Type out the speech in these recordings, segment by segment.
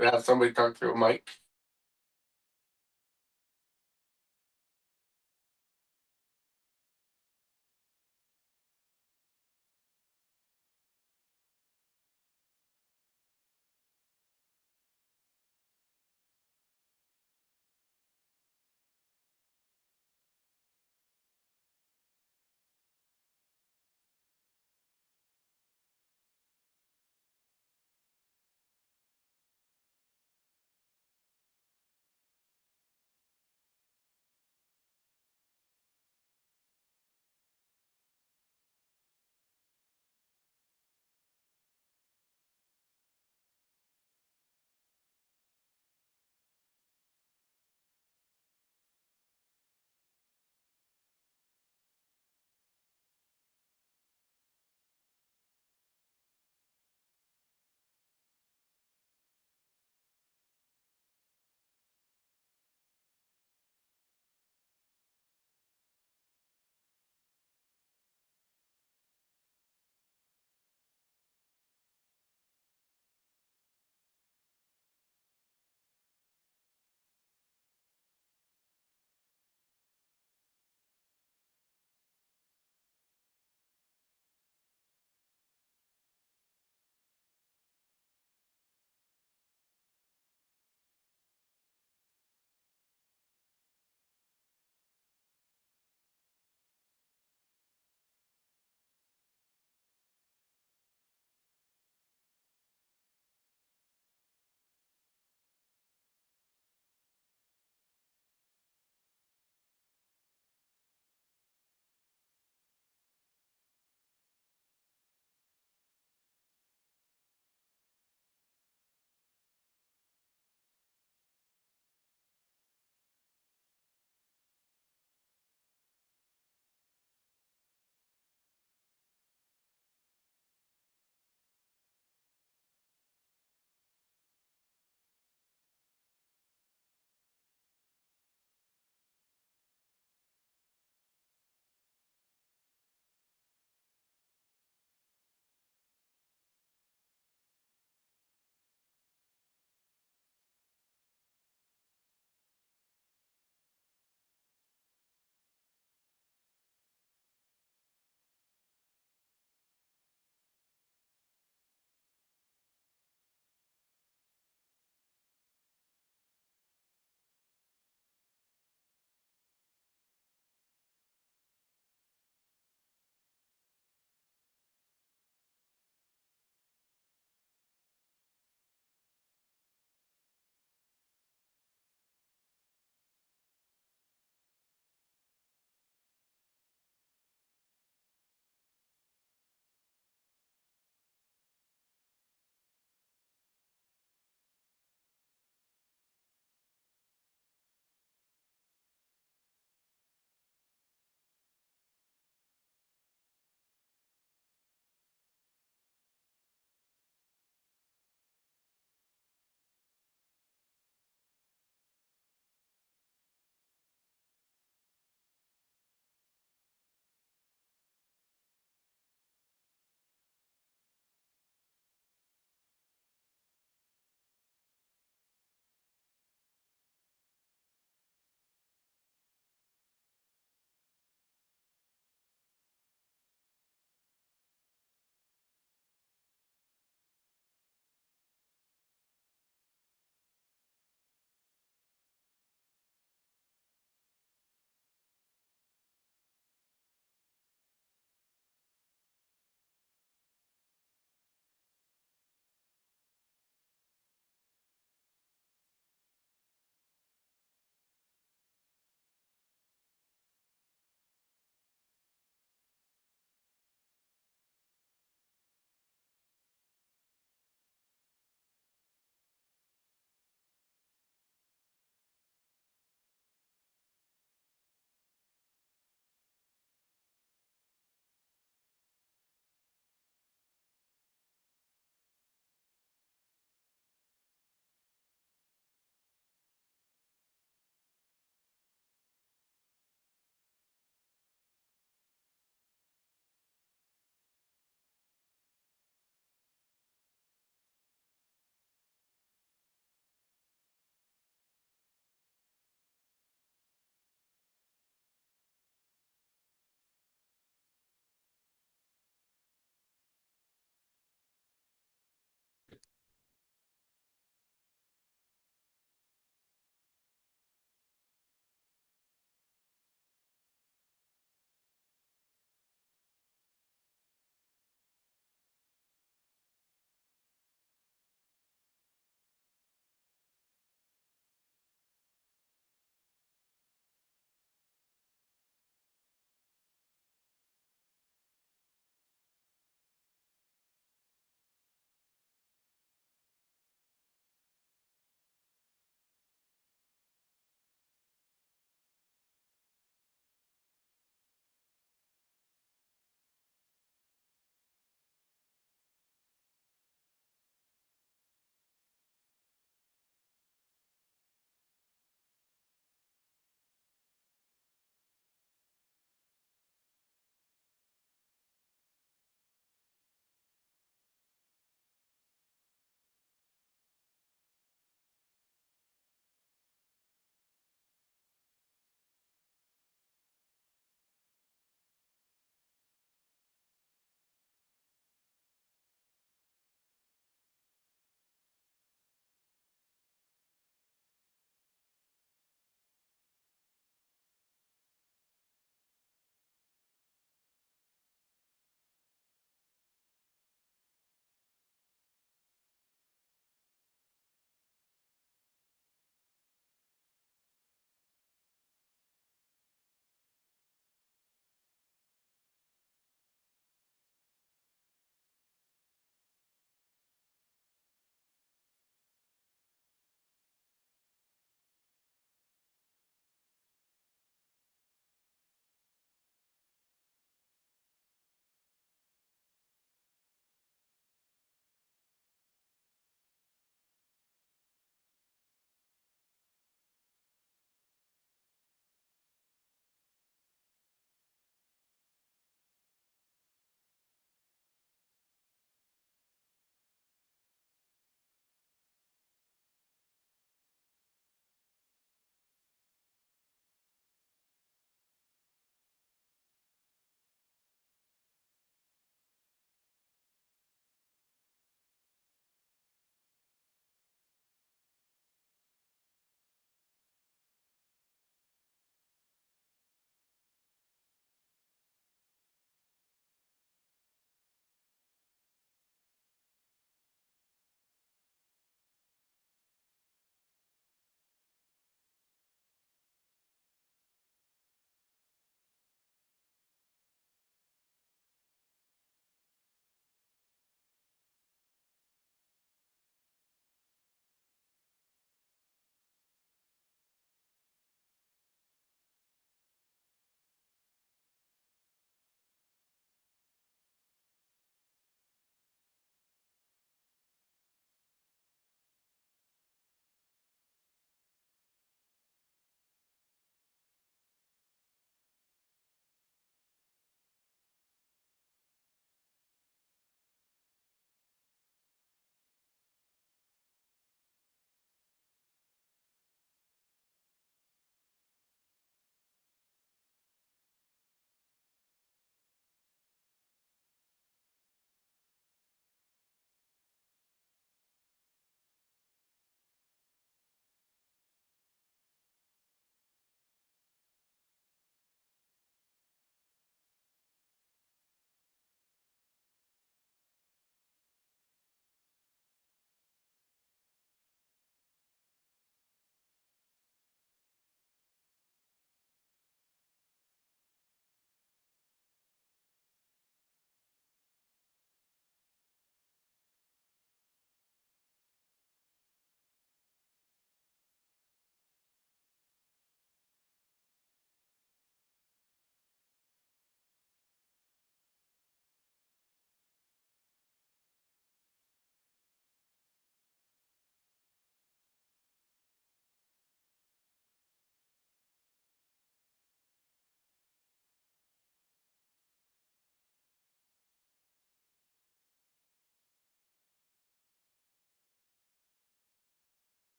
Have somebody talk through a mic.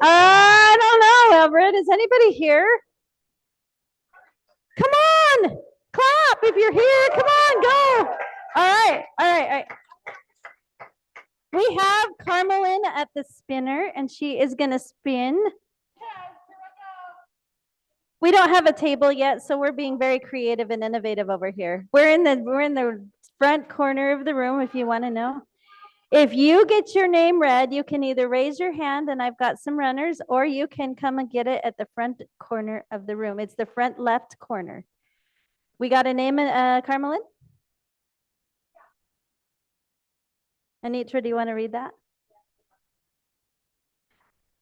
I don't know, Everett. Is anybody here? Come on, clap if you're here. Come on, go. All right, all right, all right. We have Carmelyn at the spinner, and she is going to spin. We don't have a table yet, so we're being very creative and innovative over here. We're in the front corner of the room if you want to know. If you get your name read, you can either raise your hand, and I've got some runners, or you can come and get it at the front corner of the room. It's the front left corner. We got a name, Carmelyn? Anitra, do you want to read that?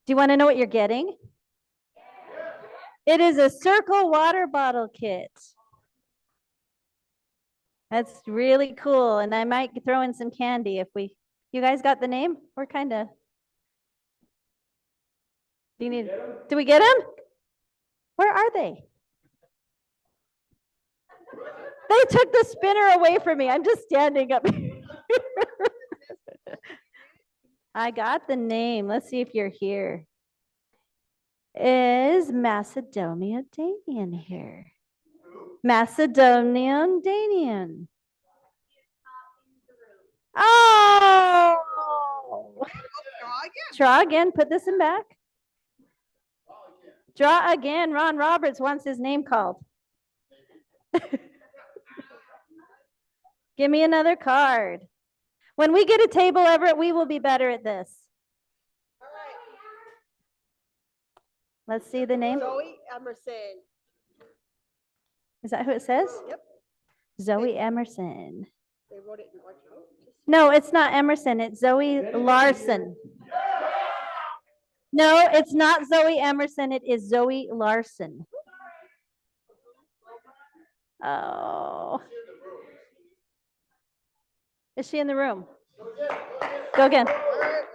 Do you want to know what you're getting? It is a circle water bottle kit. That's really cool. And I might throw in some candy if you guys got the name? We're kind of. Do we get them? Where are they? They took the spinner away from me. I'm just standing up here. I got the name. Let's see if you're here. Is Macedonian Danian here? Macedonian Danian. Oh! Draw again. Put this in back. Draw again. Ron Roberts wants his name called. Give me another card. When we get a table, Everett, we will be better at this. All right. Let's see the name. Zoe Emerson. Is that who it says? Yep. Zoe Emerson. They wrote it in orange. No, it's not Emerson. It's Zoe Larson. No, it's not Zoe Emerson. It is Zoe Larson. Oh. Is she in the room? Go again.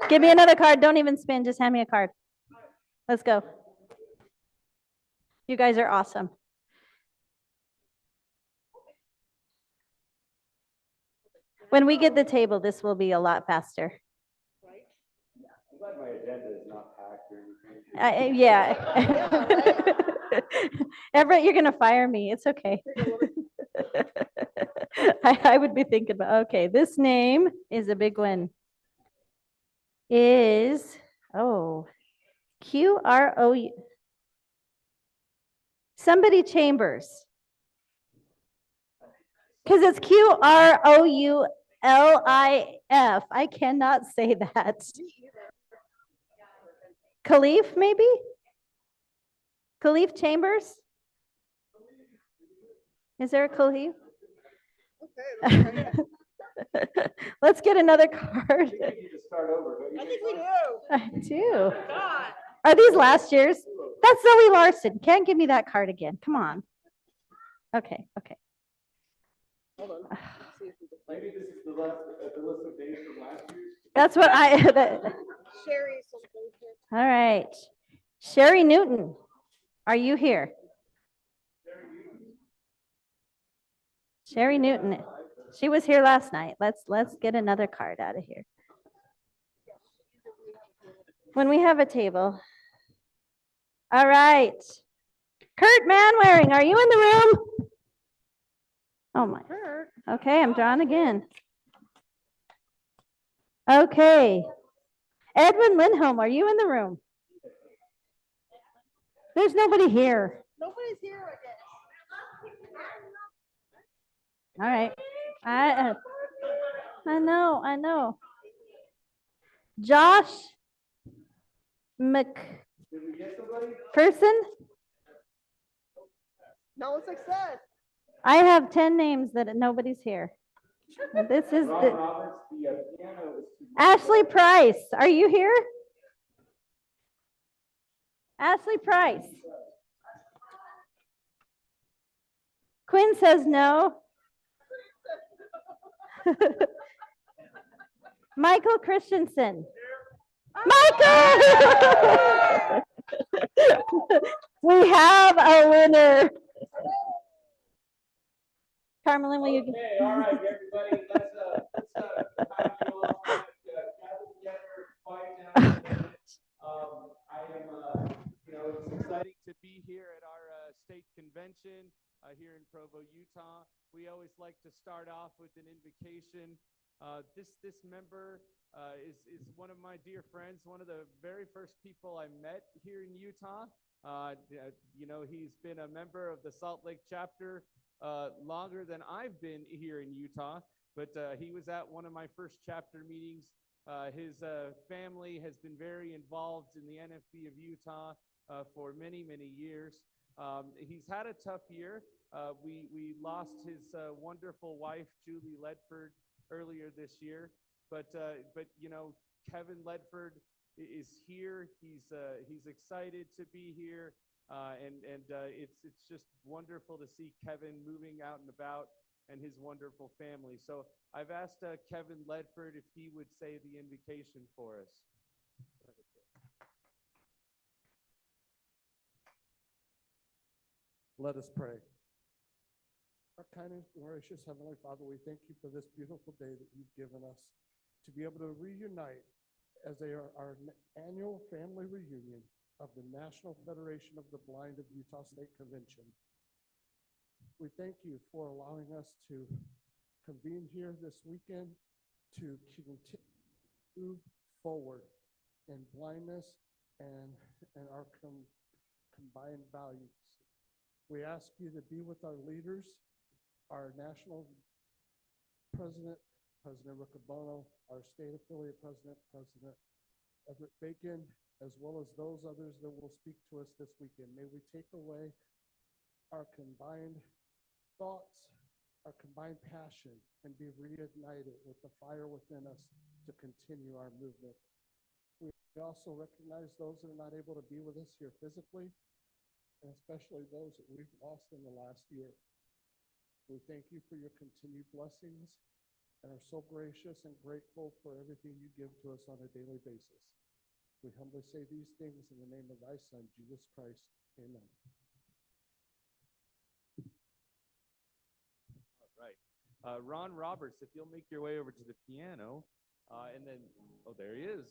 Give me another card. Don't even spin. Just hand me a card. Let's go. You guys are awesome. When we get the table, this will be a lot faster. I'm glad my agenda is not packed or anything. Yeah. Everett, you're going to fire me. It's okay. I would be thinking about, okay, this name is a big one. Is, Q-R-O-U. Somebody Chambers. Because it's Q-R-O-U-L-I-F. I cannot say that. Khalif, maybe? Khalif Chambers? Is there a Khalif? Okay. Let's get another card. I think we do. I do. God. Are these last year's? That's Zoe Larson. Can't give me that card again. Come on. Okay. Hold on. Maybe this is the list of days from last year's. That's what Sherry something. All right. Sherry Newton, are you here? Sherry Newton. She was here last night. Let's get another card out of here. When we have a table. All right. Kurt Manwaring, are you in the room? Oh my. Okay, I'm drawing again. Okay. Edwin Lindholm, are you in the room? There's nobody here. Nobody's here, I guess. All right. I know. Josh McPherson? No success. I have 10 names that nobody's here. This is the Ashley Price. Are you here? Ashley Price. Quinn says no. Michael Christensen. Michael! We have a winner. Carmelyn, will you? Okay, all right, everybody. Let's gather together, quiet down. be here at our state convention here in Provo, Utah. We always like to start off with an invocation. This member is one of my dear friends, one of the very first people I met here in Utah. You know, he's been a member of the Salt Lake chapter longer than I've been here in Utah, but he was at one of my first chapter meetings. His family has been very involved in the NFB of Utah for many, many years. He's had a tough year. We lost his wonderful wife, Julie Ledford, earlier this year. But you know, Kevin Ledford is here. He's excited to be here, and it's just wonderful to see Kevin moving out and about and his wonderful family. So I've asked Kevin Ledford if he would say the invocation for us. Let us pray. Our kind and gracious Heavenly Father, we thank you for this beautiful day that you've given us to be able to reunite as our annual family reunion of the National Federation of the Blind of Utah State Convention. We thank you for allowing us to convene here this weekend to continue to move forward in blindness and our combined values. We ask you to be with our leaders, our national president, President Riccobono, our state affiliate president, President Everett Bacon, as well as those others that will speak to us this weekend. May we take away our combined thoughts, our combined passion, and be reignited with the fire within us to continue our movement. We also recognize those that are not able to be with us here physically, and especially those that we've lost in the last year. We thank you for your continued blessings and are so gracious and grateful for everything you give to us on a daily basis. We humbly say these things in the name of thy Son, Jesus Christ. Amen. All right. Ron Roberts, if you'll make your way over to the piano, and then, oh, there he is.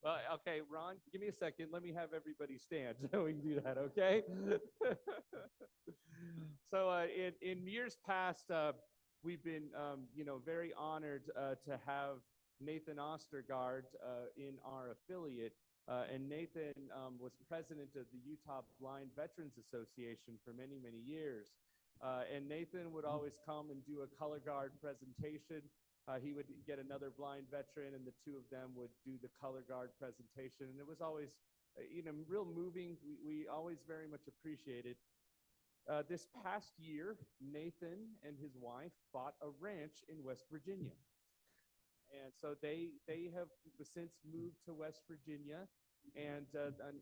Well, okay, Ron, give me a second. Let me have everybody stand so we can do that, okay? So in years past, we've been, you know, very honored to have Nathan Ostergaard in our affiliate. And Nathan was president of the Utah Blind Veterans Association for many, many years. And Nathan would always come and do a color guard presentation. He would get another blind veteran, and the two of them would do the color guard presentation. And it was always, you know, real moving. We always very much appreciated. This past year, Nathan and his wife bought a ranch in West Virginia. And so they have since moved to West Virginia. And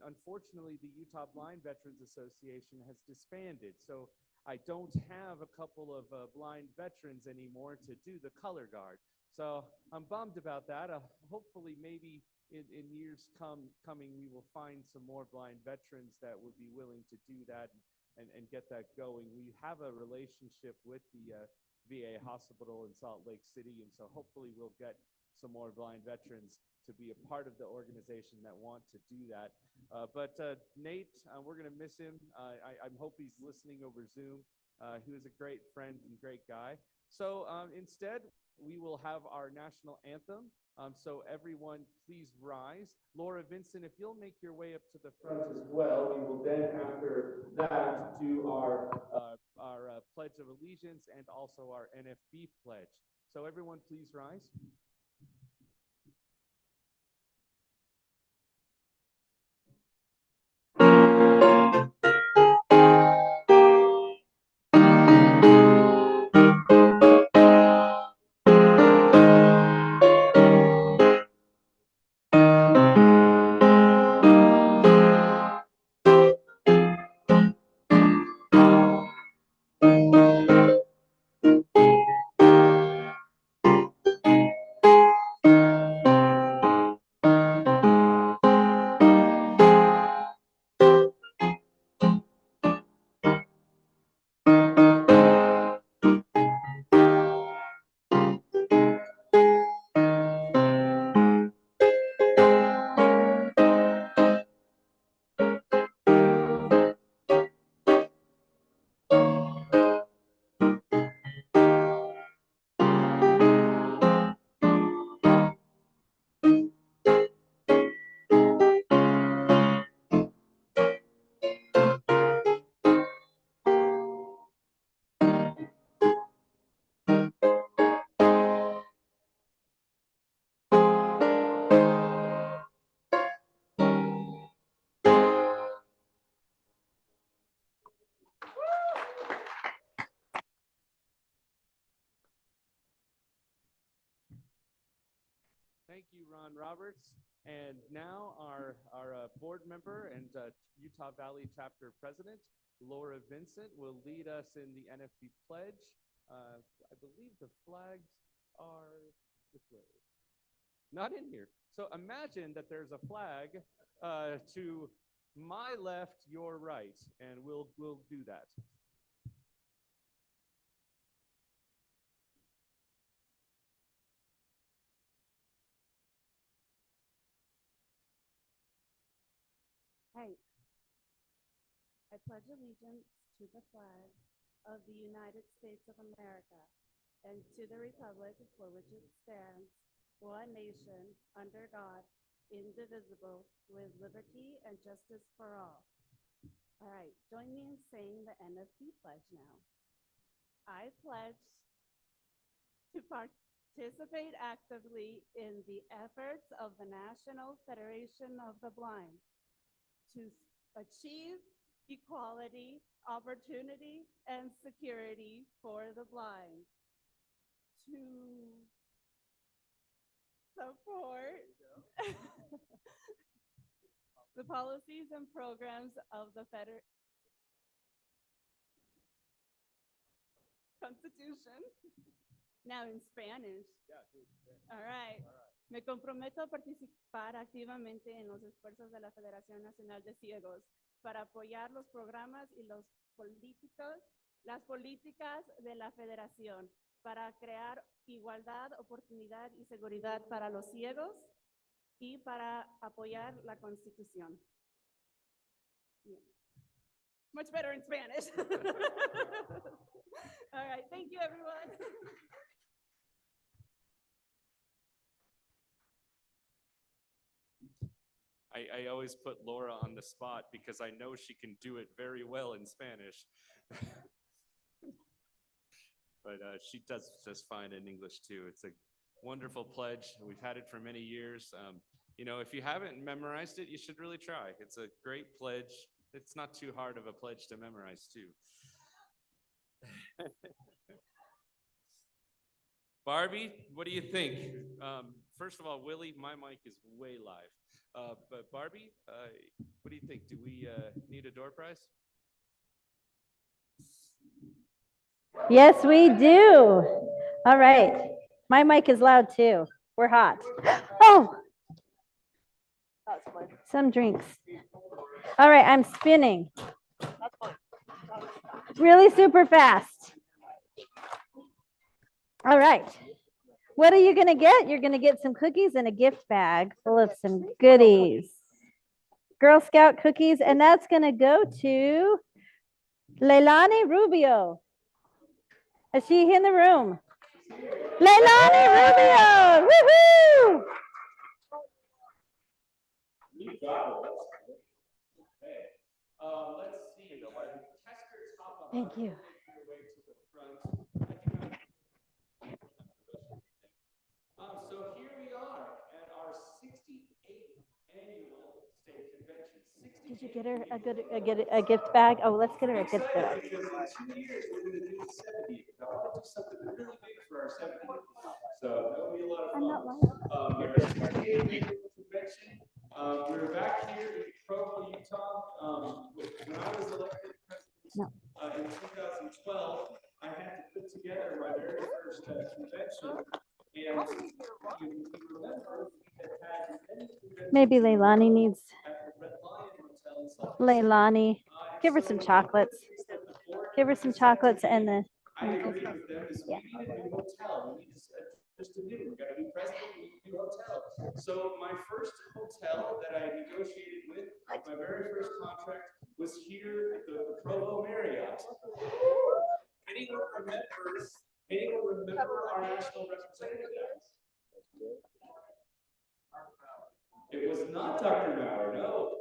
unfortunately, the Utah Blind Veterans Association has disbanded. So I don't have a couple of blind veterans anymore to do the color guard. So I'm bummed about that. Hopefully, maybe in years coming, we will find some more blind veterans that would be willing to do that and get that going. We have a relationship with the VA hospital in Salt Lake City, and so hopefully we'll get some more blind veterans to be a part of the organization that want to do that. But Nate, we're going to miss him. I hope he's listening over Zoom. He was a great friend and great guy. So instead, we will have our national anthem. So everyone, please rise. Laura Vincent, if you'll make your way up to the front as well, we will then, after that, do our Pledge of Allegiance and also our NFB pledge. So everyone, please rise. Thank you, Ron Roberts. And now our board member and Utah Valley Chapter President, Laura Vincent, will lead us in the NFB pledge. I believe the flags are this way. Not in here. So imagine that there's a flag to my left, your right, and we'll do that. Hey, I pledge allegiance to the flag of the United States of America and to the republic for which it stands, one nation, under God, indivisible, with liberty and justice for all. All right, join me in saying the NFB pledge now. I pledge to participate actively in the efforts of the National Federation of the Blind to achieve equality, opportunity, and security for the blind, to support the policies and programs of the Constitution. Now in Spanish. All right. Me comprometo a participar activamente en los esfuerzos de la Federación Nacional de Ciegos para apoyar los programas y las políticas de la Federación para crear igualdad, oportunidad y seguridad para los ciegos y para apoyar la Constitución. Yeah. Much better in Spanish. All right, thank you, everyone. I always put Laura on the spot because I know she can do it very well in Spanish. But she does just fine in English too. It's a wonderful pledge. We've had it for many years. You know, if you haven't memorized it, you should really try. It's a great pledge. It's not too hard of a pledge to memorize too. Barbie, what do you think? First of all, Willie, my mic is way live. But Barbie, what do you think? Do we need a door prize? Yes, we do. All right. My mic is loud too. We're hot. Oh, some drinks. All right, I'm spinning. Really super fast. All right. What are you going to get? You're going to get some cookies and a gift bag full of some goodies. Girl Scout cookies, and that's going to go to Leilani Rubio. Is she in the room? Leilani Rubio! Woohoo! Let's see. Thank you. So here we are at our 68th annual state convention. Did you get her a gift bag? Oh, let's get her a gift bag. Because in 2 years, we're going to do the 70th. I want to do something really big for our 70th. So that'll be a lot of fun. I'm not lying. Our 68th annual convention. We're back here in Provo, Utah. When I was elected president in 2012, I had to put together my very first convention. And you remember, we had many conventions Maybe Leilani needs. at the Red Lion Hotel in Salt Lake City. Leilani, give her some chocolates. Give her some chocolates and the. I agree with them because we need a new hotel. We need just a new. We got a new president. We need a new hotel. So my first hotel that I negotiated with, my very first contract, was here at the Provo Marriott. Anyone remember our national representative? It was not Dr. Maurer, no.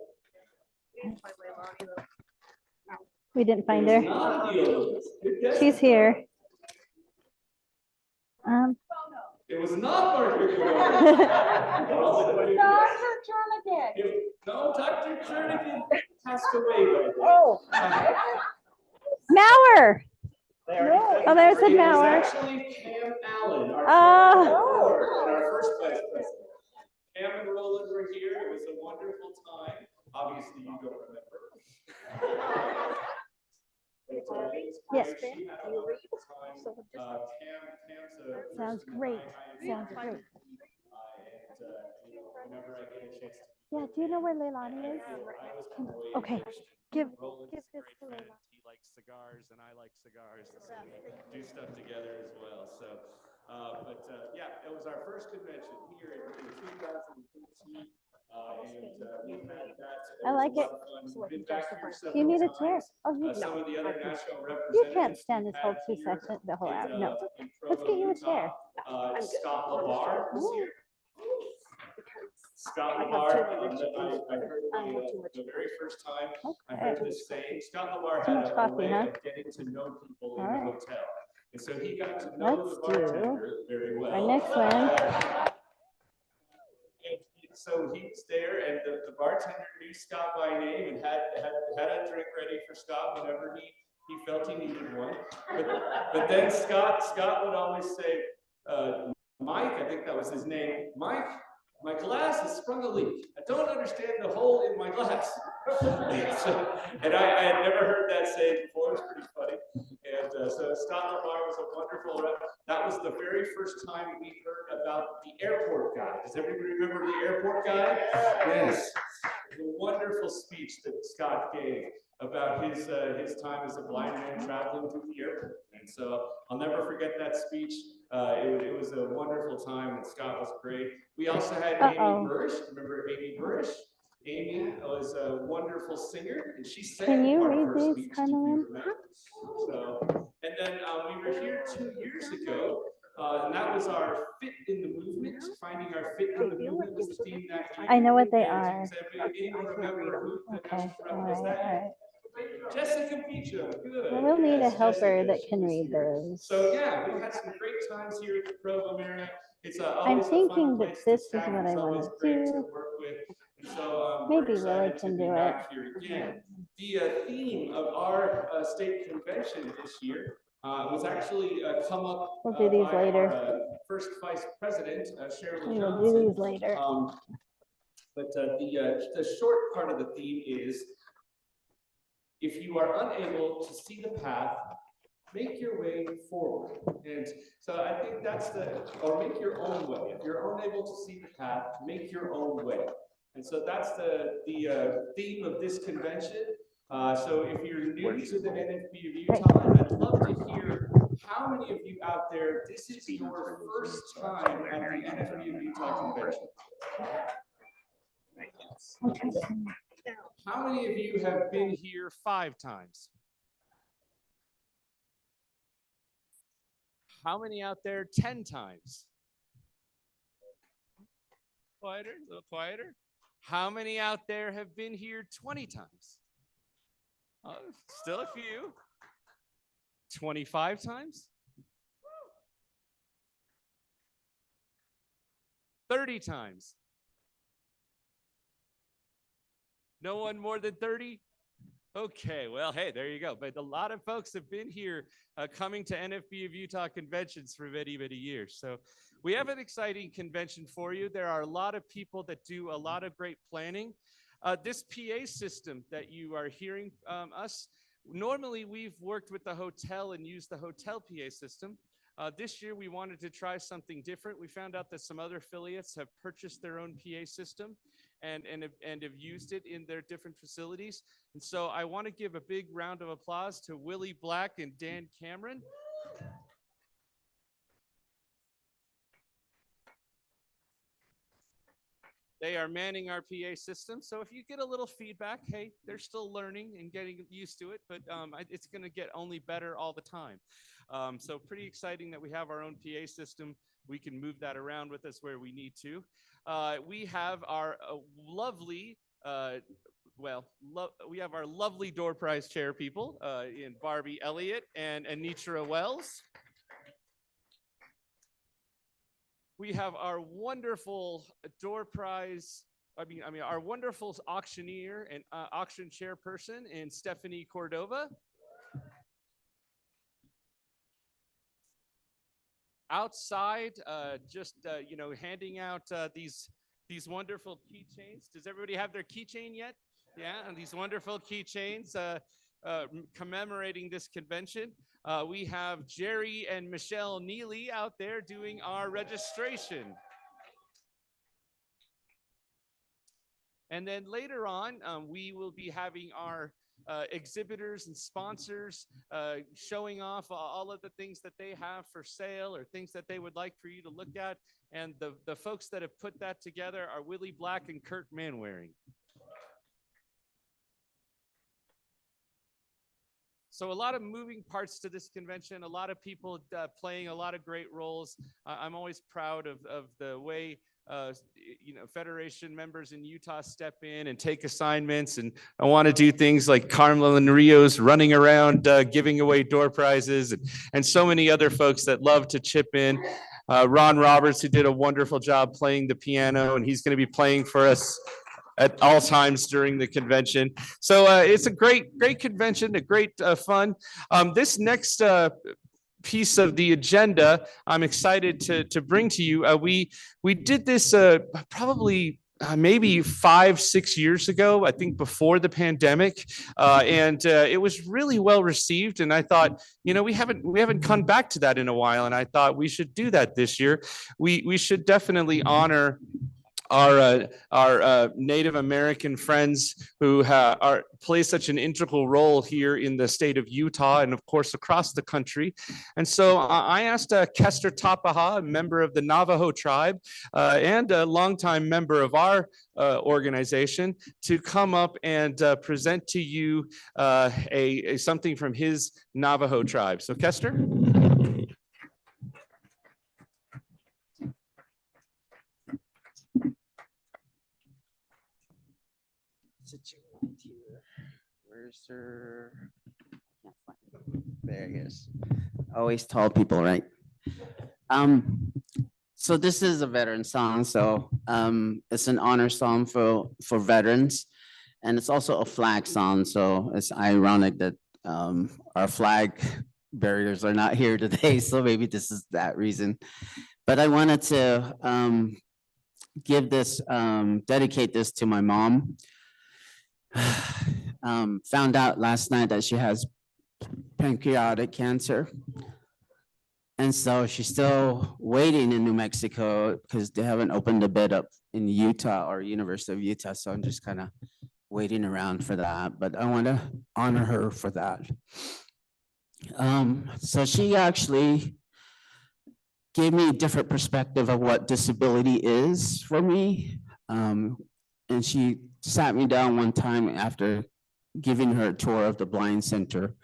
We didn't find It her. was not Neil. She's here. It was not Margaret. Dr. Jernigan. No, Dr. Jernigan passed away by then. Oh. Maurer. Oh, there's a It was Maurer. actually Pam Allen, our chair of the board and our first vice president. wonderful time. Obviously, you don't remember. But, Yes. she had a wonderful time. Tam's a Sounds person that great. I Sounds admire. great. And, whenever I get a chance to Yeah, do you know where Leilani is? Okay, give Roland's this a great to friend. Leilani. He likes cigars and I like cigars. So we do stuff together as well. So, yeah, it was our first convention here in 2013. We've had that. I like was it. a lot of fun. We've been back here You need a several chair. times. Oh, you Some of the other national You representatives. can't stand this we've whole had 2 here seconds, the whole hour. in, No. in Let's get you a Provo, chair. Utah. Scott Labar was Ooh. here. Scott Labar, I heard the very first time I heard Okay. this saying, Scott Labar Too had much a coffee, way huh? of getting to know people in All the right. hotel. And so he got to know Let's the bartender very well. Our next one. And so he was there, and the bartender knew Scott by name and had a drink ready for Scott whenever he felt he needed one. But then Scott would always say, Mike, I think that was his name, Mike, my glass has sprung a leak. I don't understand the hole in my glass. And I had never heard that saying before. It was pretty funny. And so Scott Labar was a wonderful rep. That was the very first time we heard about the airport guy. Does everybody remember the airport guy? Yes. The wonderful speech that Scott gave about his time as a blind man traveling through the airport. And so I'll never forget that speech. It was a wonderful time, and Scott was great. We also had Amy Burrish. Remember Amy Burrish? Amy was a wonderful singer, and she sang Can you part of read her these, speech, if you Carmelyn? remember. So, and then we were here 2 years ago, and that was our fit in the movement. Finding our fit in the movement was the theme that year. I know what they And are. does anyone remember who the Okay, national all rep was right, that? all right. Jessica Beecham, good. Well, we'll need a Yes, helper Jessica, that she can was read here. those. So yeah, we've had some great times here at the Provo area. It's I'm always a thinking fun that place this to is staff. what I It's always want to great to do. work with. And so Maybe we're Willie excited to can be do it. back here again. The theme of our state convention this year was actually come up We'll do these by later. our first vice president, Cheryl We will Johnson. do these later. But the short part of the theme is, if you are unable to see the path, make your way forward. And so I think that's or make your own way. If you're unable to see the path, make your own way. And so that's the theme of this convention. So if you're new to the NFB of Utah, I'd love to hear how many of you out there, this is your first time at the NFB of Utah convention. How many of you have been here 5 times? How many out there 10 times? Quieter, a little quieter. How many out there have been here 20 times? Oh, still a few. 25 times? 30 times? No one more than 30? Okay, well, hey, there you go. But a lot of folks have been here coming to NFB of Utah conventions for many, many years. So we have an exciting convention for you. There are a lot of people that do a lot of great planning. This PA system that you are hearing us, normally we've worked with the hotel and used the hotel PA system. This year we wanted to try something different. We found out that some other affiliates have purchased their own PA system and have used it in their different facilities. And so I want to give a big round of applause to Willie Black and Dan Cameron. They are manning our PA system. So if you get a little feedback, hey, they're still learning and getting used to it, but it's going to get only better all the time. So pretty exciting that we have our own PA system. We can move that around with us where we need to. We have our lovely, we have our lovely door prize chair people in Barbie Elliott and Anitra Wells. We have our wonderful door prize, our wonderful auctioneer and auction chairperson in Stephanie Cordova. Outside, handing out these these wonderful keychains. Does everybody have their keychain yet? Yeah, and these wonderful keychains commemorating this convention. We have Jerry and Michelle Neely out there doing our registration. And then later on, we will be having our exhibitors and sponsors showing off all of the things that they have for sale or things that they would like for you to look at. And the folks that have put that together are Willie Black and Kurt Manwaring. So a lot of moving parts to this convention, a lot of people playing a lot of great roles. I'm always proud of the way Federation members in Utah step in and take assignments. And I want to do things like Carmelin Rios running around giving away door prizes and so many other folks that love to chip in. Ron Roberts, who did a wonderful job playing the piano, and he's going to be playing for us at all times during the convention. So it's a great convention, a great fun. This next piece of the agenda, I'm excited to bring to you. We did this probably maybe 5-6 years ago, I think before the pandemic, and it was really well received. And I thought, we haven't come back to that in a while, and I thought we should do that this year. We should definitely honor our Native American friends who play such an integral role here in the state of Utah and of course across the country. And so I asked Kester Tapaha, a member of the Navajo tribe and a longtime member of our organization, to come up and present to you something from his Navajo tribe. So Kester? Where's her? There he is. Always tall people, right? So this is a veteran song. So it's an honor song for veterans, and it's also a flag song. So it's ironic that our flag bearers are not here today. So maybe this is that reason. But I wanted to dedicate this to my mom. Found out last night that she has pancreatic cancer. And so she's still waiting in New Mexico because they haven't opened the bed up in Utah or University of Utah. So I'm just kind of waiting around for that. But I want to honor her for that. So she actually gave me a different perspective of what disability is for me. And she sat me down one time after giving her a tour of the blind center.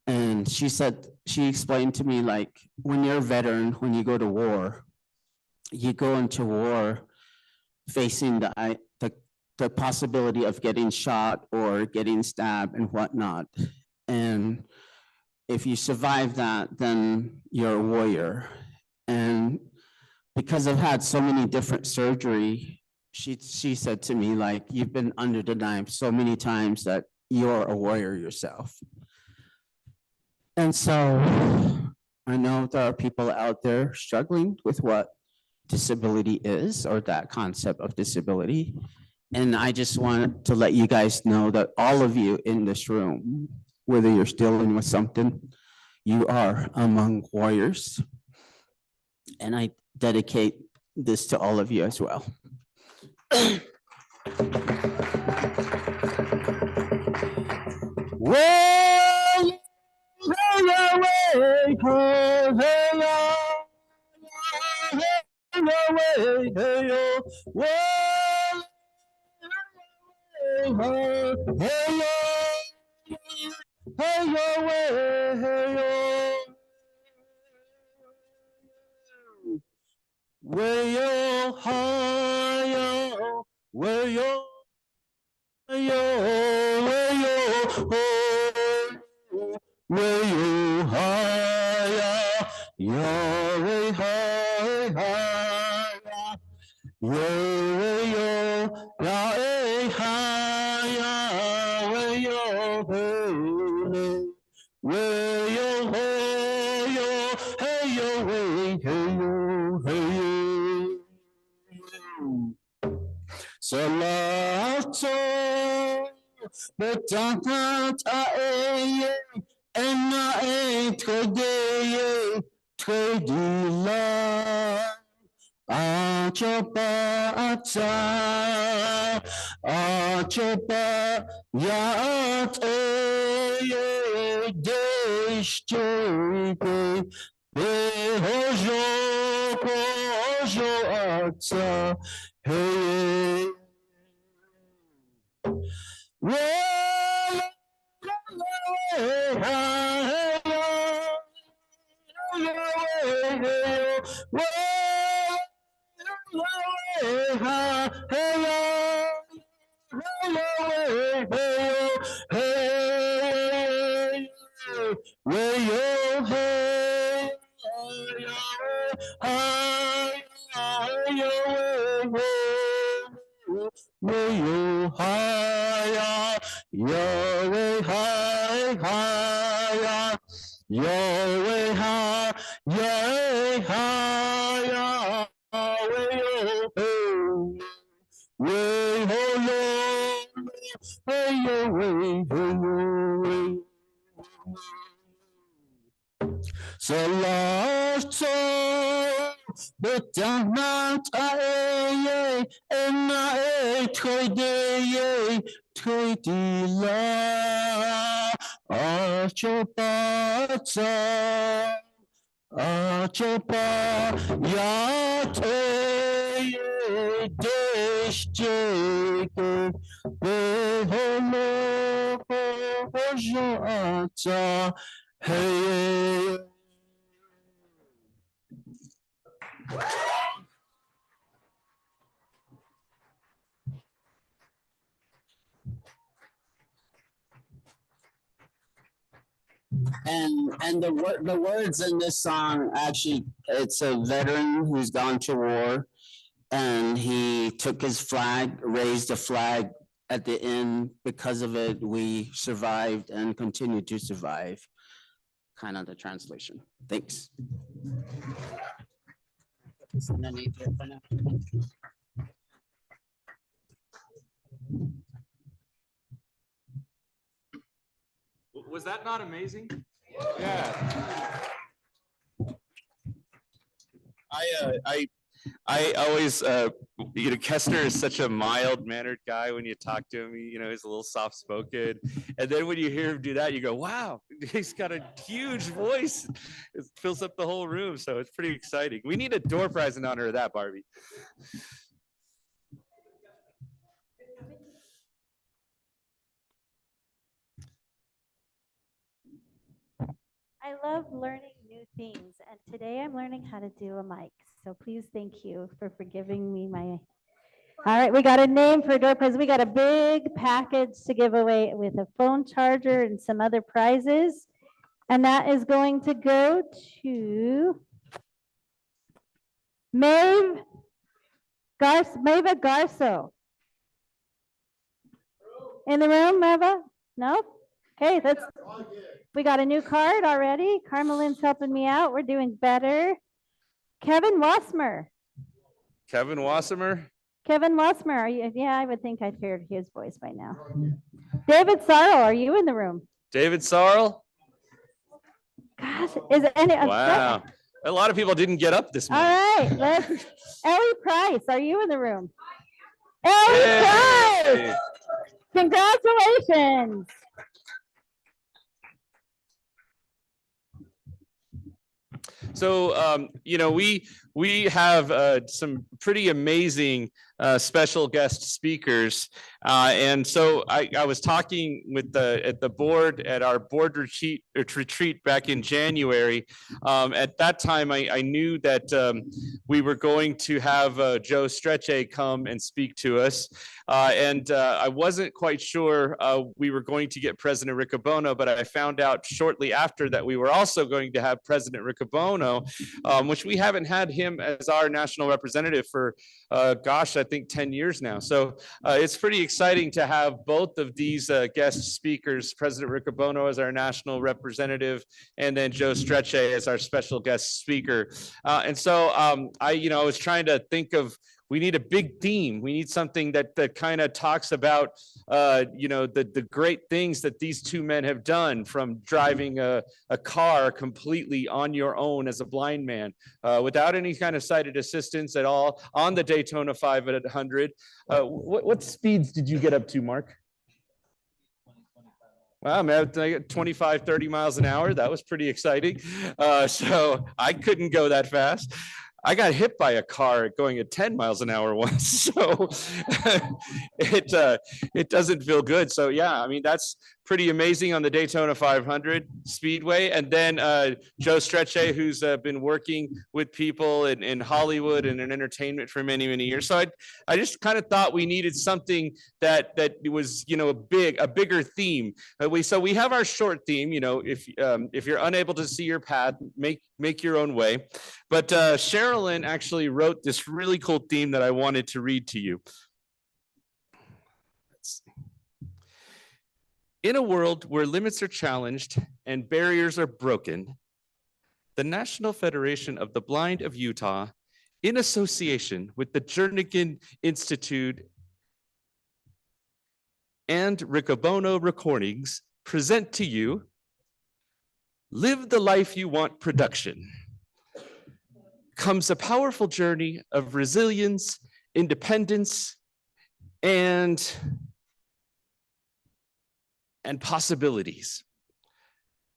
And she explained to me, like, when you're a veteran, when you go to war, you go into war facing the possibility of getting shot or getting stabbed and whatnot. And if you survive that, then you're a warrior. And because I've had so many different surgery, she said to me, like, you've been under the knife so many times that you're a warrior yourself. And so I know there are people out there struggling with what disability is, or that concept of disability. And I just want to let you guys know that all of you in this room, whether you're dealing with something, you are among warriors. And I dedicate this to all of you as well. Salato betangat aeye ena tredeye tredila Acoba ata acoba yat deştebe behojo kojo ata hey Yahweh, hi, hi, Yahweh, hi, Yahweh, hi, Yahweh, Yahweh, Yahweh, Yahweh. Salato betanat aeye ena tredeye tredila achopata achopa yate deşteke beholo hojo ata hey. And the words in this song, actually, it's a veteran who's gone to war, and he took his flag, raised a flag at the end. Because of it, we survived and continue to survive. Kind of the translation. Thanks. Was that not amazing? Yeah. I always, Kestner is such a mild-mannered guy when you talk to him. He's a little soft-spoken, and then when you hear him do that, you go, "Wow, he's got a huge voice! It fills up the whole room." So it's pretty exciting. We need a door prize in honor of that, Barbie. I love learning new things, and today I'm learning how to do a mic. So please thank you for forgiving me my. All right, we got a name for door prize. We got a big package to give away with a phone charger and some other prizes. And that is going to go to Mava Garso. In the room, Mava? No? Okay, we got a new card already. Carmeline's helping me out. We're doing better. Kevin Wassmer. Kevin Wassemer? Kevin Wassmer, are you? Yeah, I would think I'd heard his voice by now. David Sarl, are you in the room? David Sarl? Gosh, is it any? Wow. A lot of people didn't get up this All morning. right, Ellie Price, are you in the room? Ellie Price! Congratulations. So, we have some pretty amazing special guest speakers. And so I was talking with at the board at our board retreat back in January. At that time, I knew that we were going to have Joe Strecce come and speak to us. And I wasn't quite sure we were going to get President Riccobono, but I found out shortly after that we were also going to have President Riccobono, which we haven't had him as our national representative for, gosh, I think 10 years now. So it's pretty exciting to have both of these guest speakers, President Riccobono as our national representative, and then Joe Strecce as our special guest speaker. And so I was trying to think of we need a big theme. We need something that kind of talks about, you know, the great things that these two men have done, from driving a car completely on your own as a blind man, without any kind of sighted assistance at all, on the Daytona 500. What speeds did you get up to, Mark? Wow, man, 25, 30 miles an hour. That was pretty exciting. So I couldn't go that fast. I got hit by a car going at 10 miles an hour once. So it doesn't feel good. So yeah, I mean, that's pretty amazing on the Daytona 500 Speedway. And then Joe Strecce, who's been working with people in Hollywood and in entertainment for many, many years. So I just kind of thought we needed something that was, you know, a bigger theme. So we have our short theme, you know, if you're unable to see your path, make your own way. But Sherilyn actually wrote this really cool theme that I wanted to read to you. Let's see. In a world where limits are challenged and barriers are broken, the National Federation of the Blind of Utah, in association with the Jernigan Institute and Riccobono Recordings, present to you Live the Life You Want production. Comes a powerful journey of resilience, independence, and possibilities.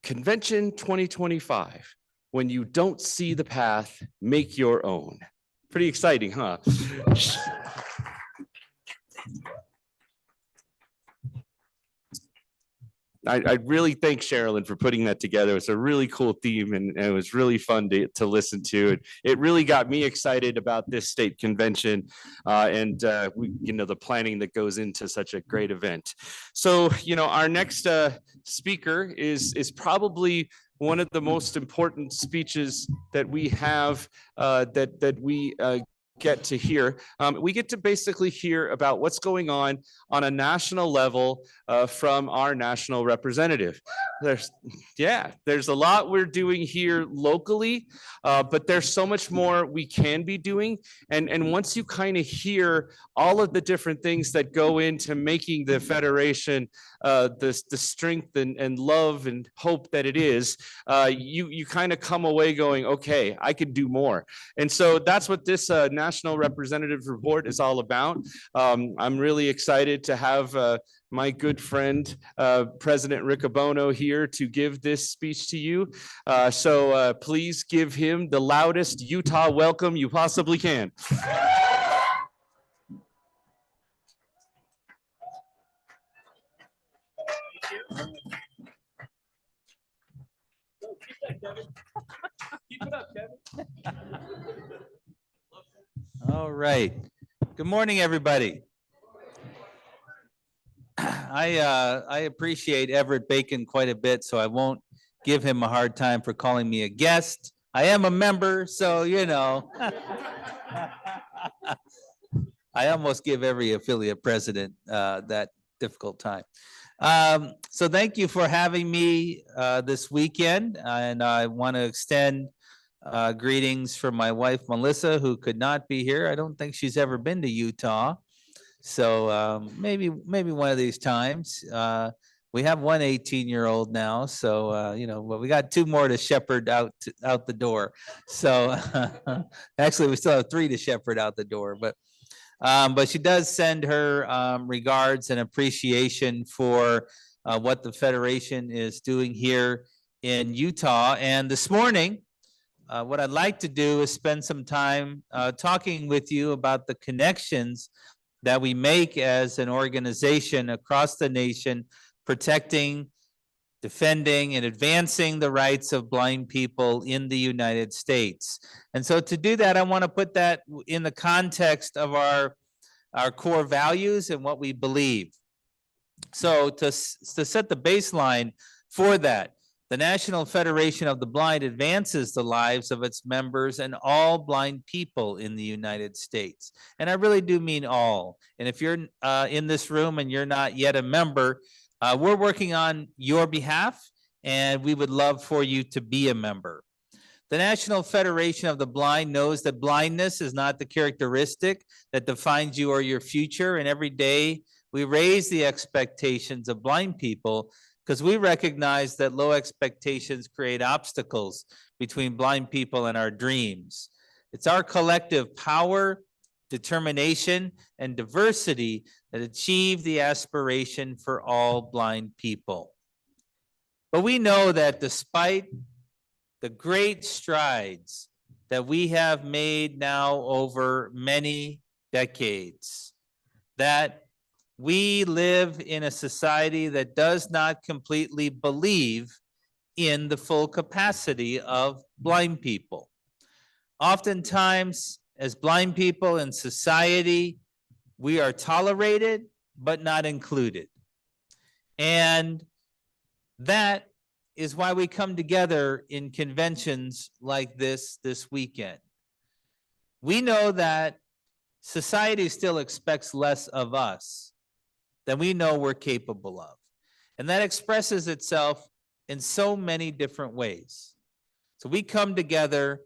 Convention 2025, when you don't see the path, make your own. Pretty exciting, huh? I really thank Sherilyn for putting that together. It's a really cool theme, and it was really fun to listen to. It really got me excited about this state convention and you know, the planning that goes into such a great event. So, you know, our next speaker is probably one of the most important speeches that we have that we get to hear. We get to basically hear about what's going on a national level from our national representative. There's a lot we're doing here locally, but there's so much more we can be doing. And once you kind of hear all of the different things that go into making the Federation the strength and love and hope that it is, you kind of come away going, okay, I could do more. And so that's what this National Representative Report is all about. I'm really excited to have my good friend, President Riccobono, here to give this speech to you. So please give him the loudest Utah welcome you possibly can. Keep it up, Kevin. All right. Good morning, everybody. I appreciate Everett Bacon quite a bit, so I won't give him a hard time for calling me a guest. I am a member, so you know. I almost give every affiliate president that difficult time. So thank you for having me this weekend, and I want to extend greetings from my wife, Melissa, who could not be here. I don't think she's ever been to Utah. So maybe one of these times. We have one 18-year-old now, so you know, but we got two more to shepherd out the door. So actually, we still have three to shepherd out the door. But she does send her regards and appreciation for what the Federation is doing here in Utah. And this morning, what I'd like to do is spend some time talking with you about the connections that we make as an organization across the nation, protecting, defending, and advancing the rights of blind people in the United States. And so to do that, I want to put that in the context of our core values and what we believe. So to set the baseline for that, the National Federation of the Blind advances the lives of its members and all blind people in the United States. And I really do mean all. And if you're in this room and you're not yet a member, we're working on your behalf, and we would love for you to be a member. The National Federation of the Blind knows that blindness is not the characteristic that defines you or your future. And every day we raise the expectations of blind people because we recognize that low expectations create obstacles between blind people and our dreams. It's our collective power, determination, and diversity that achieve the aspiration for all blind people. But we know that despite the great strides that we have made now over many decades, that we live in a society that does not completely believe in the full capacity of blind people. Oftentimes, as blind people in society, we are tolerated but not included. And that is why we come together in conventions like this weekend. We know that society still expects less of us than we know we're capable of. And that expresses itself in so many different ways. So we come together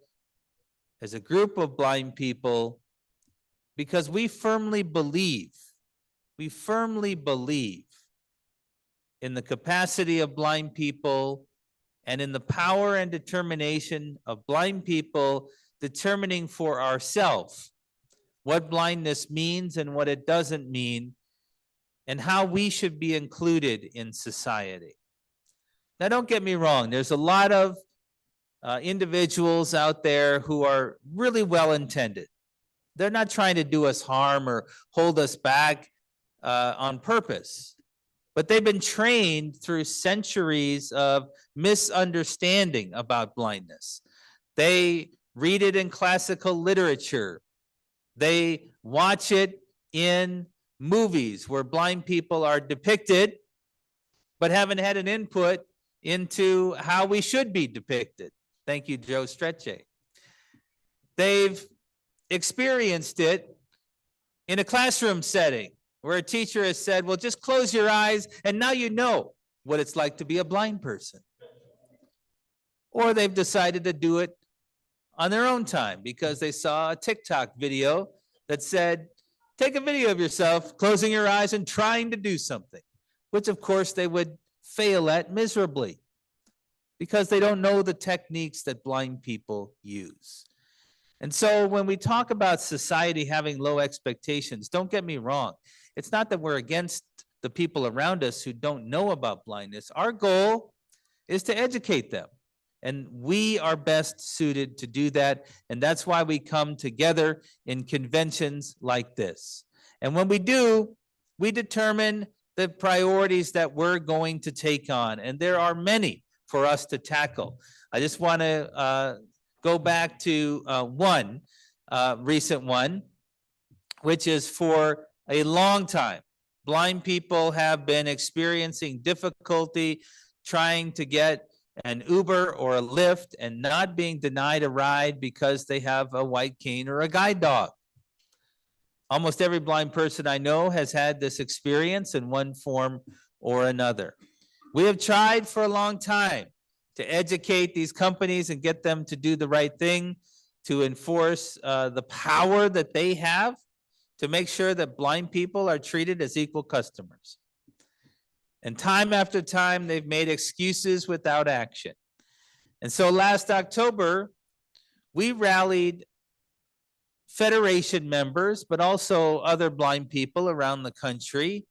as a group of blind people because we firmly believe in the capacity of blind people and in the power and determination of blind people determining for ourselves what blindness means and what it doesn't mean, and how we should be included in society. Now, don't get me wrong, there's a lot of individuals out there who are really well-intended. They're not trying to do us harm or hold us back on purpose, but they've been trained through centuries of misunderstanding about blindness. They read it in classical literature. They watch it in movies where blind people are depicted, but haven't had an input into how we should be depicted. Thank you, Joe Strecce. They've experienced it in a classroom setting where a teacher has said, well, just close your eyes and now you know what it's like to be a blind person. Or they've decided to do it on their own time because they saw a TikTok video that said, take a video of yourself closing your eyes and trying to do something, which of course they would fail at miserably because they don't know the techniques that blind people use. And so when we talk about society having low expectations, don't get me wrong. It's not that we're against the people around us who don't know about blindness. Our goal is to educate them. And we are best suited to do that. And that's why we come together in conventions like this. And when we do, we determine the priorities that we're going to take on. And there are many for us to tackle. I just want to go back to one recent one, which is for a long time. Blind people have been experiencing difficulty trying to get an Uber or a Lyft and not being denied a ride because they have a white cane or a guide dog. Almost every blind person I know has had this experience in one form or another. We have tried for a long time to educate these companies and get them to do the right thing, to enforce the power that they have to make sure that blind people are treated as equal customers. And time after time, they've made excuses without action. And so last October, we rallied Federation members, but also other blind people around the country.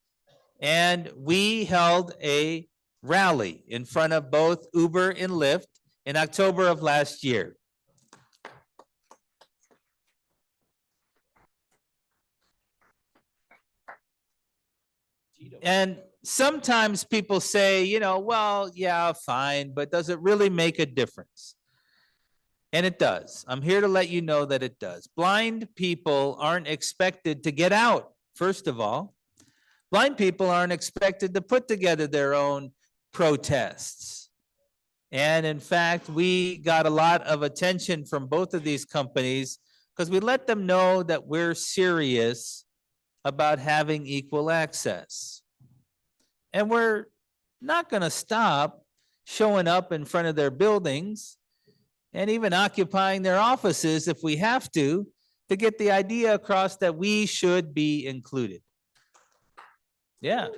And we held a rally in front of both Uber and Lyft in October of last year. And sometimes people say, you know, well, yeah, fine, but does it really make a difference? And it does. I'm here to let you know that it does. Blind people aren't expected to get out, first of all. Blind people aren't expected to put together their own protests. And in fact, we got a lot of attention from both of these companies because we let them know that we're serious about having equal access. And we're not going to stop showing up in front of their buildings and even occupying their offices if we have to get the idea across that we should be included. Yeah.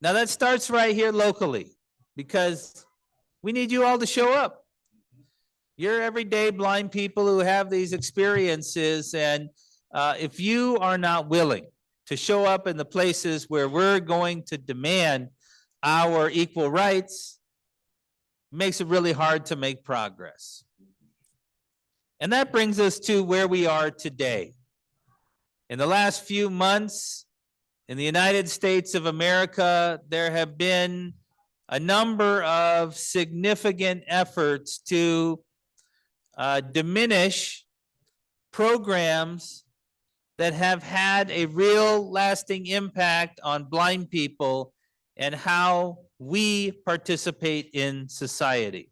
Now that starts right here locally, because we need you all to show up. You're everyday blind people who have these experiences, and if you are not willing to show up in the places where we're going to demand our equal rights, it makes it really hard to make progress. And that brings us to where we are today. In the last few months, in the United States of America, there have been a number of significant efforts to diminish programs that have had a real lasting impact on blind people and how we participate in society.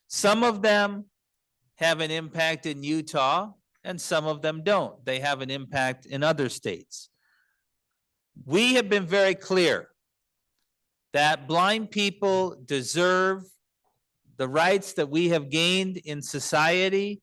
Some of them have an impact in Utah, and some of them don't. They have an impact in other states. We have been very clear that blind people deserve the rights that we have gained in society,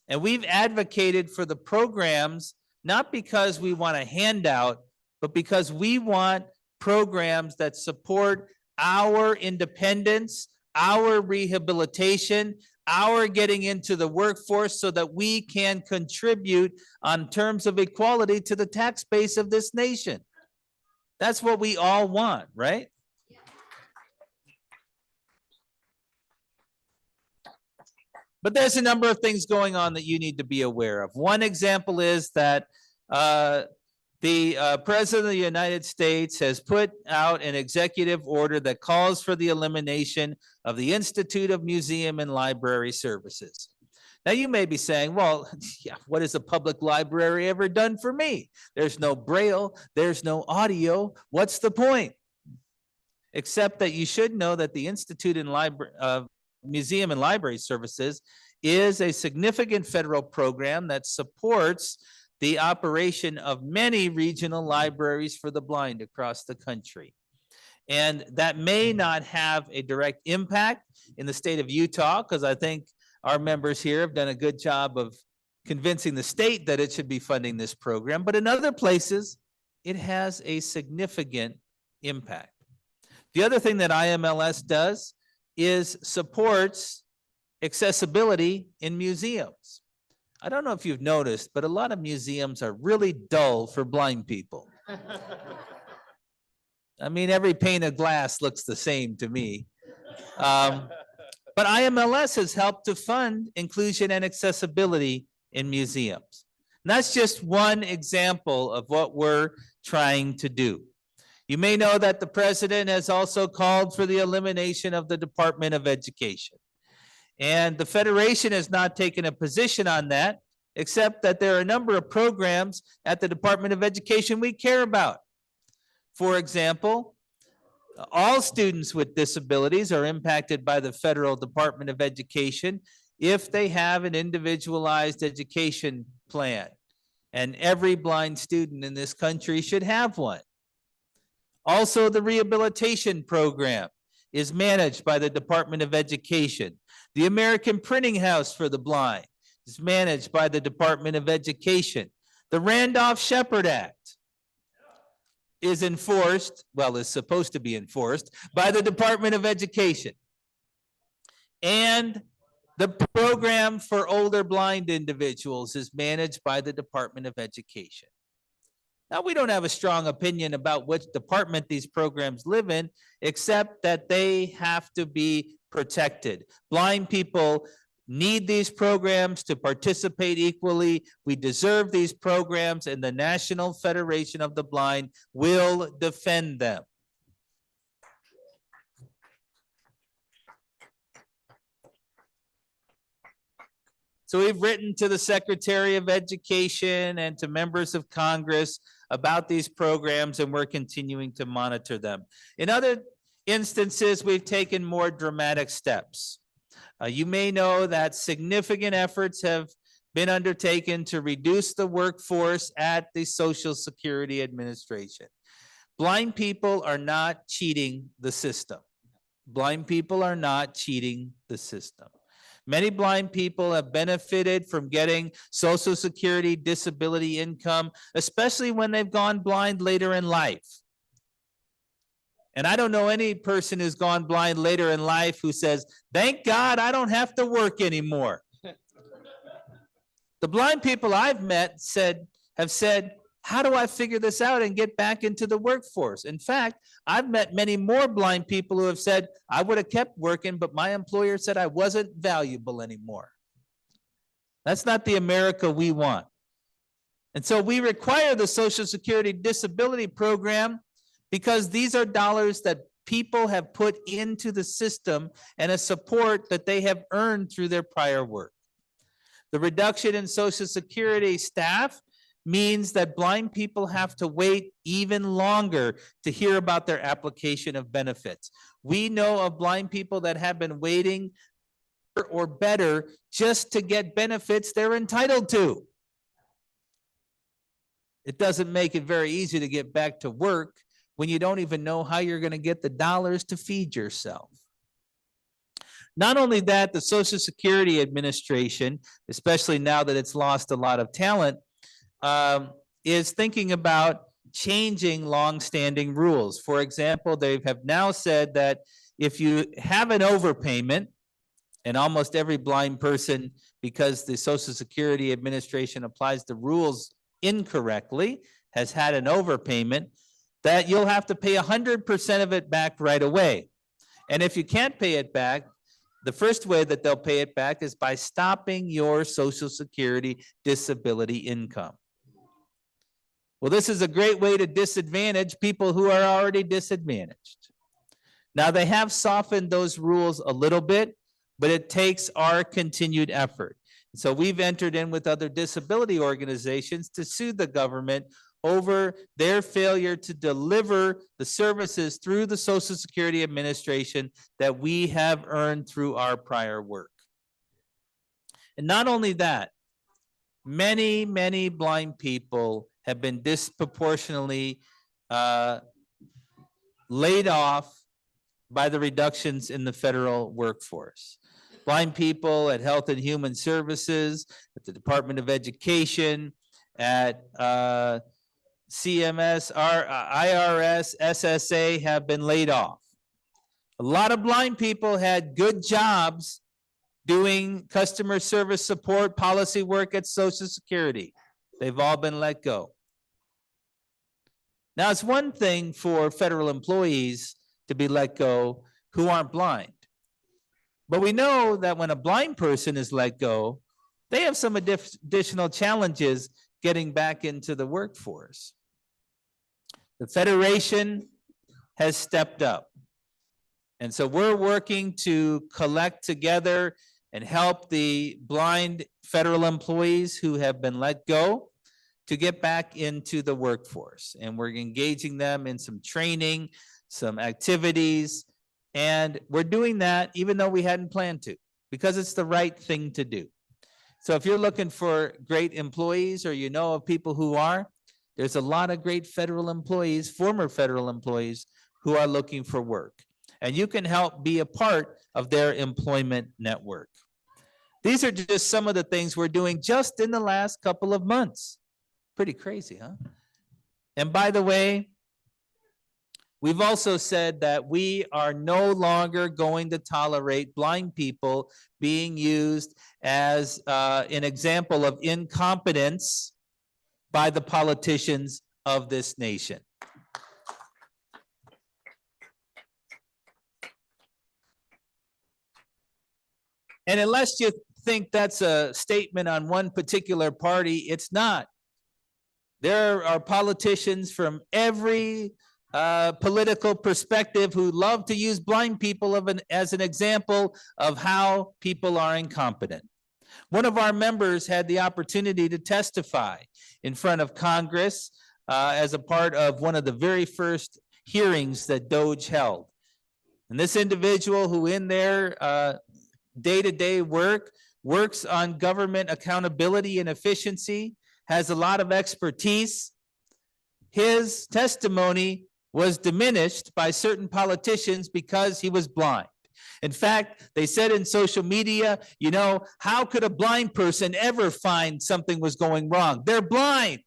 and we've advocated for the programs not because we want a handout, but because we want programs that support our independence, our rehabilitation, our getting into the workforce so that we can contribute on terms of equality to the tax base of this nation. That's what we all want, right? But there's a number of things going on that you need to be aware of. One example is that the President of the United States has put out an executive order that calls for the elimination of the Institute of Museum and Library Services. Now, you may be saying, well, yeah, what has a public library ever done for me? There's no Braille, there's no audio. What's the point? Except that you should know that the Institute of Museum and Library Services is a significant federal program that supports the operation of many regional libraries for the blind across the country. And that may not have a direct impact in the state of Utah, because I think our members here have done a good job of convincing the state that it should be funding this program. But in other places, it has a significant impact. The other thing that IMLS does is supports accessibility in museums. I don't know if you've noticed, but a lot of museums are really dull for blind people. I mean, every pane of glass looks the same to me. But IMLS has helped to fund inclusion and accessibility in museums. And that's just one example of what we're trying to do. You may know that the president has also called for the elimination of the Department of Education. And the Federation has not taken a position on that, except that there are a number of programs at the Department of Education we care about. For example, all students with disabilities are impacted by the federal Department of Education if they have an individualized education plan. And every blind student in this country should have one. Also, the rehabilitation program is managed by the Department of Education. The American Printing House for the Blind is managed by the Department of Education. The Randolph-Shepard Act is enforced, well, is supposed to be enforced by the Department of Education. And the program for older blind individuals is managed by the Department of Education. Now, we don't have a strong opinion about which department these programs live in, except that they have to be protected. Blind people need these programs to participate equally. We deserve these programs, and the National Federation of the Blind will defend them. So we've written to the Secretary of Education and to members of Congress about these programs, and we're continuing to monitor them. In other instances, we've taken more dramatic steps. You may know that significant efforts have been undertaken to reduce the workforce at the Social Security Administration. Blind people are not cheating the system. Blind people are not cheating the system. Many blind people have benefited from getting Social Security disability income, especially when they've gone blind later in life. And I don't know any person who's gone blind later in life who says, thank God I don't have to work anymore. The blind people I've met have said, how do I figure this out and get back into the workforce? In fact, I've met many more blind people who have said, I would have kept working, but my employer said I wasn't valuable anymore. That's not the America we want. And so we require the Social Security disability program because these are dollars that people have put into the system and a support that they have earned through their prior work. The reduction in Social Security staff means that blind people have to wait even longer to hear about their application of benefits. We know of blind people that have been waiting or better just to get benefits they're entitled to. It doesn't make it very easy to get back to work when you don't even know how you're going to get the dollars to feed yourself. Not only that, the Social Security Administration, especially now that it's lost a lot of talent, is thinking about changing longstanding rules. For example, they have now said that if you have an overpayment, and almost every blind person, because the Social Security Administration applies the rules incorrectly, has had an overpayment, that you'll have to pay 100% of it back right away. And if you can't pay it back, the first way that they'll pay it back is by stopping your Social Security disability income. Well, this is a great way to disadvantage people who are already disadvantaged. Now, they have softened those rules a little bit, but it takes our continued effort. So we've entered in with other disability organizations to sue the government over their failure to deliver the services through the Social Security Administration that we have earned through our prior work. And not only that, many, many blind people have been disproportionately laid off by the reductions in the federal workforce. Blind people at Health and Human Services, at the Department of Education, at CMS, IRS, SSA have been laid off. A lot of blind people had good jobs doing customer service support, policy work at Social Security. They've all been let go. Now, it's one thing for federal employees to be let go who aren't blind. But we know that when a blind person is let go, they have some additional challenges getting back into the workforce. The Federation has stepped up. And so we're working to collect together and help the blind federal employees who have been let go to get back into the workforce. And we're engaging them in some training, some activities, and we're doing that even though we hadn't planned to, because it's the right thing to do. So if you're looking for great employees, or you know of people who are, there's a lot of great federal employees, former federal employees, who are looking for work. And you can help be a part of their employment network. These are just some of the things we're doing just in the last couple of months. Pretty crazy, huh? And by the way, we've also said that we are no longer going to tolerate blind people being used as an example of incompetence by the politicians of this nation. And unless you think that's a statement on one particular party, it's not. There are politicians from every political perspective who love to use blind people as an example of how people are incompetent. One of our members had the opportunity to testify in front of Congress as a part of one of the very first hearings that DOJ held. And this individual, who in their day-to-day work works on government accountability and efficiency, has a lot of expertise. His testimony was diminished by certain politicians because he was blind. In fact, they said in social media, you know, how could a blind person ever find something was going wrong? They're blind.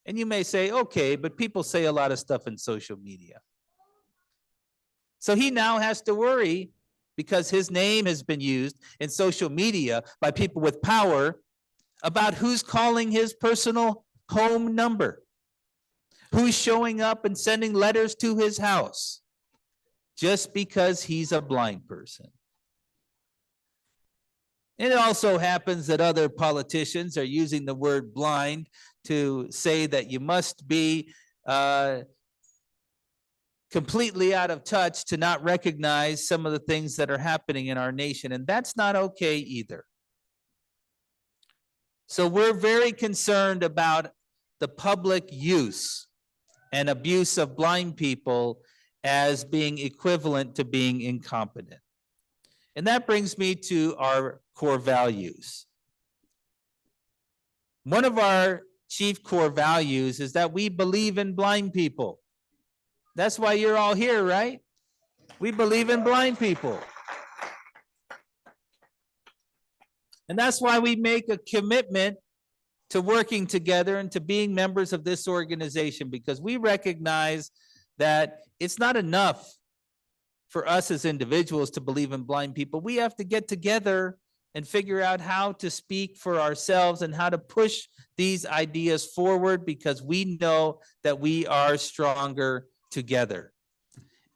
And you may say, okay, but people say a lot of stuff in social media. So he now has to worry because his name has been used in social media by people with power about who's calling his personal home number, who's showing up and sending letters to his house just because he's a blind person. And it also happens that other politicians are using the word blind to say that you must be completely out of touch to not recognize some of the things that are happening in our nation. And that's not okay either. So we're very concerned about the public use and abuse of blind people as being equivalent to being incompetent. And that brings me to our core values. One of our chief core values is that we believe in blind people. That's why you're all here, right? We believe in blind people. And that's why we make a commitment to working together and to being members of this organization, because we recognize that it's not enough for us as individuals to believe in blind people. We have to get together and figure out how to speak for ourselves and how to push these ideas forward, because we know that we are stronger together.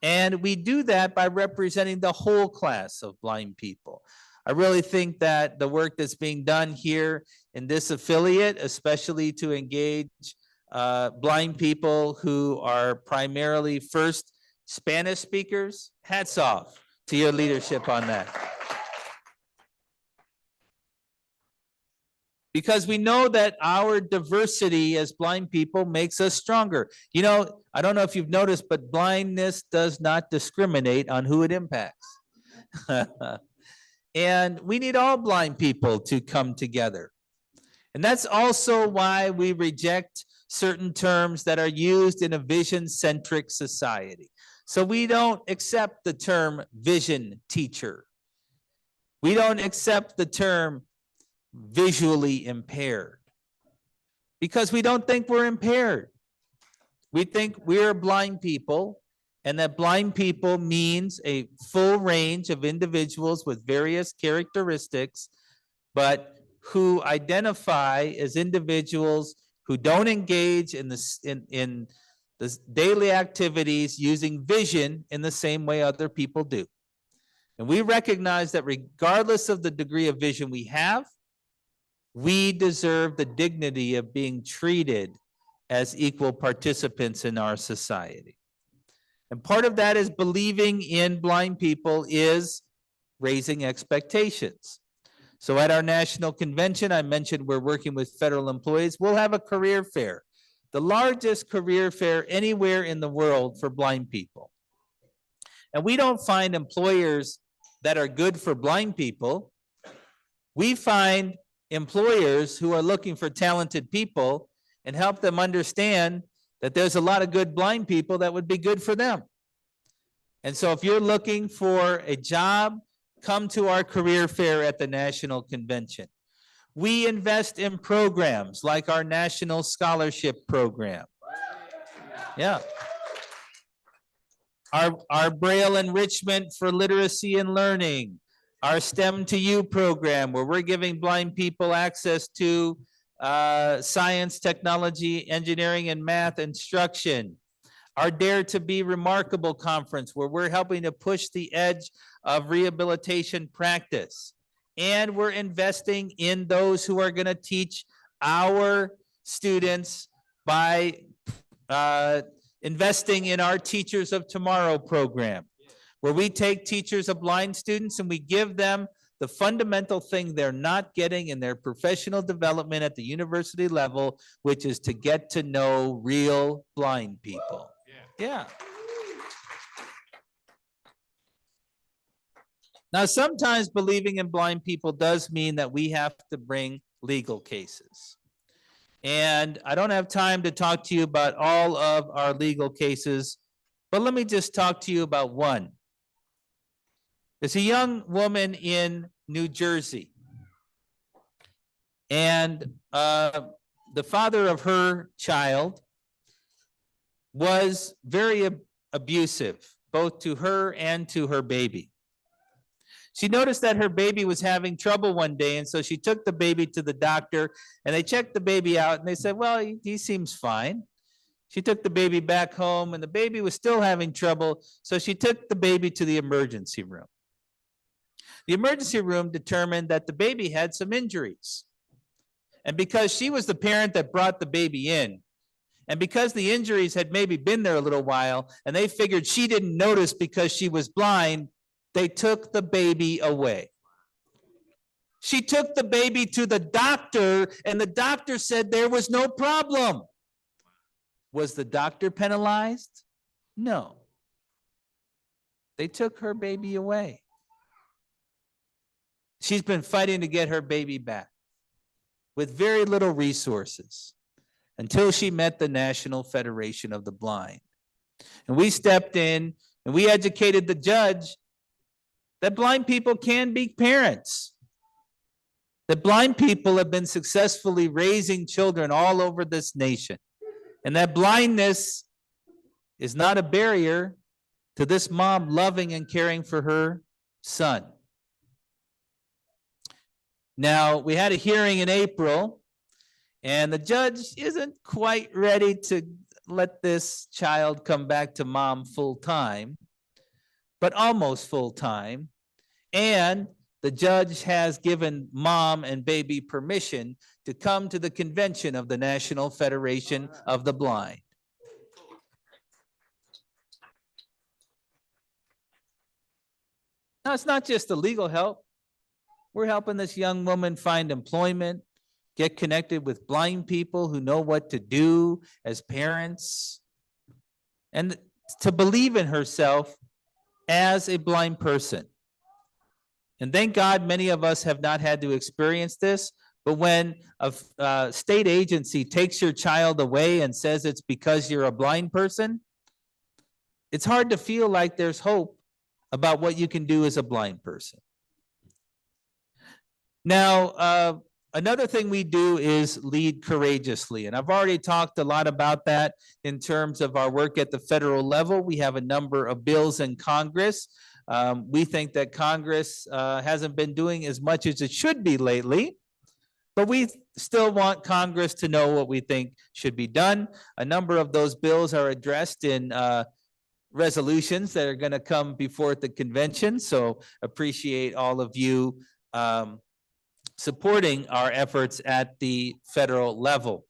And we do that by representing the whole class of blind people. I really think that the work that's being done here in this affiliate, especially to engage blind people who are primarily first Spanish speakers, hats off to your leadership on that. Because we know that our diversity as blind people makes us stronger. You know, I don't know if you've noticed, but blindness does not discriminate on who it impacts. And we need all blind people to come together. And that's also why we reject certain terms that are used in a vision-centric society. So we don't accept the term vision teacher. We don't accept the term visually impaired, because we don't think we're impaired. We think we're blind people, and that blind people means a full range of individuals with various characteristics, but who identify as individuals who don't engage in the daily activities using vision in the same way other people do. And we recognize that regardless of the degree of vision we have, we deserve the dignity of being treated as equal participants in our society. And part of that is believing in blind people is raising expectations. So at our national convention, I mentioned we're working with federal employees. We'll have a career fair, the largest career fair anywhere in the world for blind people. And we don't find employers that are good for blind people. We find employers who are looking for talented people and help them understand that there's a lot of good blind people that would be good for them. And so if you're looking for a job, come to our career fair at the national convention. We invest in programs like our National Scholarship Program. Yeah. Our Braille enrichment for literacy and learning. Our STEM to You program, where we're giving blind people access to science, technology, engineering, and math instruction. Our Dare to Be Remarkable conference, where we're helping to push the edge of rehabilitation practice. And we're investing in those who are going to teach our students by investing in our Teachers of Tomorrow program, where we take teachers of blind students and we give them the fundamental thing they're not getting in their professional development at the university level, which is to get to know real blind people. Yeah. Now, sometimes believing in blind people does mean that we have to bring legal cases. And I don't have time to talk to you about all of our legal cases, but let me just talk to you about one. There's a young woman in New Jersey. And the father of her child was very abusive, both to her and to her baby. She noticed that her baby was having trouble one day, and so she took the baby to the doctor, and they checked the baby out, and they said, well, he seems fine. She took the baby back home, and the baby was still having trouble, so she took the baby to the emergency room. The emergency room determined that the baby had some injuries. And because she was the parent that brought the baby in, and because the injuries had maybe been there a little while, and they figured she didn't notice because she was blind, they took the baby away. She took the baby to the doctor, and the doctor said there was no problem. Was the doctor penalized? No. They took her baby away. She's been fighting to get her baby back with very little resources until she met the National Federation of the Blind. And we stepped in and we educated the judge that blind people can be parents. That blind people have been successfully raising children all over this nation. And that blindness is not a barrier to this mom loving and caring for her son. Now, we had a hearing in April, and the judge isn't quite ready to let this child come back to mom full time, but almost full time. And the judge has given mom and baby permission to come to the convention of the National Federation of the Blind. Now, it's not just the legal help. We're helping this young woman find employment, get connected with blind people who know what to do as parents, and to believe in herself as a blind person. And thank God many of us have not had to experience this, but when a state agency takes your child away and says it's because you're a blind person, it's hard to feel like there's hope about what you can do as a blind person. Now, another thing we do is lead courageously, and I've already talked a lot about that in terms of our work at the federal level. We have a number of bills in Congress. We think that Congress hasn't been doing as much as it should be lately, but we still want Congress to know what we think should be done. A number of those bills are addressed in resolutions that are going to come before the convention, so appreciate all of you supporting our efforts at the federal level.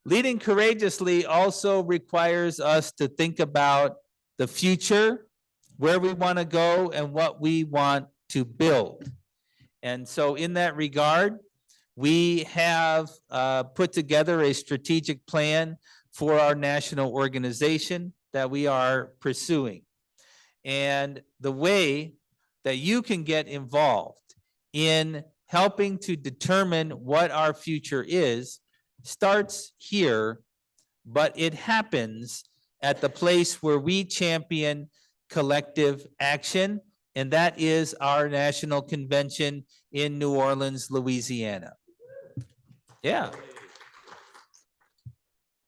Leading courageously also requires us to think about the future, where we want to go, and what we want to build. And so in that regard, we have put together a strategic plan for our national organization that we are pursuing. And the way that you can get involved in helping to determine what our future is starts here, but it happens at the place where we champion collective action, and that is our national convention in New Orleans, Louisiana. Yeah.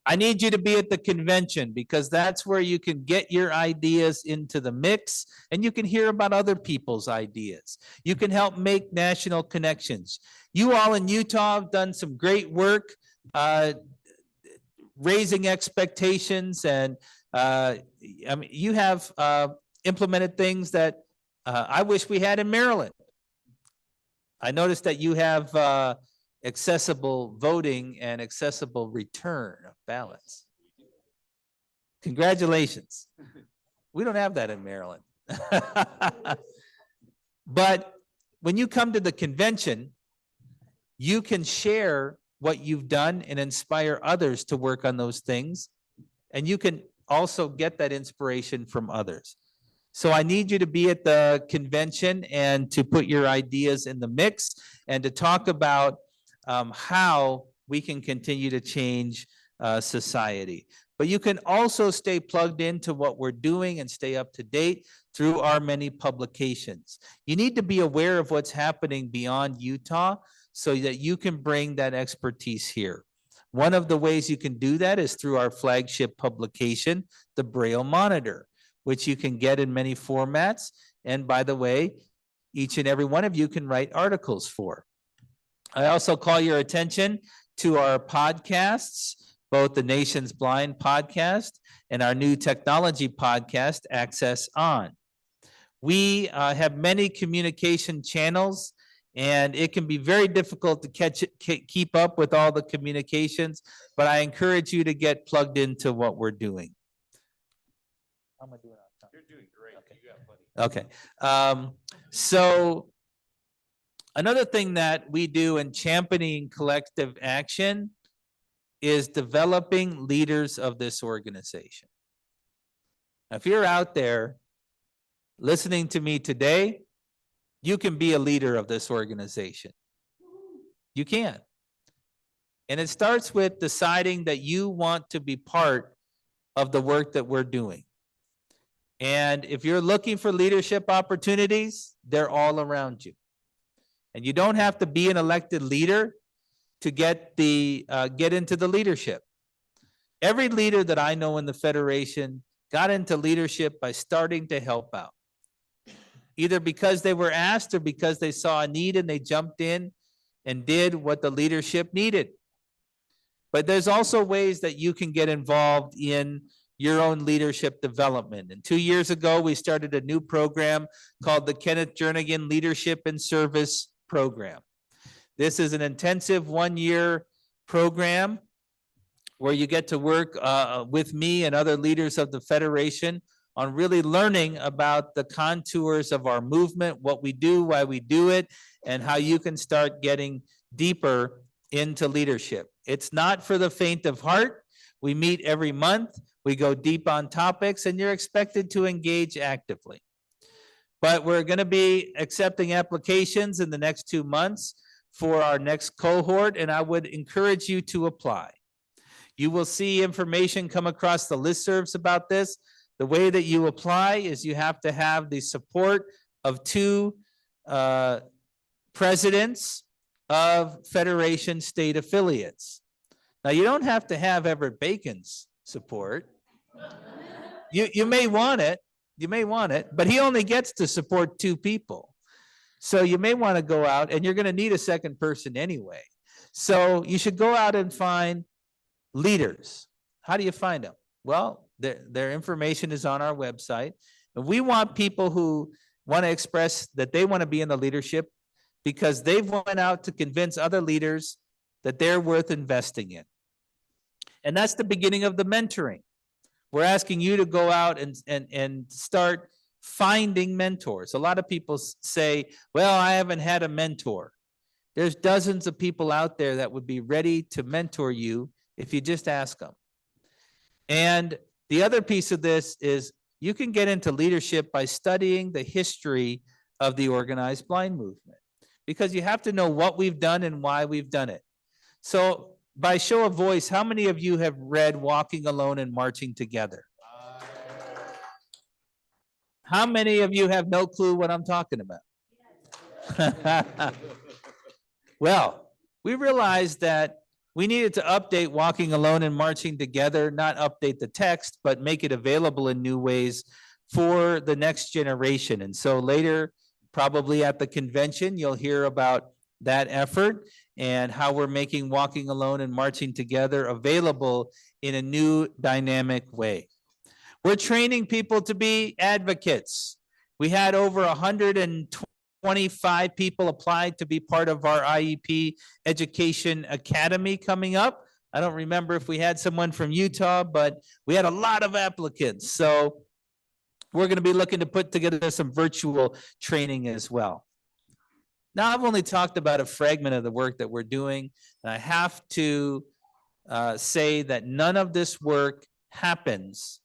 I need you to be at the convention because that's where you can get your ideas into the mix and you can hear about other people's ideas. You can help make national connections. You all in Utah have done some great work raising expectations, and I mean, you have implemented things that I wish we had in Maryland. I noticed that you have accessible voting and accessible return of ballots. Congratulations. We don't have that in Maryland. But when you come to the convention, you can share what you've done and inspire others to work on those things. And you can also get that inspiration from others. So I need you to be at the convention and to put your ideas in the mix and to talk about how we can continue to change society. But you can also stay plugged into what we're doing and stay up to date through our many publications. You need to be aware of what's happening beyond Utah so that you can bring that expertise here. One of the ways you can do that is through our flagship publication, the Braille Monitor, which you can get in many formats. And by the way, each and every one of you can write articles for. I also call your attention to our podcasts, both the Nation's Blind podcast and our new technology podcast, Access On. We have many communication channels, and it can be very difficult to keep up with all the communications, but I encourage you to get plugged into what we're doing. How am I doing on time? You're doing great. You got plenty. Okay. So another thing that we do in championing collective action is developing leaders of this organization. Now, if you're out there listening to me today, you can be a leader of this organization. You can. And it starts with deciding that you want to be part of the work that we're doing. And if you're looking for leadership opportunities, they're all around you. And you don't have to be an elected leader to get into the leadership. Every leader that I know in the Federation got into leadership by starting to help out, either because they were asked or because they saw a need and they jumped in and did what the leadership needed. But there's also ways that you can get involved in your own leadership development. And 2 years ago, we started a new program called the Kenneth Jernigan Leadership and Service Program. This is an intensive 1-year program where you get to work with me and other leaders of the Federation on really learning about the contours of our movement, what we do, why we do it, and how you can start getting deeper into leadership. It's not for the faint of heart. We meet every month, we go deep on topics, and you're expected to engage actively. But we're going to be accepting applications in the next 2 months for our next cohort, and I would encourage you to apply. You will see information come across the listservs about this. The way that you apply is you have to have the support of 2 presidents of Federation state affiliates. Now, you don't have to have Everett Bacon's support. You may want it. You may want it, but he only gets to support 2 people. So you may want to go out, and you're going to need a second person anyway. So you should go out and find leaders. How do you find them? Well, their information is on our website. And we want people who want to express that they want to be in the leadership because they've went out to convince other leaders that they're worth investing in. And that's the beginning of the mentoring. We're asking you to go out and start finding mentors. A lot of people say, well, I haven't had a mentor. There's dozens of people out there that would be ready to mentor you if you just ask them. And the other piece of this is you can get into leadership by studying the history of the organized blind movement, because you have to know what we've done and why we've done it. So by show of voice, how many of you have read Walking Alone and Marching Together? How many of you have no clue what I'm talking about? Well, we realized that we needed to update Walking Alone and Marching Together, not update the text, but make it available in new ways for the next generation. And so later, probably at the convention, you'll hear about that effort and how we're making Walking Alone and Marching Together available in a new dynamic way. We're training people to be advocates. We had over 125 people applied to be part of our IEP Education Academy coming up. I don't remember if we had someone from Utah, but we had a lot of applicants. So we're going to be looking to put together some virtual training as well. Now, I've only talked about a fragment of the work that we're doing, and I have to say that none of this work happens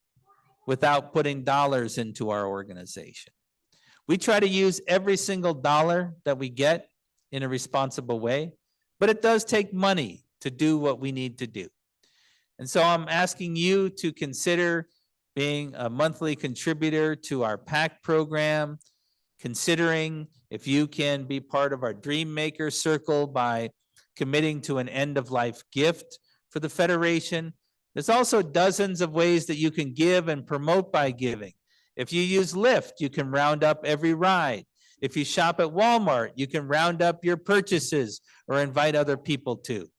without putting dollars into our organization. We try to use every single dollar that we get in a responsible way, but it does take money to do what we need to do. And so I'm asking you to consider being a monthly contributor to our PAC program, considering if you can be part of our Dream Maker Circle by committing to an end-of-life gift for the Federation. There's also dozens of ways that you can give and promote by giving. If you use Lyft, you can round up every ride. If you shop at Walmart, you can round up your purchases or invite other people to.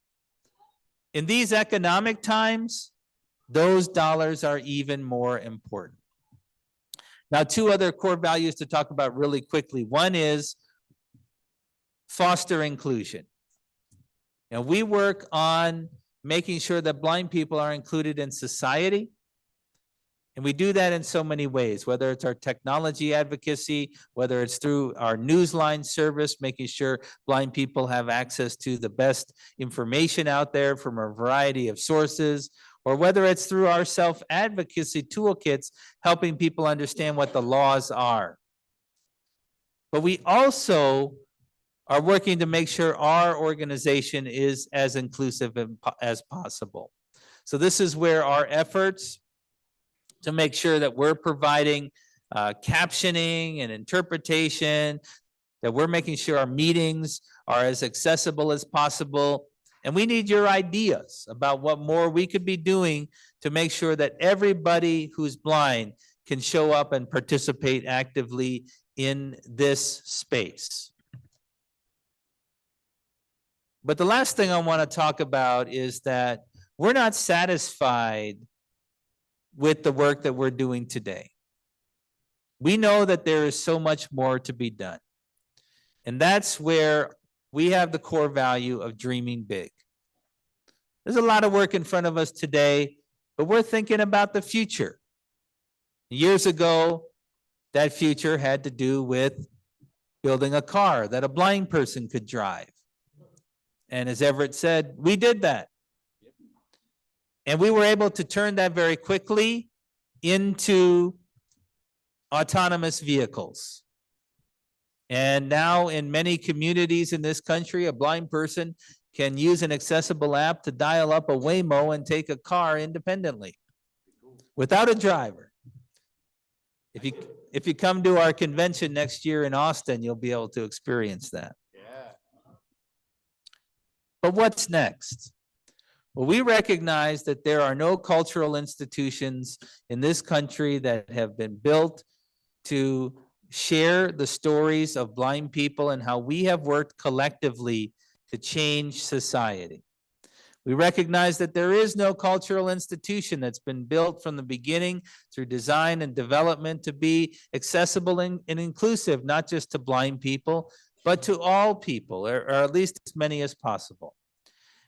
In these economic times, those dollars are even more important. Now, two other core values to talk about really quickly. One is foster inclusion. And we work on making sure that blind people are included in society. And we do that in so many ways, whether it's our technology advocacy, whether it's through our Newsline service, making sure blind people have access to the best information out there from a variety of sources, or whether it's through our self-advocacy toolkits, helping people understand what the laws are. But we also are working to make sure our organization is as inclusive as possible. So this is where our efforts to make sure that we're providing captioning and interpretation, that we're making sure our meetings are as accessible as possible. And we need your ideas about what more we could be doing to make sure that everybody who's blind can show up and participate actively in this space. But the last thing I want to talk about is that we're not satisfied with the work that we're doing today. We know that there is so much more to be done. And that's where we have the core value of dreaming big. There's a lot of work in front of us today, but we're thinking about the future. Years ago, that future had to do with building a car that a blind person could drive. And as Everett said, we did that. And we were able to turn that very quickly into autonomous vehicles. And now in many communities in this country, a blind person can use an accessible app to dial up a Waymo and take a car independently without a driver. If you come to our convention next year in Austin, you'll be able to experience that. But what's next? Well, we recognize that there are no cultural institutions in this country that have been built to share the stories of blind people and how we have worked collectively to change society. We recognize that there is no cultural institution that's been built from the beginning through design and development to be accessible and inclusive, not just to blind people, but to all people, or at least as many as possible.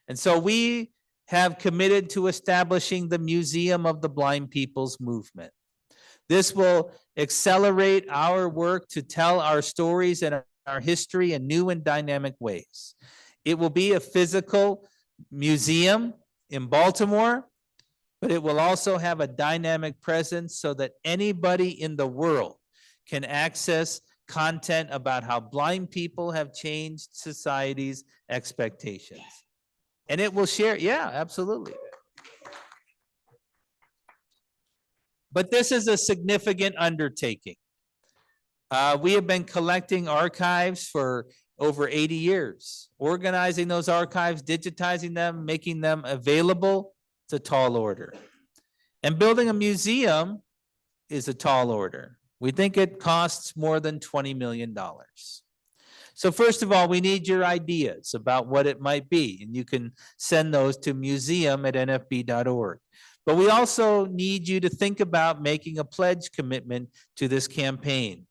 And so we have committed to establishing the Museum of the Blind People's Movement. This will accelerate our work to tell our stories and our history in new and dynamic ways. It will be a physical museum in Baltimore, but it will also have a dynamic presence so that anybody in the world can access content about how blind people have changed society's expectations. And it will share, yeah, absolutely. But this is a significant undertaking. We have been collecting archives for over 80 years, organizing those archives, digitizing them, making them available. It's a tall order. And building a museum is a tall order. We think it costs more than $20 million. So first of all, we need your ideas about what it might be, and you can send those to museum@nfb.org. But we also need you to think about making a pledge commitment to this campaign.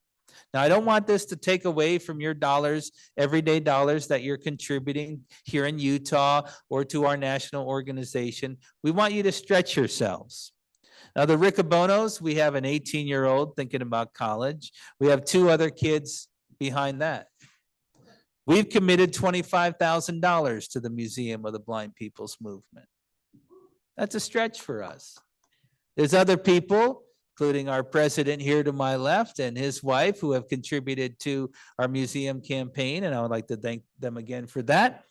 Now, I don't want this to take away from your dollars, everyday dollars that you're contributing here in Utah or to our national organization. We want you to stretch yourselves. Now, the Riccobonos, we have an 18-year-old thinking about college. We have two other kids behind that. We've committed $25,000 to the Museum of the Blind People's Movement. That's a stretch for us. There's other people, including our president here to my left and his wife, who have contributed to our museum campaign, and I would like to thank them again for that.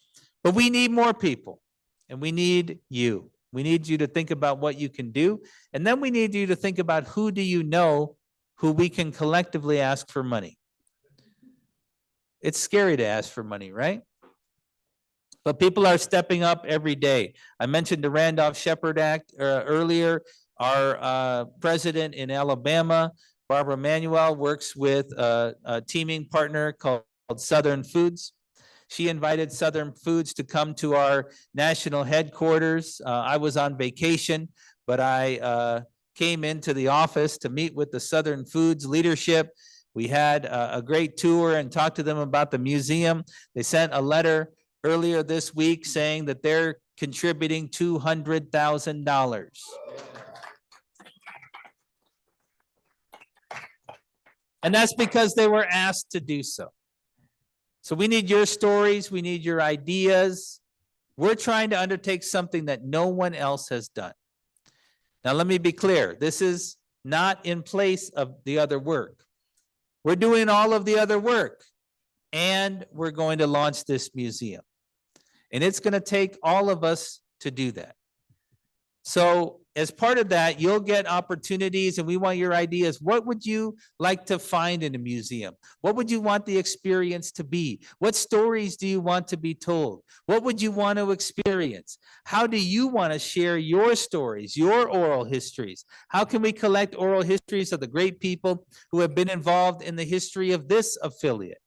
But we need more people. And we need you. We need you to think about what you can do. And then we need you to think about who do you know who we can collectively ask for money. It's scary to ask for money, right? But people are stepping up every day. I mentioned the Randolph Shepherd Act earlier. Our president in Alabama, Barbara Manuel, works with a teaming partner called Southern Foods. She invited Southern Foods to come to our national headquarters. I was on vacation, but I came into the office to meet with the Southern Foods leadership. We had a great tour and talked to them about the museum. They sent a letter earlier this week saying that they're contributing $200,000. And that's because they were asked to do so. So we need your stories. We need your ideas. We're trying to undertake something that no one else has done. Now, let me be clear. This is not in place of the other work. We're doing all of the other work, and we're going to launch this museum. And it's going to take all of us to do that. So as part of that, you'll get opportunities, and we want your ideas. What would you like to find in a museum? What would you want the experience to be? What stories do you want to be told? What would you want to experience? How do you want to share your stories, your oral histories? How can we collect oral histories of the great people who have been involved in the history of this affiliate?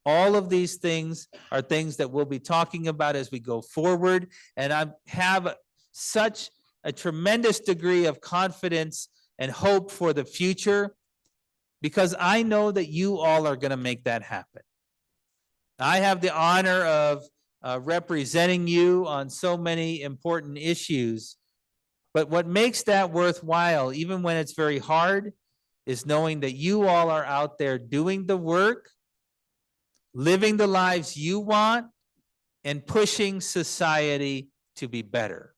All of these things are things that we'll be talking about as we go forward. And I have such a tremendous degree of confidence and hope for the future because I know that you all are going to make that happen. I have the honor of representing you on so many important issues, but what makes that worthwhile, even when it's very hard, is knowing that you all are out there doing the work, living the lives you want, and pushing society to be better.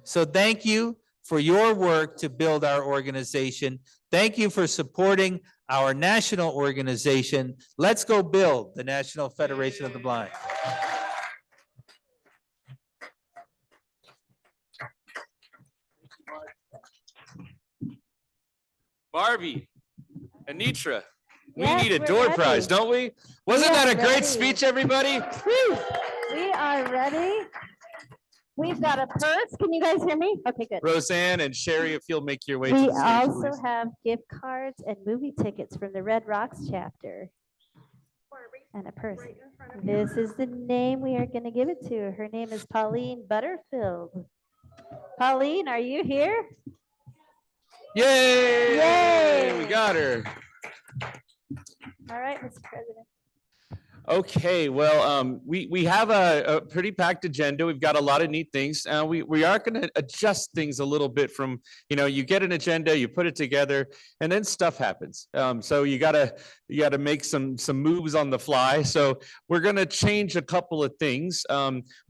So thank you for your work to build our organization. Thank you for supporting our national organization. Let's go build the National Federation of the Blind. Barbie, Anitra, we Yes, need a we're door ready. prize, don't we? Wasn't We that are a great ready. speech, everybody? Whew. We are ready. We've got a purse. Can you guys hear me? Okay, good. Roseanne and Sherry, if you'll make your way to We the stage, also please. have gift cards and movie tickets from the Red Rocks chapter. And a purse. This is the name we are going to give it to. Her name is Pauline Butterfield. Pauline, are you here? Yay! Yay! We got her. All right, Mr. President. Okay, well, we have a pretty packed agenda. We've got a lot of neat things. We are going to adjust things a little bit from, you get an agenda, you put it together, and then stuff happens. So you gotta make some moves on the fly. So we're going to change a couple of things.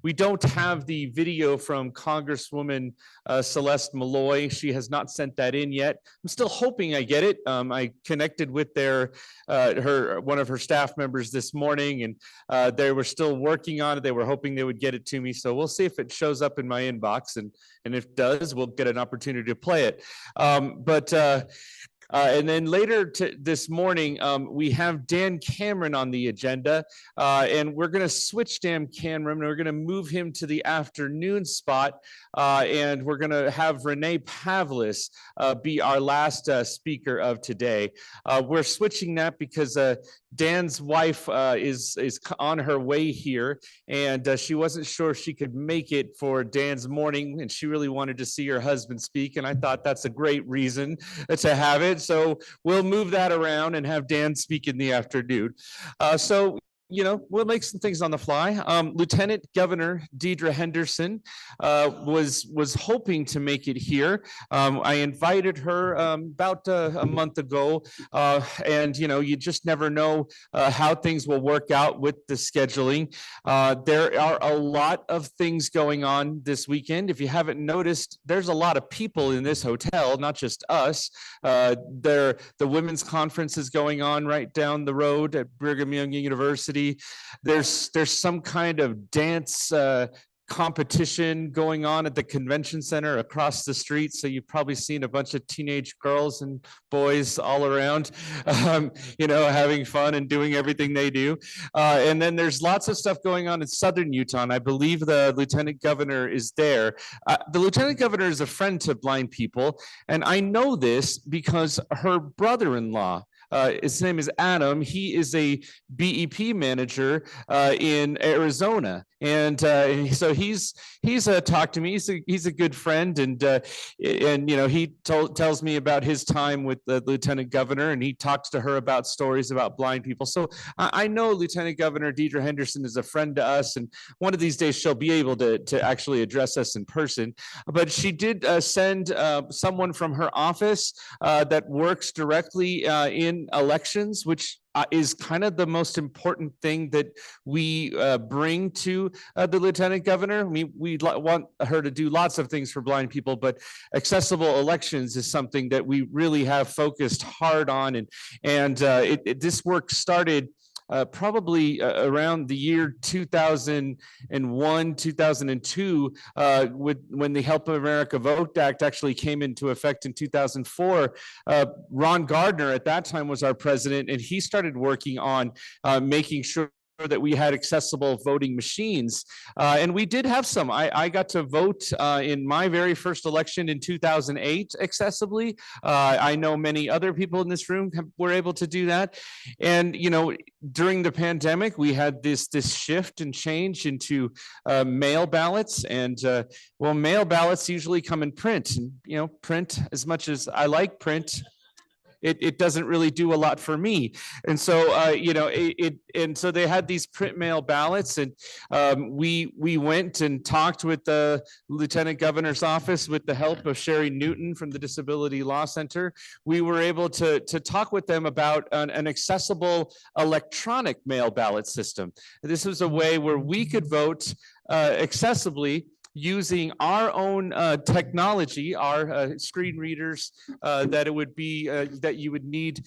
We don't have the video from Congresswoman Celeste Malloy. She has not sent that in yet. I'm still hoping I get it. I connected with one of her staff members this morning, and they were still working on it. They were hoping they would get it to me. So we'll see if it shows up in my inbox, and if it does, we'll get an opportunity to play it. And then later this morning, we have Dan Cameron on the agenda, and we're going to switch Dan Cameron, and we're going to move him to the afternoon spot, and we're going to have Renee Pavlis be our last speaker of today. We're switching that because Dan's wife is on her way here, and she wasn't sure if she could make it for Dan's morning, and she really wanted to see her husband speak, and I thought that's a great reason to have it. So we'll move that around and have Dan speak in the afternoon. We'll make some things on the fly. Lieutenant Governor Deidre Henderson was hoping to make it here. I invited her about a month ago, and you just never know how things will work out with the scheduling. There are a lot of things going on this weekend. If you haven't noticed, there's a lot of people in this hotel, not just us. The women's conference is going on right down the road at Brigham Young University. There's some kind of dance competition going on at the convention center across the street. So you've probably seen a bunch of teenage girls and boys all around, having fun and doing everything they do. And then there's lots of stuff going on in southern Utah, and I believe the lieutenant governor is there. The lieutenant governor is a friend to blind people, and I know this because her brother-in-law, his name is Adam. He is a BEP manager in Arizona, and so he's talked to me. He's a good friend, and he tells me about his time with the lieutenant governor, and he talks to her about stories about blind people. So I know Lieutenant Governor Deidre Henderson is a friend to us, and one of these days she'll be able to actually address us in person. But she did send someone from her office that works directly in elections, which is kind of the most important thing that we bring to the lieutenant governor. We want her to do lots of things for blind people, but accessible elections is something that we really have focused hard on. And this work started probably around the year 2001, 2002, when the Help America Vote Act actually came into effect in 2004. Ron Gardner at that time was our president, and he started working on making sure that we had accessible voting machines. And we did have some. I got to vote in my very first election in 2008 accessibly. I know many other people in this room were able to do that. And, during the pandemic, we had this shift and change into mail ballots. And mail ballots usually come in print. And, print, as much as I like print, it doesn't really do a lot for me. And so, and so they had these print mail ballots, and we went and talked with the lieutenant governor's office with the help of Sherry Newton from the Disability Law Center. We were able to talk with them about an accessible electronic mail ballot system. This was a way where we could vote accessibly using our own technology, our screen readers that it would be that you would need,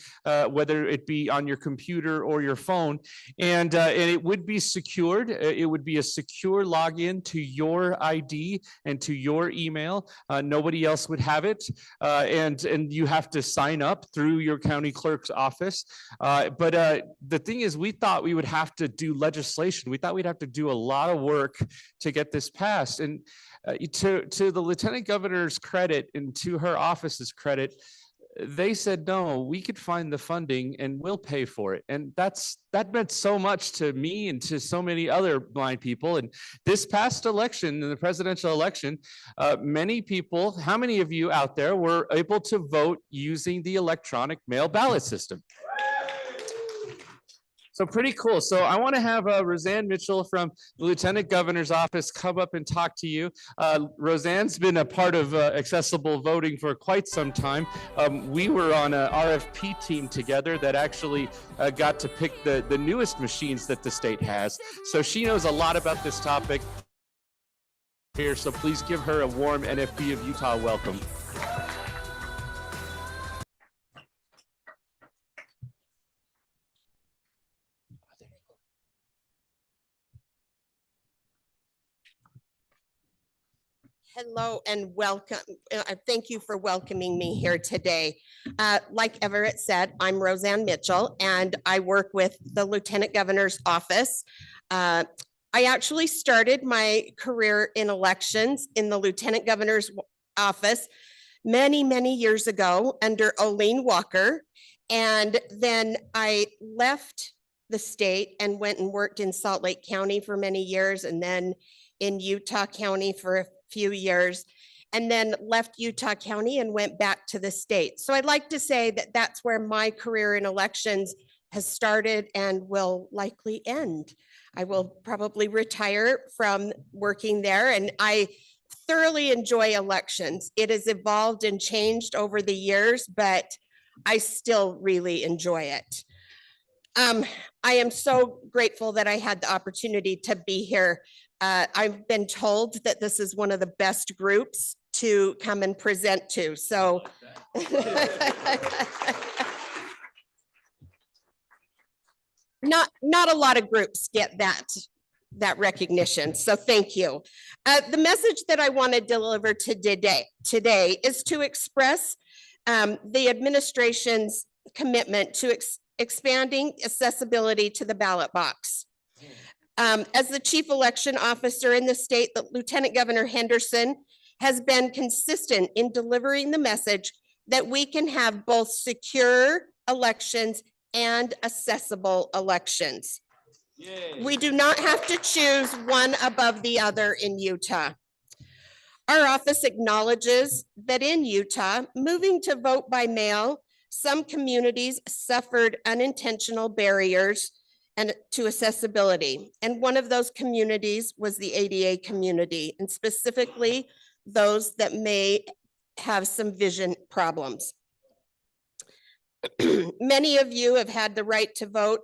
whether it be on your computer or your phone, and it would be secured. It would be a secure login to your ID and to your email. Nobody else would have it, and you have to sign up through your county clerk's office. But the thing is, we thought we would have to do legislation. We thought we'd have to do a lot of work to get this passed. And to the lieutenant governor's credit and to her office's credit, they said, no, we could find the funding and we'll pay for it. And that meant so much to me and to so many other blind people. And this past election, in the presidential election, many people, how many of you out there were able to vote using the electronic mail ballot system? So pretty cool. So I want to have Roseanne Mitchell from the Lieutenant Governor's office come up and talk to you. Roseanne's been a part of accessible voting for quite some time. We were on an RFP team together that actually got to pick the newest machines that the state has. So she knows a lot about this topic here. So please give her a warm NFB of Utah welcome. Hello and welcome. Thank you for welcoming me here today. Like Everett said, I'm Roseanne Mitchell and I work with the Lieutenant Governor's office. I actually started my career in elections in the Lieutenant Governor's office many, many years ago under Olene Walker. And then I left the state and went and worked in Salt Lake County for many years, and then in Utah County for a few years, and then left Utah County and went back to the state. So I'd like to say that that's where my career in elections has started and will likely end. I will probably retire from working there, and I thoroughly enjoy elections. It has evolved and changed over the years, but I still really enjoy it. I am so grateful that I had the opportunity to be here. I've been told that this is one of the best groups to come and present to. So not a lot of groups get that that recognition. So thank you. The message that I want to deliver today is to express the administration's commitment to expanding accessibility to the ballot box. As the chief election officer in the state, the Lieutenant Governor Henderson has been consistent in delivering the message that we can have both secure elections and accessible elections. We do not have to choose one above the other in Utah. Our office acknowledges that in Utah, moving to vote by mail, some communities suffered unintentional barriers to accessibility. And one of those communities was the ADA community, and specifically those that may have some vision problems. Many of you have had the right to vote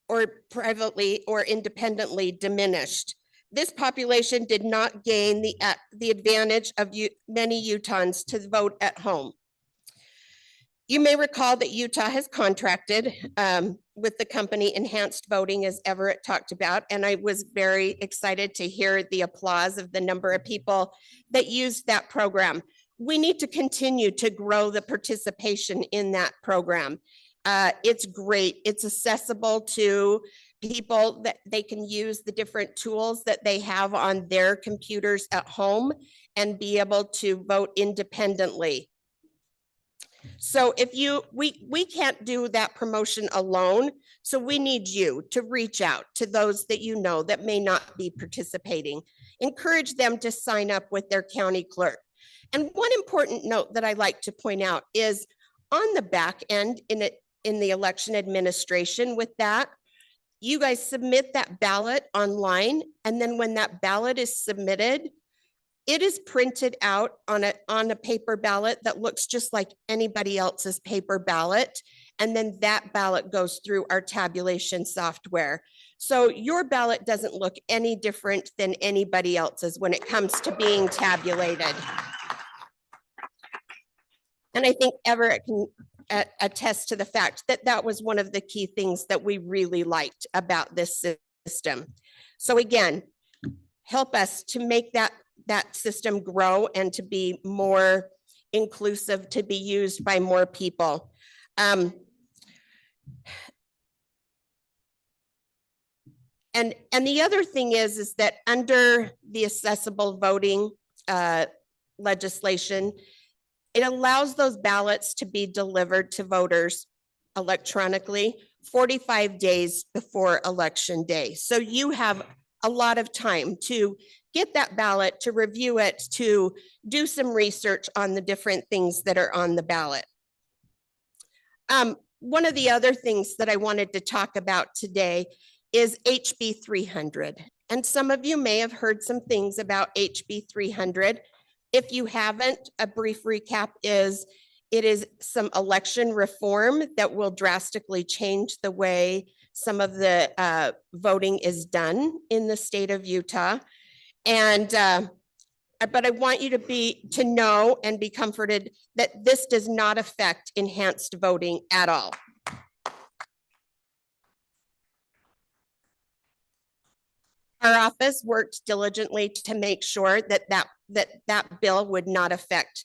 or privately or independently diminished. This population did not gain the advantage of many Utahns to vote at home. You may recall that Utah has contracted with the company Enhanced Voting, as Everett talked about, and I was very excited to hear the applause of the number of people that used that program. We need to continue to grow the participation in that program. It's great. It's accessible to people that they can use the different tools that they have on their computers at home and be able to vote independently. So if we can't do that promotion alone, so we need you to reach out to those that you know that may not be participating. Encourage them to sign up with their county clerk. And one important note that I like to point out is on the back end in the election administration with that, you guys submit that ballot online, and then when that ballot is submitted, it is printed out on a paper ballot that looks just like anybody else's paper ballot. And then that ballot goes through our tabulation software. So your ballot doesn't look any different than anybody else's when it comes to being tabulated. And I think Everett can attest to the fact that that was one of the key things that we really liked about this system. So again, help us to make that system grow and to be more inclusive, to be used by more people. And the other thing is that under the accessible voting legislation, it allows those ballots to be delivered to voters electronically 45 days before election day. So you have a lot of time to get that ballot, to review it, to do some research on the different things that are on the ballot. One of the other things that I wanted to talk about today is HB 300. And some of you may have heard some things about HB 300. If you haven't, a brief recap is it is some election reform that will drastically change the way some of the voting is done in the state of Utah. And but I want you to know and be comforted that this does not affect enhanced voting at all. Our office worked diligently to make sure that bill would not affect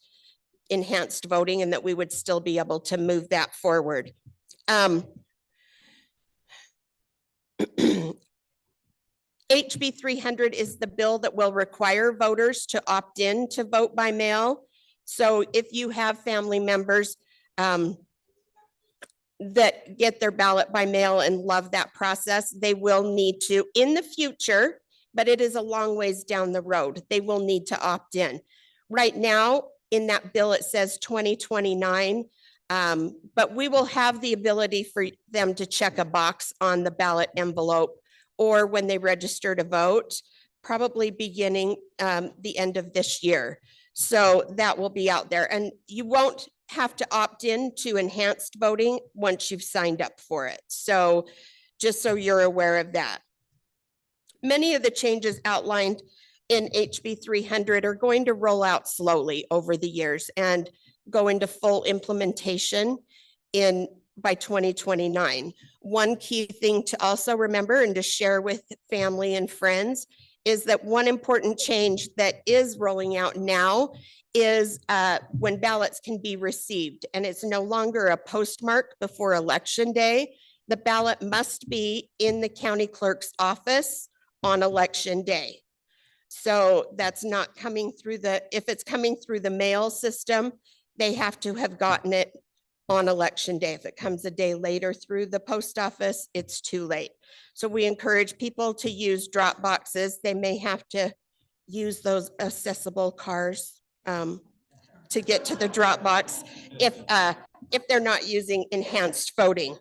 enhanced voting and that we would still be able to move that forward. HB 300 is the bill that will require voters to opt in to vote by mail. So if you have family members that get their ballot by mail and love that process, they will need to in the future, but it is a long ways down the road. They will need to opt in. Right now in that bill, it says 2029, but we will have the ability for them to check a box on the ballot envelope or when they register to vote, probably beginning the end of this year. So that will be out there, and you won't have to opt in to enhanced voting once you've signed up for it. So just so you're aware of that. Many of the changes outlined in HB 300 are going to roll out slowly over the years and go into full implementation in by 2029. One key thing to also remember and to share with family and friends is that one important change that is rolling out now is when ballots can be received, and it's no longer a postmark before Election Day. The ballot must be in the county clerk's office on Election Day. So that's not coming through if it's coming through the mail system, they have to have gotten it on Election Day. If it comes a day later through the post office, it's too late. So we encourage people to use drop boxes. They may have to use those accessible cars to get to the drop box if they're not using enhanced voting.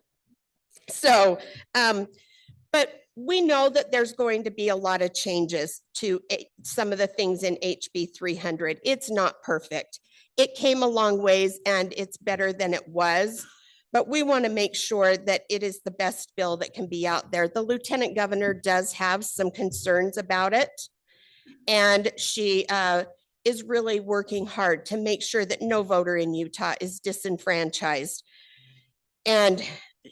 So, but we know that there's going to be a lot of changes to some of the things in HB 300. It's not perfect. It came a long ways and it's better than it was, but we want to make sure that it is the best bill that can be out there. The Lieutenant Governor does have some concerns about it, and she is really working hard to make sure that no voter in Utah is disenfranchised. And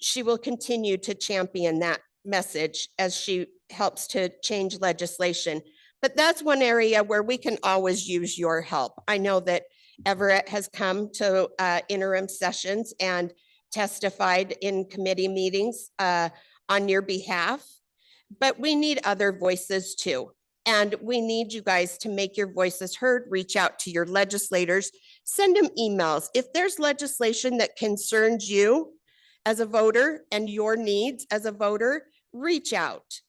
she will continue to champion that message as she helps to change legislation. But that's one area where we can always use your help. I know that Everett has come to interim sessions and testified in committee meetings on your behalf, but we need other voices too. And we need you guys to make your voices heard, reach out to your legislators, send them emails. If there's legislation that concerns you as a voter and your needs as a voter, reach out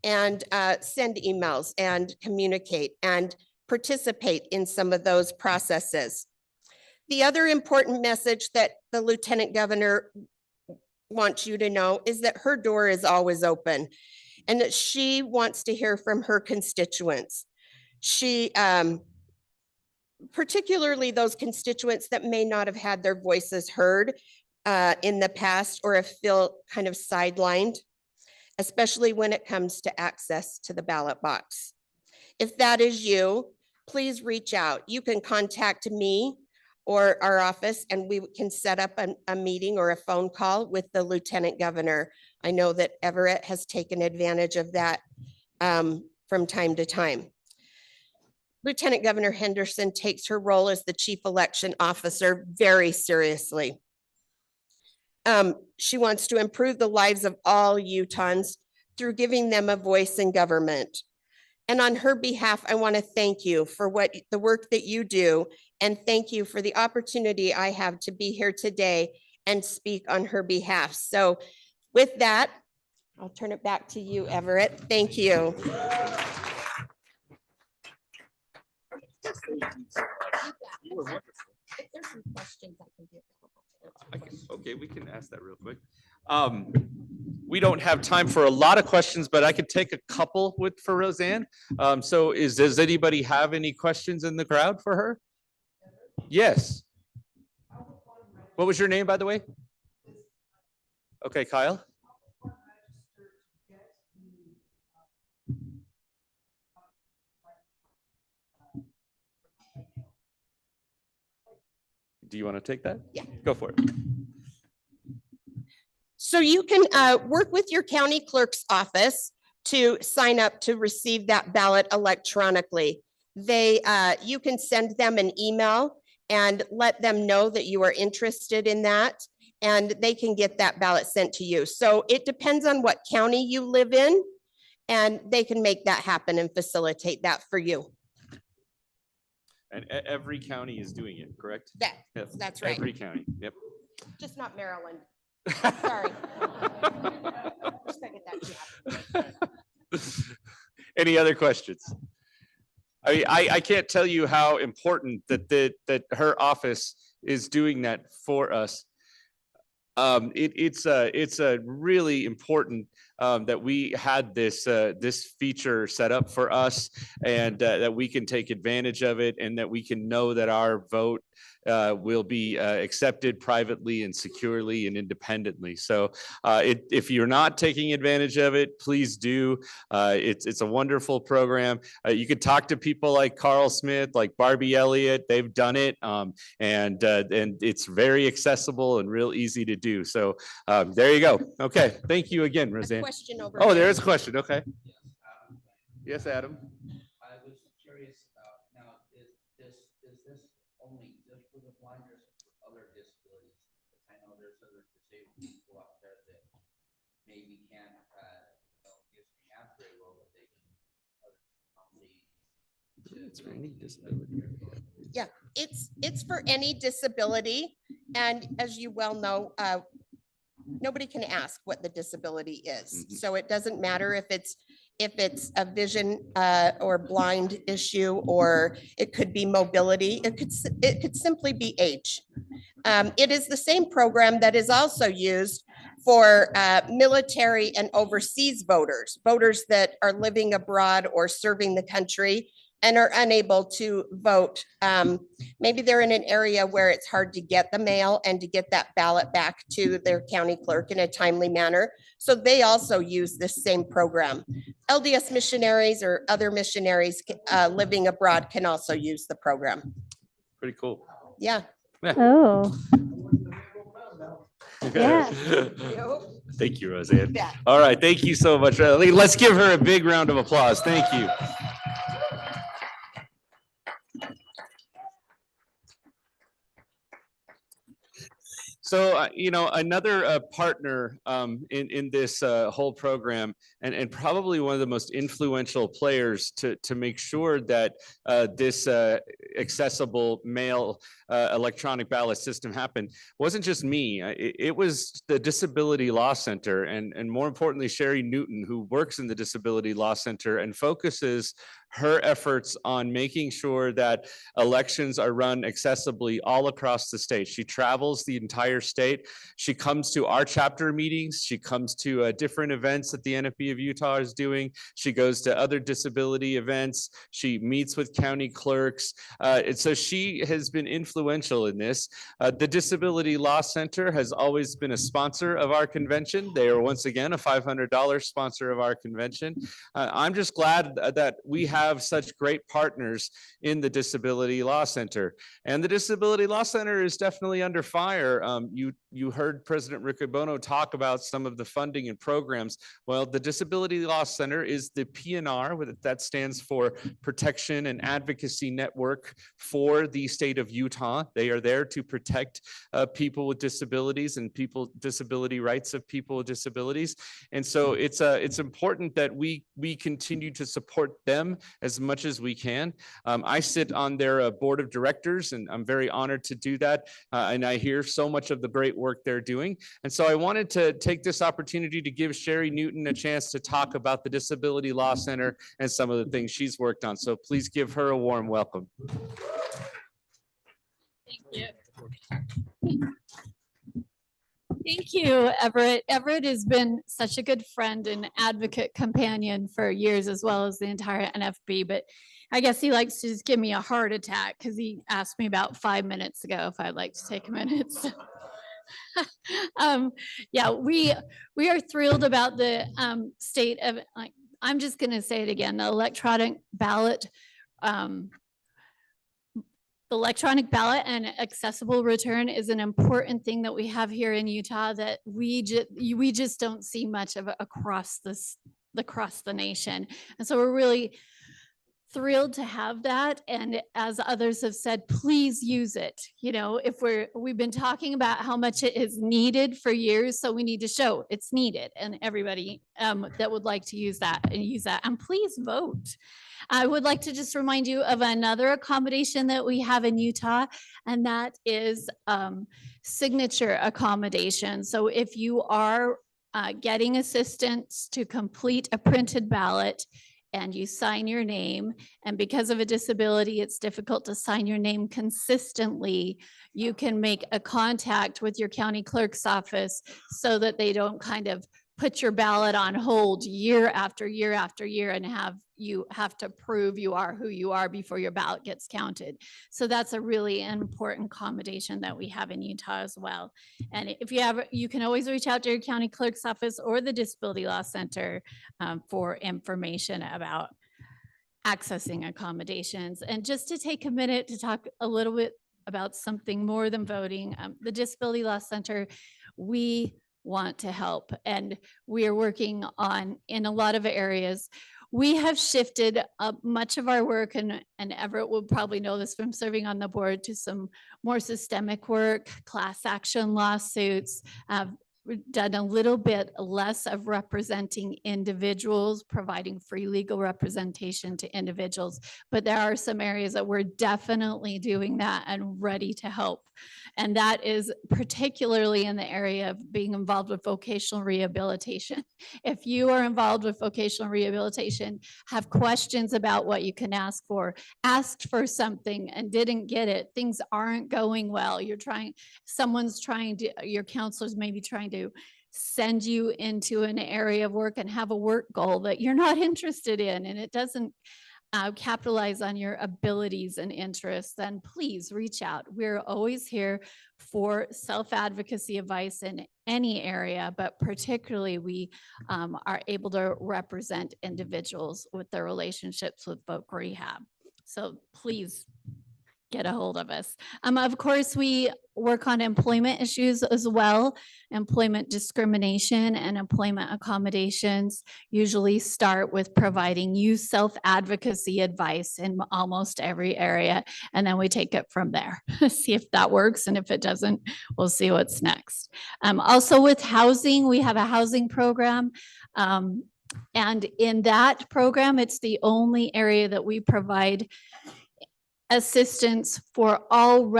and send emails and communicate and participate in some of those processes. The other important message that the Lieutenant Governor wants you to know is that her door is always open and that she wants to hear from her constituents. She, particularly those constituents that may not have had their voices heard in the past or have felt kind of sidelined, especially when it comes to access to the ballot box. If that is you, please reach out. You can contact me or our office and we can set up a meeting or a phone call with the Lieutenant Governor. I know that Everett has taken advantage of that from time to time. Lieutenant Governor Henderson takes her role as the Chief Election Officer very seriously. She wants to improve the lives of all Utahns through giving them a voice in government. And on her behalf, I want to thank you for the work that you do, and thank you for the opportunity I have to be here today and speak on her behalf. So with that, I'll turn it back to you, Everett. Thank you. Okay, we can ask that real quick. We don't have time for a lot of questions, but I could take a couple for Roseanne. So does anybody have any questions in the crowd for her? Yes. What was your name, by the way? Okay, Kyle. Do you want to take that? Yeah. Go for it. So you can work with your county clerk's office to sign up to receive that ballot electronically. You can send them an email and let them know that you are interested in that, and they can get that ballot sent to you. So it depends on what county you live in, and they can make that happen and facilitate that for you. And every county is doing it, correct? That's right. Every county, yep. Just not Maryland. Sorry. Just gotta get that. Any other questions? I mean, I can't tell you how important that her office is doing that for us. It's a really important that we had this feature set up for us, and that we can take advantage of it, and that we can know that our vote will be accepted privately and securely and independently. So if you're not taking advantage of it, please do. It's a wonderful program. You could talk to people like Carl Smith, like Barbie Elliott. They've done it, and it's very accessible and real easy to do. So there you go. Okay, thank you again, Roseanne. Question over Oh, here. there is a question. Okay. Yes, Adam. I was curious about, now, is this only just for the blind or for other disabilities? I know there's other disabled people out there that maybe can't, use the app very well, but they can. It's for any disability. Yeah, it's for any disability. And as you well know, nobody can ask what the disability is. Mhm. So it doesn't matter if it's a vision or blind issue, or it could be mobility. It could simply be age. It is the same program that is also used for military and overseas voters that are living abroad or serving the country and are unable to vote. Maybe they're in an area where it's hard to get the mail and to get that ballot back to their county clerk in a timely manner. So they also use this same program. LDS missionaries or other missionaries living abroad can also use the program. Pretty cool. Yeah. Oh, Yeah. Thank you, Roseanne. Yeah. All right, thank you so much. Let's give her a big round of applause. Thank you. So, another partner in this whole program, and probably one of the most influential players to make sure that this accessible mail electronic ballot system happened, wasn't just me. It was the Disability Law Center, and more importantly, Sherry Newton, who works in the Disability Law Center and focuses her efforts on making sure that elections are run accessibly all across the state. She travels the entire state. She comes to our chapter meetings. She comes to different events that the NFB of Utah is doing. She goes to other disability events. She meets with county clerks. And so she has been influential in this. The Disability Law Center has always been a sponsor of our convention. They are once again a $500 sponsor of our convention. I'm just glad that we have such great partners in the Disability Law Center. And the Disability Law Center is definitely under fire. You heard President Riccobono talk about some of the funding and programs. Well, the Disability Law Center is the PNR, that stands for Protection and Advocacy Network for the state of Utah. They are there to protect people with disabilities and disability rights of people with disabilities. And so it's important that we continue to support them as much as we can. I sit on their board of directors, and I'm very honored to do that. And I hear so much of the great work they're doing. And so I wanted to take this opportunity to give Sherry Newton a chance to talk about the Disability Law Center and some of the things she's worked on. So please give her a warm welcome. Thank you. Thank you, Everett. Everett has been such a good friend and advocate companion for years, as well as the entire NFB. But I guess he likes to just give me a heart attack because he asked me about 5 minutes ago if I'd like to take a minute. So, yeah, we are thrilled about the state of, I'm just going to say it again, the electronic ballot. The electronic ballot and accessible return is an important thing that we have here in Utah that we just don't see much of across the nation. And so we're really thrilled to have that. And as others have said, please use it. We've been talking about how much it is needed for years. So we need to show it's needed, and everybody that would like to use that, and please vote. I would like to just remind you of another accommodation that we have in Utah, and that is signature accommodation. So if you are getting assistance to complete a printed ballot and you sign your name, and because of a disability, it's difficult to sign your name consistently, you can make a contact with your county clerk's office so that they don't kind of put your ballot on hold year after year after year and you have to prove you are who you are before your ballot gets counted. So that's a really important accommodation that we have in Utah as well. And if you can always reach out to your county clerk's office or the Disability Law Center for information about accessing accommodations. And just to take a minute to talk a little bit about something more than voting, the Disability Law Center, we want to help, and we are working on in a lot of areas. We have shifted much of our work, and Everett will probably know this from serving on the board, to some more systemic work, class action lawsuits. We've done a little bit less of representing individuals, providing free legal representation to individuals, but there are some areas that we're definitely doing that and ready to help. And that is particularly in the area of being involved with vocational rehabilitation. If you are involved with vocational rehabilitation, have questions about what you can ask for, asked for something and didn't get it, things aren't going well, your counselor's maybe trying to send you into an area of work and have a work goal that you're not interested in, and it doesn't capitalize on your abilities and interests, then please reach out. We're always here for self-advocacy advice in any area, but particularly we are able to represent individuals with their relationships with voc rehab. So please get a hold of us. Of course, we work on employment issues as well. Employment discrimination and employment accommodations usually start with providing you self-advocacy advice in almost every area, and then we take it from there. See if that works, and if it doesn't, we'll see what's next. Also with housing, we have a housing program. And in that program, it's the only area that we provide assistance for all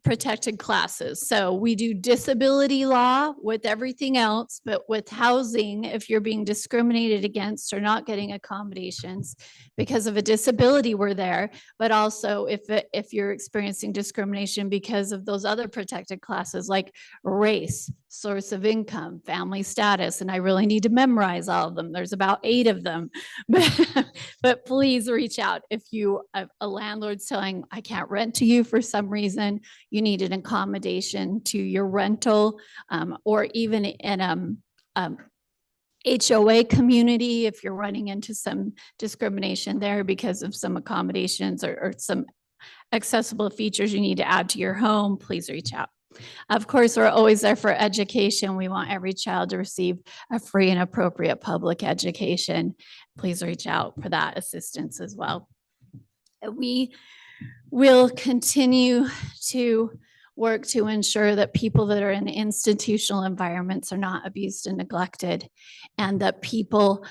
protected classes. So we do disability law with everything else, but with housing, if you're being discriminated against or not getting accommodations because of a disability, we're there. But also if you're experiencing discrimination because of those other protected classes like race, source of income, family status, and I really need to memorize all of them. There's about 8 of them. But please reach out if a landlord's telling, I can't rent to you for some reason, you need an accommodation to your rental, or even in HOA community, if you're running into some discrimination there because of some accommodations or some accessible features you need to add to your home, please reach out. Of course, we're always there for education. We want every child to receive a free and appropriate public education. Please reach out for that assistance as well. We will continue to work to ensure that people that are in institutional environments are not abused and neglected, and that people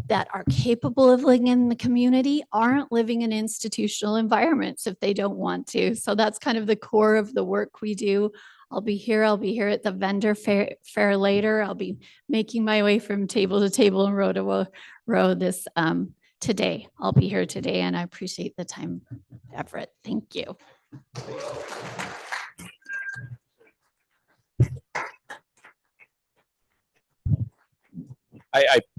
that are capable of living in the community aren't living in institutional environments if they don't want to. So that's kind of the core of the work we do. I'll be here at the vendor fair later. I'll be making my way from table to table and row to row this today. I'll be here today, and I appreciate the time, Everett. Thank you.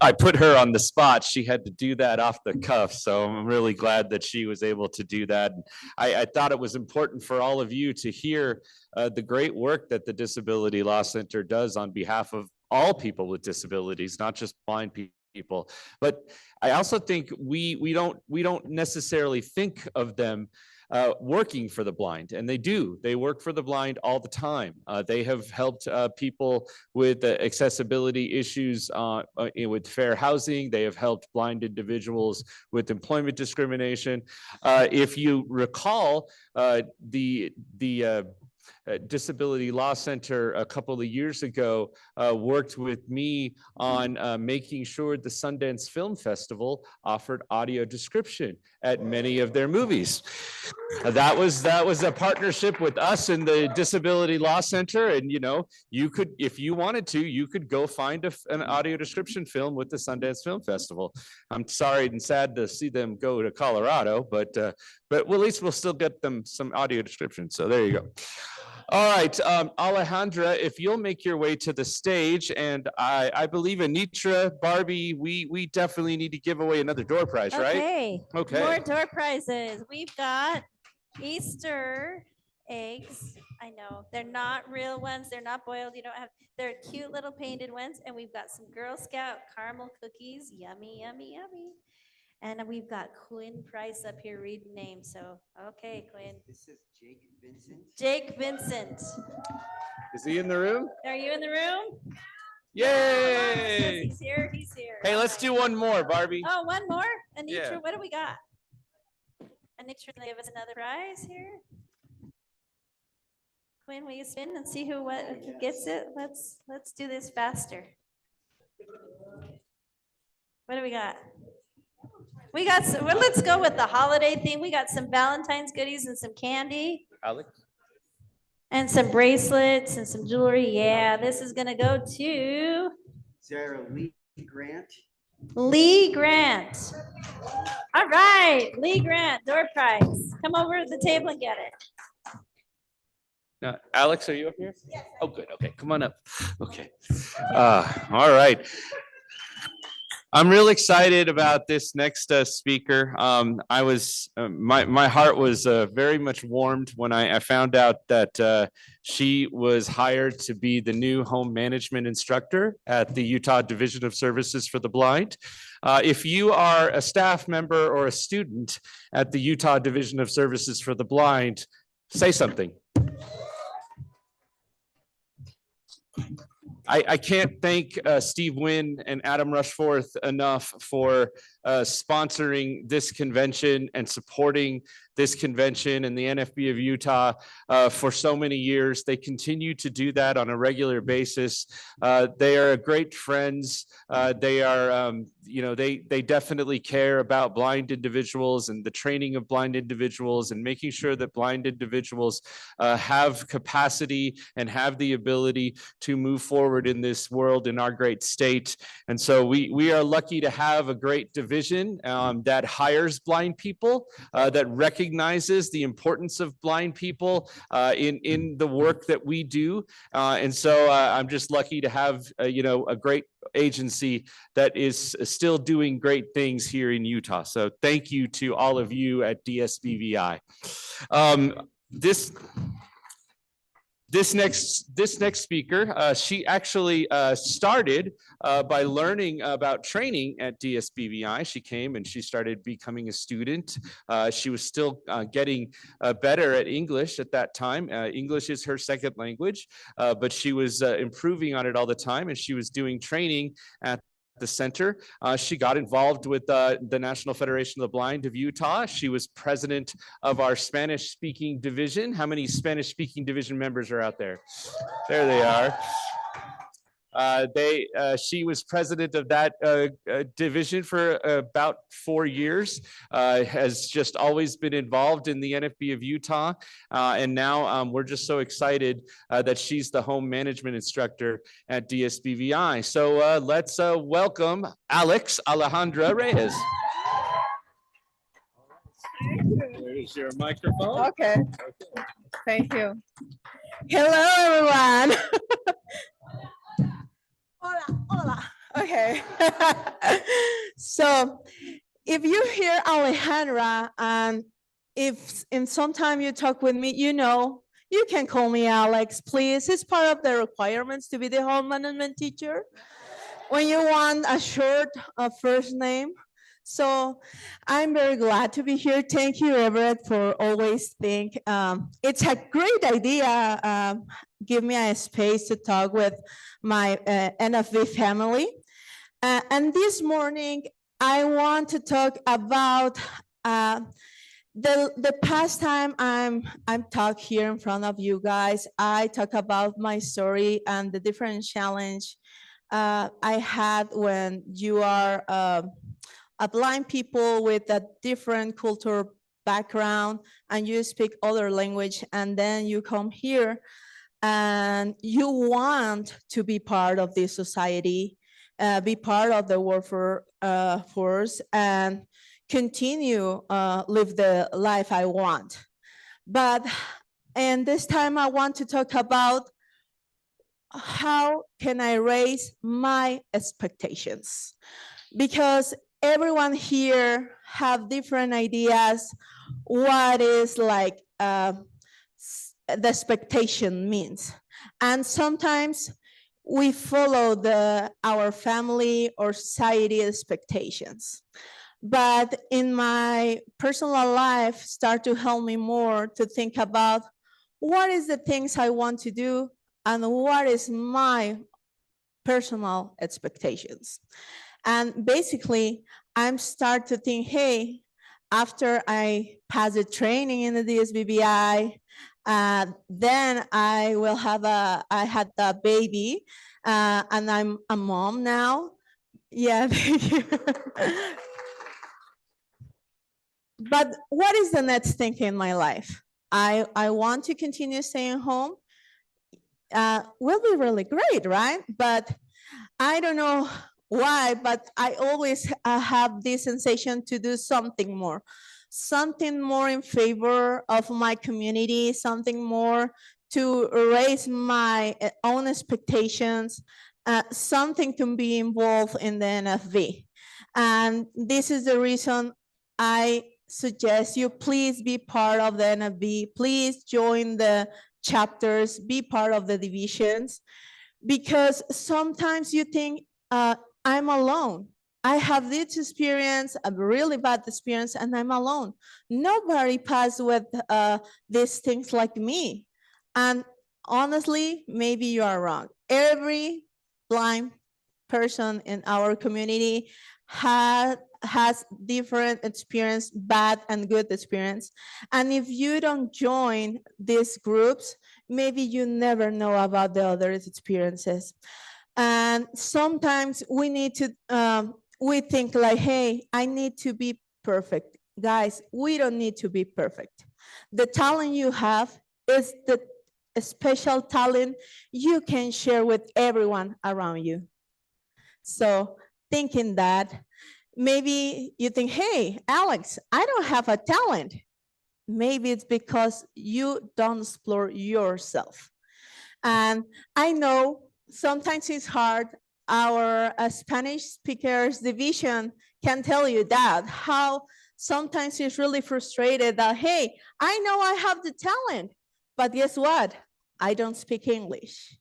I put her on the spot. She had to do that off the cuff. So I'm really glad that she was able to do that. I thought it was important for all of you to hear the great work that the Disability Law Center does on behalf of all people with disabilities, not just blind people. But I also think we don't necessarily think of them working for the blind, and they do. They work for the blind all the time. They have helped people with accessibility issues with fair housing. They have helped blind individuals with employment discrimination. If you recall, the Disability Law Center a couple of years ago worked with me on making sure the Sundance Film Festival offered audio description at many of their movies. That was a partnership with us and the Disability Law Center, and you could, if you wanted to, you could go find an audio description film with the Sundance Film Festival. I'm sorry and sad to see them go to Colorado, but at least we'll still get them some audio description. So there you go. All right, Alejandra, if you'll make your way to the stage, and I believe Anitra, Barbie, we definitely need to give away another door prize, right? Okay. Okay. More door prizes. We've got Easter eggs. I know they're not real ones. They're not boiled. You don't have. They're cute little painted ones, and we've got some Girl Scout caramel cookies. Yummy, yummy, yummy. And we've got Quinn Price up here reading names. So okay, Quinn. This is Jake Vincent. Jake Vincent. Is he in the room? Are you in the room? Yay! He's here. He's here. Hey, let's do one more, Barbie. Oh, one more? Anitra, Yeah. what do we got? Anitra, give us another prize here. Quinn, will you spin and see who gets it? Let's do this faster. What do we got? We got some, well, let's go with the holiday theme. We got some Valentine's goodies and some candy. Alex? And some bracelets and some jewelry. Yeah, this is gonna go to Sarah Lee Grant. Lee Grant. All right, Lee Grant, door prize. Come over to the table and get it. Now, Alex, are you up here? Yes. Oh, good. Okay, come on up. Okay. All right. I'm real excited about this next speaker. I was my heart was very much warmed when I found out that she was hired to be the new home management instructor at the Utah Division of Services for the Blind. If you are a staff member or a student at the Utah Division of Services for the Blind, say something. I can't thank Steve Wynn and Adam Rushforth enough for sponsoring this convention and supporting this convention and the NFB of Utah for so many years. They continue to do that on a regular basis. They are great friends. They are, they definitely care about blind individuals and the training of blind individuals and making sure that blind individuals have capacity and have the ability to move forward in this world in our great state. And so we are lucky to have a great division that hires blind people, that recognizes the importance of blind people in the work that we do. And so I'm just lucky to have, a great agency that is still doing great things here in Utah. So thank you to all of you at DSBVI. This next speaker, she actually started by learning about training at DSBVI. She came and she started becoming a student. She was still getting better at English at that time. English is her second language, but she was improving on it all the time, and she was doing training at the center. She got involved with the National Federation of the Blind of Utah. She was president of our Spanish-speaking division. How many Spanish-speaking division members are out there? There they are. She was president of that division for about 4 years, has just always been involved in the NFB of Utah. And now we're just so excited that she's the home management instructor at DSBVI. So let's welcome Alejandra Reyes. There's your microphone. Okay. Thank you. Hello, everyone. Hola, hola. Okay. So if you hear Alejandra, and if in some time you talk with me, you can call me Alex, please. It's part of the requirements to be the home management teacher. When you want a short first name. So I'm very glad to be here. Thank you, Everett, for always think. It's a great idea. Give me a space to talk with my NFB family. And this morning, I want to talk about the past time I'm talk here in front of you guys. I talk about my story and the different challenge I had when you are a blind people with a different cultural background and you speak other language, and then you come here and you want to be part of this society, be part of the workforce, and continue live the life I want. But And this time I want to talk about how can I raise my expectations? Because everyone here have different ideas what is like the expectation means. And sometimes we follow our family or society expectations. But in my personal life, start to help me more to think about what is the things I want to do and what is my personal expectations. And basically, I'm start to think, hey, after I pass the training in the DSBBI, then I will have I had a baby, and I'm a mom now. Yeah, thank you. But what is the next thing in my life? I want to continue staying home. Will be really great, right? But I don't know why, but I always have this sensation to do something more in favor of my community, something more to raise my own expectations, something to be involved in the NFB. And this is the reason I suggest you please be part of the NFB, please join the chapters, be part of the divisions, because sometimes you think I'm alone. I have this experience, a really bad experience, and I'm alone. Nobody passed with these things like me. And honestly, maybe you are wrong. Every blind person in our community has different experience, bad and good experience. And if you don't join these groups, maybe you never know about the other experiences. And sometimes we need to, we think like, hey, I need to be perfect. Guys, we don't need to be perfect. The talent you have is the special talent you can share with everyone around you. So thinking that, maybe you think, hey, Alex, I don't have a talent. Maybe it's because you don't explore yourself. And I know sometimes it's hard. Our Spanish speakers division can tell you that, how sometimes it's really frustrated that, hey, I know I have the talent, but guess what? I don't speak English.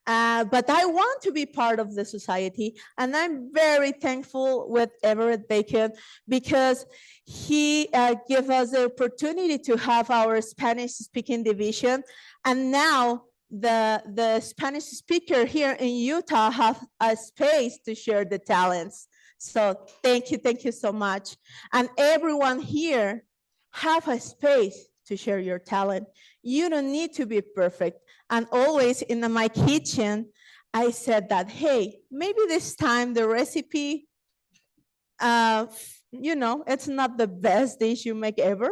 But I want to be part of the society. And I'm very thankful with Everett Bacon because he gave us the opportunity to have our Spanish speaking division. And now the Spanish speaker here in Utah have a space to share the talents. So thank you so much. And everyone here have a space to share your talent. You don't need to be perfect. And always in my kitchen, I said that, hey, maybe this time the recipe, it's not the best dish you make ever,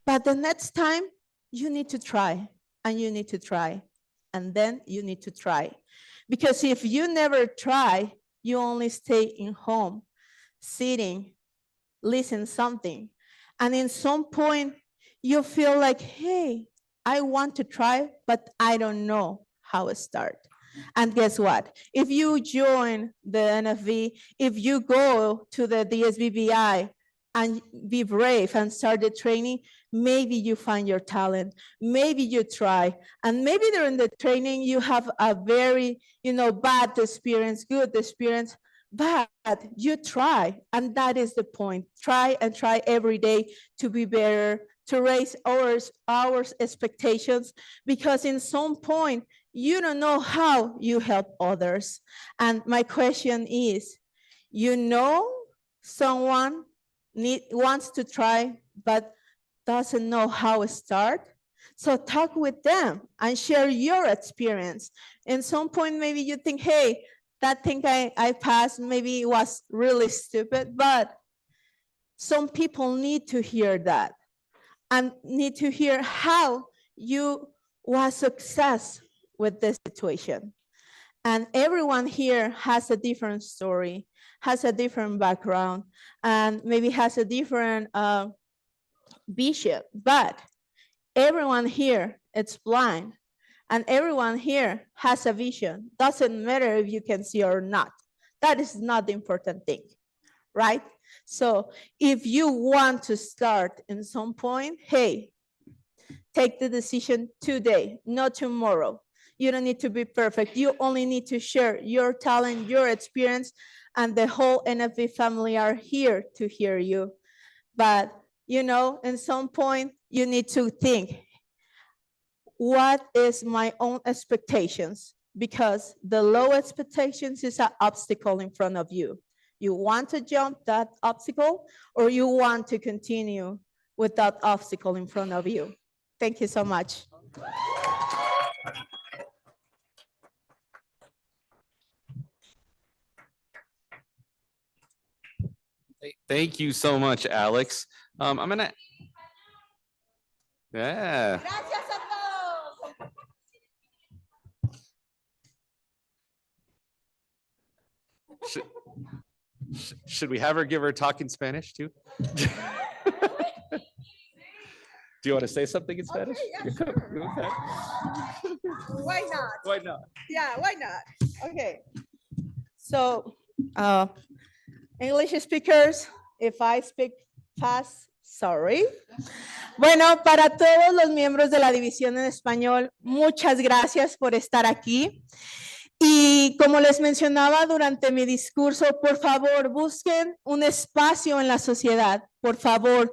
but the next time you need to try and you need to try. And then you need to try. Because if you never try, you only stay in home, sitting, listen something. And in some point, you feel like, hey, I want to try, but I don't know how to start. And guess what? If you join the NFB, if you go to the DSBBI and be brave and start the training, maybe you find your talent, maybe you try, and maybe during the training you have a very, bad experience, good experience, but you try, and that is the point. Try and try every day to be better, to raise our expectations, because in some point, you don't know how you help others. And my question is, someone wants to try, but doesn't know how to start? So talk with them and share your experience. In some point, maybe you think, hey, that thing I passed, maybe it was really stupid, but some people need to hear that and need to hear how you was success with this situation. And everyone here has a different story, has a different background, and maybe has a different vision, but everyone here it's blind. And everyone here has a vision. Doesn't matter if you can see or not. That is not the important thing, right? So if you want to start in some point, hey, take the decision today, not tomorrow. You don't need to be perfect. You only need to share your talent, your experience, and the whole NFB family are here to hear you. But, you know, in some point, you need to think, what is my own expectations? Because the low expectations is an obstacle in front of you. You want to jump that obstacle, or you want to continue with that obstacle in front of you? Thank you so much. Thank you so much, Alex. I'm gonna. Yeah. Should we have her give her a talk in Spanish too? Do you want to say something in Spanish? Okay, yeah, sure. Okay. Why not? Why not? Yeah, why not? Okay. So, English speakers, if I speak fast, sorry. Bueno, para todos los miembros de la división en español, muchas gracias por estar aquí. Y como les mencionaba durante mi discurso, por favor, busquen un espacio en la sociedad. Por favor,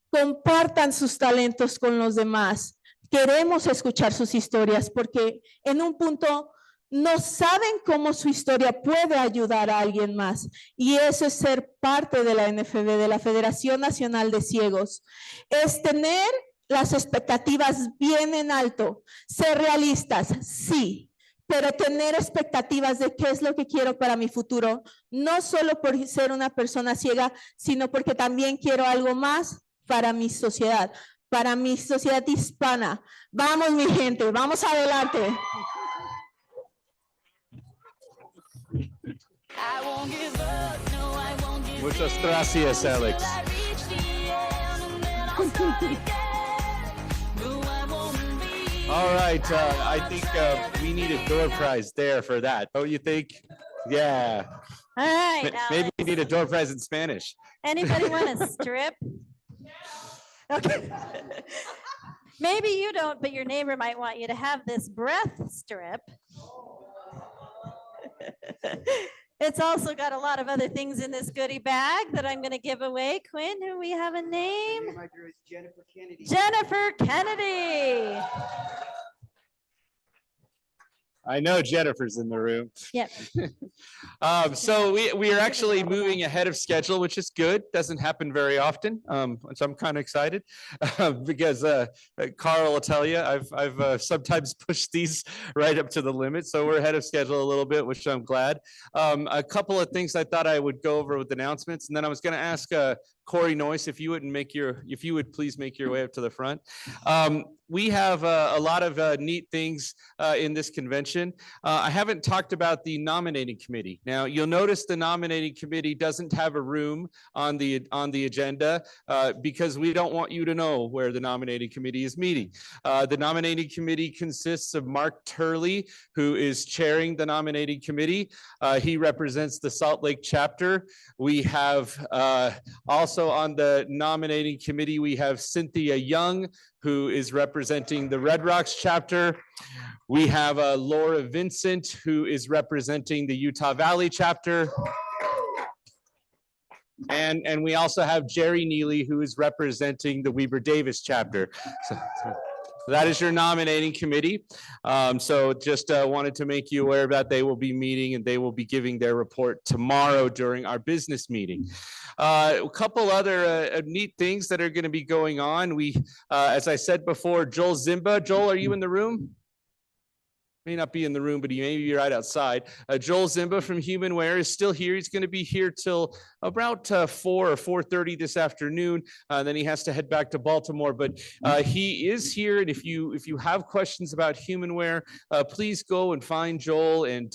compartan sus talentos con los demás. Queremos escuchar sus historias porque en un punto no saben cómo su historia puede ayudar a alguien más. Y eso es ser parte de la NFB, de la Federación Nacional de Ciegos. Es tener las expectativas bien en alto, ser realistas, sí, pero tener expectativas de qué es lo que quiero para mi futuro, no solo por ser una persona ciega, sino porque también quiero algo más para mi sociedad hispana. Vamos, mi gente, vamos adelante. Muchas gracias, Alex. All right, I think we need a door prize there for that. Don't you think? Yeah. All right, Maybe we Alex. need a door prize in Spanish. Anybody want a strip? Okay. Maybe you don't, but your neighbor might want you to have this breath strip. It's also got a lot of other things in this goodie bag that I'm going to give away. Quinn, do we have a name? My girl is Jennifer Kennedy. Jennifer Kennedy. I know Jennifer's in the room. Yep. So we are actually moving ahead of schedule, which is good. Doesn't happen very often, which I'm kind of excited because Carl will tell you I've sometimes pushed these right up to the limit. So we're ahead of schedule a little bit, which I'm glad. A couple of things I thought I would go over with announcements, and then I was going to ask Corey Noyce if you would please make your way up to the front. We have a lot of neat things in this convention. I haven't talked about the nominating committee. Now, you'll notice the nominating committee doesn't have a room on the agenda because we don't want you to know where the nominating committee is meeting. The nominating committee consists of Mark Turley, who is chairing the nominating committee. He represents the Salt Lake chapter. We have also on the nominating committee, we have Cynthia Young, who is representing the Red Rocks chapter. We have Laura Vincent, who is representing the Utah Valley chapter. And we also have Jerry Neely, who is representing the Weber Davis chapter. So that is your nominating committee. So just wanted to make you aware that they will be meeting and they will be giving their report tomorrow during our business meeting. A couple other neat things that are going to be going on. We, as I said before, Joel Zimba. Joel, are you in the room? May not be in the room, but he may be right outside. Joel Zimba from Humanware is still here. He's going to be here till about 4 or 4:30 this afternoon. Then he has to head back to Baltimore, but he is here. And if you have questions about Humanware, please go and find Joel and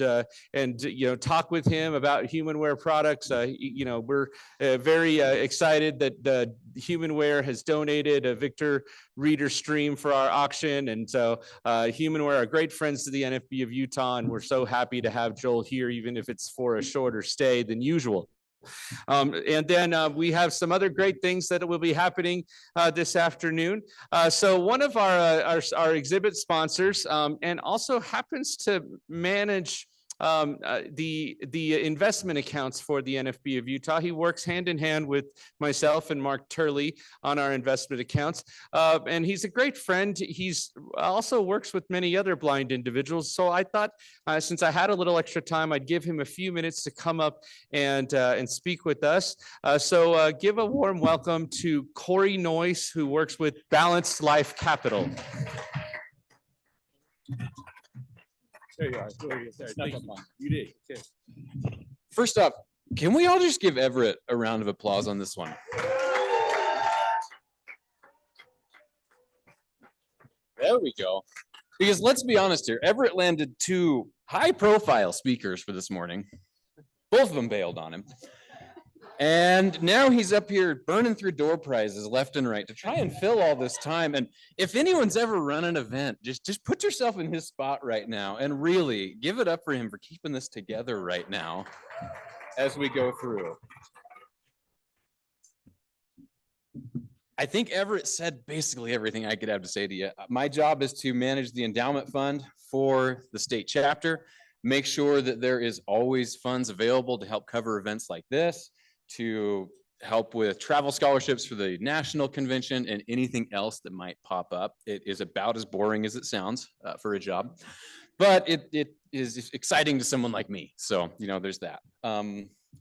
talk with him about Humanware products. We're very excited that Humanware has donated a Victor reader stream for our auction. And so Humanware are great friends to the NFB of Utah, and we're so happy to have Joel here, even if it's for a shorter stay than usual. And then we have some other great things that will be happening this afternoon. So one of our exhibit sponsors and also happens to manage the investment accounts for the NFB of Utah. He works hand in hand with myself and Mark Turley on our investment accounts. And he's a great friend. He's also works with many other blind individuals. So I thought since I had a little extra time, I'd give him a few minutes to come up and speak with us. So give a warm welcome to Corey Noyce, who works with Balanced Life Capital. There you are. You did. Okay. First up, can we all just give Everett a round of applause on this one? There we go. Because let's be honest here, Everett landed 2 high-profile speakers for this morning. Both of them bailed on him. And now he's up here burning through door prizes left and right to try and fill all this time. And if anyone's ever run an event, just put yourself in his spot right now and really give it up for him for keeping this together right now as we go through. I think Everett said basically everything I could have to say to you. My job is to manage the endowment fund for the state chapter, make sure that there is always funds available to help cover events like this, to help with travel scholarships for the national convention and anything else that might pop up. It is about as boring as it sounds for a job, but it is exciting to someone like me. So, there's that.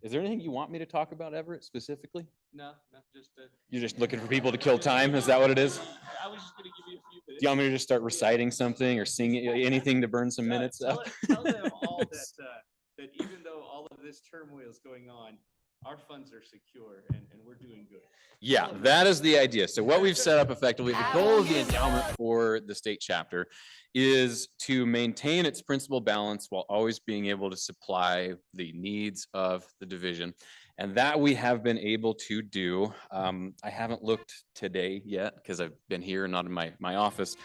Is there anything you want me to talk about, Everett, specifically? No, just You're just looking for people to kill time? Is that what it is? I was just going to give you a few minutes. Do you want me to just start reciting something or singing anything to burn some minutes up? Tell them all that even though all of this turmoil is going on, our funds are secure and we're doing good. Yeah, that is the idea. So what we've set up effectively, the goal of the endowment for the state chapter is to maintain its principal balance while always being able to supply the needs of the division. And that we have been able to do. I haven't looked today yet because I've been here, not in my office.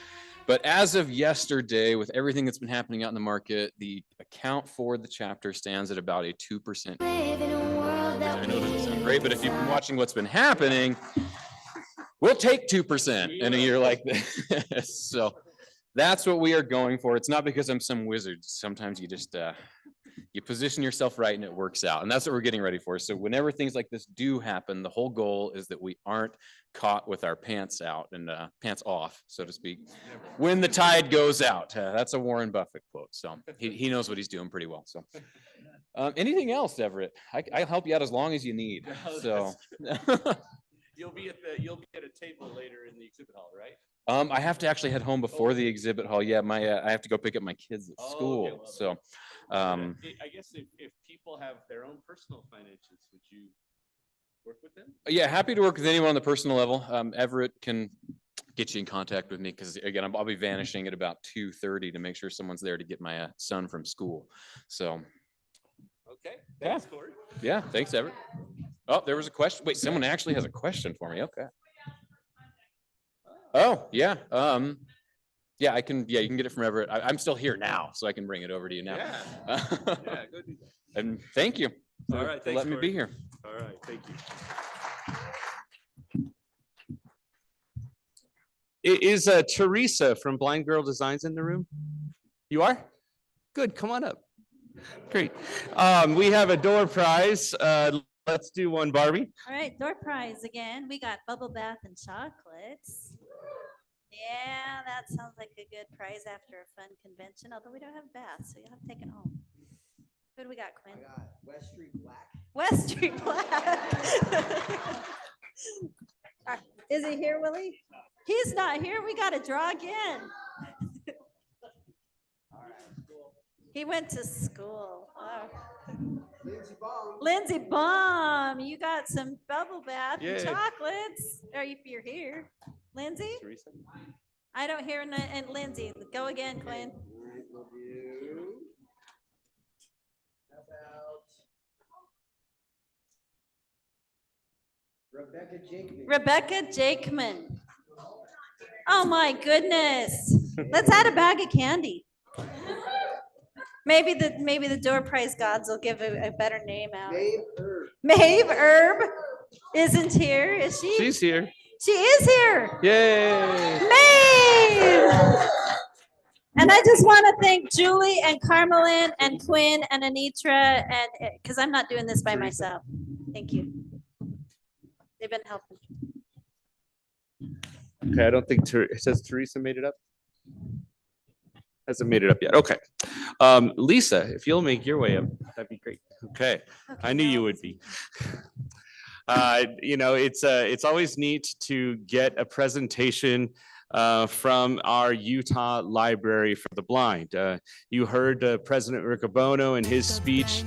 But as of yesterday, with everything that's been happening out in the market, the account for the chapter stands at about a 2%. I know it doesn't sound great, but if you've been watching what's been happening, we'll take 2% in a year like this. So that's what we are going for. It's not because I'm some wizard. Sometimes you just you position yourself right and it works out. And that's what we're getting ready for. So whenever things like this do happen, the whole goal is that we aren't caught with our pants out and pants off, so to speak, when the tide goes out. That's a Warren Buffett quote. So he knows what he's doing pretty well. So anything else, Everett? I'll help you out as long as you need. So you'll be at a table later in the exhibit hall, right? I have to actually head home before the exhibit hall. Yeah, I have to go pick up my kids at school. Okay, well, so I guess if people have their own personal finances, would you work with them? Yeah, happy to work with anyone on the personal level. Everett can get you in contact with me because again, I'll be vanishing at about 2:30 to make sure someone's there to get my son from school. So. Okay. Thanks, Corey. Yeah. Thanks, Everett. Oh, there was a question. Wait, someone actually has a question for me. Okay. Oh, yeah. Yeah, I can. Yeah, you can get it from Everett. I'm still here now, so I can bring it over to you now. Yeah. Yeah, go do that. And thank you. All right. For letting me be here. All right. Thank you. Is Teresa from Blind Girl Designs in the room? You are? Good. Come on up. Great. We have a door prize. Let's do one, Barbie. All right, door prize again. We got bubble bath and chocolates. Yeah, that sounds like a good prize after a fun convention, although we don't have baths, so you'll have to take it home. Who do we got, Quinn? I got West Street Black. West Street Black. Is he here, Willie? He's not here. We got to draw again. He went to school. Oh. Lindsey Baum. Lindsay Baum, you got some bubble bath and Yay. chocolates. Or if you're here, Lindsay? Teresa? I don't hear and Lindsay. Go again, Quinn. All right, we'll do. How about Rebecca Jakeman? Rebecca Jakeman. Oh my goodness. Let's add a bag of candy. Maybe the door prize gods will give a better name out. Maeve Herb. Maeve Herb isn't here, is she? She's here. She is here. Yay. Maeve! And I just want to thank Julie and Carmelyn and Quinn and Anitra, and because I'm not doing this by myself. Thank you. They've been helping. Okay, I don't think, it says Teresa made it up? Hasn't made it up yet. Okay. Lisa, if you'll make your way up, that'd be great. Okay, I knew you would be. You know, it's always neat to get a presentation from our Utah Library for the Blind. You heard President Riccobono in his speech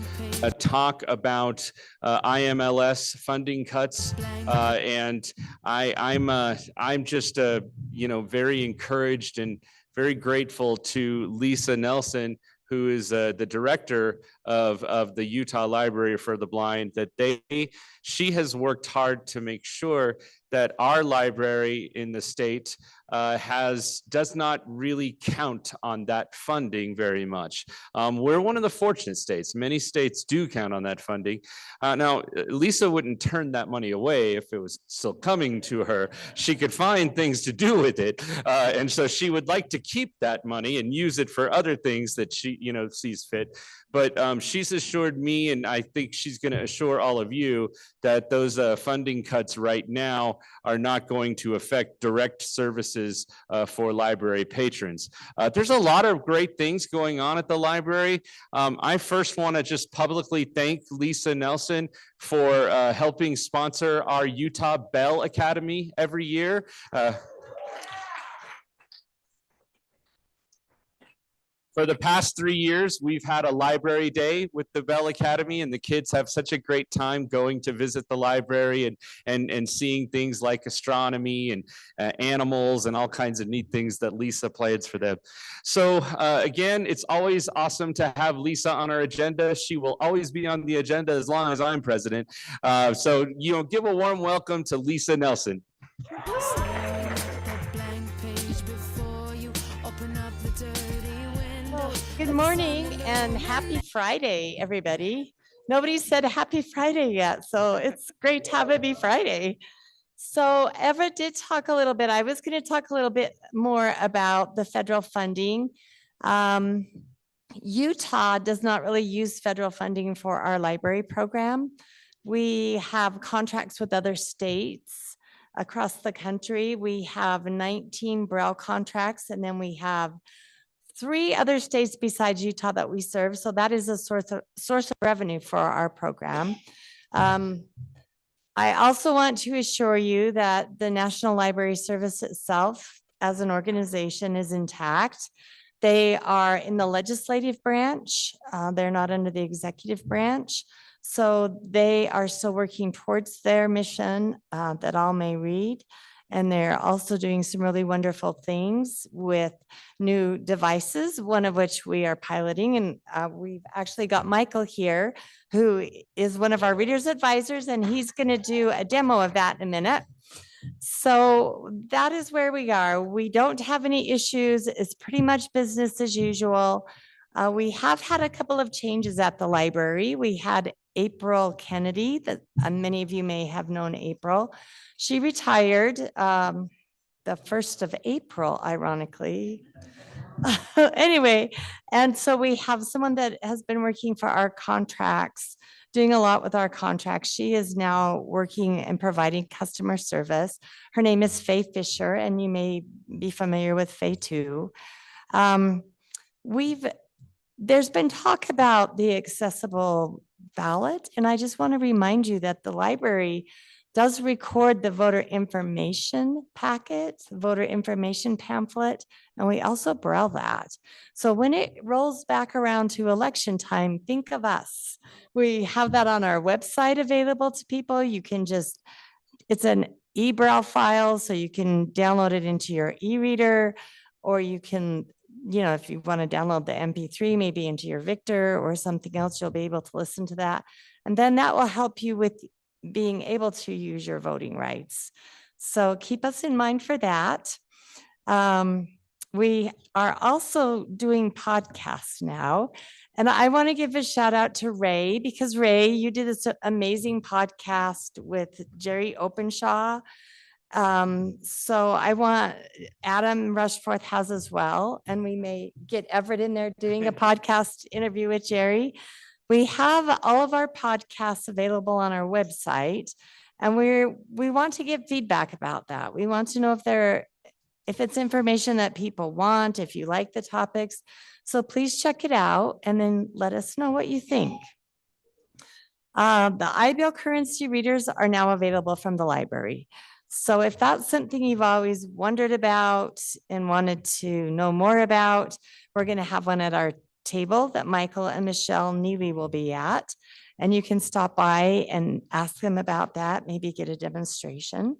talk about IMLS funding cuts, and I'm just you know, very encouraged and very grateful to Lisa Nelson, who is the director of the Utah Library for the Blind, that she has worked hard to make sure that our library in the state does not really count on that funding very much. We're one of the fortunate states. Many states do count on that funding. Now, Lisa wouldn't turn that money away if it was still coming to her. She could find things to do with it. And so she would like to keep that money and use it for other things that she, you know, sees fit. But she's assured me, and I think she's going to assure all of you, that those funding cuts right now are not going to affect direct services for library patrons. There's a lot of great things going on at the library. I first want to just publicly thank Lisa Nelson for helping sponsor our Utah Bell Academy every year. For the past 3 years, we've had a library day with the Bell Academy, and the kids have such a great time going to visit the library and seeing things like astronomy and animals and all kinds of neat things that Lisa plans for them. So again, it's always awesome to have Lisa on our agenda. She will always be on the agenda as long as I'm president. So, you know, give a warm welcome to Lisa Nelson. Good morning and happy Friday, everybody. Nobody said happy Friday yet, so it's great to have it be Friday. So Everett did talk a little bit. I was going to talk a little bit more about the federal funding. Utah does not really use federal funding for our library program. We have contracts with other states across the country. We have 19 Braille contracts, and then we have 3 other states besides Utah that we serve. So that is a source of revenue for our program. I also want to assure you that the National Library Service itself as an organization is intact. They are in the legislative branch. They're not under the executive branch. So they are still working towards their mission that all may read. And they're also doing some really wonderful things with new devices, one of which we are piloting. And we've actually got Michael here, who is one of our readers advisors, and he's going to do a demo of that in a minute. So that is where we are. We don't have any issues. It's pretty much business as usual. We have had a couple of changes at the library. We had April Kennedy, that many of you may have known April. She retired the 1st of April, ironically. Anyway, and so we have someone that has been working for our contracts, doing a lot with our contracts. She is now working and providing customer service. Her name is Faye Fisher, and you may be familiar with Faye too. There's been talk about the accessible ballot, and I just want to remind you that the library does record the voter information packet, voter information pamphlet, and we also braille that. So when it rolls back around to election time, think of us. We have that on our website available to people. You can just, it's an e-braille file, so you can download it into your e-reader, or you can, if you want to download the MP3 maybe into your Victor or something else, you'll be able to listen to that. And then that will help you with being able to use your voting rights. So keep us in mind for that. We are also doing podcasts now. And I want to give a shout out to Ray, because Ray, you did this amazing podcast with Jerry Openshaw. So I want, Adam Rushforth has as well, and we may get Everett in there doing a podcast interview with Jerry. We have all of our podcasts available on our website, and we want to give feedback about that. We want to know if it's information that people want, if you like the topics. So please check it out and then let us know what you think. The iBill currency readers are now available from the library. So if that's something you've always wondered about and wanted to know more about, we're going to have one at our table that Michael and Michelle Neely will be at. And you can stop by and ask them about that, maybe get a demonstration.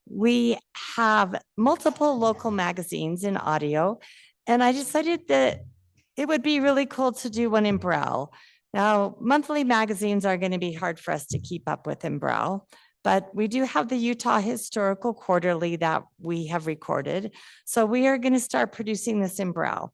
We have multiple local magazines in audio, and I decided that it would be really cool to do one in Braille. Now, monthly magazines are going to be hard for us to keep up with in Braille, but we do have the Utah Historical Quarterly that we have recorded. So we are going to start producing this in Braille.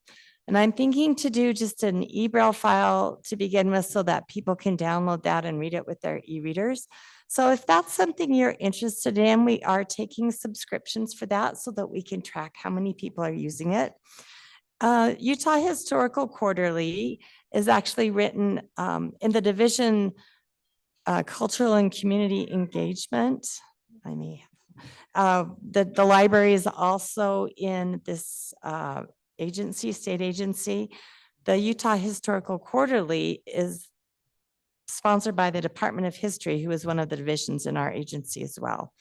And I'm thinking to do just an e-Braille file to begin with so that people can download that and read it with their e-readers. So if that's something you're interested in, we are taking subscriptions for that so that we can track how many people are using it. Utah Historical Quarterly is actually written in the division Cultural and Community Engagement. The library is also in this state agency. The Utah Historical Quarterly is sponsored by the Department of History, who is one of the divisions in our agency as well.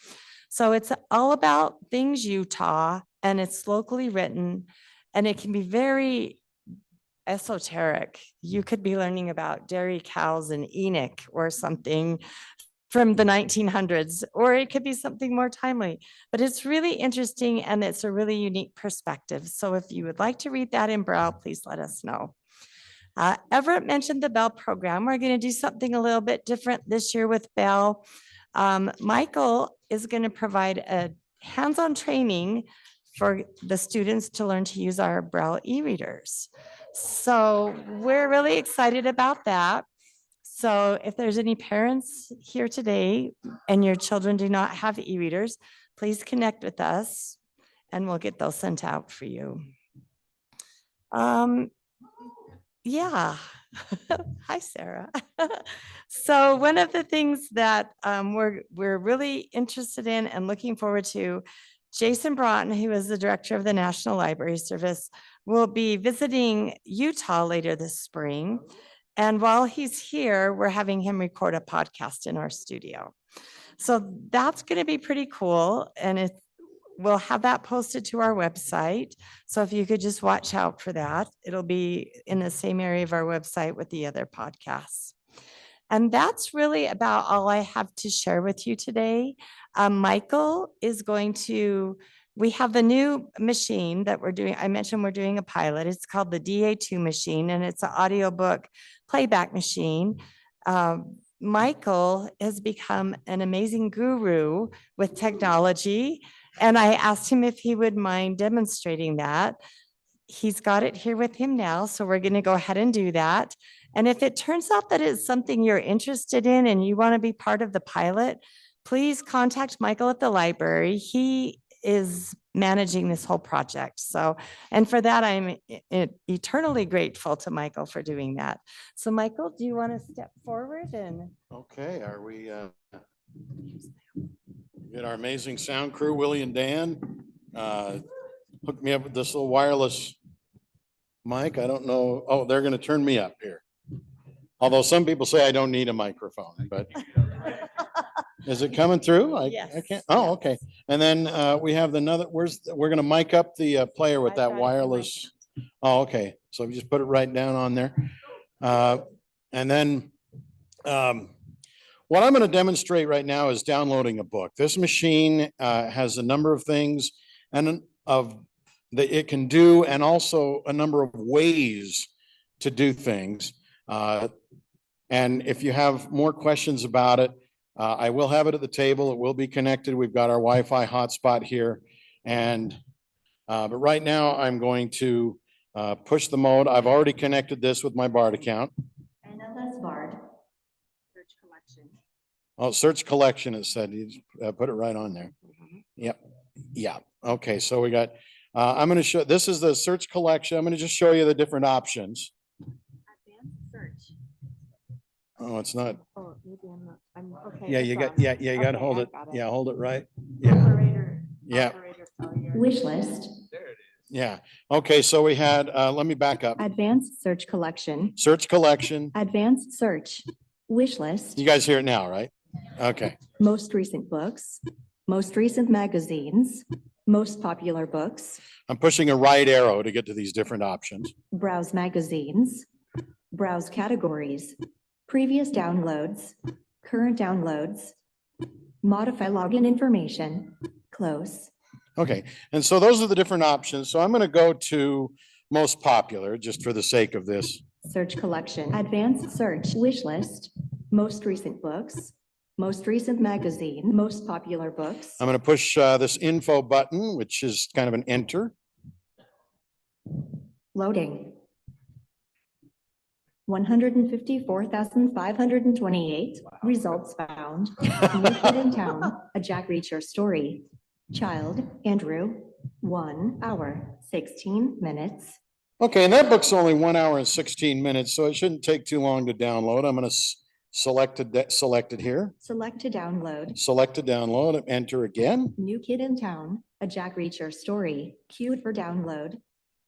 So it's all about things Utah, and it's locally written, and it can be very esoteric. You could be learning about dairy cows in Enoch or something from the 1900s, or it could be something more timely, but it's really interesting and it's a really unique perspective. So if you would like to read that in Braille, please let us know. Everett mentioned the Bell program. We're going to do something a little bit different this year with Bell. Michael is going to provide a hands-on training for the students to learn to use our Braille e-readers. So we're really excited about that. So if there's any parents here today and your children do not have e-readers, please connect with us and we'll get those sent out for you. Yeah. Hi, Sarah. So one of the things that we're really interested in and looking forward to, Jason Broughton, who is the director of the National Library Service, will be visiting Utah later this spring. And while he's here, we're having him record a podcast in our studio. So that's going to be pretty cool. And we'll have that posted to our website. So if you could just watch out for that, it'll be in the same area of our website with the other podcasts. And that's really about all I have to share with you today. Michael is going to, we have the new machine that we're doing. I mentioned we're doing a pilot. It's called the DA2 machine, and it's an audiobook playback machine. Michael has become an amazing guru with technology. And I asked him if he would mind demonstrating that. He's got it here with him now, so we're going to go ahead and do that. And if it turns out that it's something you're interested in and you want to be part of the pilot, please contact Michael at the library. He is managing this whole project. So, and for that, I'm eternally grateful to Michael for doing that. So Michael, do you want to step forward and? Okay, are we, get our amazing sound crew, Willie and Dan, hooked me up with this little wireless mic. I don't know. Oh, they're going to turn me up here. Although some people say I don't need a microphone, but Is it coming through? I Yes. can't, oh, okay. And then we have another, we're gonna mic up the player with I've that got it in my wireless. Oh, okay. So we just put it right down on there. And then what I'm going to demonstrate right now is downloading a book. This machine has a number of things and that it can do, and also a number of ways to do things. And if you have more questions about it, I will have it at the table. It will be connected. We've got our Wi-Fi hotspot here. And but right now I'm going to push the mode. I've already connected this with my BARD account. NLS BARD. Search collection. Oh, search collection, it said. You just, put it right on there. Yep. Yeah. Okay. So we got, I'm going to show, this is the search collection. I'm going to just show you the different options. Advanced search. Oh, it's not. Oh, maybe I'm okay. Yeah, it's you got, on. yeah, you got to Okay, hold I've it. got Yeah, hold it right. Yeah. Operator. Yeah. Operator failure. Wish list. Yeah. Okay. So we had, let me back up. Advanced search collection. Search collection. Advanced search. Wish list. You guys hear it now, right? Okay. Most recent books. Most recent magazines. Most popular books. I'm pushing a right arrow to get to these different options. Browse magazines. Browse categories. Previous downloads. Current downloads. Modify login information. Close. Okay. And so those are the different options. So I'm going to go to most popular just for the sake of this. Search collection. Advanced search. Wish list. Most recent books. Most recent magazine. Most popular books. I'm going to push this info button, which is kind of an enter. Loading. 154,528 results found. New kid in town, a Jack Reacher story. Child, Andrew, 1 hour, 16 minutes. Okay, and that book's only 1 hour and 16 minutes, so it shouldn't take too long to download. I'm going to select it here. Select to download. Select to download, enter again. New kid in town, a Jack Reacher story, queued for download.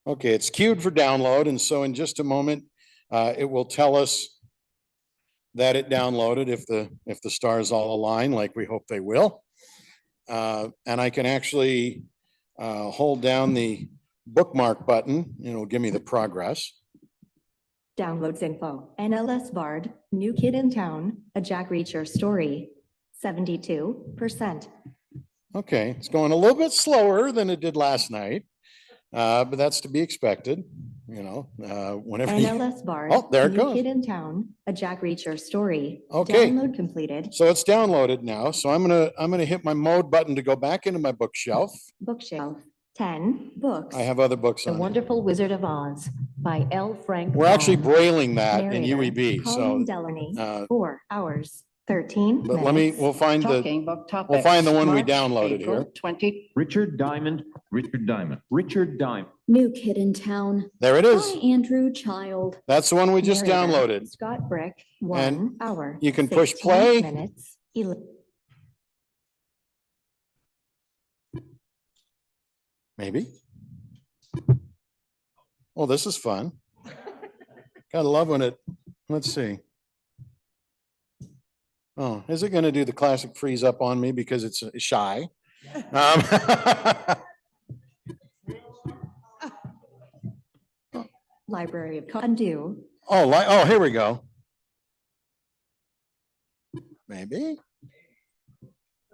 Okay, it's queued for download, and so in just a moment, it will tell us that it downloaded if the stars all align like we hope they will. And I can actually hold down the bookmark button and it'll give me the progress. Downloads info. NLS BARD, New Kid in Town, a Jack Reacher story, 72%. Okay, it's going a little bit slower than it did last night, but that's to be expected. You know, whenever. NLS BARD. Oh, there it New goes. Kid in Town, a Jack Reacher story. Okay. Download completed. So it's downloaded now. So I'm gonna hit my mode button to go back into my bookshelf. Bookshelf. 10 books. I have other books The on here. Wonderful Wizard of Oz by L. Frank. We're actually Baum. brailing that in Narrator, UEB. Colin So, Delaney, uh, 4 hours, 13 but minutes. we'll find Talking book we'll topics. find the one we March, downloaded April here. 20. Richard Diamond, Richard Diamond, Richard Diamond. New Kid in Town. There it is. By Andrew Child. That's the one we just Narrator, downloaded. Scott Brick, And 1 hour. you can push 16 play. Minutes, 11. Maybe. Oh, this is fun. Gotta love when it, let's see. Oh, is it gonna do the classic freeze up on me because it's shy? Library of Undo. Oh, here we go. Maybe.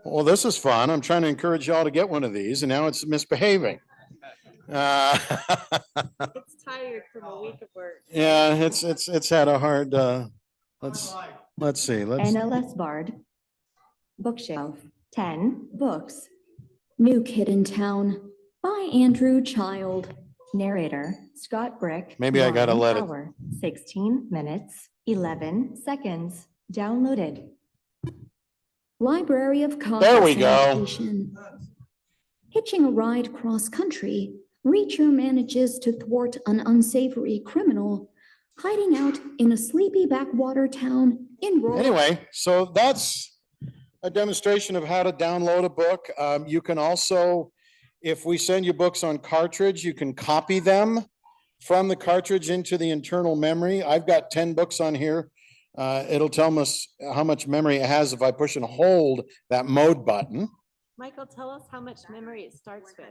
Well, this is fun. I'm trying to encourage y'all to get one of these and now it's misbehaving. It's tired from a week of work. Yeah, it's had a hard, let's see, NLS BARD. Bookshelf, 10 books. New Kid in Town. By Andrew Child. Narrator, Scott Brick. Maybe I gotta 1 let it- hour, 16 minutes, 11 seconds. Downloaded. Library of Congress. There we go. Annotation. Hitching a ride cross country, Reacher manages to thwart an unsavory criminal hiding out in a sleepy backwater town in rural. Anyway, so that's a demonstration of how to download a book. You can also, if we send you books on cartridge, you can copy them from the cartridge into the internal memory. I've got 10 books on here. it'll tell us how much memory it has if I push and hold that mode button. Michael, tell us how much memory it starts with.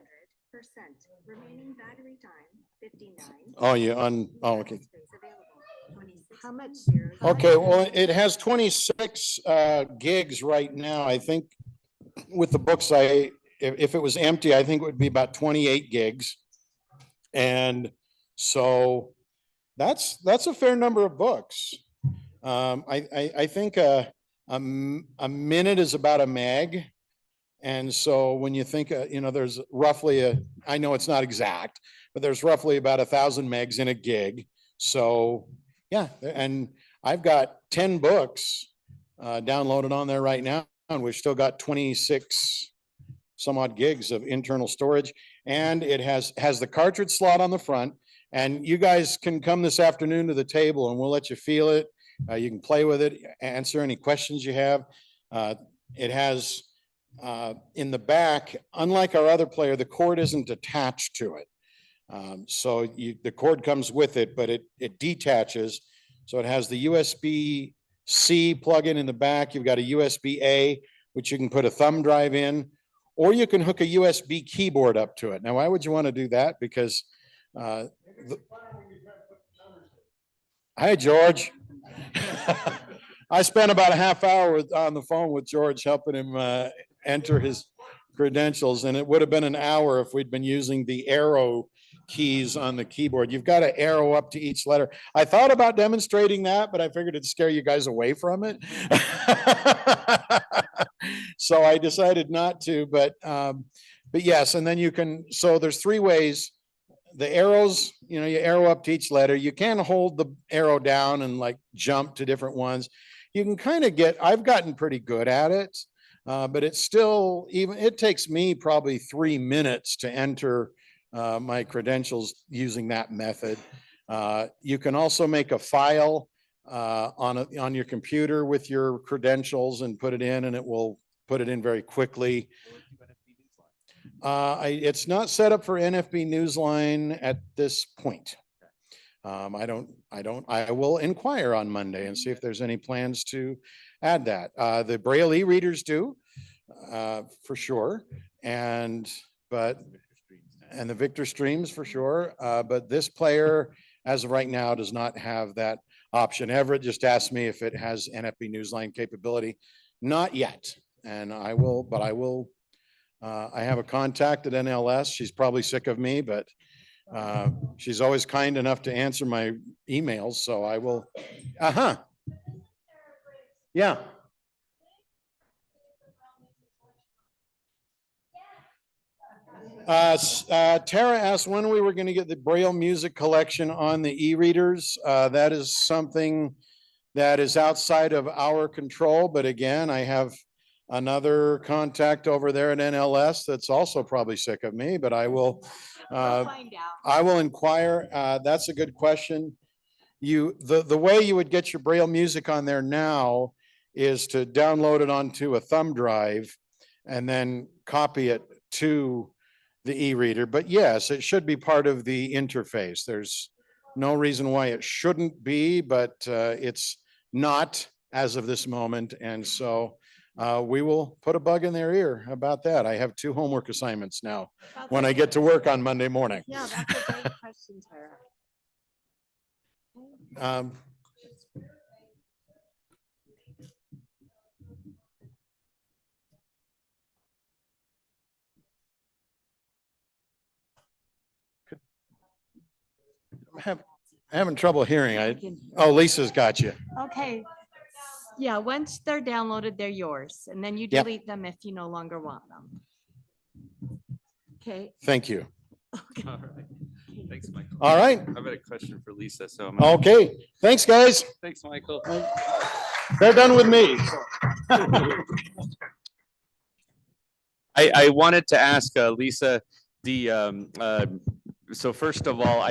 Remaining battery time, 59. Oh, okay. How much? Okay, well, it has 26 gigs right now. I think with the books, if it was empty, I think it would be about 28 gigs. And so that's a fair number of books. I think a minute is about a meg. And so when you think, there's roughly I know it's not exact, but there's roughly about 1,000 megs in a gig. So yeah, and I've got 10 books downloaded on there right now, and we've still got 26 some odd gigs of internal storage. And it has the cartridge slot on the front. And you guys can come this afternoon to the table and we'll let you feel it. You can play with it, answer any questions you have. It has in the back, unlike our other player, the cord isn't attached to it. So the cord comes with it, but it detaches. So it has the USB-C plug-in in the back. You've got a USB-A, which you can put a thumb drive in, or you can hook a USB keyboard up to it. Now, why would you want to do that? Because hi, George. I spent about a half hour on the phone with George helping him enter his credentials, and it would have been an hour if we'd been using the arrow keys on the keyboard. You've got to arrow up to each letter. I thought about demonstrating that, but I figured it'd scare you guys away from it. So I decided not to, but yes, and then you can, so there's 3 ways. The arrows, you arrow up to each letter. You can hold the arrow down and like jump to different ones. You can kind of I've gotten pretty good at it, but it's still, it takes me probably 3 minutes to enter my credentials using that method. You can also make a file on your computer with your credentials and put it in, and it will put it in very quickly. It's not set up for NFB Newsline at this point. I will inquire on Monday and see if there's any plans to add that. The Braille e-readers do, for sure. And the Victor Streams for sure. But this player, as of right now, does not have that option. Everett just asked me if it has NFB Newsline capability. Not yet. And I have a contact at NLS. She's probably sick of me, but she's always kind enough to answer my emails. So I will. Yeah. Tara asked when we were going to get the Braille music collection on the e-readers. That is something that is outside of our control. But again, I have another contact over there at NLS that's also probably sick of me, but I will find out. I will inquire. That's a good question. The way you would get your Braille music on there now is to download it onto a thumb drive and then copy it to the e-reader. But yes, it should be part of the interface. There's no reason why it shouldn't be, but it's not as of this moment. And so we will put a bug in their ear about that. I have 2 homework assignments now when I get to work on Monday morning. Yeah, that's a great question, Tara. I'm having trouble hearing. Lisa's got you. Okay. Yeah, once they're downloaded, they're yours. And then you Yep. delete them if you no longer want them. Okay. Thank you. All right. Thanks, Michael. All right. I've got a question for Lisa, so. Okay. Thanks, guys. Thanks, Michael. They're done with me. I wanted to ask Lisa, so first of all,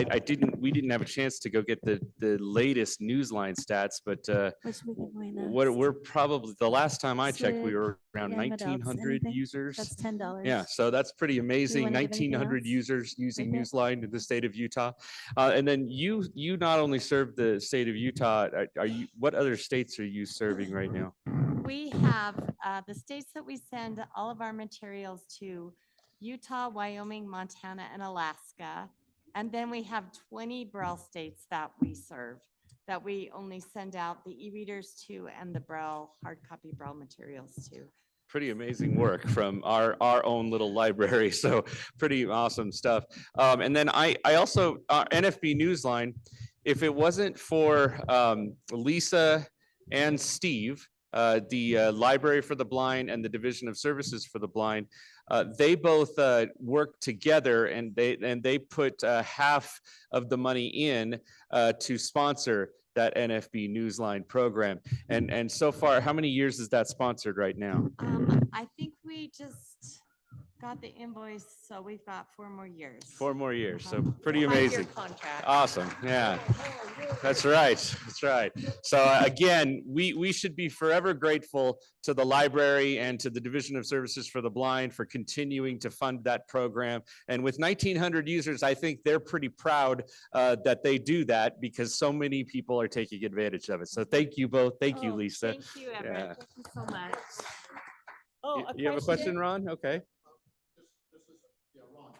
we didn't have a chance to go get the latest Newsline stats, but Which we can find next. we're probably, the last time I checked, we Swig, were around young adults, 1,900 anything? users. That's $10. Yeah, so that's pretty amazing. wanna give anything 1,900 else? users using there? Newsline in the state of Utah. And then you not only serve the state of Utah, are you, what other states are you serving right now? We have the states that we send all of our materials to: Utah, Wyoming, Montana, and Alaska. And then we have 20 Braille states that we serve, that we only send out the e-readers to and the Braille, hard copy Braille materials to. Pretty amazing work from our own little library. So pretty awesome stuff. And then I also, NFB Newsline, if it wasn't for Lisa and Steve, the Library for the Blind and the Division of Services for the Blind, they both work together, and they put half of the money in to sponsor that NFB Newsline program. And so far, how many years is that sponsored right now? I think we just got the invoice, so we've got 4 more years. 4 more years, so pretty 5-year amazing. contract. Awesome, yeah. That's right, that's right. So again, we should be forever grateful to the library and to the Division of Services for the Blind for continuing to fund that program. And with 1,900 users, I think they're pretty proud that they do that, because so many people are taking advantage of it. So thank you both. Thank you, Lisa. Thank you, Everett. Yeah. Thank you so much. Oh, You have a question, Ron? Okay. This is, yeah, Ron.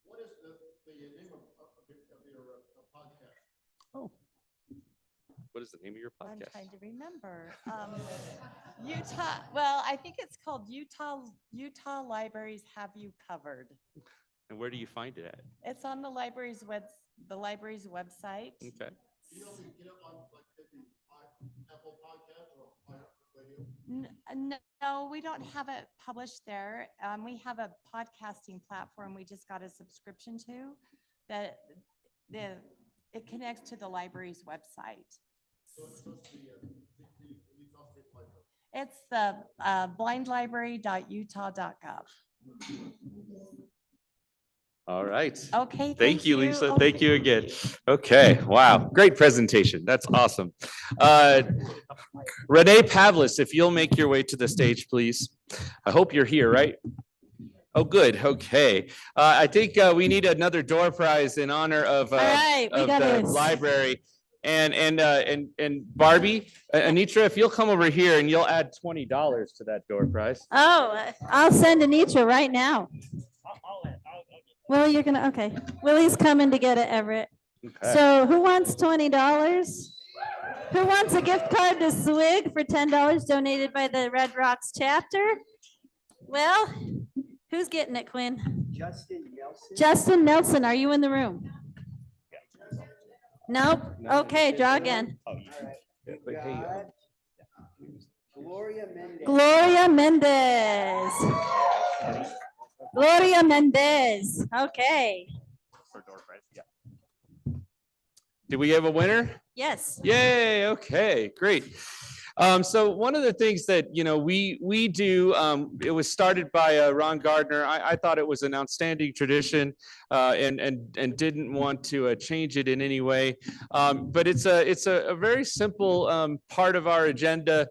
What is the name of your podcast? Oh. What is the name of your I'm podcast? trying to remember. Utah, well, I think it's called Utah Libraries Have You Covered. And where do you find it at? It's on the library's website. Okay. You know, get it on like maybe Apple Podcast or radio? No, we don't have it published there. We have a podcasting platform we just got a subscription to that it connects to the library's website. So it's supposed to be the Utah State Library. It's the blindlibrary.utah.gov. All right. Okay. Thank you, Lisa. Okay. Thank you again. Okay. Wow. Great presentation. That's awesome. Renee Pavlis, if you'll make your way to the stage, please. I hope you're here, right? Oh, good. Okay. I think we need another door prize in honor of, right, we of got the this. library. And Barbie, Anitra, if you'll come over here and you'll add $20 to that door prize. Oh, I'll send Anitra right now. Well, you're gonna, okay. Willie's coming to get it, Everett. Okay. So who wants $20? Who wants a gift card to Swig for $10 donated by the Red Rocks chapter? Well, who's getting it, Quinn? Justin Nelson. Justin Nelson, are you in the room? Nope. Okay, draw again. Got Gloria Mendez. Gloria Mendez. Gloria Mendez. Okay. Did we have a winner? Yes. Yay, okay, great. So one of the things that, we do, it was started by Ron Gardner. I thought it was an outstanding tradition and didn't want to change it in any way. But it's a very simple part of our agenda.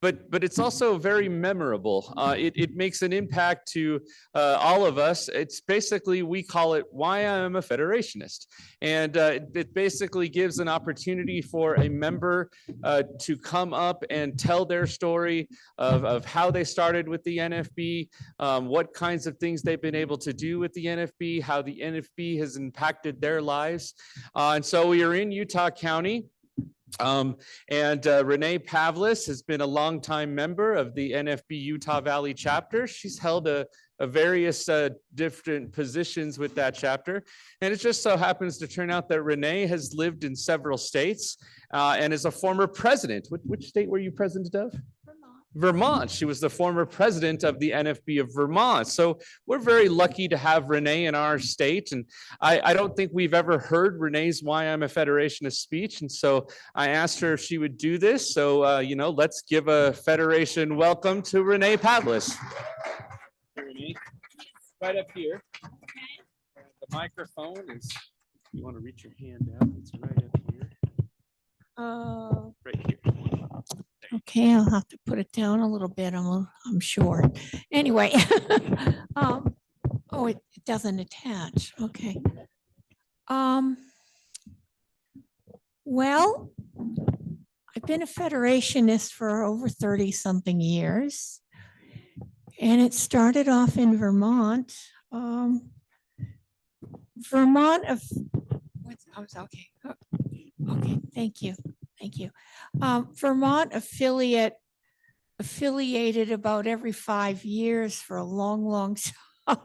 But it's also very memorable. It makes an impact to all of us. It's basically, we call it Why I'm a Federationist. And it basically gives an opportunity for a member to come up and tell their story of how they started with the NFB, what kinds of things they've been able to do with the NFB, how the NFB has impacted their lives. And so we are in Utah County. Renee Pavlis has been a longtime member of the NFB Utah Valley chapter. She's held a various different positions with that chapter. And it just so happens to turn out that Renee has lived in several states and is a former president. Which state were you president of? Vermont. She was the former president of the NFB of Vermont. So we're very lucky to have Renee in our state. And I don't think we've ever heard Renee's Why I'm a Federationist speech. And so I asked her if she would do this. So, let's give a Federation welcome to Renee Pavlis. Renee, right up here. The microphone is, you want to reach your hand out, it's right up here, right here. Okay, I'll have to put it down a little bit. I'm short. Anyway. Oh, it doesn't attach. Okay. Well, I've been a federationist for over 30 something years. And it started off in Vermont. Vermont of, okay. Okay, thank you. Thank you. Vermont affiliated about every 5 years for a long, long time.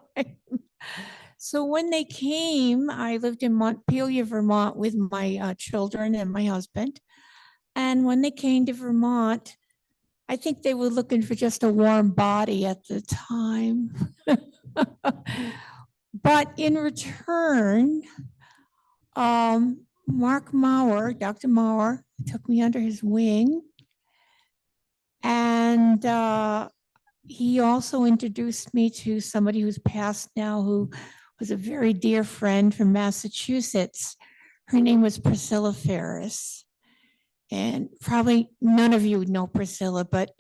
So when they came, I lived in Montpelier, Vermont with my children and my husband. And when they came to Vermont, I think they were looking for just a warm body at the time. But in return, Mark Maurer, Dr. Maurer, took me under his wing. And he also introduced me to somebody who's passed now, who was a very dear friend from Massachusetts. Her name was Priscilla Ferris. And probably none of you would know Priscilla, but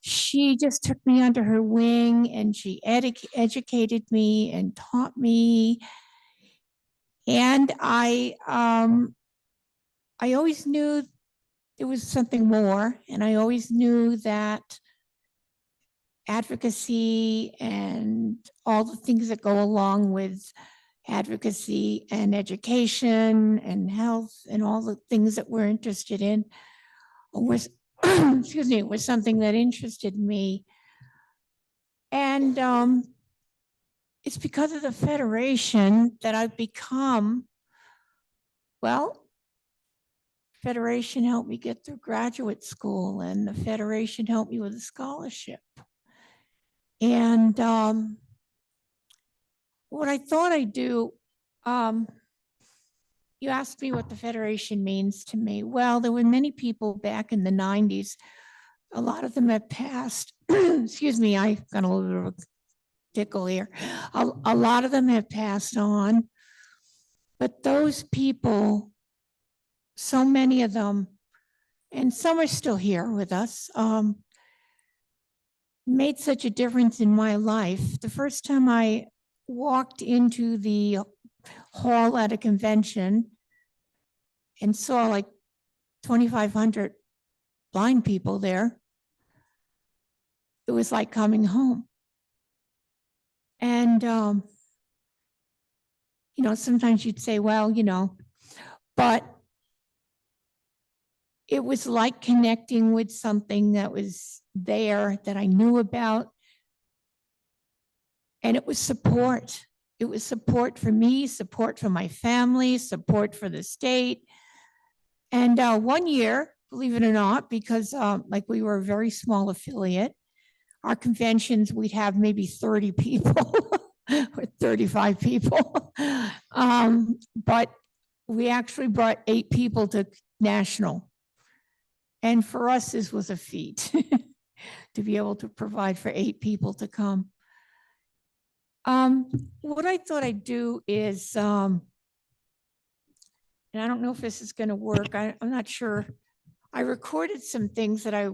she just took me under her wing and she educated me and taught me. And I always knew there was something more, and I always knew that advocacy and all the things that go along with advocacy and education and health and all the things that we're interested in was, excuse me, was something that interested me. And it's because of the Federation that I've become, well, Federation helped me get through graduate school, and the Federation helped me with a scholarship. And what I thought I'd do, you asked me what the Federation means to me. Well, there were many people back in the 90s. A lot of them have passed. Excuse me, I got a little bit of a tickle here. A lot of them have passed on. But those people, so many of them, and some are still here with us, made such a difference in my life. The first time I walked into the hall at a convention and saw like 2,500 blind people there, it was like coming home. And, sometimes you'd say, well, but it was like connecting with something that was there that I knew about. And it was support. It was support for me, support for my family, support for the state. And 1 year, believe it or not, because we were a very small affiliate, our conventions, we'd have maybe 30 people or 35 people. But we actually brought 8 people to national. And for us, this was a feat to be able to provide for 8 people to come. What I thought I'd do is, and I don't know if this is going to work. I'm not sure. I recorded some things that I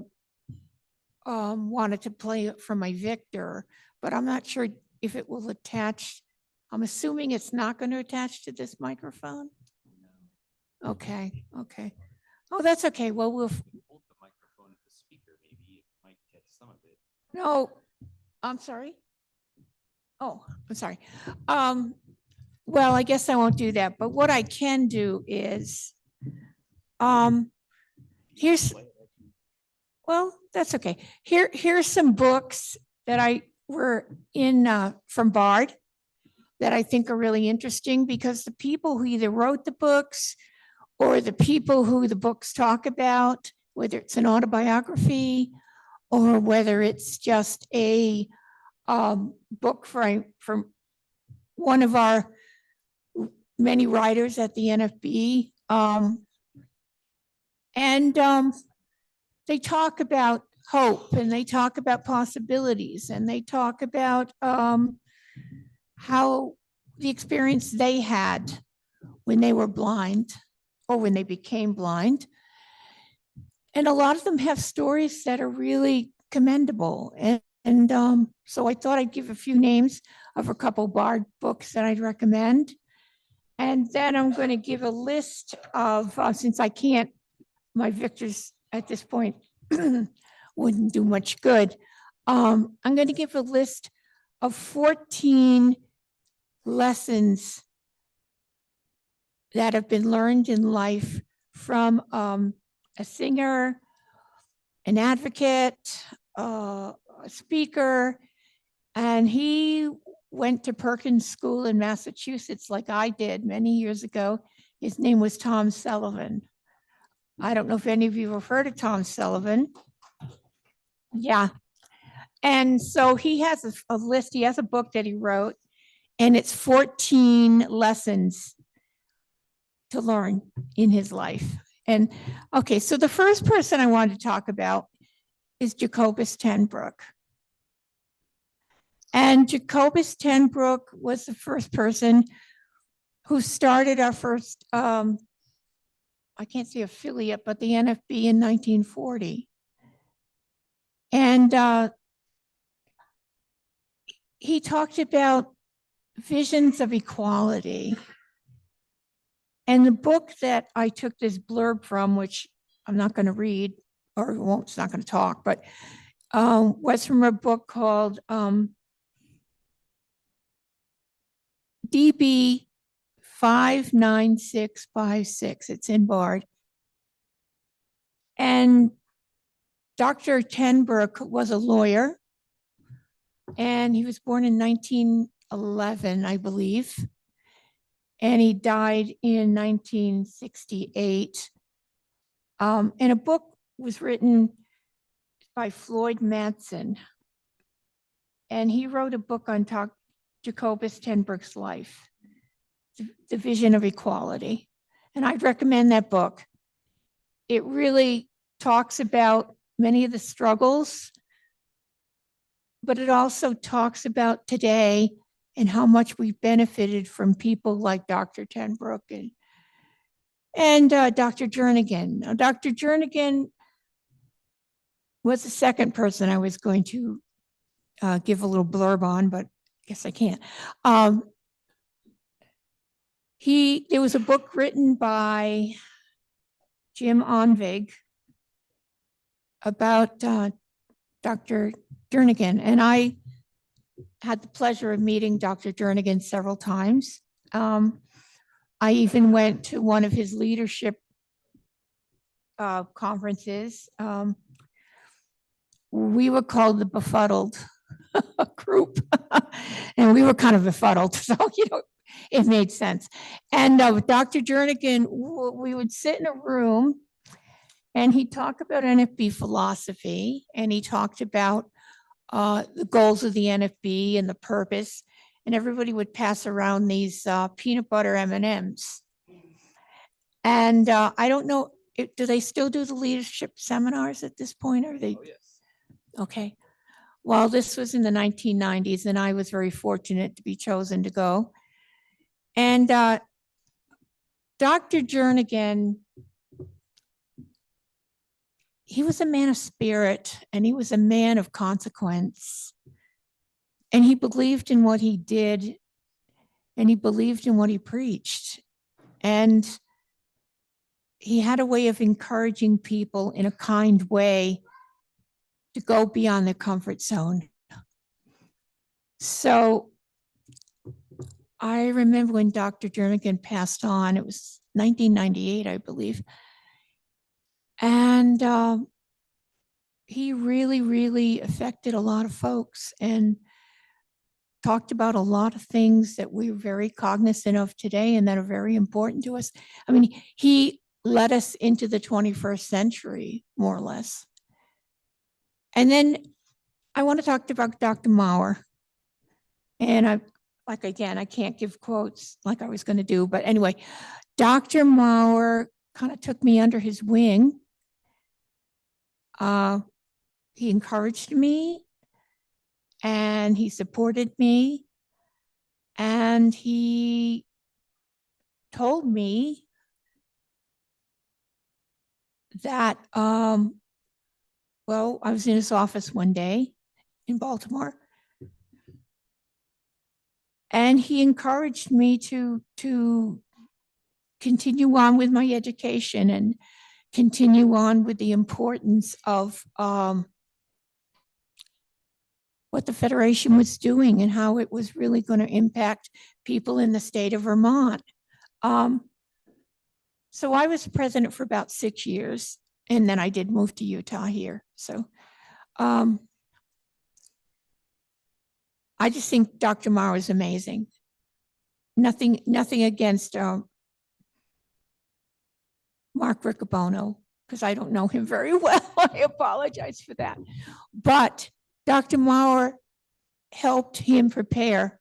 wanted to play from my Victor, but I'm not sure if it will attach. I'm assuming it's not going to attach to this microphone. Okay. Okay. Oh, that's okay. Well, we'll. Hold the microphone at the speaker. Maybe it might catch some of it. No, I'm sorry. Oh, I'm sorry. Well, I guess I won't do that. But what I can do is, well, that's okay. Here's some books that I were in from Bard that I think are really interesting, because the people who either wrote the books or the people who the books talk about, whether it's an autobiography or whether it's just a book from one of our many writers at the NFB. They talk about hope, and they talk about possibilities, and they talk about how the experience they had when they were blind or when they became blind. And a lot of them have stories that are really commendable. And so I thought I'd give a few names of a couple Bard books that I'd recommend. And then I'm going to give a list of, since I can't, my Victors at this point wouldn't do much good. I'm going to give a list of 14 lessons that have been learned in life from a singer, an advocate, a speaker, and he went to Perkins School in Massachusetts like I did many years ago. His name was Tom Sullivan. I don't know if any of you have heard of Tom Sullivan. Yeah. And so he has a list, he has a book that he wrote, and it's 14 lessons to learn in his life. And okay, so the first person I wanted to talk about is Jacobus Tenbrook. And Jacobus Tenbrook was the first person who started our first, I can't say affiliate, but the NFB in 1940. And he talked about visions of equality. And the book that I took this blurb from, which I'm not going to read, or won't, it's not going to talk, but was from a book called DB 59656. It's in Bard. And Dr. Tenbrook was a lawyer, and he was born in 1911, I believe. And he died in 1968. And a book was written by Floyd Matson. And he wrote a book on Jacobus Tenbrook's life, The Vision of Equality. And I'd recommend that book. It really talks about many of the struggles, but it also talks about today and how much we've benefited from people like Dr. Tenbrook and Dr. Jernigan. Now, Dr. Jernigan was the second person I was going to give a little blurb on, but I guess I can't. There was a book written by Jim Onvig about Dr. Jernigan, and I had the pleasure of meeting Dr. Jernigan several times. I even went to one of his leadership conferences. We were called the Befuddled group, and we were kind of befuddled, so it made sense. And with Dr. Jernigan, we would sit in a room, and he'd talk about NFB philosophy, and he talked about the goals of the NFB and the purpose, and everybody would pass around these peanut butter M&Ms. And I don't know, do they still do the leadership seminars at this point? Or they? Oh, yes. Okay. Well, this was in the 1990s, and I was very fortunate to be chosen to go. And Dr. Jernigan, he was a man of spirit, and he was a man of consequence. And he believed in what he did, and he believed in what he preached. And he had a way of encouraging people in a kind way to go beyond their comfort zone. So I remember when Dr. Jernigan passed on, it was 1998, I believe. And he really, really affected a lot of folks and talked about a lot of things that we're very cognizant of today and that are very important to us. I mean, he led us into the 21st century, more or less. And then I want to talk about Dr. Maurer. And again, I can't give quotes like I was going to do, but anyway, Dr. Maurer kind of took me under his wing. He encouraged me, and he supported me, And he told me that, well, I was in his office one day in Baltimore, and he encouraged me to continue on with my education and continue on with the importance of what the Federation was doing and how it was really going to impact people in the state of Vermont. So I was president for about 6 years, and then I did move to Utah here. So I just think Dr. Morrow is amazing. Nothing against Mark Riccobono, because I don't know him very well. I apologize for that. But Dr. Maurer helped him prepare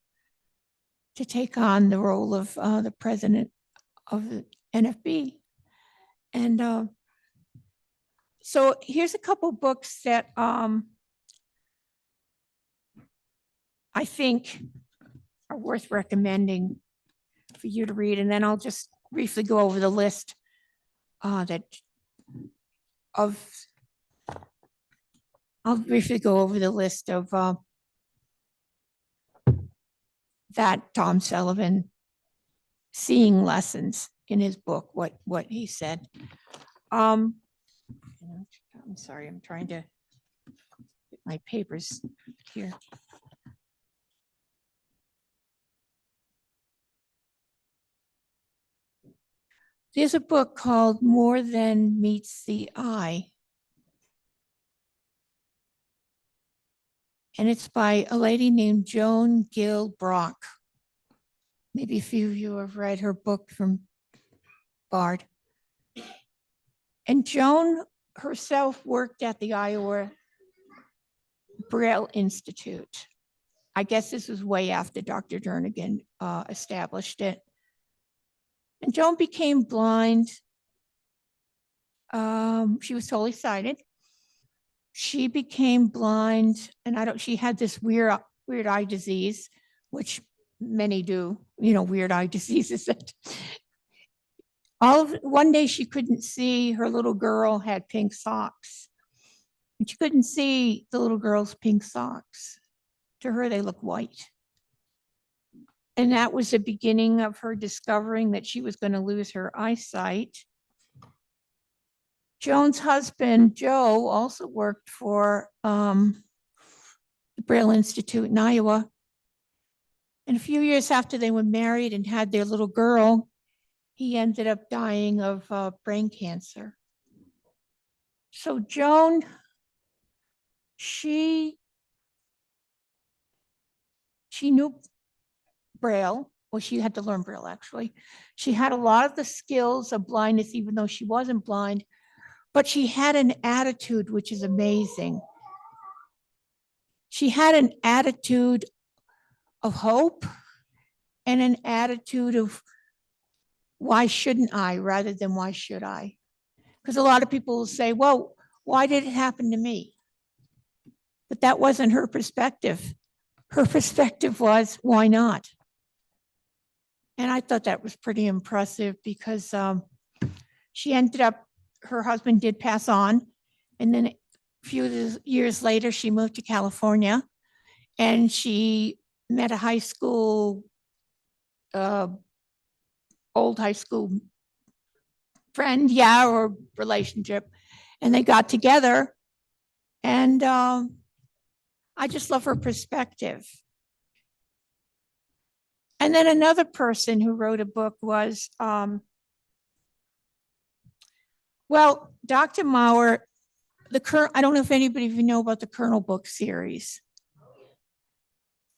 to take on the role of the president of the NFB. And so here's a couple books that I think are worth recommending for you to read. And then I'll just briefly go over the list I'll briefly go over the list of that Tom Sullivan seeing lessons in his book, what he said. I'm sorry, I'm trying to get my papers here. There's a book called More Than Meets the Eye. And it's by a lady named Joan Gill Brock. Maybe a few of you have read her book from Bard. And Joan herself worked at the Iowa Braille Institute. I guess this was way after Dr. Jernigan established it. And Joan became blind. She was totally sighted. She became blind, and she had this weird eye disease, which many do, weird eye diseases. One day she couldn't see, her little girl had pink socks. And she couldn't see the little girl's pink socks. To her, they looked white. And that was the beginning of her discovering that she was going to lose her eyesight. Joan's husband, Joe, also worked for the Braille Institute in Iowa. And a few years after they were married and had their little girl, he ended up dying of brain cancer. So Joan, she knew Braille. Well, she had to learn Braille, actually. She had a lot of the skills of blindness, even though she wasn't blind, but she had an attitude which is amazing. She had an attitude of hope and an attitude of why shouldn't I rather than why should I? Because a lot of people will say, well, why did it happen to me? But that wasn't her perspective. Her perspective was, why not? And I thought that was pretty impressive because she ended up, her husband did pass on. And then a few years later, she moved to California and she met a high school, old high school friend, or relationship. And they got together. And I just love her perspective. And then another person who wrote a book was, Dr. Maurer, I don't know if anybody of you know about the Colonel book series.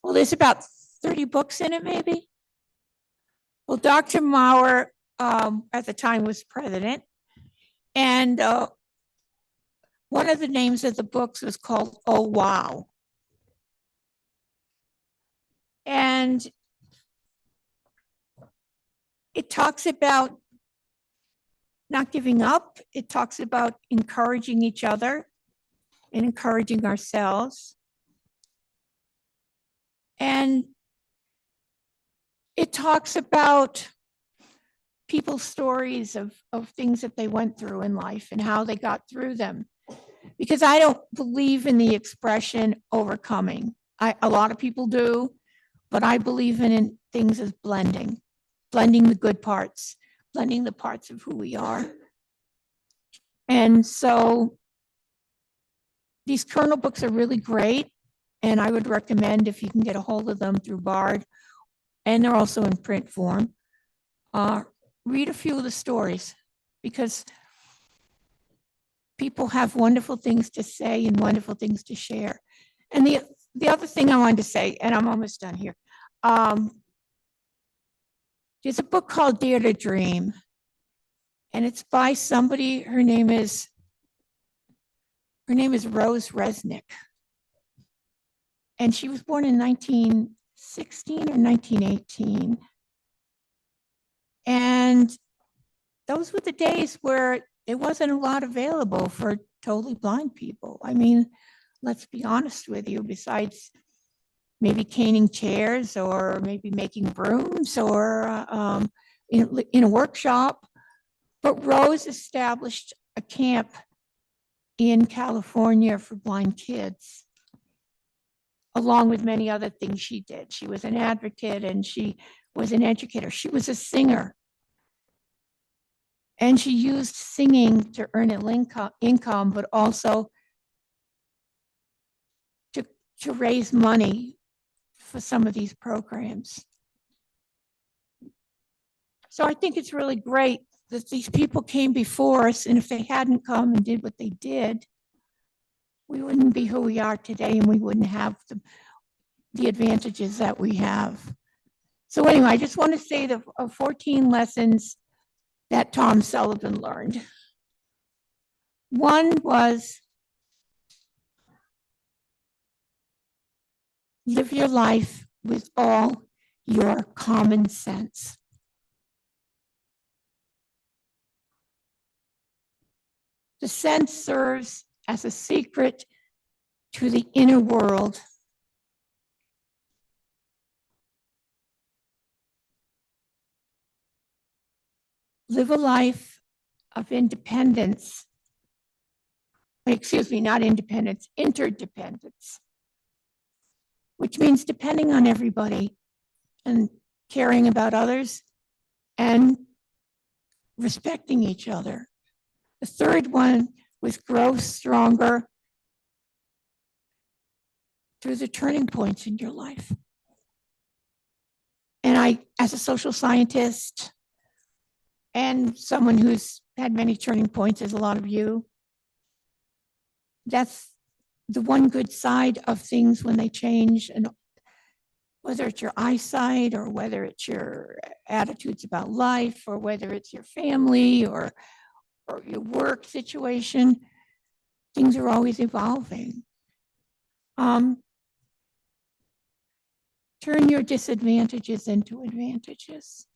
Well, there's about 30 books in it, maybe. Well, Dr. Maurer at the time was president. And one of the names of the books was called Oh, Wow. And it talks about not giving up. It talks about encouraging each other and encouraging ourselves. And talks about people's stories of things that they went through in life and how they got through them. Because I don't believe in the expression overcoming. A lot of people do, but I believe in things as blending the good parts, blending the parts of who we are. And so these kernel books are really great. And I would recommend, if you can get a hold of them through Bard, and they're also in print form, read a few of the stories, because people have wonderful things to say and wonderful things to share. And the other thing I wanted to say, and I'm almost done here, there's a book called Dare to Dream, and it's by somebody, her name is Rose Resnick. And she was born in 1916 or 1918. And those were the days where there wasn't a lot available for totally blind people. I mean, let's be honest with you, besides maybe caning chairs or maybe making brooms or in a workshop. But Rose established a camp in California for blind kids, along with many other things she did. She was an advocate and she was an educator. She was a singer. And she used singing to earn an income, but also to raise money for some of these programs. So I think it's really great that these people came before us, and if they hadn't come and did what they did, we wouldn't be who we are today, and we wouldn't have the advantages that we have. So anyway, I just want to say the 14 lessons that Tom Sullivan learned. One was, live your life with all your common sense. The sense serves as a secret to the inner world. Live a life of independence. Excuse me, not independence, interdependence, which means depending on everybody and caring about others and respecting each other. The third one was grow stronger through the turning points in your life. And I, as a social scientist and someone who's had many turning points, as a lot of you, that's the one good side of things when they change, and whether it's your eyesight or whether it's your attitudes about life or whether it's your family or your work situation, things are always evolving. Turn your disadvantages into advantages.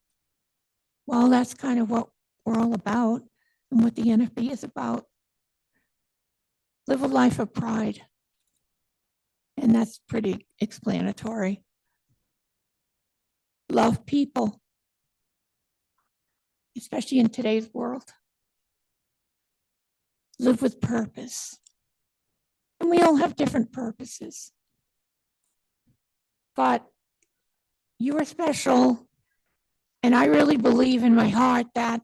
Well, that's kind of what we're all about and what the NFB is about. Live a life of pride. And that's pretty explanatory. Love people, especially in today's world. Live with purpose. And we all have different purposes. But you are special. And I really believe in my heart that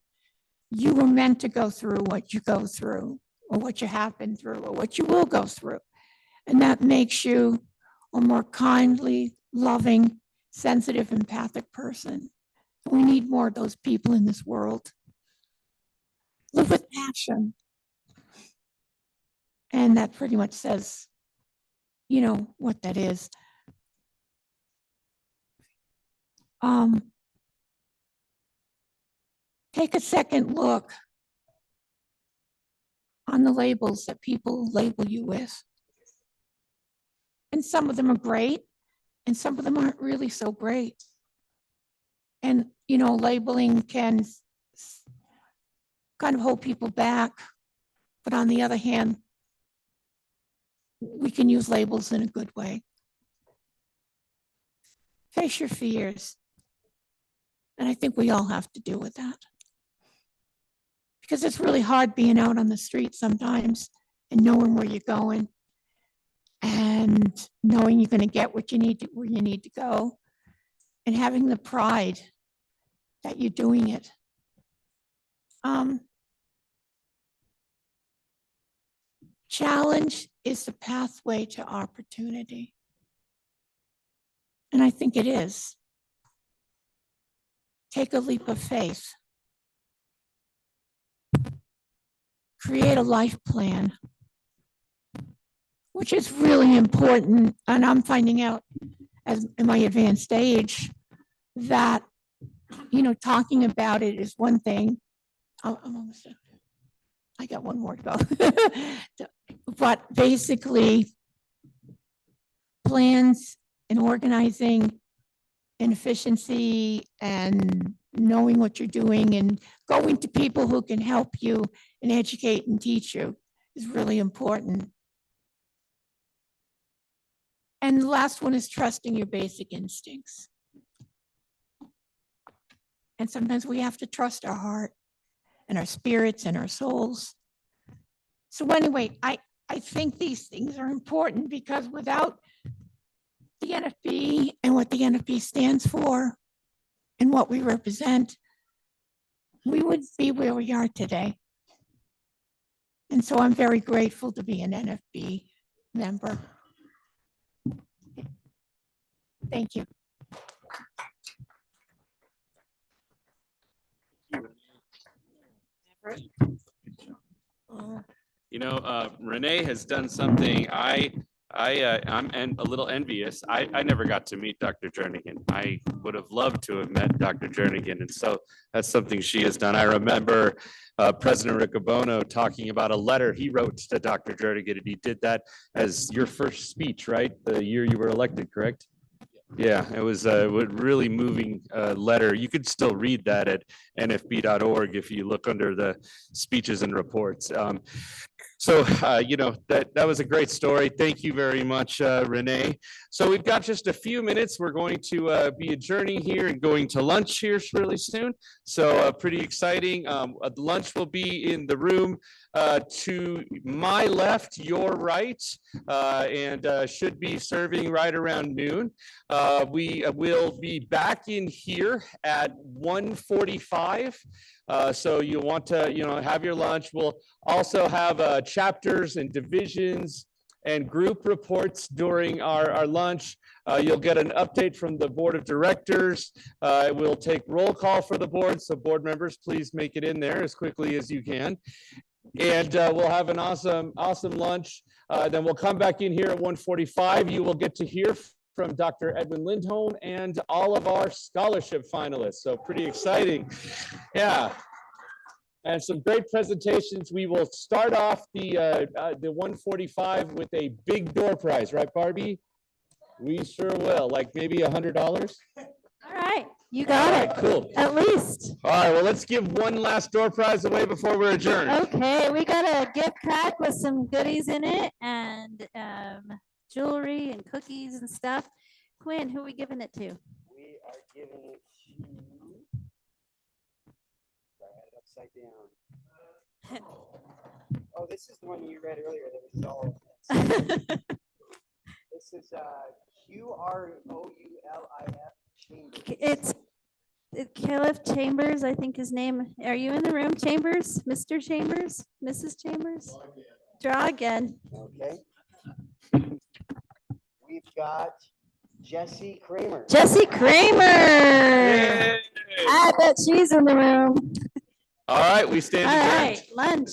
you were meant to go through what you go through, or what you have been through, or what you will go through. And that makes you a more kindly, loving, sensitive, empathic person. We need more of those people in this world. Live with passion. And that pretty much says, you know, what that is. Take a second look on the labels that people label you with. And some of them are great, and some of them aren't really so great. And, you know, labeling can kind of hold people back. But on the other hand, we can use labels in a good way. Face your fears. And I think we all have to deal with that. Because it's really hard being out on the street sometimes and knowing where you're going and knowing you're going to get what you need to, where you need to go, and having the pride that you're doing it. Challenge is the pathway to opportunity. And I think it is. Take a leap of faith. Create a life plan, which is really important. And I'm finding out as in my advanced age that, you know, talking about it is one thing. I'm almost done. I got one more to go. But basically, plans and organizing and efficiency and knowing what you're doing and going to people who can help you and educate and teach you is really important. And the last one is trusting your basic instincts. And sometimes we have to trust our heart and our spirits and our souls. So anyway, I think these things are important because without the NFB and what the NFB stands for and what we represent, we wouldn't be where we are today. And so I'm very grateful to be an NFB member. Thank you. You know, Renee has done something I'm a little envious. I never got to meet Dr. Jernigan. I would have loved to have met Dr. Jernigan. And so that's something she has done. I remember President Riccobono talking about a letter he wrote to Dr. Jernigan, and he did that as your first speech, right? The year you were elected, correct? Yeah, it was a really moving letter. You could still read that at nfb.org if you look under the speeches and reports. So, you know, that was a great story. Thank you very much, Renee. So we've got just a few minutes. We're going to be adjourning here and going to lunch here really soon. So pretty exciting. Lunch will be in the room to my left, your right, and should be serving right around noon. We will be back in here at 1:45. So you want to, you know, have your lunch. We'll also have chapters and divisions and group reports during our lunch. You'll get an update from the board of directors. We'll take roll call for the board. So board members, please make it in there as quickly as you can. And we'll have an awesome lunch. Then we'll come back in here at 1:45. You will get to hear from Dr. Edwin Lindholm and all of our scholarship finalists. So pretty exciting. Yeah. And some great presentations. We will start off the 1:45 with a big door prize, right, Barbie? We sure will, like maybe $100. All right, you got it. Cool. At least. All right, well, let's give one last door prize away before we're adjourned. Okay, we got a gift pack with some goodies in it and jewelry and cookies and stuff. Quinn, who are we giving it to? We are giving it to. I had it upside down. Oh, this is the one you read earlier. That was all. This is QROULIF Chambers. It's Caleb Chambers, I think his name. Are you in the room, Chambers? Mr. Chambers? Mrs. Chambers? Draw again. Okay. We've got Jesse Kramer. Jesse Kramer. Yay. I bet she's in the room. All right, we stand All adjourned. right, lunch.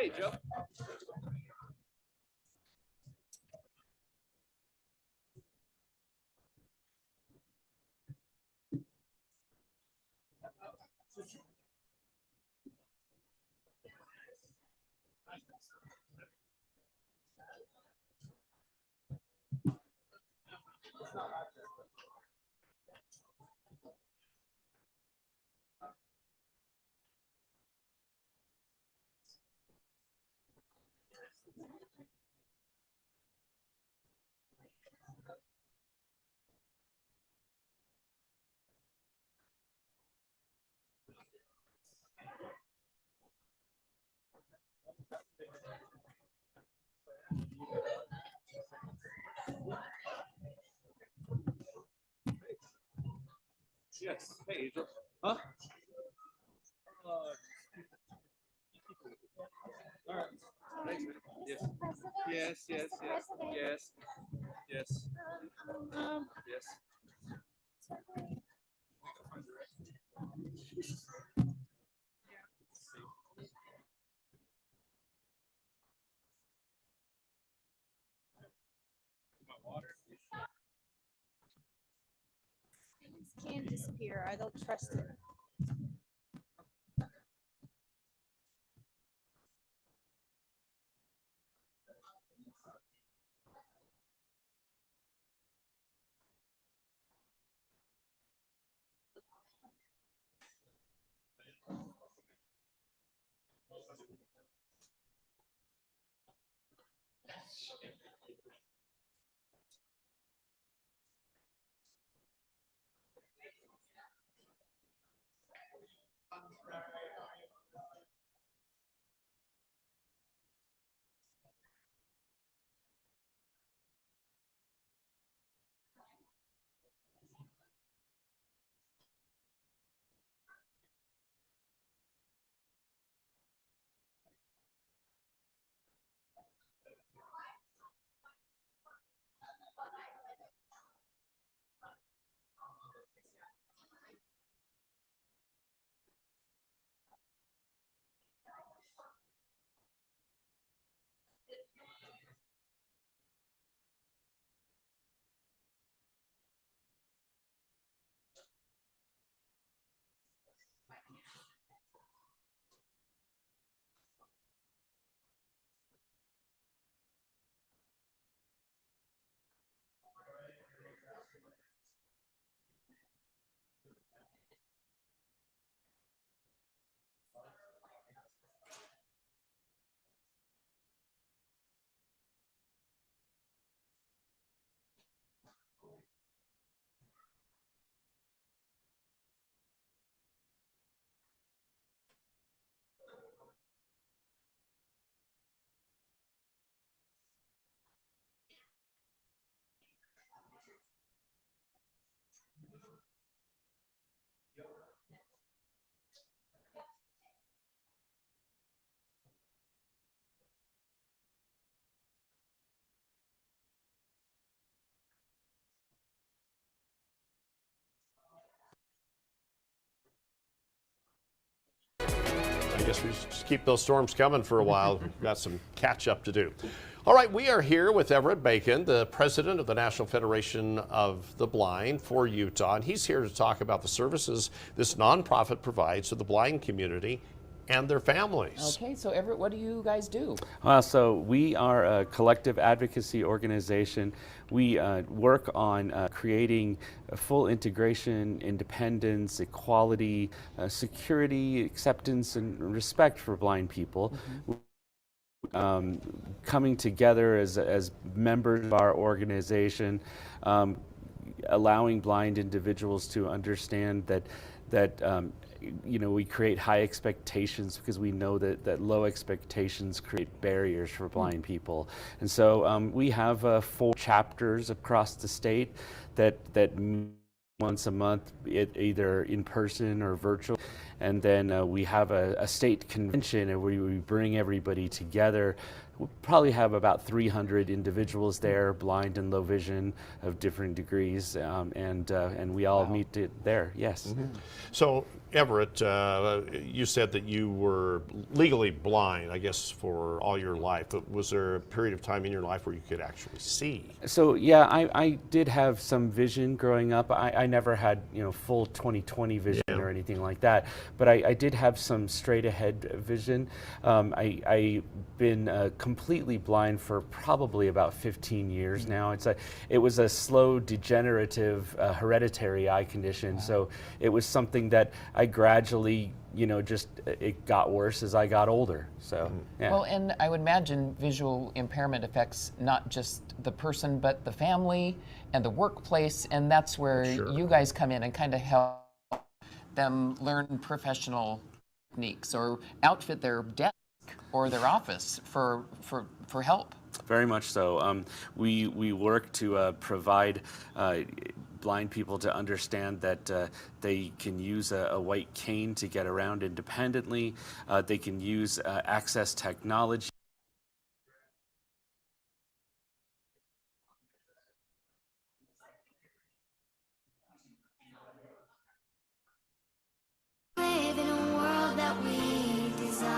Hey, Joe. Yes. Hey, Angel. Huh? All right. Thanks, man. Yes. Yes, yes, yes, yes, yes. Yes. Can't disappear. I don't trust it. I guess we should just keep those storms coming for a while. We've got some catch up to do. All right, we are here with Everett Bacon, the president of the National Federation of the Blind for Utah, and he's here to talk about the services this nonprofit provides to the blind community and their families. Okay, so Everett, what do you guys do? So we are a collective advocacy organization. We work on creating a full integration, independence, equality, security, acceptance, and respect for blind people. Coming together as members of our organization, allowing blind individuals to understand that we create high expectations because we know that low expectations create barriers for blind people. And so we have 4 chapters across the state that meet once a month, either in person or virtual. And then we have a state convention where we bring everybody together we'll probably have about 300 individuals there, blind and low vision of different degrees, and we all meet there. Yes. So Everett, you said that you were legally blind, I guess, for all your life. But was there a period of time in your life where you could actually see? So yeah, I did have some vision growing up. I never had full 20/20 vision or anything like that, but I did have some straight ahead vision. I've been completely blind for probably about 15 years now. It was a slow degenerative hereditary eye condition. So it was something that I gradually it got worse as I got older. So yeah. Well, and I would imagine visual impairment affects not just the person, but the family and the workplace, and that's where you guys come in and kind of help them learn professional techniques or outfit their desk or their office for help. Very much so. We work to provide blind people to understand that they can use a white cane to get around independently. They can use access technology. Live in a world that we design.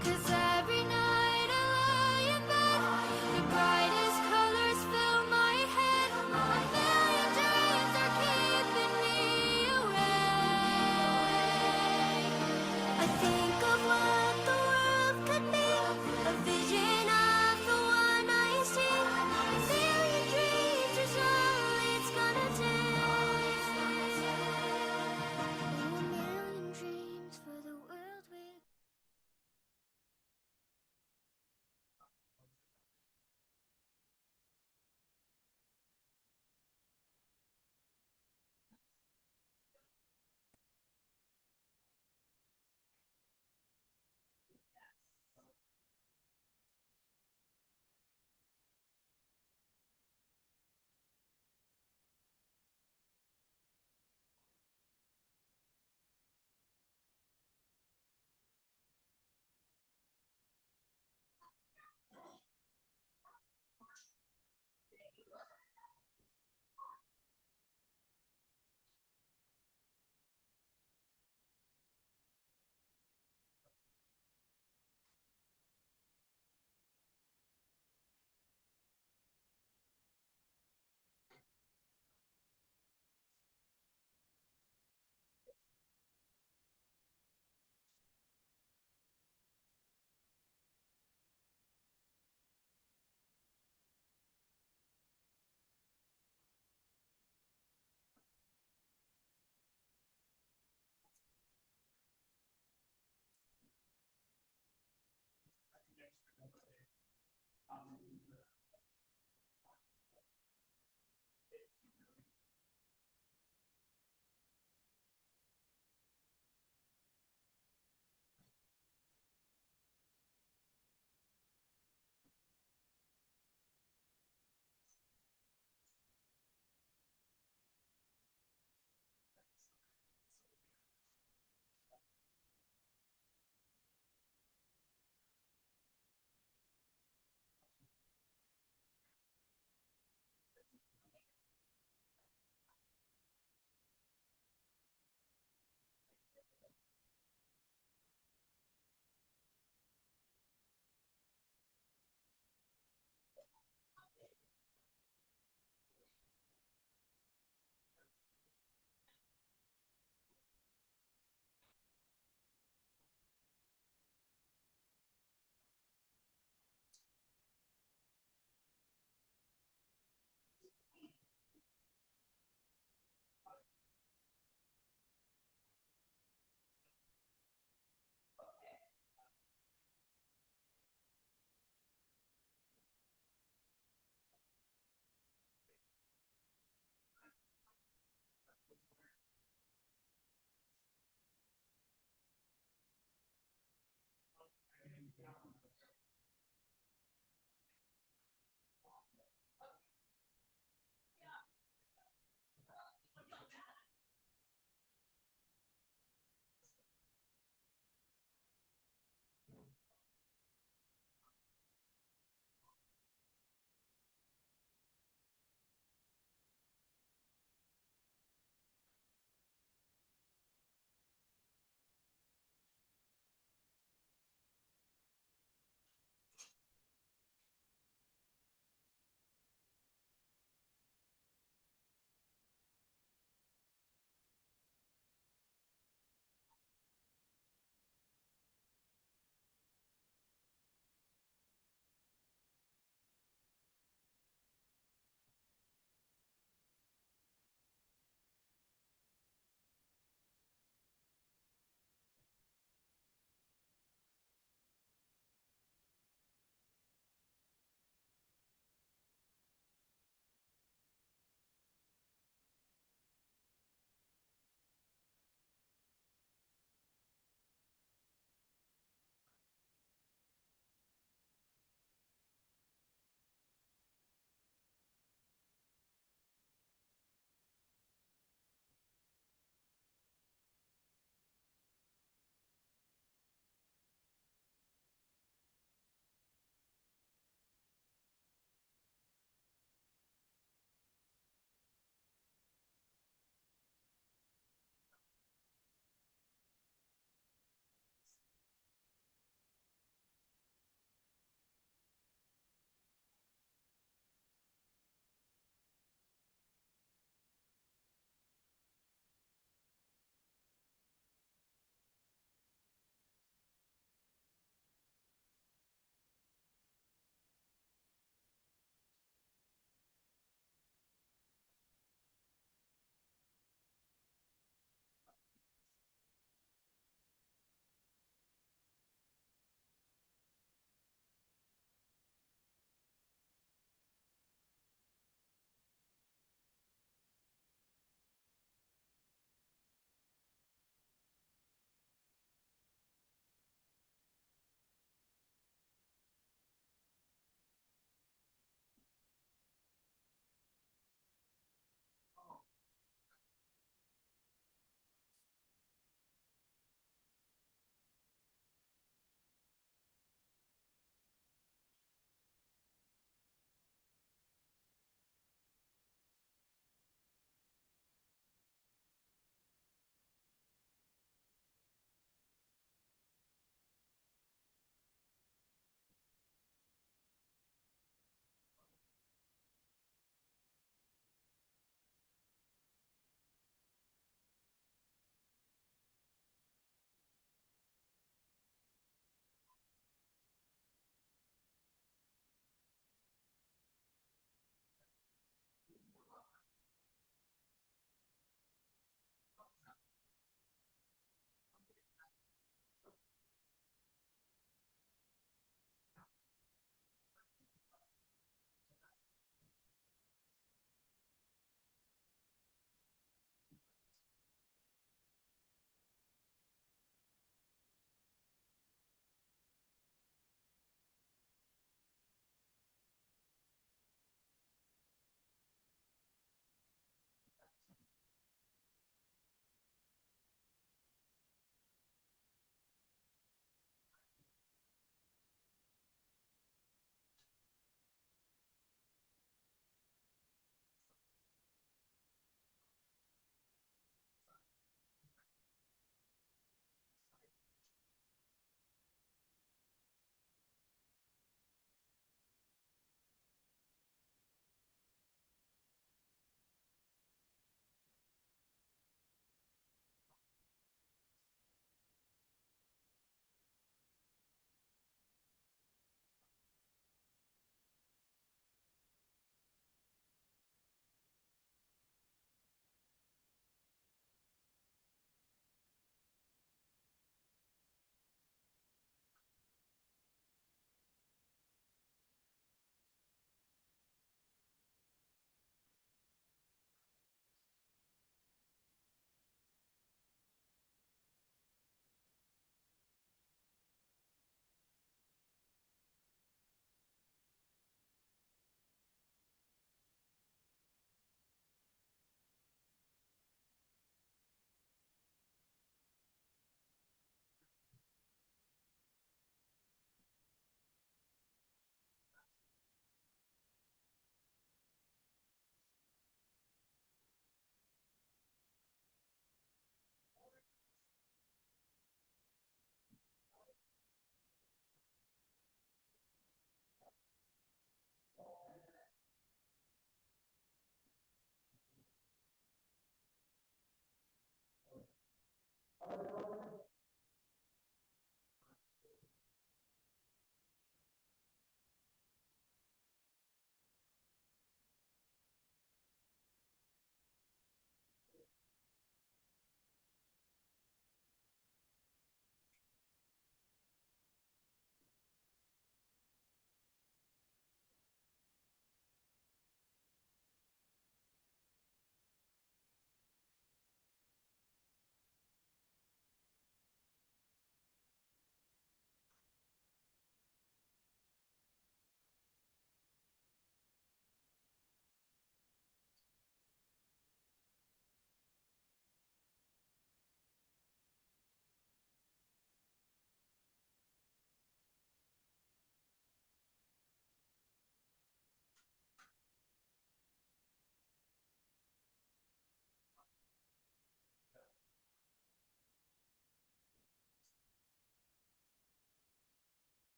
'Cause every night I lie in bed, the brightest colors fill my head. A million dreams are keeping me awake. I think of what the world could be, a vision of the one I see. A million dreams are all it's gonna take. Dreams for the world we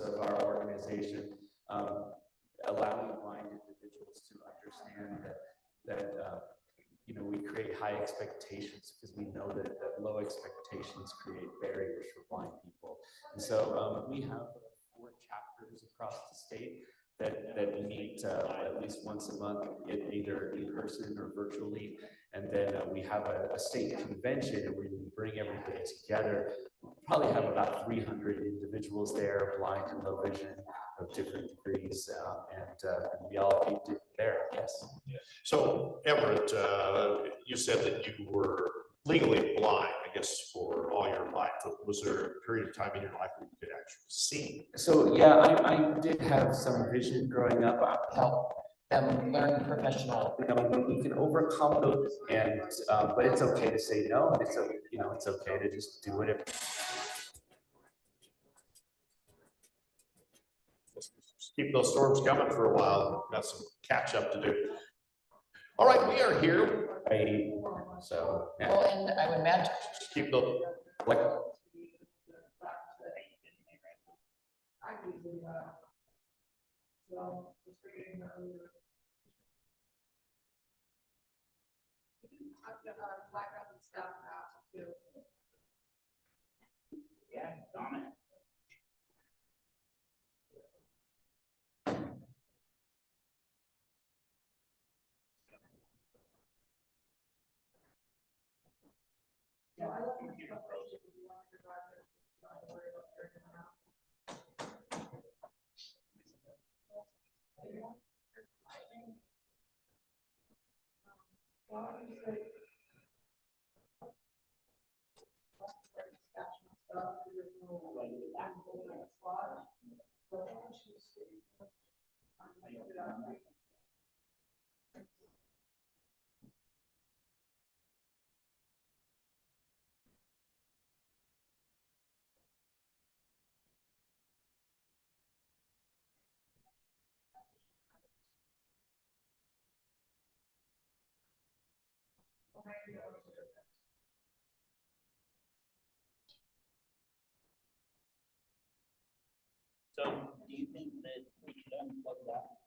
of our organization, allowing blind individuals to understand that we create high expectations because we know that low expectations create barriers for blind people. And so we have 4 chapters across the state that meet at least once a month, either in person or virtually. And then we have a state convention where we bring everybody together. We'll probably have about 300 individuals there, blind and low vision of different degrees, and we all meet there. Yes. So Everett, you said that you were legally blind, I guess, for all your life. But was there a period of time in your life where you could actually see? So yeah, I did have some vision growing up. Help them learn professional. We can overcome those, and but it's okay to say no. It's it's okay to just do whatever. Just keep those storms coming for a while. Got some catch up to do. All right, we are here. So yeah. Well, and I would imagine. Keep those. So do you think that we should unplug that?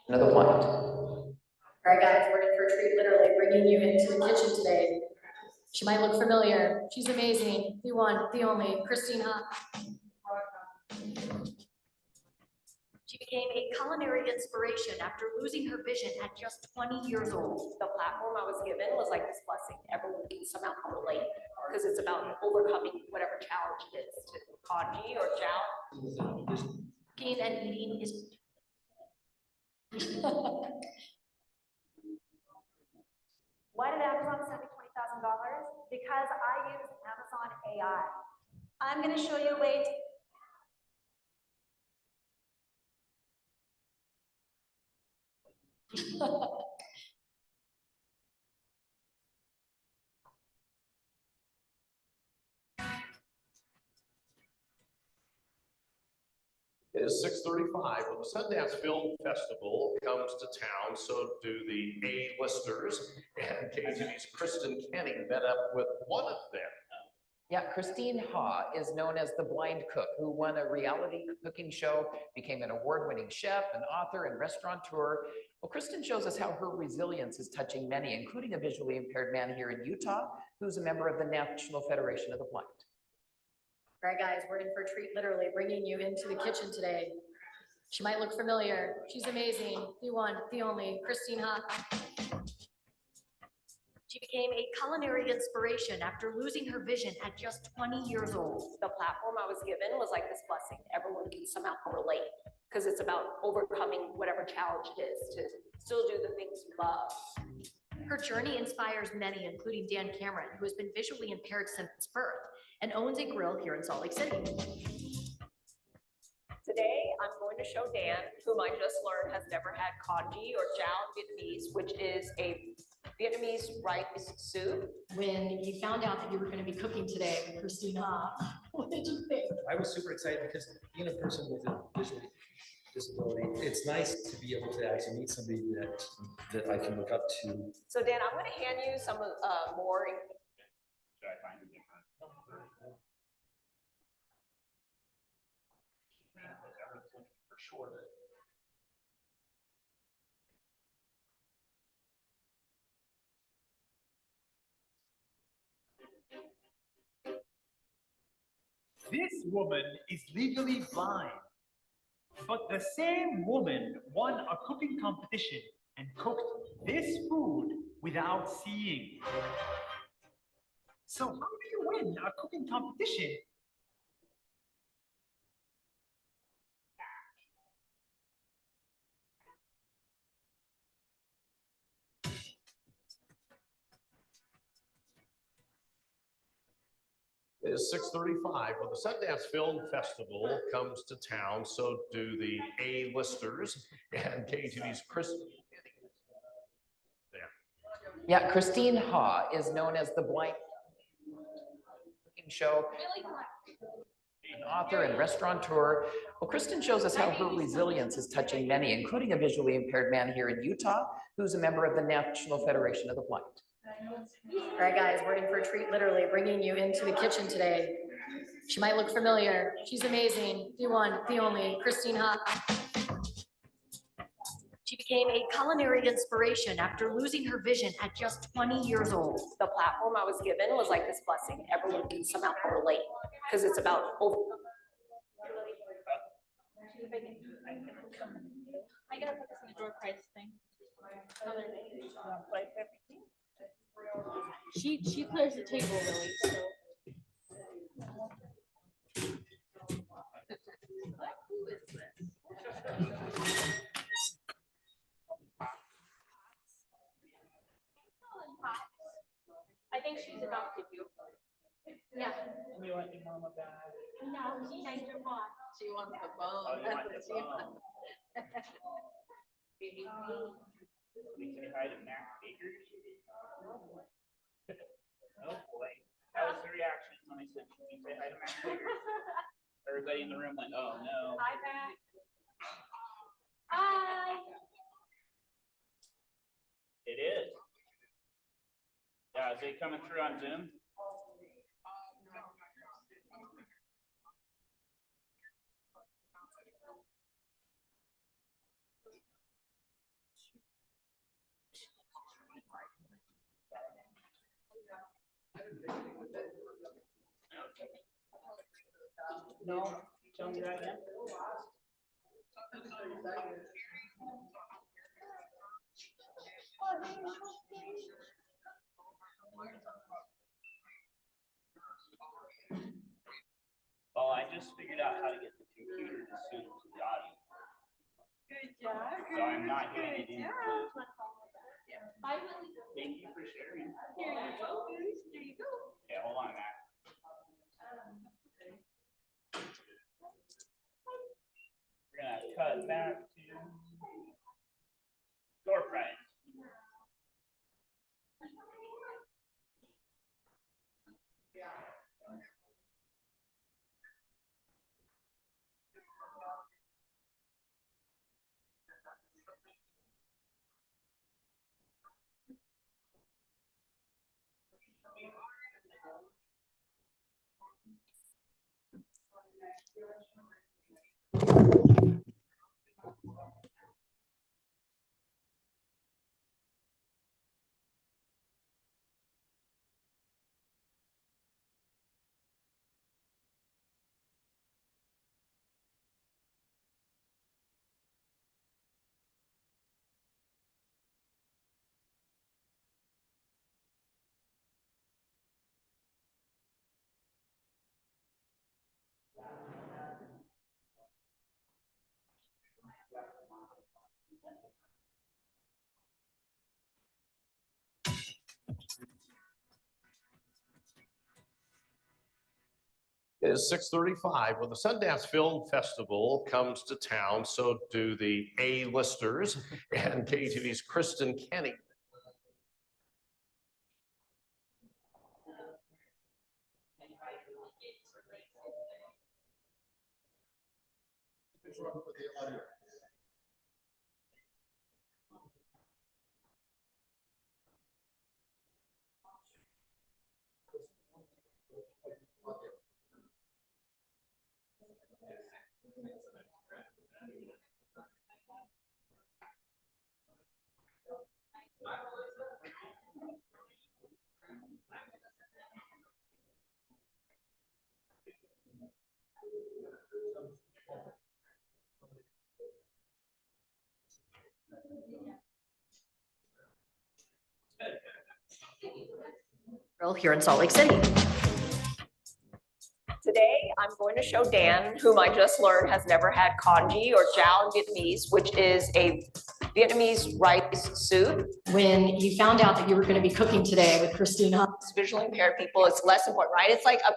Another blind. All right, guys, we're in for a treat, literally bringing you into the kitchen today. She might look familiar. She's amazing. The one, the only, Christina. She became a culinary inspiration after losing her vision at just 20 years old. The platform I was given was like this blessing. Everyone can somehow relate because it's about overcoming whatever challenge it is. To kanji or jiao. Cooking and eating is Why did Amazon send me $20,000? Because I use Amazon AI. I'm going to show you a way to It is 6:35. When the Sundance Film Festival comes to town, so do the A-listers. And KTV's Kristen Kenny met up with one of them. Yeah, Christine Ha is known as the blind cook who won a reality cooking show, became an award-winning chef, an author, and restaurateur. Well, Kristen shows us how her resilience is touching many, including a visually impaired man here in Utah, who's a member of the National Federation of the Blind. All right, guys, we're in for a treat, literally bringing you into the kitchen today. She might look familiar. She's amazing. The one, the only, Christine Ha. She became a culinary inspiration after losing her vision at just 20 years old. The platform I was given was like this blessing. Everyone can somehow relate because it's about overcoming whatever challenge it is to still do the things you love. Her journey inspires many, including Dan Cameron, who has been visually impaired since birth and owns a grill here in Salt Lake City. Today, I'm going to show Dan, whom I just learned has never had kanji or jiao Vietnamese, which is a Vietnamese rice soup. When you found out that you were going to be cooking today with Christina, what did you think? I was super excited because being a person with a visual disability, it's nice to be able to actually meet somebody that I can look up to. So Dan, I'm going to hand you some more. Should I find it different? For sure. This woman is legally blind, but the same woman won a cooking competition and cooked this food without seeing. So how do you win a cooking competition? It is 6:35. When the Sundance Film Festival comes to town, so do the A-listers. And KTV's Kristen. Yeah, Christine Ha is known as the blind cooking show, an author and restaurateur. Well, Kristen shows us how her resilience is touching many, including a visually impaired man here in Utah, who's a member of the National Federation of the Blind. All right, guys, we're in for a treat, literally bringing you into the kitchen today. She might look familiar. She's amazing. The one, the only, Christine Ha. She became a culinary inspiration after losing her vision at just 20 years old. The platform I was given was like this blessing. Everyone can somehow relate because it's about I gotta put this in the door prize thing. She clears the table really, so. I think she's adopted you. Yeah. And you want your mama back? No, she needs your mom. She wants the bone. Oh, you want the bone. Can you hide a Mac Baker? Oh boy, that was the reaction when I said, "Can you say hi to Mac Baker?" Everybody in the room went, "Oh no." Hi, Mac. Hi. It is. Yeah, is it coming through on Zoom? No, tell me that again. Oh, I just figured out how to get the computer to sync to the audio. Good job. So I'm not getting it in. Thank you for sharing. Here you go. Here you go. Okay, hold on, Matt. We're gonna cut back to door prize. It is 6:35. When the Sundance Film Festival comes to town, so do the A-listers and KTV's Kristen Kenny. Here in Salt Lake City. Today, I'm going to show Dan, whom I just learned has never had congee or chow in Vietnamese, which is a Vietnamese rice soup. When you found out that you were going to be cooking today with Christina, visually impaired people, it's less important, right? It's like a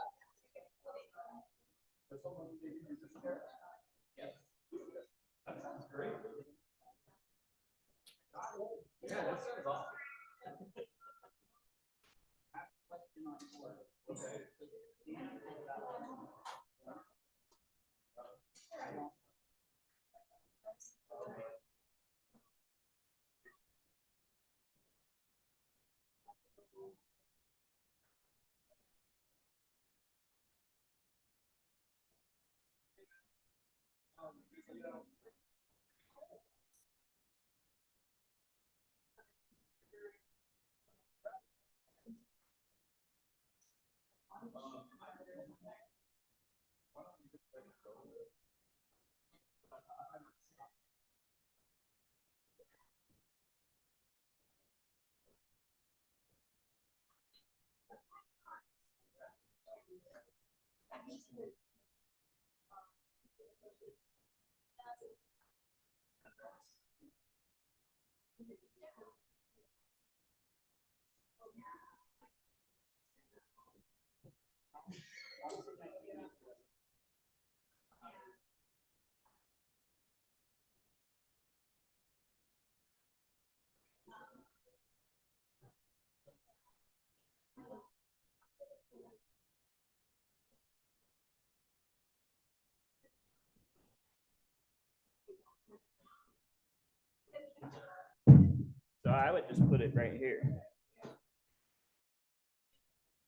So I would just put it right here.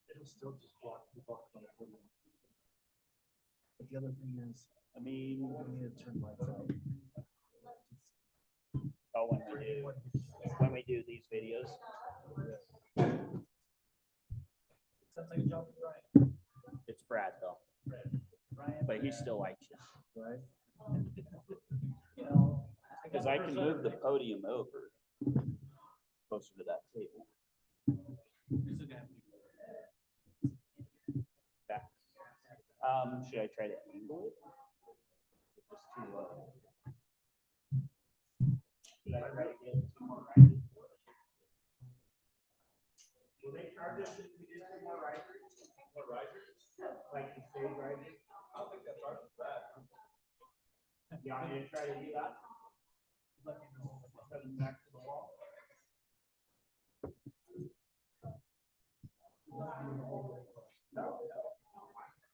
It'll still just block the buck. But the other thing is, I mean, we need to turn lights out. Oh, when we do these videos. It's Brad though. But he still likes you. Because I can move the podium over closer to that table. Back. Should I try to angle it? Just too low. Should I try to get two more risers? Will they charge us if we get two more risers? More risers? Like the stage risers? I don't think that charges that. You want me to try to do that? Let me know. Set them back to the wall. No.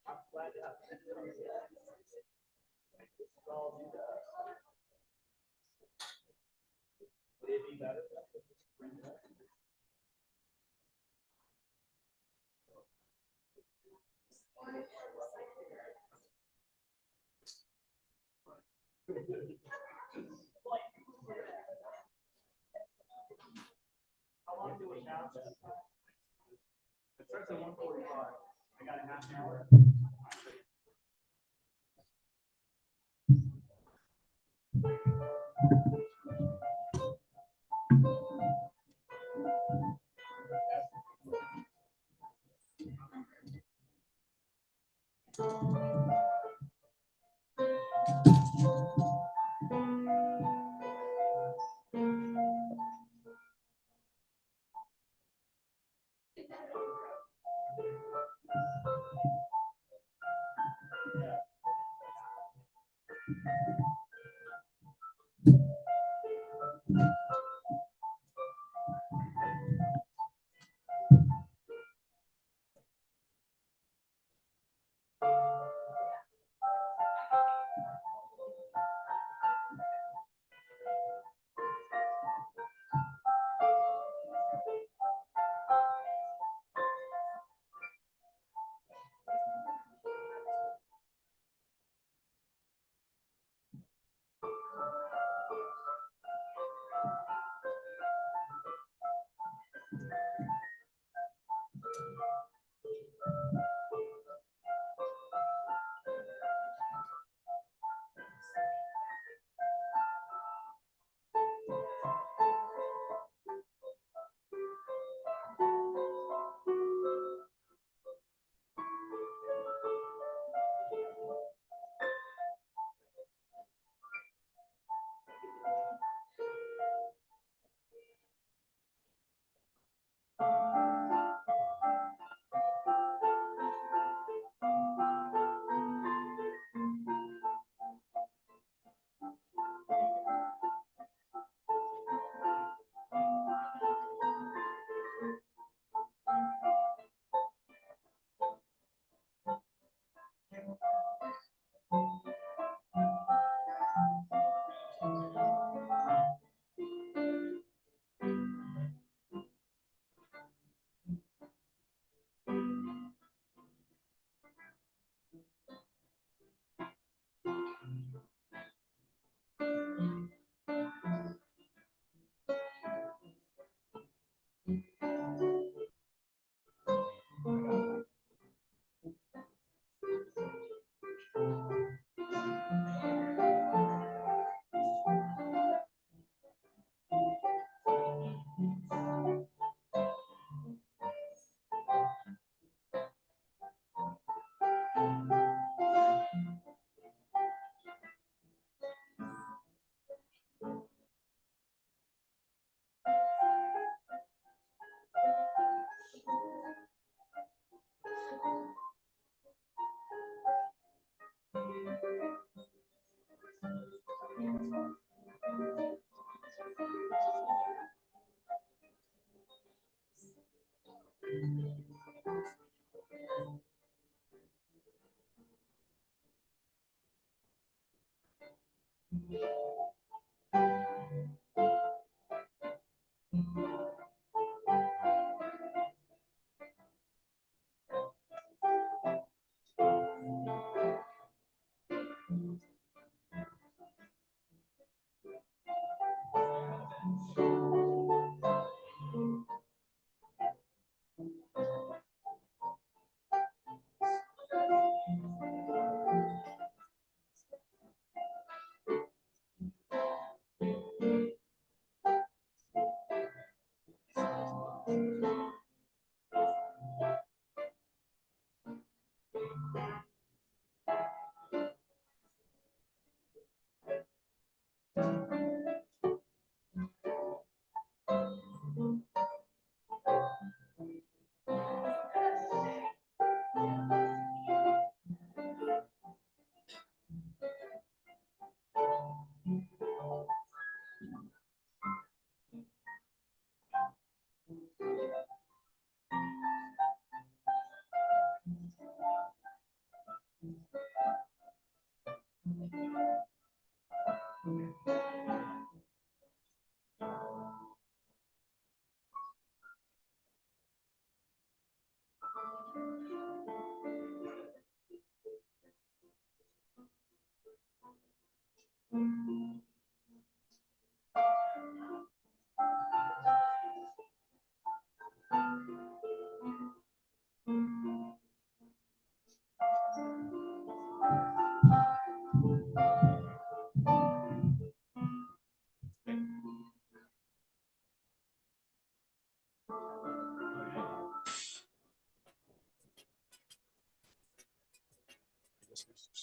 I'm glad to have would it be better? Bring it up. How long do we have? It starts at 1:45. I got a half an hour.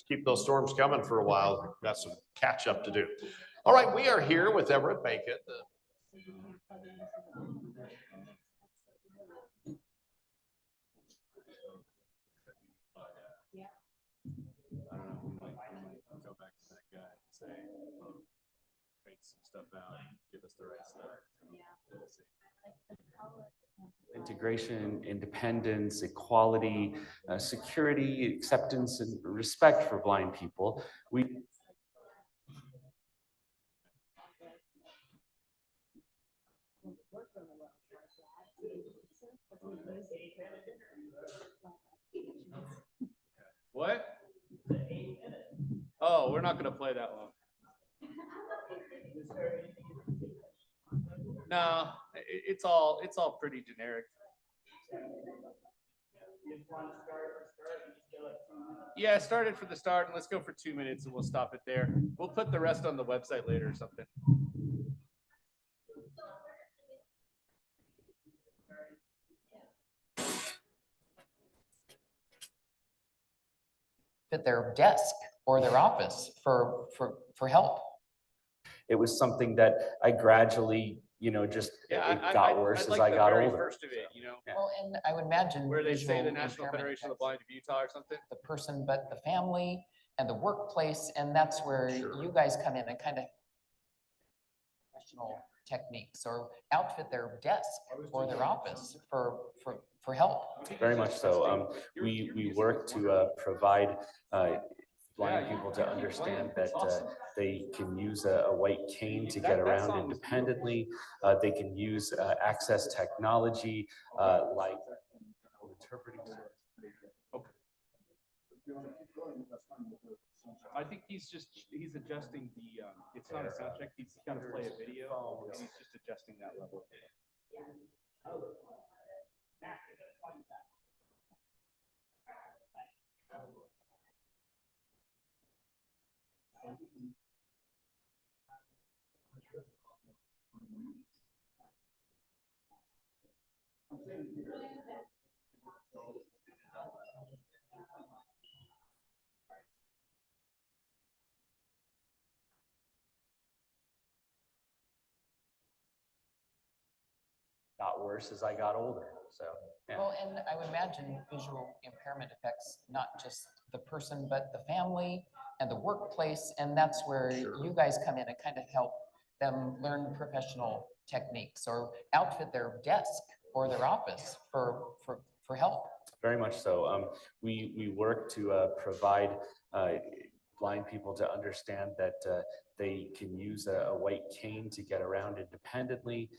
keep those storms coming for a while. Got some catch up to do. All right, we are here with Everett Bacon. Go back to that guy and say, fake some stuff out, give us the right stuff. Integration, independence, equality, security, acceptance, and respect for blind people. What? Oh, we're not gonna play that one. No, it's all pretty generic. Yeah, start it for the start and let's go for 2 minutes and we'll stop it there. We'll put the rest on the website later or something. At their desk or their office for help. It was something that I gradually, just it got worse as I got older. First of it, Well, and I would imagine. Where they say visual the National impairment Federation of the affects Blind of Utah or something. the person, but the family and the workplace, and that's where you guys come in and kind of professional techniques or outfit their desk or their office for help. Very much so. We work to provide blind people to understand that they can use a white cane to get around independently. They can use access technology like interpreting. I think he's adjusting the, it's not a sound check, he's got to play a video, and he's just adjusting that level. Got worse as I got older. So, yeah. Well, and I would imagine visual impairment affects not just the person, but the family and the workplace, and that's where you guys come in and kind of help them learn professional techniques or outfit their desk or their office for help. Very much so. We work to provide blind people to understand that they can use a white cane to get around independently.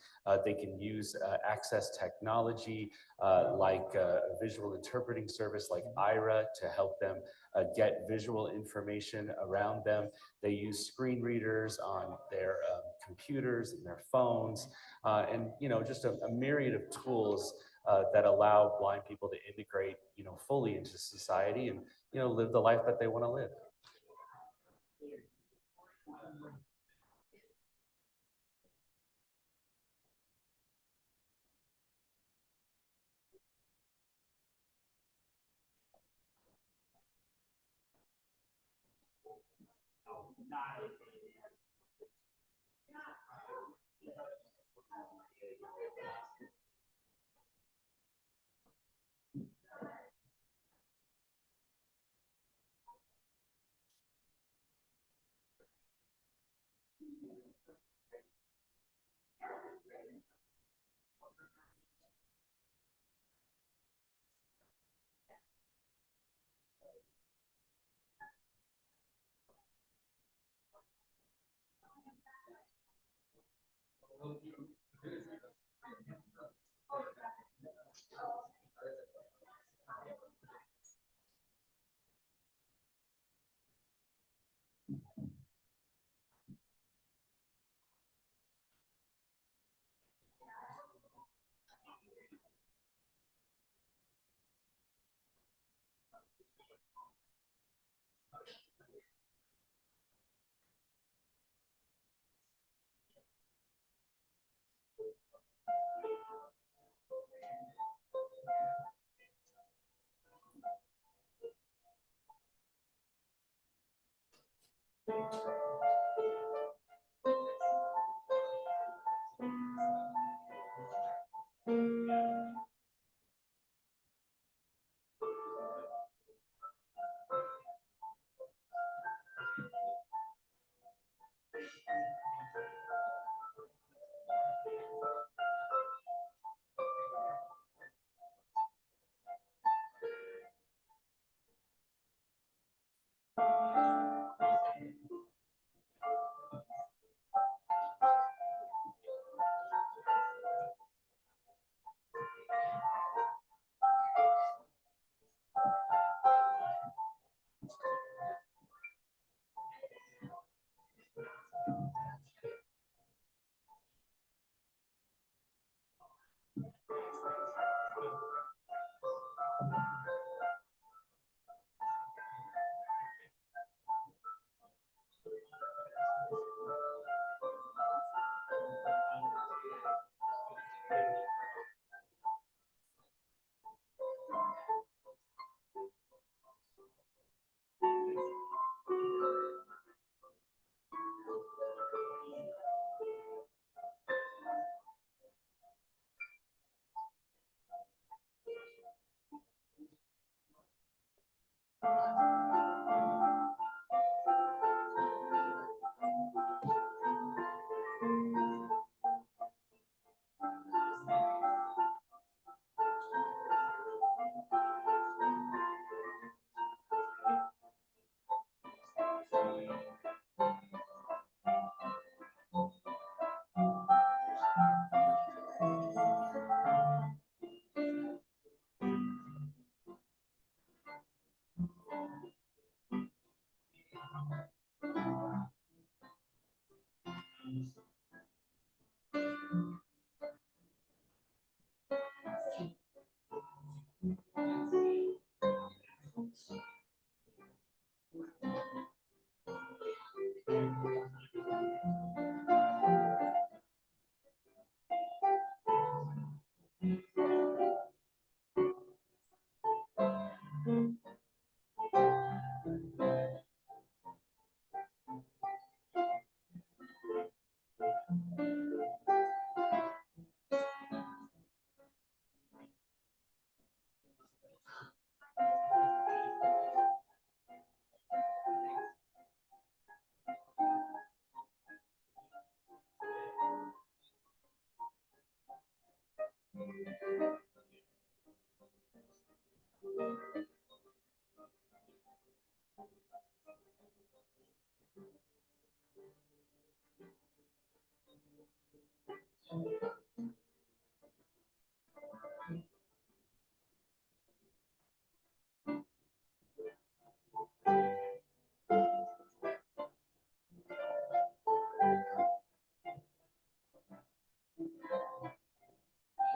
They can use access technology like a visual interpreting service like IRA to help them get visual information around them. They use screen readers on their computers and their phones, and just a myriad of tools that allow blind people to integrate, fully into society and, live the life that they want to live.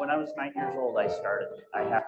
When I was 9 years old, I started. I had.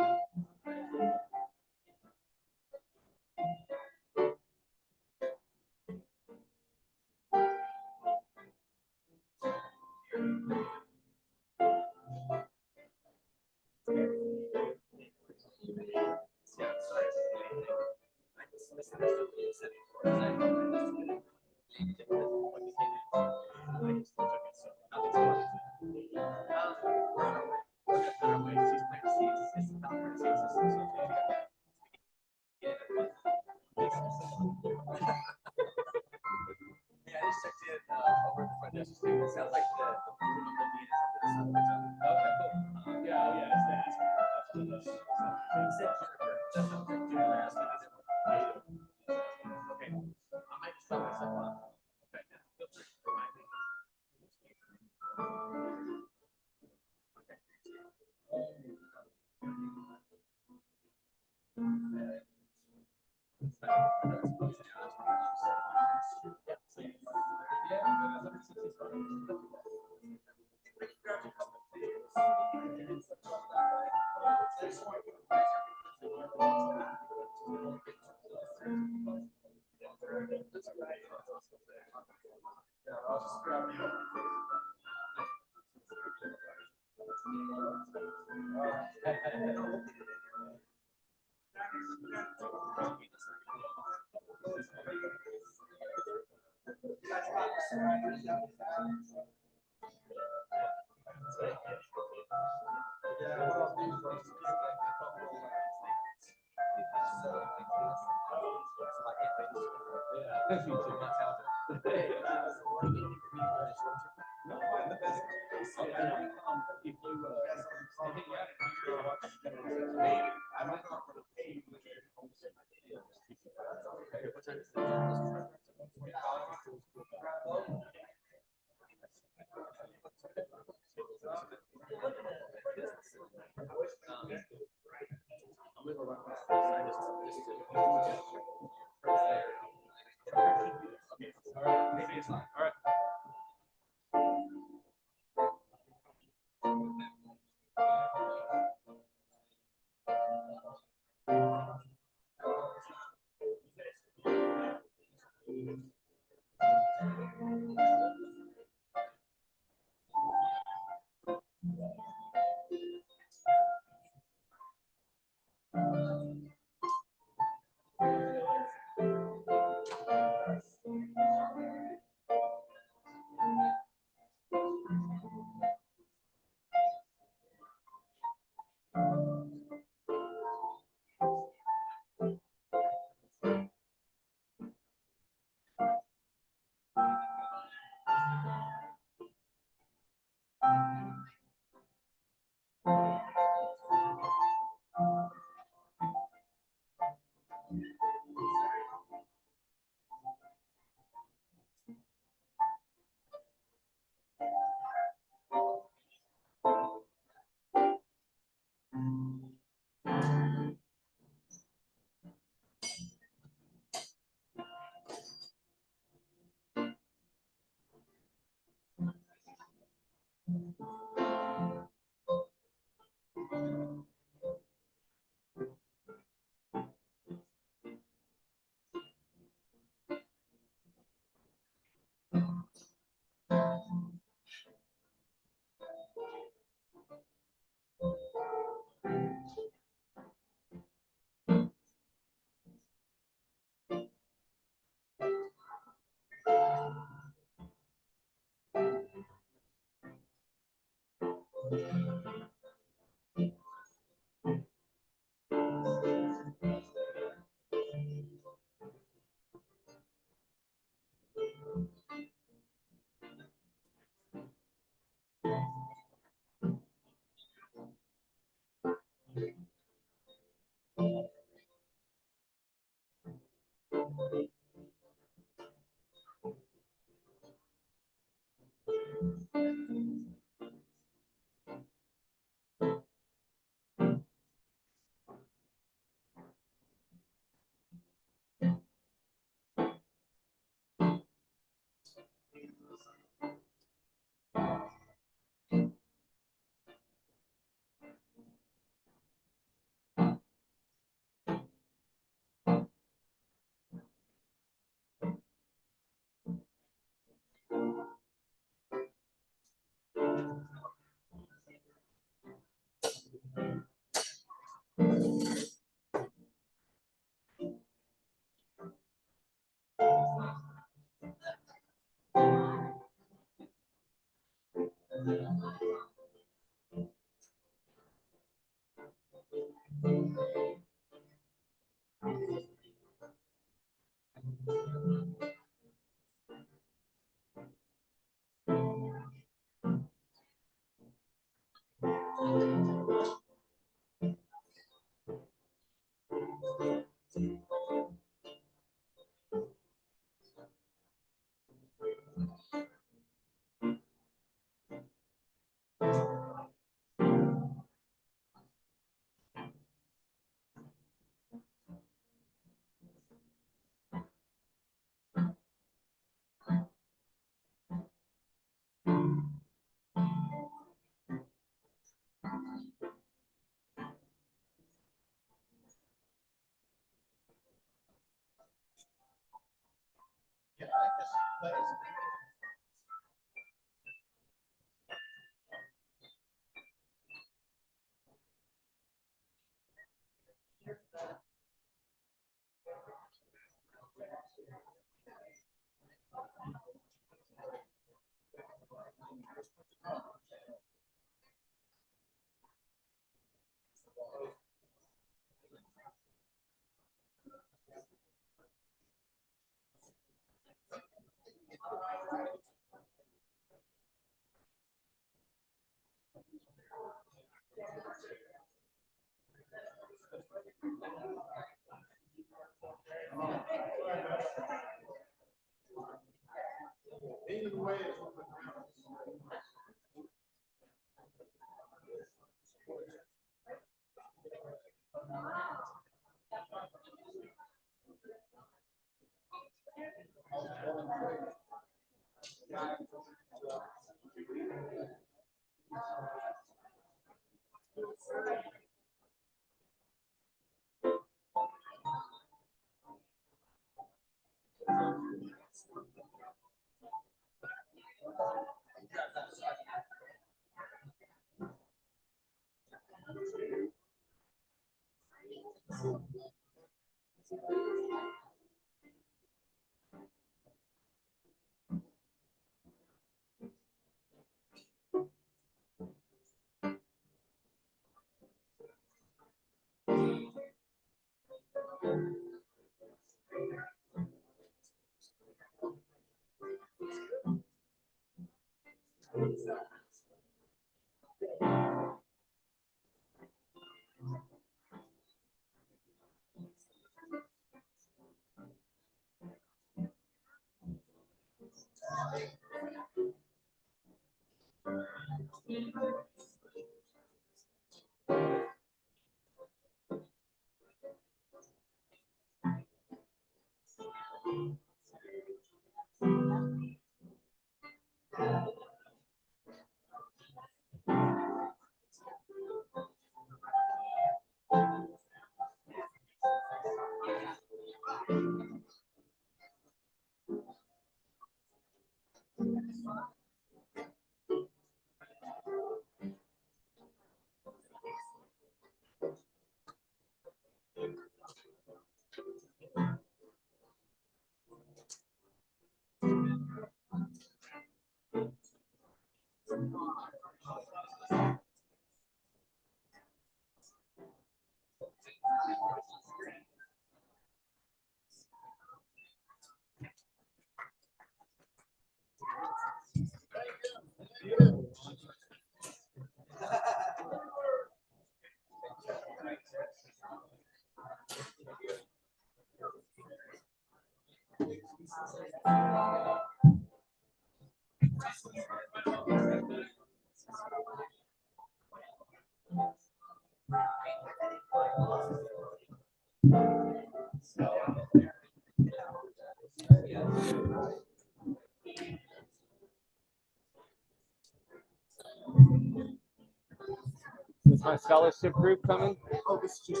Is my scholarship group coming? Oh, this is just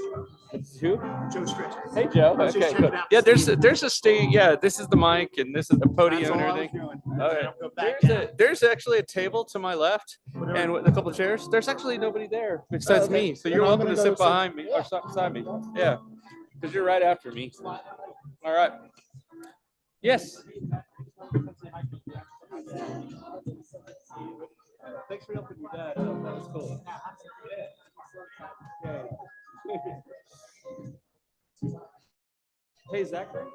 It's who? Joe Stritch. Hey, Joe. I was just Okay, checking cool. out Yeah, the there's a stage. Yeah, this is the mic and this is the podium That's and all I was everything. doing. Okay. I'll go back There's actually a table to my left Whatever. and with a couple of chairs. There's actually nobody there besides okay. me. So Then you're I'm welcome gonna to go sit sit- behind me or beside me. Yeah, because you're right after me. All right. Yes. Thanks for helping your dad. That was cool. Hey, Zachary.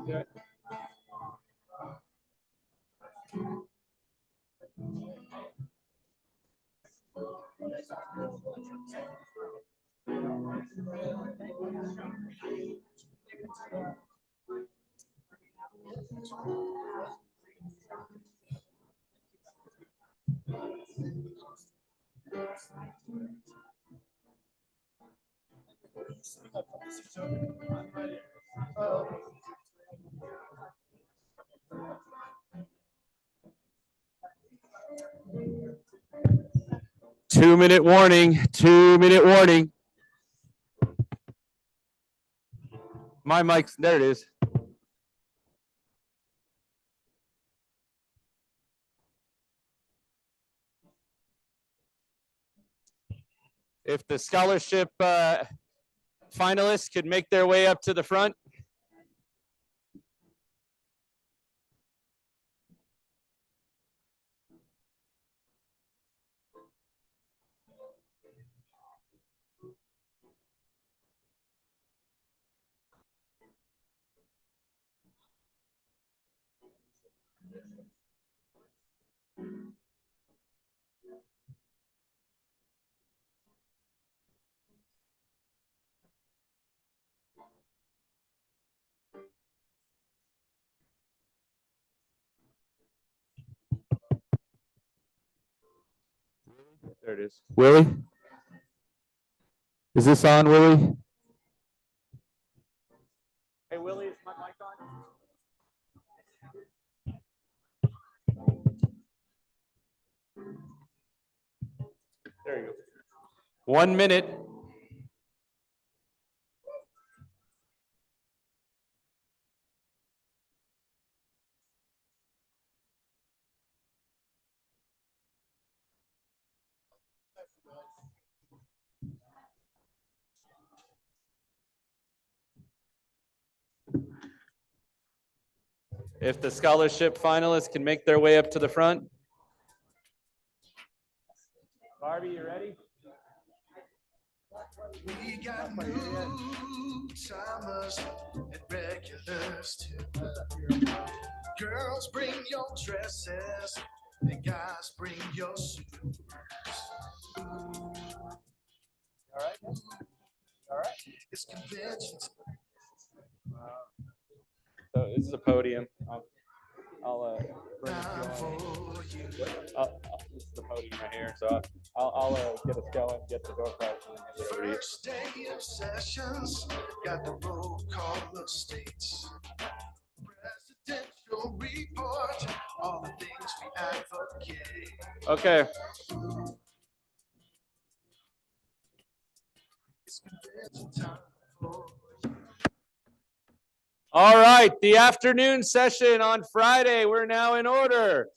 Yeah. 2-minute warning, 2-minute warning. My mic's, there it is. If the scholarship finalists could make their way up to the front. There it is. Willie? Is this on, Willie? Hey, Willie, is my mic on? There you go. 1 minute. If the scholarship finalists can make their way up to the front. Barbie, you ready? We got new-timers and regulars too. Girls, bring your dresses, and guys, bring your suits. All right. All right. It's conventions. So this is a podium. I'll bring us going. This is the podium right here. So I'll get us going, get the door prize, and hand it over to you. First day of sessions, got the roll call of states. Presidential report, all the things we advocate. Okay. It's convention time for All right, the afternoon session on Friday, we're now in order.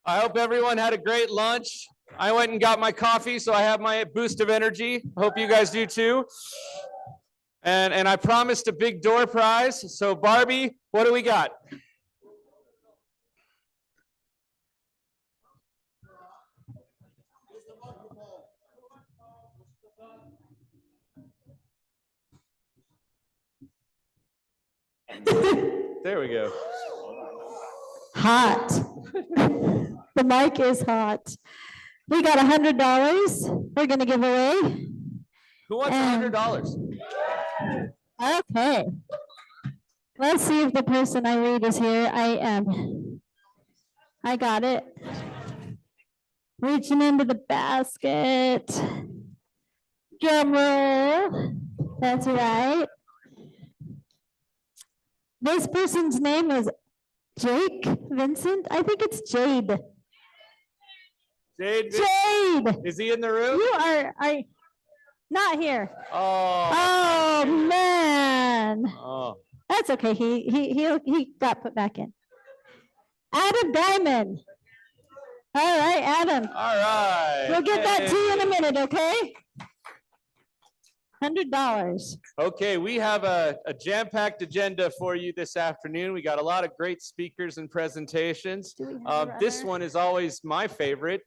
I hope everyone had a great lunch. I went and got my coffee, so I have my boost of energy. Hope you guys do too. And I promised a big door prize. So Barbie, what do we got? There we go. Hot. The mic is hot. We got $100 we're gonna give away. Who wants $100? Okay. Let's see if the person I read is here. I am. I got it. Reaching into the basket. Drum roll. That's right. This person's name is Jake Vincent. I think it's Jade. Jade. Jade. Is he in the room? You are not here. Oh. Oh man. Oh. That's okay. He got put back in. Adam Diamond. All right, Adam. All right. We'll get that to you in a minute, okay? $100. Okay, we have a jam-packed agenda for you this afternoon. We got a lot of great speakers and presentations. This one is always my favorite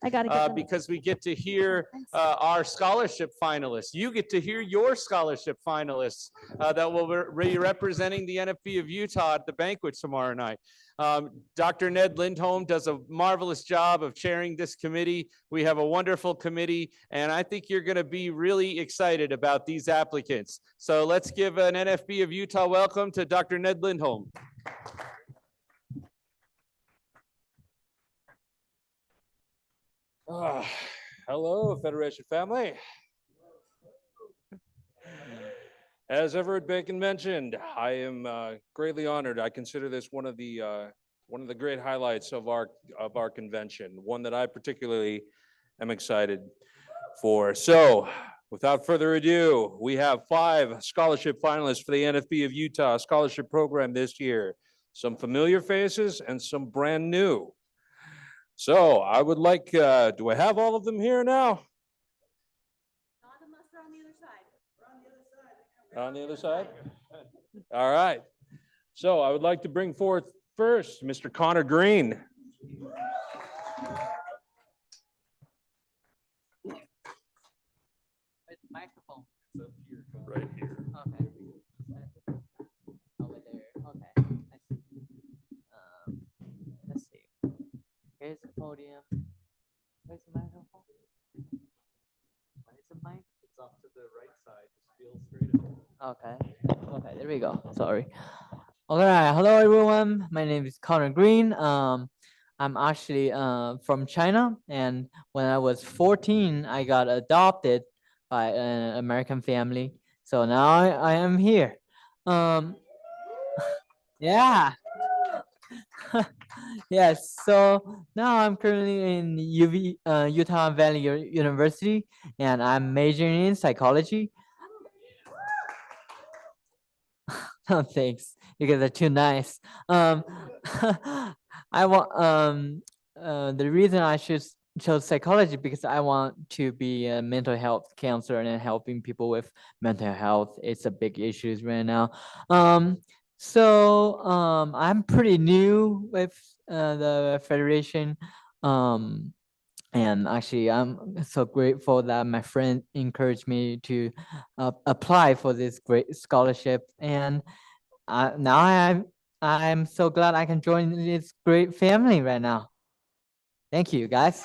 because we get to hear our scholarship finalists. You get to hear your scholarship finalists that will be representing the NFB of Utah at the banquet tomorrow night. Dr. Ned Lindholm does a marvelous job of chairing this committee. We have a wonderful committee, and I think you're going to be really excited about these applicants. So let's give an NFB of Utah welcome to Dr. Ned Lindholm. Hello, Federation family. As Everett Bacon mentioned, I am greatly honored. I consider this one of the great highlights of our convention, one that I particularly am excited for. So Without further ado, we have 5 scholarship finalists for the NFB of Utah Scholarship Program this year. Some familiar faces and some brand new. So I would like, do I have all of them here now? On the other side? All right. So I would like to bring forth first, Mr. Connor Green. Microphone. Right here. Okay. Over there. Okay. I see. Let's see. Here's the podium. Where's the microphone? Where's the mic? It's off to the right side. Just feel straight ahead. Okay. Okay. There we go. Sorry. All right. Hello, everyone. My name is Connor Green. I'm actually from China, and when I was 14, I got adopted by an American family. So now I am here. Yeah. Yes. So now I'm currently in Utah Valley University, and I'm majoring in psychology. Oh, thanks. You guys are too nice. I want the reason I chose psychology because I want to be a mental health counselor and helping people with mental health. It's a big issue right now. So I'm pretty new with the federation. And actually, I'm so grateful that my friend encouraged me to apply for this great scholarship. And now I'm so glad I can join this great family right now. Thank you, guys.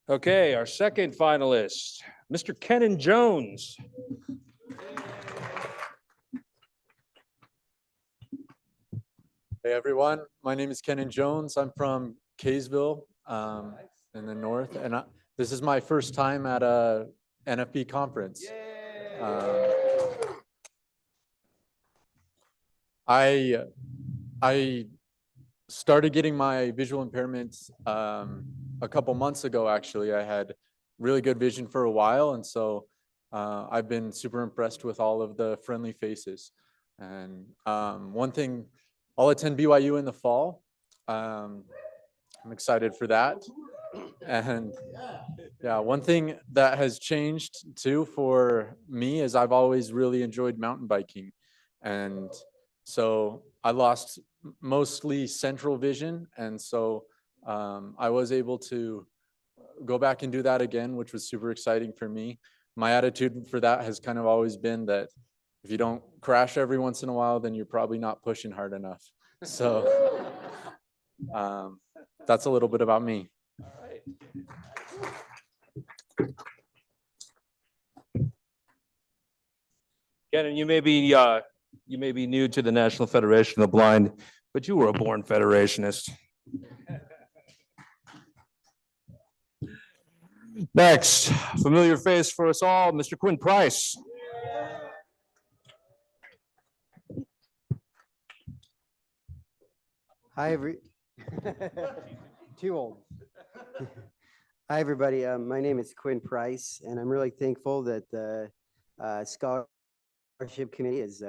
Okay, our second finalist, Mr. Kenan Jones. Hey everyone, my name is Kenan Jones. I'm from Kaysville in the north, and this is my first time at a NFB conference. I started getting my visual impairments a couple months ago. Actually, I had really good vision for a while, and so I've been super impressed with all of the friendly faces. And one thing, I'll attend BYU in the fall. I'm excited for that. And yeah, one thing that has changed too for me is I've always really enjoyed mountain biking. And so I lost mostly central vision. And so I was able to go back and do that again, which was super exciting for me. My attitude for that has kind of always been that if you don't crash every once in a while, then you're probably not pushing hard enough. So that's a little bit about me. All right. Kenan, you may be new to the National Federation of the Blind, but you were a born federationist. Next, familiar face for us all, Mr. Quinn Price. Hi, too old. Hi, everybody. My name is Quinn Price, and I'm really thankful that the Scholarship Committee has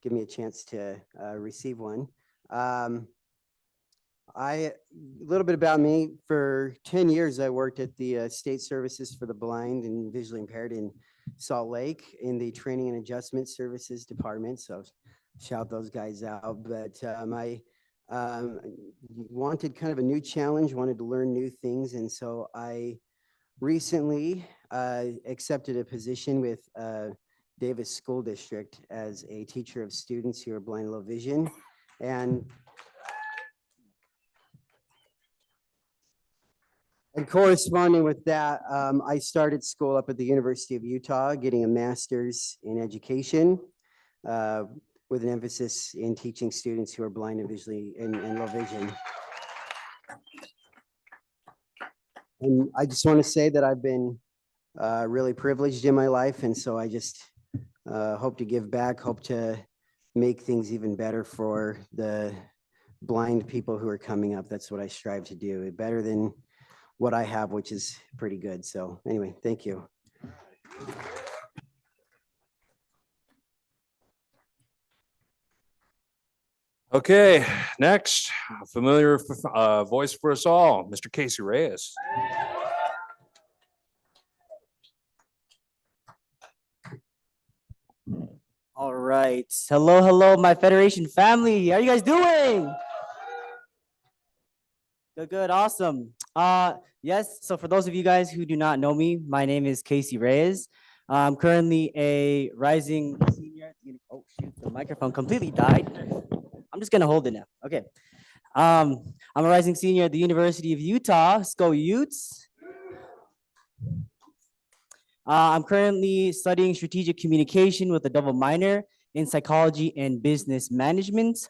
given me a chance to receive one. A little bit about me. For 10 years, I worked at the State Services for the Blind and Visually Impaired in Salt Lake in the Training and Adjustment Services Department. So shout those guys out. But I wanted kind of a new challenge, wanted to learn new things. And so I recently accepted a position with Davis School District as a teacher of students who are blind and low vision. And corresponding with that, I started school up at the University of Utah, getting a master's in education with an emphasis in teaching students who are blind and visually and low vision. And I just want to say that I've been really privileged in my life, and so I just hope to give back, hope to make things even better for the blind people who are coming up. That's what I strive to do. Better than what I have, which is pretty good. So anyway, thank you. Okay, next, a familiar voice for us all, Mr. Casey Reyes. All right. Hello, hello, my Federation family. How are you guys doing? Good, good, awesome. Yes, so for those of you guys who do not know me, my name is Casey Reyes. I'm currently a rising senior. Oh shoot, the microphone completely died. I'm just gonna hold it now. Okay. I'm a rising senior at the University of Utah, SCO Utes. I'm currently studying strategic communication with a double minor in psychology and business management,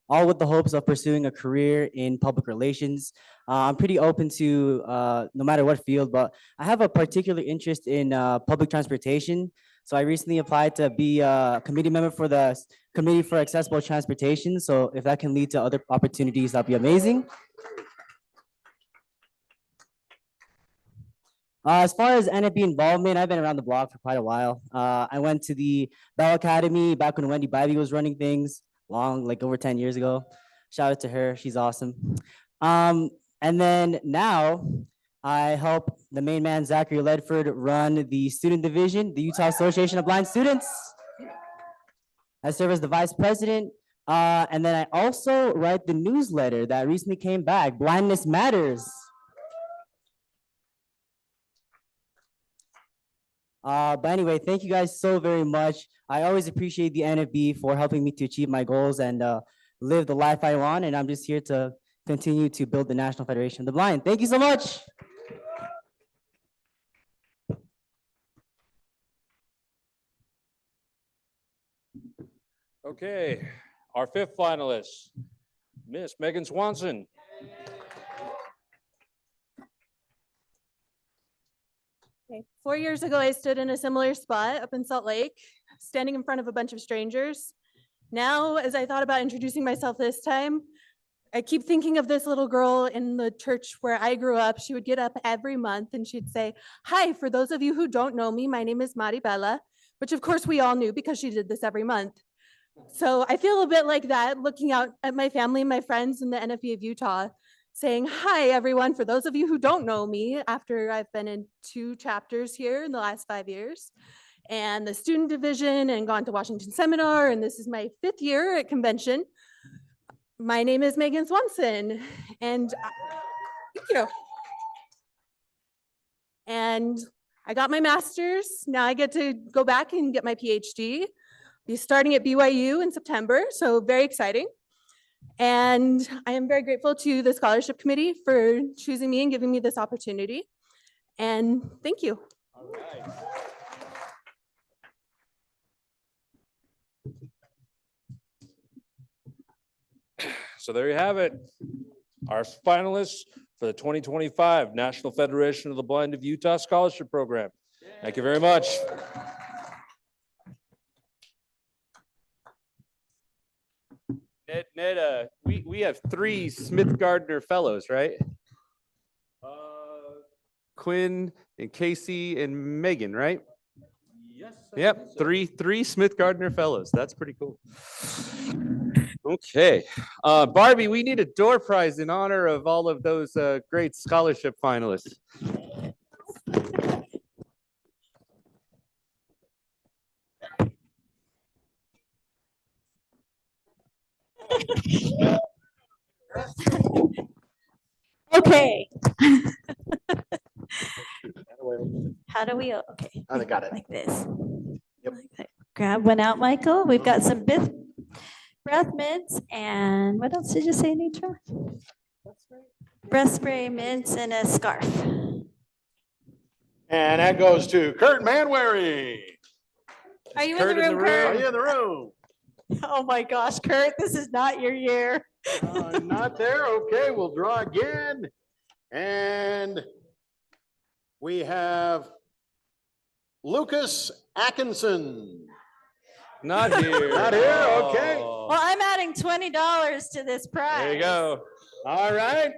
all with the hopes of pursuing a career in public relations. I'm pretty open to no matter what field, but I have a particular interest in public transportation. So I recently applied to be a committee member for the Committee for Accessible Transportation. So if that can lead to other opportunities, that'd be amazing. As far as NFB involvement, I've been around the block for quite a while. I went to the Bell Academy back when Wendy Bybee was running things, like over 10 years ago. Shout out to her, she's awesome. And then now I help the main man, Zachary Ledford, run the student division, the Utah Association of Blind Students. I serve as the vice president. And then I also write the newsletter that recently came back, Blindness Matters. But anyway, thank you guys so very much. I always appreciate the NFB for helping me to achieve my goals and live the life I want. And I'm just here to continue to build the National Federation of the Blind. Thank you so much. Okay, our fifth finalist, Miss Megan Swanson. Okay. 4 years ago, I stood in a similar spot up in Salt Lake, standing in front of a bunch of strangers. Now, as I thought about introducing myself this time, I keep thinking of this little girl in the church where I grew up. She would get up every month and she'd say, "Hi, for those of you who don't know me, my name is Maribela," which of course we all knew because she did this every month. So I feel a bit like that, looking out at my family, my friends in the NFB of Utah, saying, "Hi, everyone, for those of you who don't know me," after I've been in 2 chapters here in the last 5 years, and the student division, and gone to Washington Seminar, and this is my 5th year at convention. My name is Megan Swanson, and thank you. And I got my master's. Now I get to go back and get my PhD. Be starting at BYU in September, so very exciting. And I am very grateful to the scholarship committee for choosing me and giving me this opportunity. And thank you. All right. So there you have it. Our finalists for the 2025 National Federation of the Blind of Utah Scholarship Program. Thank you very much. Ned, we have 3 Smith Gardner Fellows, right? Quinn and Casey and Megan, right? Yes. Yep, three Smith Gardner Fellows. That's pretty cool. Okay, Barbie, we need a door prize in honor of all of those great scholarship finalists. Okay. How do we, okay. I got it. Like this. Like that. Grab one out, Michael. We've got some breath mints and what else did you say, Nitra? Breath spray mints and a scarf. And that goes to Kurt Manwaring. Are you in the room, Kurt? Are you in the room? Oh my gosh, Kurt, this is not your year. Not there. Okay, we'll draw again. And we have Lucas Atkinson. Not here. Not here, okay. Oh. Well, I'm adding $20 to this prize. There you go. All right.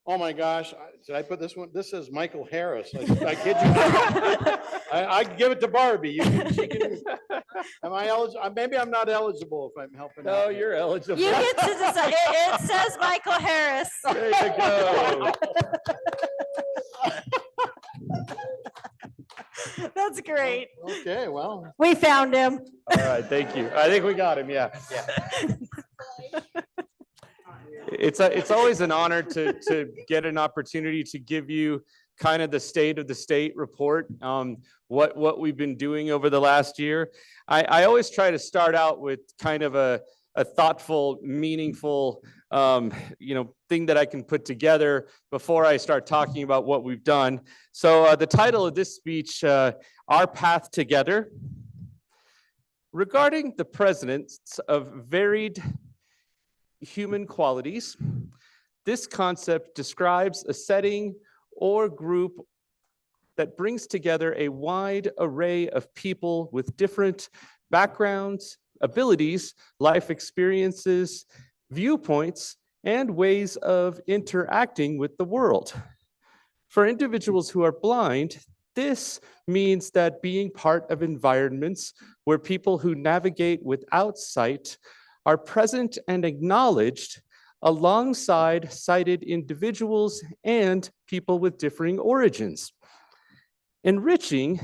Oh my gosh, did I put this one? This is Michael Harris. I kid you not. I give it to Barbie. She can, am I eligible? Maybe I'm not eligible if I'm helping out. No, you're eligible. You get to decide. It says Michael Harris. There you go. That's great. Okay, well. We found him. All right, thank you. I think we got him, yeah. It's always an honor to get an opportunity to give you kind of the state of the state report, what we've been doing over the last year. I always try to start out with kind of a thoughtful, meaningful, thing that I can put together before I start talking about what we've done. So the title of this speech, Our Path Together, regarding the presence of varied human qualities. This concept describes a setting or group that brings together a wide array of people with different backgrounds, abilities, life experiences, viewpoints, and ways of interacting with the world. For individuals who are blind, this means that being part of environments where people who navigate without sight are present and acknowledged alongside sighted individuals and people with differing origins, enriching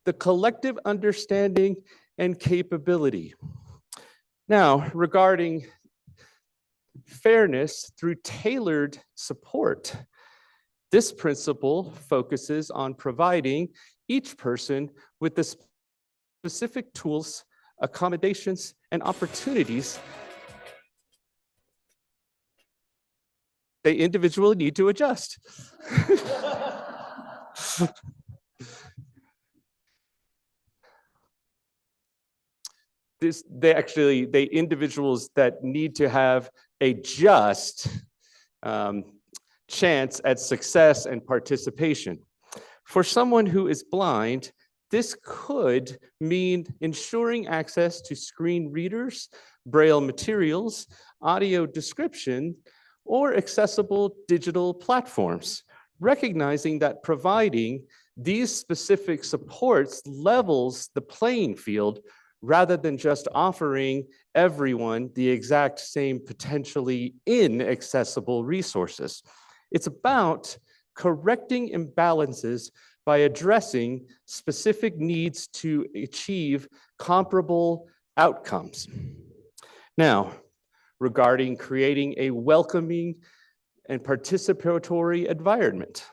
the collective understanding and capability. Now, regarding fairness through tailored support, this principle focuses on providing each person with the specific tools, accommodations, and opportunities they individually need to adjust. They individuals that need to have a just chance at success and participation. For someone who is blind, this could mean ensuring access to screen readers, braille materials, audio description, or accessible digital platforms, recognizing that providing these specific supports levels the playing field rather than just offering everyone the exact same potentially inaccessible resources. It's about correcting imbalances by addressing specific needs to achieve comparable outcomes. Now, regarding creating a welcoming and participatory environment.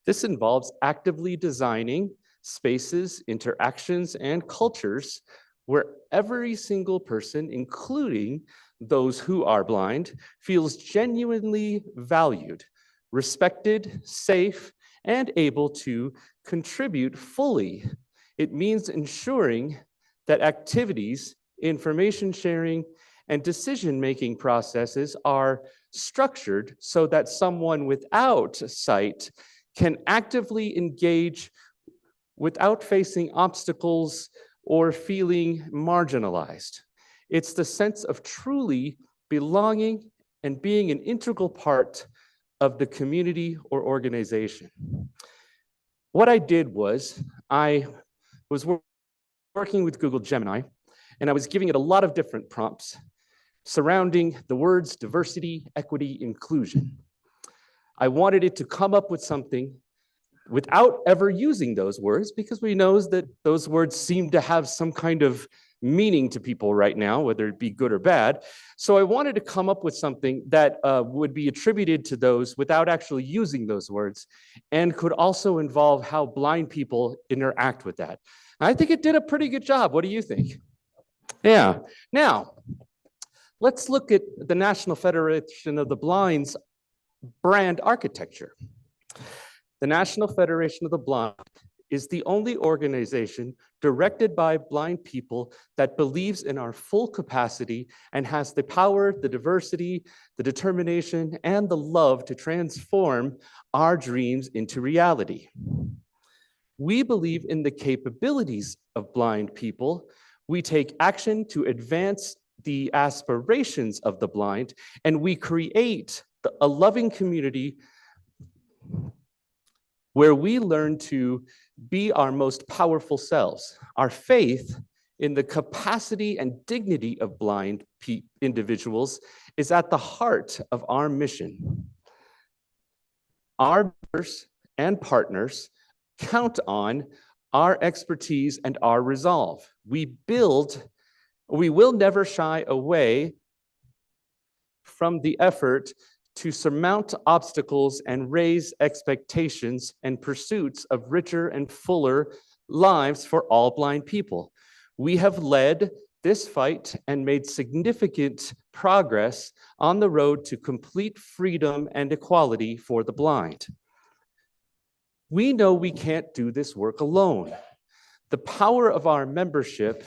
This involves actively designing spaces, interactions, and cultures where every single person, including those who are blind, feels genuinely valued, respected, safe, and able to contribute fully. It means ensuring that activities, information sharing, and decision-making processes are structured so that someone without sight can actively engage without facing obstacles or feeling marginalized. It's the sense of truly belonging and being an integral part of the community or organization. What I did was I was working with Google Gemini, and I was giving it a lot of different prompts surrounding the words diversity, equity, inclusion. I wanted it to come up with something without ever using those words, because we know that those words seem to have some kind of meaning to people right now, whether it be good or bad. So I wanted to come up with something that would be attributed to those without actually using those words, and could also involve how blind people interact with that. I think it did a pretty good job. What do you think? Yeah. Now, let's look at the National Federation of the Blind's brand architecture. The National Federation of the Blind is the only organization directed by blind people that believes in our full capacity and has the power, the diversity, the determination, and the love to transform our dreams into reality. We believe in the capabilities of blind people. We take action to advance the aspirations of the blind, and we create a loving community where we learn to be our most powerful selves. Our faith in the capacity and dignity of blind individuals is at the heart of our mission. Our members and partners count on our expertise and our resolve. We will never shy away from the effort to surmount obstacles and raise expectations and pursuits of richer and fuller lives for all blind people. We have led this fight and made significant progress on the road to complete freedom and equality for the blind. We know we can't do this work alone. The power of our membership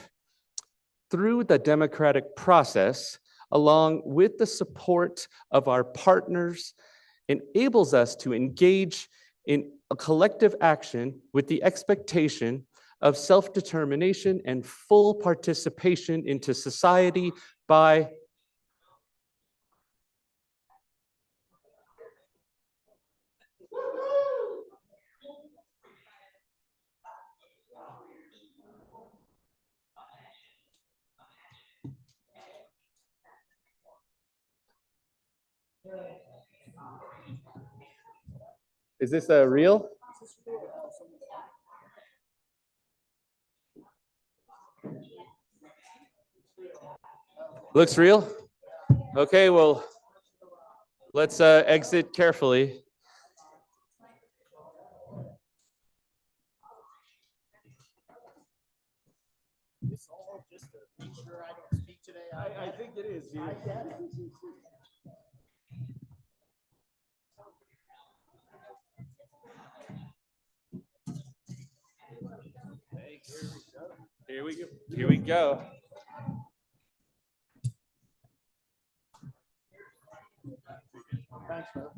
through the democratic process, along with the support of our partners, enables us to engage in a collective action with the expectation of self-determination and full participation into society by Is this a real? Looks real? Okay, well, let's exit carefully. It's all just to make sure I don't speak today. I think it is, dude. Here we go. Here we go. Thanks, bro.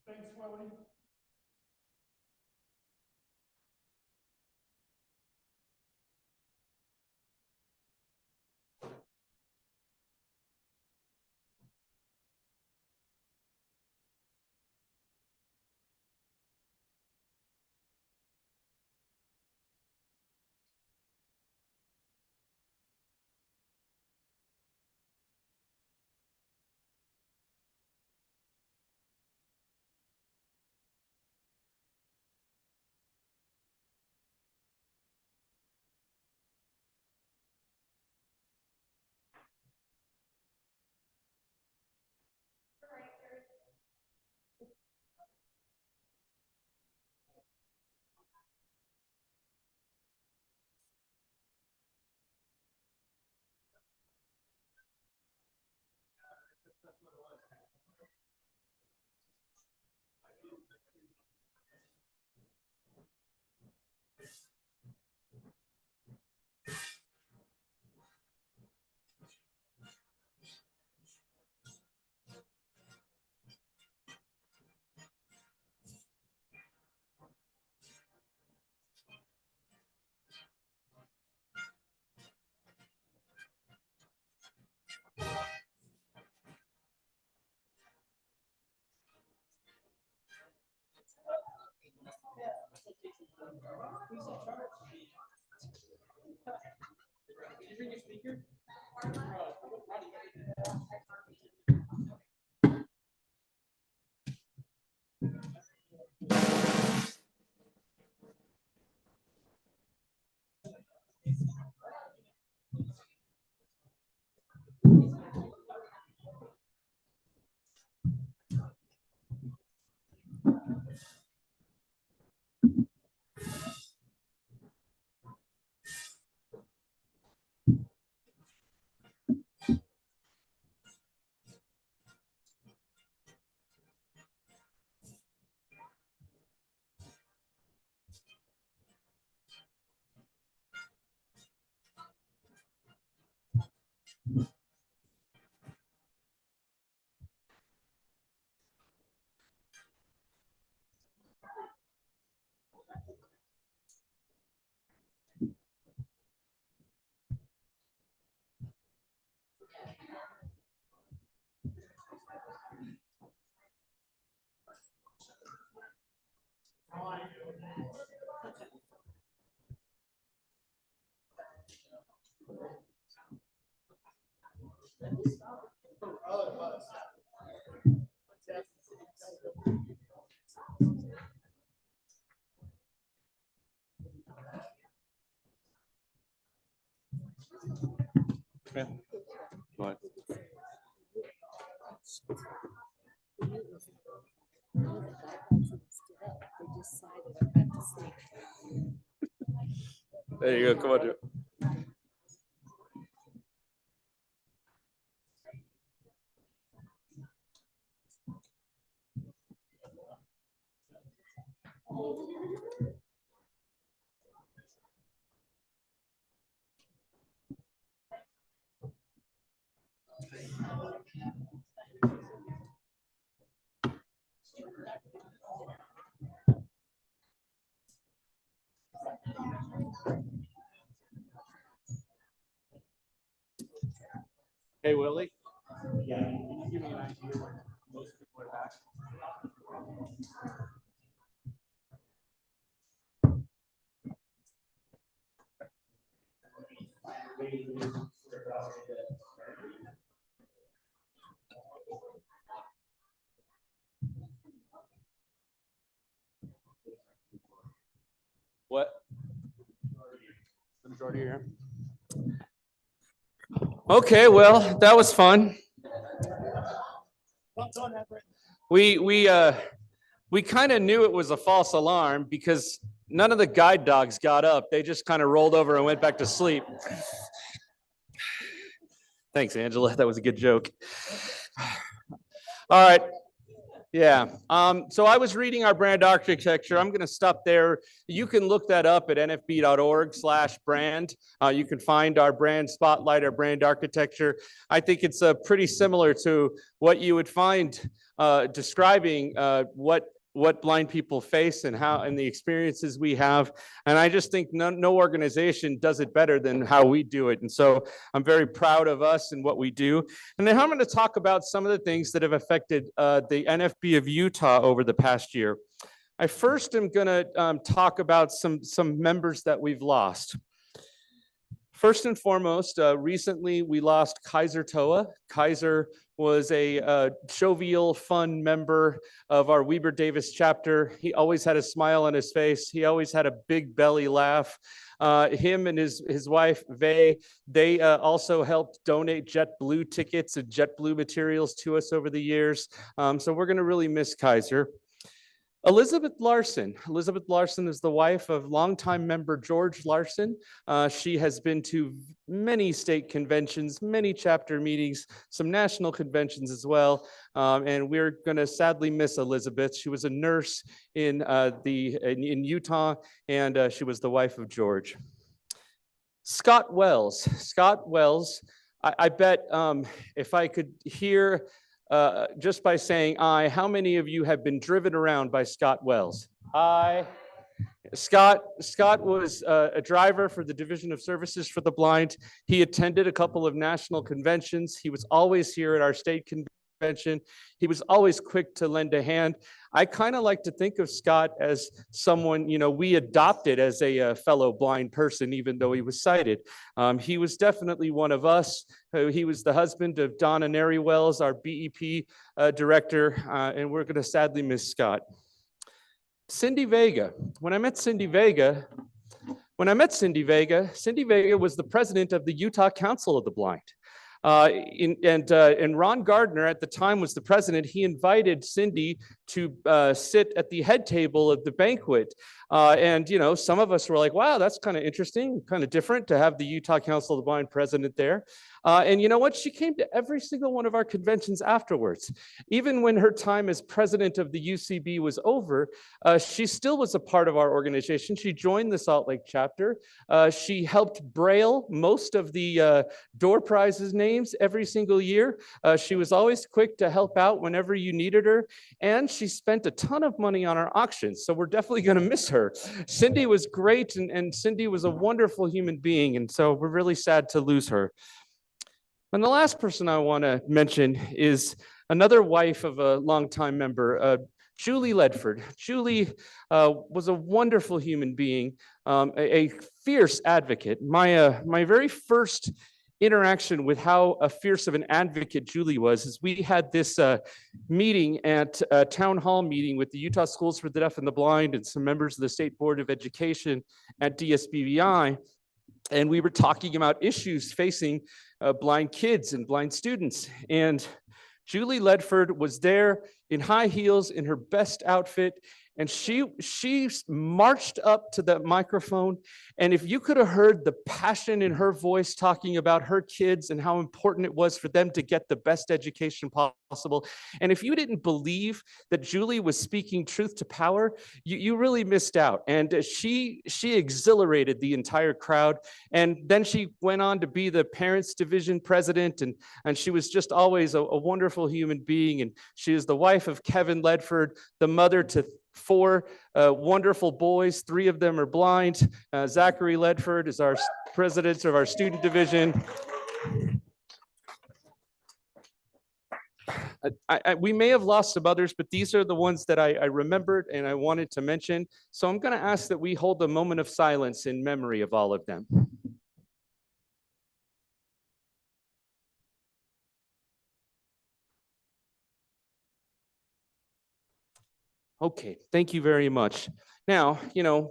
Thanks, Willie. Yeah. Go ahead. There you go. Come on, Joe. Hey, Willie. Yeah, can you give me an idea where most people are at? What? The majority here. Okay, well, that was fun. We kind of knew it was a false alarm because none of the guide dogs got up. They just kind of rolled over and went back to sleep. Thanks, Angela. That was a good joke. All right. Yeah. So I was reading our brand architecture. I'm going to stop there. You can look that up at nfb.org/brand. You can find our brand spotlight, our brand architecture. I think it's pretty similar to what you would find describing what blind people face and how and the experiences we have. And I just think no organization does it better than how we do it. And so I'm very proud of us and what we do. And then I'm going to talk about some of the things that have affected the NFB of Utah over the past year. I first am going to talk about some members that we've lost. First and foremost, recently we lost Kaiser Toa. Kaiser was a jovial, fun member of our Weber Davis chapter. He always had a smile on his face. He always had a big belly laugh. Him and his wife, Vay, they also helped donate JetBlue tickets and JetBlue materials to us over the years. So we're gonna really miss Kaiser. Elizabeth Larson. Elizabeth Larson is the wife of longtime member George Larson. She has been to many state conventions, many chapter meetings, some national conventions as well. And we're going to sadly miss Elizabeth. She was a nurse in Utah, and she was the wife of George. Scott Wells. Scott Wells, I bet if I could hear just by saying aye, how many of you have been driven around by Scott Wells? Aye. Scott was a driver for the Division of Services for the Blind. He attended a couple of national conventions. He was always here at our state convention. He was always quick to lend a hand. I kind of like to think of Scott as someone, we adopted as a fellow blind person, even though he was sighted. He was definitely one of us. He was the husband of Donna Neri Wells, our BEP director, and we're going to sadly miss Scott. Cindy Vega. When I met Cindy Vega, Cindy Vega was the president of the Utah Council of the Blind. And Ron Gardner at the time was the president. He invited Cindy to sit at the head table of the banquet. And some of us were like, wow, that's kind of interesting, kind of different to have the Utah Council of the Blind president there. And you know what? She came to every single one of our conventions afterwards. Even when her time as president of the UCB was over, she still was a part of our organization. She joined the Salt Lake chapter. She helped braille most of the door prizes names every single year. She was always quick to help out whenever you needed her. And she spent a ton of money on our auctions. So we're definitely going to miss her. Cindy was great, and Cindy was a wonderful human being. And so we're really sad to lose her. And the last person I want to mention is another wife of a longtime member, Julie Ledford. Julie was a wonderful human being, a fierce advocate. My very first interaction with how fierce of an advocate Julie was is we had this meeting at a town hall meeting with the Utah Schools for the Deaf and the Blind and some members of the State Board of Education at DSBVI. And we were talking about issues facing blind kids and blind students. And Julie Ledford was there in high heels in her best outfit. And she marched up to the microphone. And if you could have heard the passion in her voice talking about her kids and how important it was for them to get the best education possible. And if you didn't believe that Julie was speaking truth to power, you really missed out. And she exhilarated the entire crowd. And then she went on to be the Parents Division president. And she was just always a wonderful human being. And she is the wife of Kevin Ledford, the mother to 4 wonderful boys. 3 of them are blind. Zachary Ledford is our president of our student division. We may have lost some others, but these are the ones that I remembered and I wanted to mention. So I'm going to ask that we hold a moment of silence in memory of all of them. Okay, thank you very much. Now,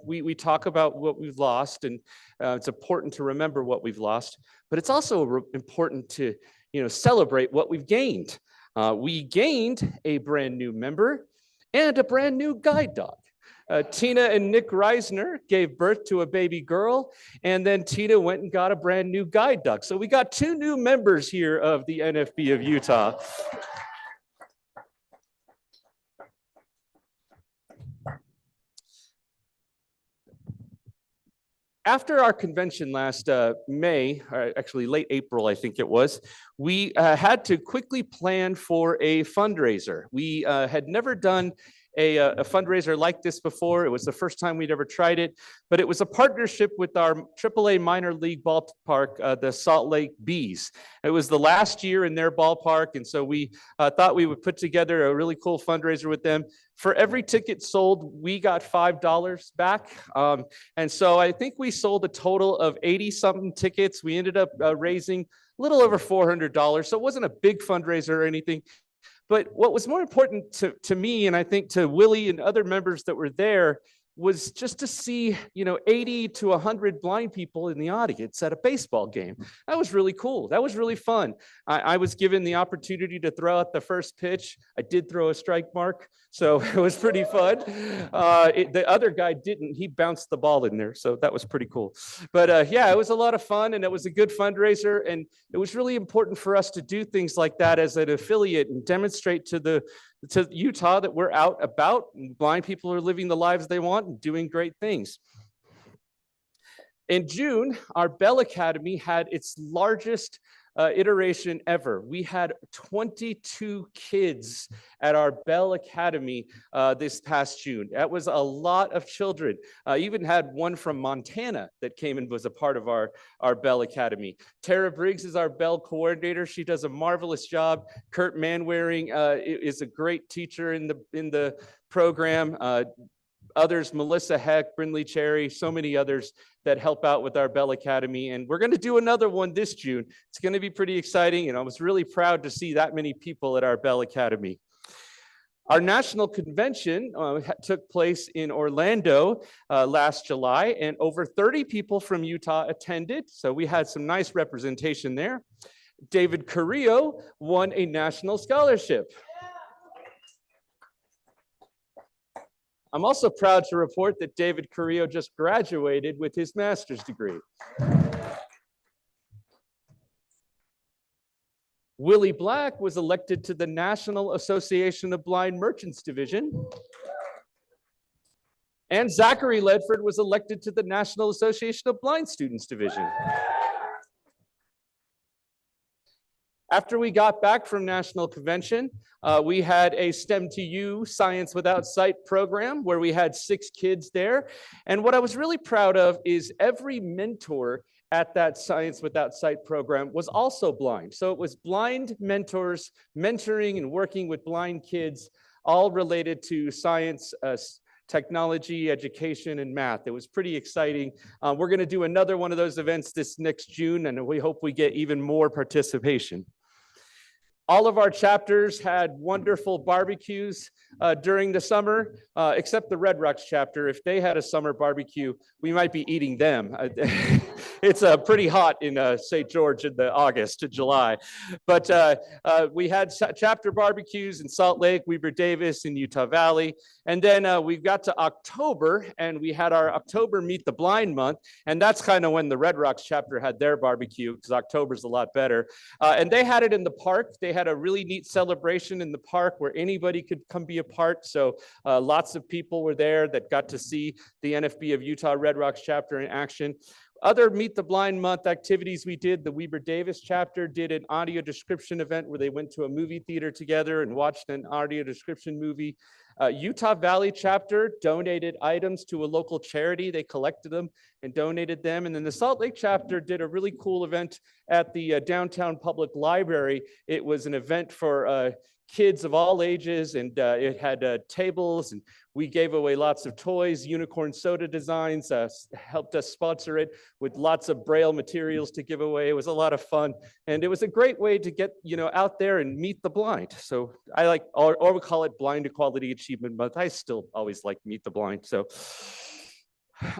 we talk about what we've lost, and it's important to remember what we've lost, but it's also important to, celebrate what we've gained. We gained a brand new member and a brand new guide dog. Tina and Nick Reisner gave birth to a baby girl, and then Tina went and got a brand new guide dog. So we got 2 new members here of the NFB of Utah. after our convention last May, or actually late April, I think it was, we had to quickly plan for a fundraiser. We had never done a fundraiser like this before. It was the first time we'd ever tried it, but it was a partnership with our AAA minor league ballpark, the Salt Lake Bees. It was the last year in their ballpark, and so we thought we would put together a really cool fundraiser with them. For every ticket sold, we got $5 back. And so I think we sold a total of 80-something tickets. We ended up raising a little over $400. So it wasn't a big fundraiser or anything. But what was more important to me, and I think to Willie and other members that were there, was just to see, 80 to 100 blind people in the audience at a baseball game. That was really cool. That was really fun. I was given the opportunity to throw out the first pitch. I did throw a strike mark, so it was pretty fun. The other guy didn't. He bounced the ball in there, so that was pretty cool. But yeah, it was a lot of fun, and it was a good fundraiser, and it was really important for us to do things like that as an affiliate and demonstrate to Utah that we're out about, and blind people are living the lives they want and doing great things. In June, our Bell Academy had its largest iteration ever. We had 22 kids at our Bell Academy this past June. That was a lot of children. Even had one from Montana that came and was a part of our Bell Academy. Tara Briggs is our Bell coordinator. She does a marvelous job. Kurt Manwaring is a great teacher in the program. Others, Melissa Heck, Brindley Cherry, so many others that help out with our Bell Academy. And we're going to do another one this June. It's going to be pretty exciting. And I was really proud to see that many people at our Bell Academy. Our national convention took place in Orlando last July, and over 30 people from Utah attended. So we had some nice representation there. David Carrillo won a national scholarship. I'm also proud to report that David Carrillo just graduated with his master's degree. Willie Black was elected to the National Association of Blind Merchants Division. And Zachary Ledford was elected to the National Association of Blind Students Division. After we got back from National Convention, we had a STEM to You Science Without Sight program where we had 6 kids there. And what I was really proud of is every mentor at that Science Without Sight program was also blind. So it was blind mentors mentoring and working with blind kids, all related to science, technology, education, and math. It was pretty exciting. We're going to do another one of those events this next June, and we hope we get even more participation. All of our chapters had wonderful barbecues during the summer, except the Red Rocks chapter. If they had a summer barbecue, we might be eating them. It's pretty hot in St. George in the August to July. But we had chapter barbecues in Salt Lake, Weber Davis, in Utah Valley. And then we got to October, and we had our October Meet the Blind month. And that's kind of when the Red Rocks chapter had their barbecue, because October's a lot better. And they had it in the park. They had a really neat celebration in the park where anybody could come be a part. So lots of people were there that got to see the NFB of Utah Red Rocks chapter in action. Other Meet the Blind Month activities we did, the Weber Davis chapter did an audio description event where they went to a movie theater together and watched an audio description movie. Utah Valley chapter donated items to a local charity. They collected them and donated them. And then the Salt Lake chapter did a really cool event at the downtown public library. It was an event for kids of all ages, and it had tables, and we gave away lots of toys. Unicorn Soda Designs helped us sponsor it with lots of Braille materials to give away. It was a lot of fun, and it was a great way to get out there and meet the blind. So I like, or we call it Blind Equality Achievement Month. I still always like Meet the Blind. So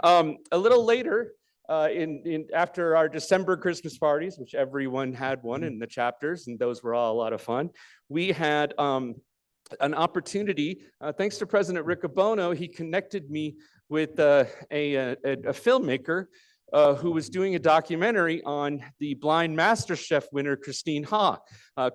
a little later, after our December Christmas parties, which everyone had one in the chapters, and those were all a lot of fun, we had an opportunity, thanks to President Rick Abono. He connected me with a filmmaker who was doing a documentary on the Blind MasterChef winner, Christine Ha.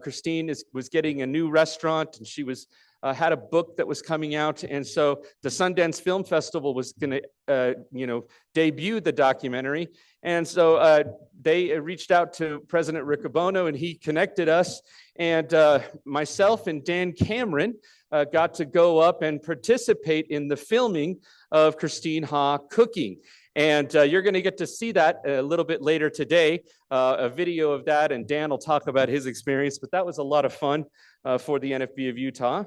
Christine was getting a new restaurant, and she was had a book that was coming out. And so the Sundance Film Festival was going to, debut the documentary. And so they reached out to President Riccobono, and he connected us. And myself and Dan Cameron got to go up and participate in the filming of Christine Ha cooking. And you're going to get to see that a little bit later today, a video of that, and Dan will talk about his experience, but that was a lot of fun for the NFB of Utah.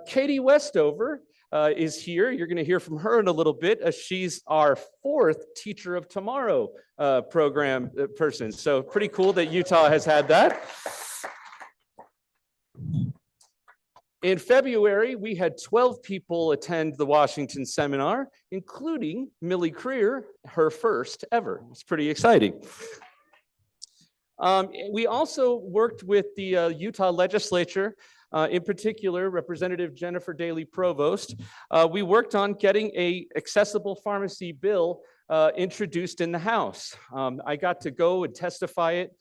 Katie Westover is here. You're going to hear from her in a little bit. She's our 4th Teacher of Tomorrow program person. So pretty cool that Utah has had that. In February, we had 12 people attend the Washington seminar, including Millie Creer, her first ever. It's pretty exciting. We also worked with the Utah legislature, in particular, Representative Jennifer Daly Provost. We worked on getting an accessible pharmacy bill introduced in the House. I got to go and testify it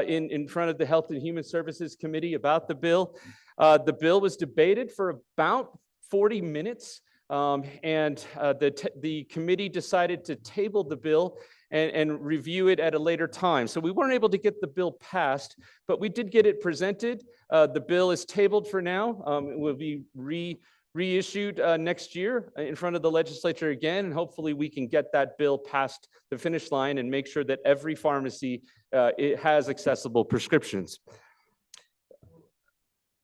in front of the Health and Human Services Committee about the bill. The bill was debated for about 40 minutes, and the committee decided to table the bill and review it at a later time. So we weren't able to get the bill passed, but we did get it presented. The bill is tabled for now. It will be reissued next year in front of the legislature again, and hopefully we can get that bill past the finish line and make sure that every pharmacy it has accessible prescriptions.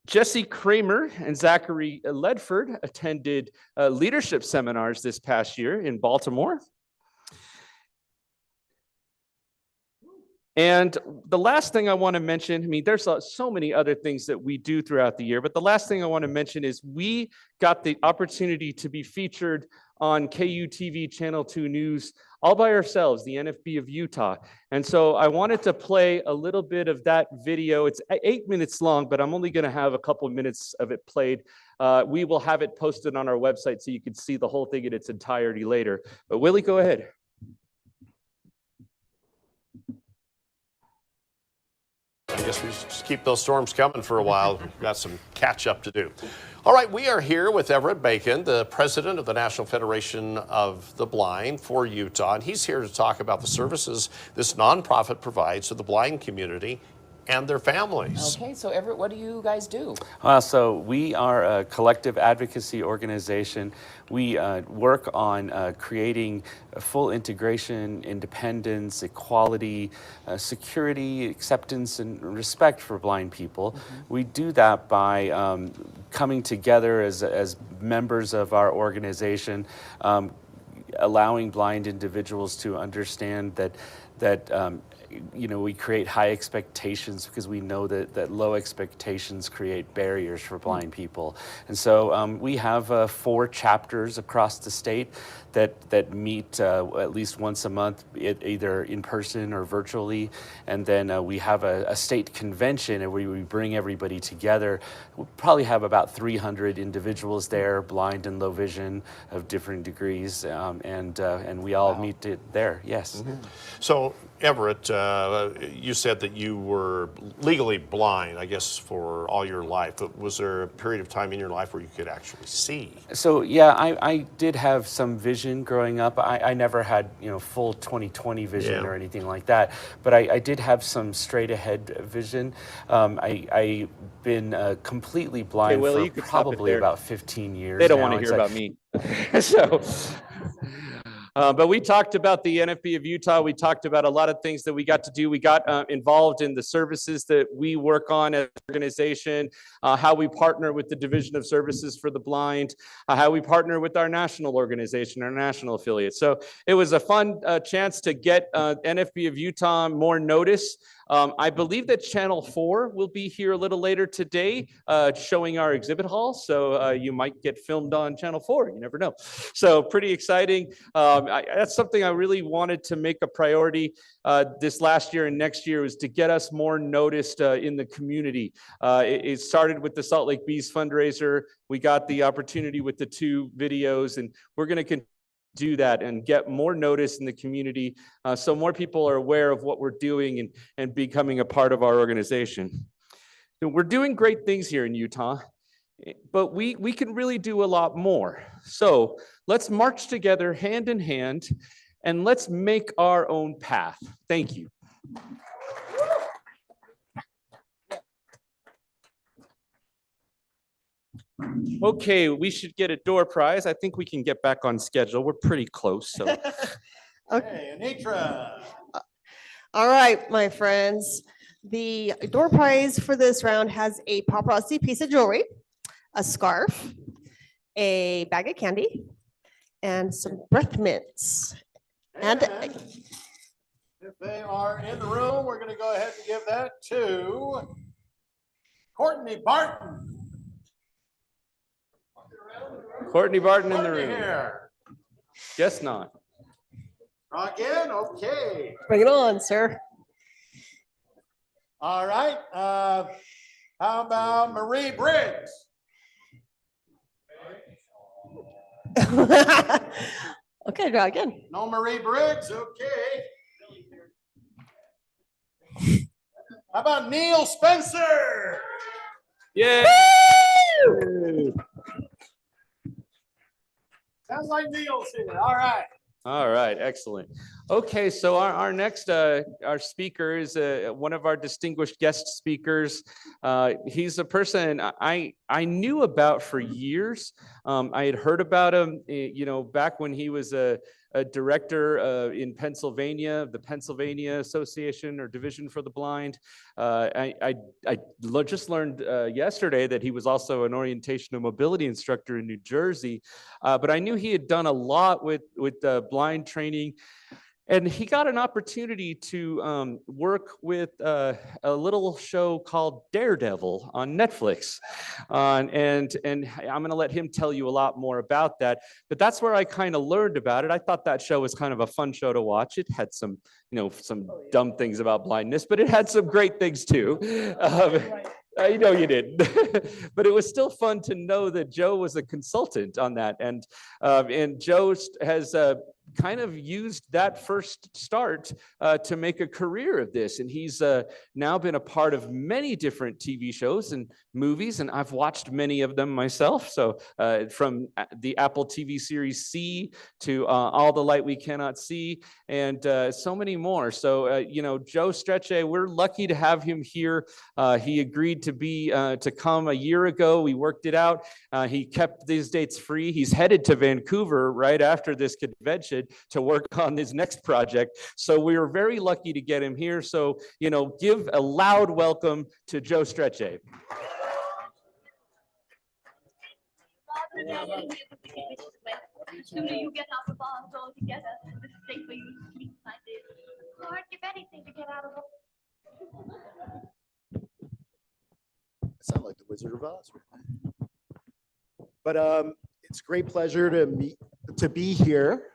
Jesse Kramer and Zachary Ledford attended leadership seminars this past year in Baltimore. And the last thing I want to mention, I mean, there's so many other things that we do throughout the year, but the last thing I want to mention is we got the opportunity to be featured on KUTV Channel 2 News all by ourselves, the NFB of Utah. And so I wanted to play a little bit of that video. It's 8 minutes long, but I'm only going to have a couple of minutes of it played. We will have it posted on our website so you can see the whole thing in its entirety later. But Willie, go ahead. I guess we should just keep those storms coming for a while. We've got some catch up to do. All right, we are here with Everett Bacon, the president of the National Federation of the Blind for Utah, and he's here to talk about the services this nonprofit provides to the blind community and their families. Okay, so Everett, what do you guys do? So we are a collective advocacy organization. We work on creating full integration, independence, equality, security, acceptance, and respect for blind people. Mm-hmm. We do that by coming together as members of our organization, allowing blind individuals to understand that we create high expectations because we know that low expectations create barriers for blind people. And so we have 4 chapters across the state that meet at least once a month, either in person or virtually. And then we have a state convention where we bring everybody together. We'll probably have about 300 individuals there, blind and low vision of different degrees. And we all meet there, yes. Mm-hmm. So Everett, you said that you were legally blind, I guess, for all your life, but was there a period of time in your life where you could actually see? So yeah, I did have some vision growing up. I never had full 20/20 vision or anything like that, but I did have some straight ahead vision. I've been completely blind for probably about 15 years. They don't want to hear about me. So. But we talked about the NFB of Utah. We talked about a lot of things that we got to do. We got involved in the services that we work on as an organization, how we partner with the Division of Services for the Blind, how we partner with our national organization, our national affiliate. So it was a fun chance to get NFB of Utah more notice. I believe that Channel 4 will be here a little later today showing our exhibit hall. So you might get filmed on Channel 4. You never know. So pretty exciting. That's something I really wanted to make a priority this last year and next year, was to get us more noticed in the community. It started with the Salt Lake Bees fundraiser. We got the opportunity with the 2 videos, and we're going to do that and get more notice in the community so more people are aware of what we're doing and becoming a part of our organization. So we're doing great things here in Utah. but we can really do a lot more. So let's march together hand in hand and let's make our own path. Thank you. Okay, we should get a door prize. I think we can get back on schedule. We're pretty close, so. Hey, Anitra. All right, my friends. The door prize for this round has a paparazzi piece of jewelry, a scarf, a bag of candy, and some breath mints. And If they are in the room, we're going to go ahead and give that to Courtney Barton. Courtney Barton in the Courtney room. here. Guess not. Again, okay. bring it on, sir. All right. How about Marie Briggs? Okay, go again. No Marie Briggs, okay. How about Neil Spencer? Yeah. Sounds like Neil's here. All right. All right, excellent. Okay, so our next our speaker is one of our distinguished guest speakers. He's a person I knew about for years. I had heard about him, you know, back when he was a director in Pennsylvania, the Pennsylvania Association or Division for the Blind. Just learned yesterday that he was also an orientation and mobility instructor in New Jersey, but I knew he had done a lot with blind training. And he got an opportunity to work with a little show called Daredevil on Netflix. And I'm going to let him tell you a lot more about that. But that's where I kind of learned about it. I thought that show was kind of a fun show to watch. It had some, you know, some dumb things about blindness, but it had some great things too. I know you did, but it was still fun to know that Joe was a consultant on that. And Joe has kind of used that first start to make a career of this. And he's now been a part of many different TV shows and movies, and I've watched many of them myself. So from the Apple TV series C to All the Light We Cannot See, and so many more. So, you know, Joe Strecce, we're lucky to have him here. He agreed to come a year ago. We worked it out. He kept these dates free. He's headed to Vancouver right after this convention to work on his next project. So we were very lucky to get him here. So, you know, give a loud welcome to Joe Strecce. Sooner you get out of bonds all together, the safer you sleep, my dear. Lord, give anything to get out of Sound like the Wizard of Oz. But it's a great pleasure to be here.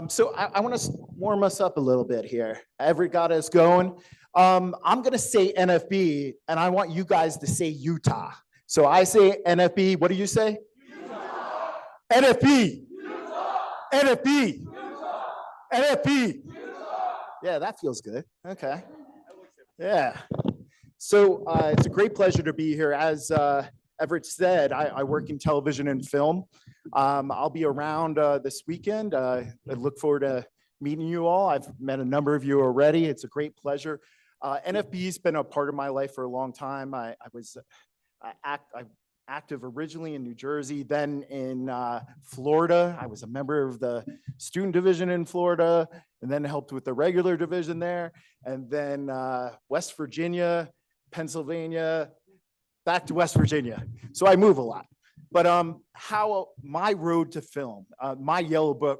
So I want to warm us up a little bit here. Everett got us going. I'm going to say NFB, and I want you guys to say Utah. So I say NFB. What do you say? Utah. NFB. Utah. NFB. Utah. NFB. Utah. Yeah, that feels good. Okay. Yeah. So it's a great pleasure to be here. As Everett said, I work in television and film. I'll be around this weekend. I look forward to meeting you all. I've met a number of you already. It's a great pleasure. NFB's been a part of my life for a long time. I was active originally in New Jersey, then in Florida. I was a member of the student division in Florida, and then helped with the regular division there, and then West Virginia, Pennsylvania, back to West Virginia. So I move a lot. But how my road to film, my yellow brick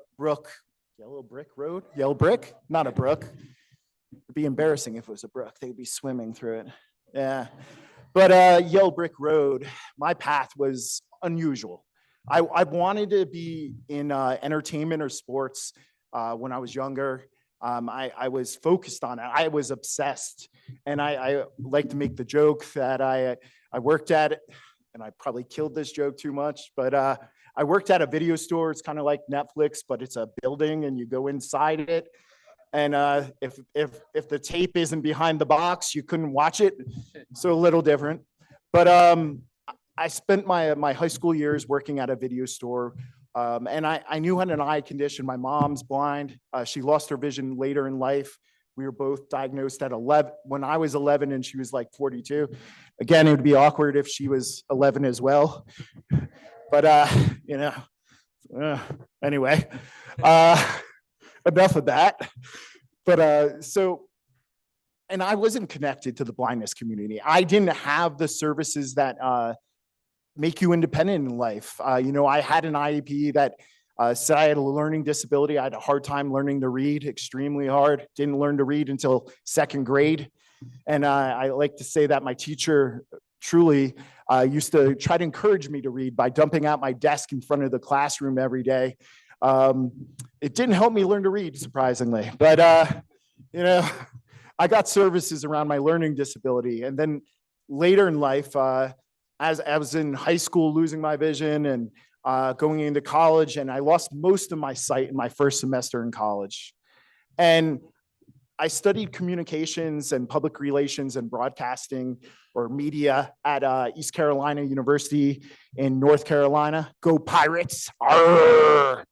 road, yellow brick, not a brook. It'd be embarrassing if it was a brook. They'd be swimming through it. Yeah. But yellow brick road, my path was unusual. I wanted to be in entertainment or sports when I was younger. I was focused on it. I was obsessed. And I like to make the joke that I worked at it, and I probably killed this joke too much, but I worked at a video store. It's kind of like Netflix, but it's a building and you go inside it. And if the tape isn't behind the box, you couldn't watch it. So a little different. But I spent my high school years working at a video store. And I knew I had an eye condition. My mom's blind. She lost her vision later in life. We were both diagnosed at 11, when I was 11 and she was like 42. Again, it would be awkward if she was 11 as well. But, you know, anyway, enough of that. But and I wasn't connected to the blindness community. I didn't have the services that make you independent in life. You know, I had an IEP that said I had a learning disability. I had a hard time learning to read, extremely hard. Didn't learn to read until second grade. And I like to say that my teacher truly used to try to encourage me to read by dumping out my desk in front of the classroom every day. It didn't help me learn to read, surprisingly. But, you know, I got services around my learning disability. And then later in life, as I was in high school, losing my vision and going into college, and I lost most of my sight in my first semester in college. And I studied communications and public relations and broadcasting or media at East Carolina University in North Carolina. Go Pirates! Arr!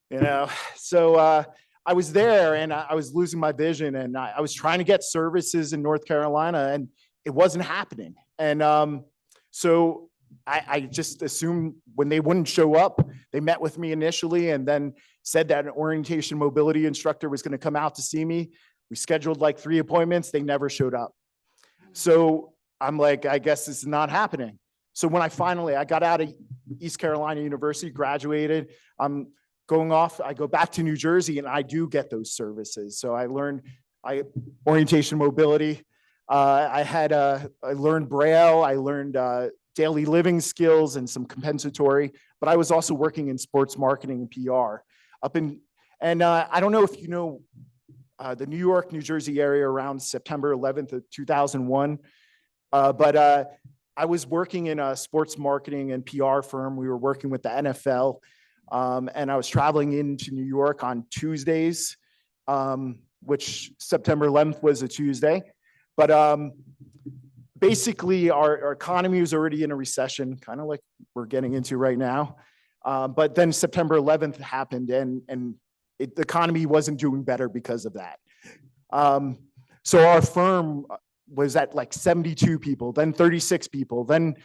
You know, so I was there and I was losing my vision, and I was trying to get services in North Carolina, and it wasn't happening. And so I just assumed when they wouldn't show up, they met with me initially and then said that an orientation mobility instructor was going to come out to see me. We scheduled like 3 appointments. They never showed up. So I'm like, I guess this is not happening. So when I got out of East Carolina University, graduated, I'm going off, I go back to New Jersey and I do get those services. So I learned orientation mobility. I learned Braille, I learned daily living skills and some compensatory, but I was also working in sports marketing and PR I don't know if you know the New York, New Jersey area around September 11th of 2001, but I was working in a sports marketing and PR firm. We were working with the NFL, and I was traveling into New York on Tuesdays, which September 11th was a Tuesday. But basically, our economy was already in a recession, kind of like we're getting into right now. But then September 11th happened, and the economy wasn't doing better because of that. So our firm was at like 72 people, then 36 people, then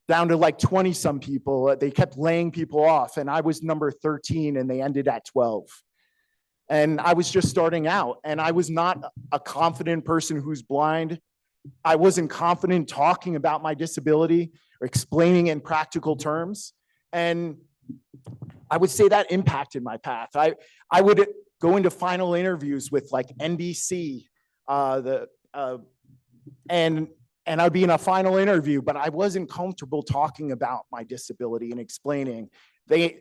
down to like 20 some people. They kept laying people off, and I was number 13, and they ended at 12. And I was just starting out, and I was not a confident person who's blind. I wasn't confident talking about my disability or explaining in practical terms. And I would say that impacted my path. I would go into final interviews with like NBC, and I'd be in a final interview, but I wasn't comfortable talking about my disability and explaining. They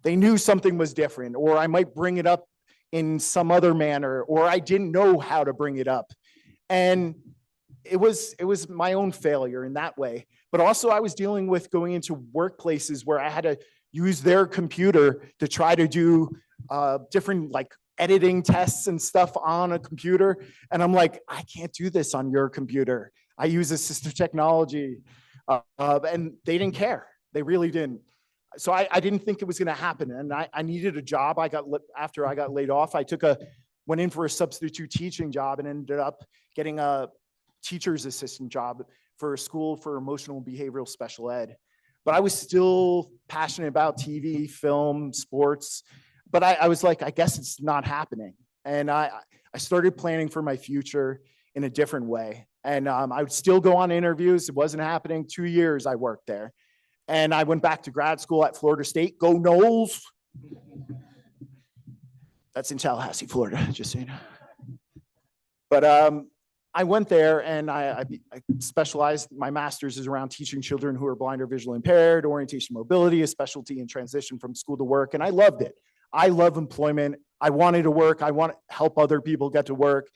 knew something was different, or I might bring it up in some other manner, or I didn't know how to bring it up. And it was my own failure in that way. But also I was dealing with going into workplaces where I had to use their computer to try to do different like editing tests and stuff on a computer. And I'm like, I can't do this on your computer. I use assistive technology. And they didn't care. They really didn't. So I didn't think it was going to happen. And I needed a job. After I got laid off, went in for a substitute teaching job and ended up getting a teacher's assistant job for a school for emotional and behavioral special ed. But I was still passionate about TV, film, sports. But I was like, I guess it's not happening. And I started planning for my future in a different way. And I would still go on interviews. It wasn't happening. 2 years I worked there. And I went back to grad school at Florida State. Go Noles. That's in Tallahassee, Florida, just so you know. But I went there and I specialized. My master's is around teaching children who are blind or visually impaired, orientation mobility, a specialty in transition from school to work. And I loved it. I love employment. I wanted to work. I want to help other people get to work.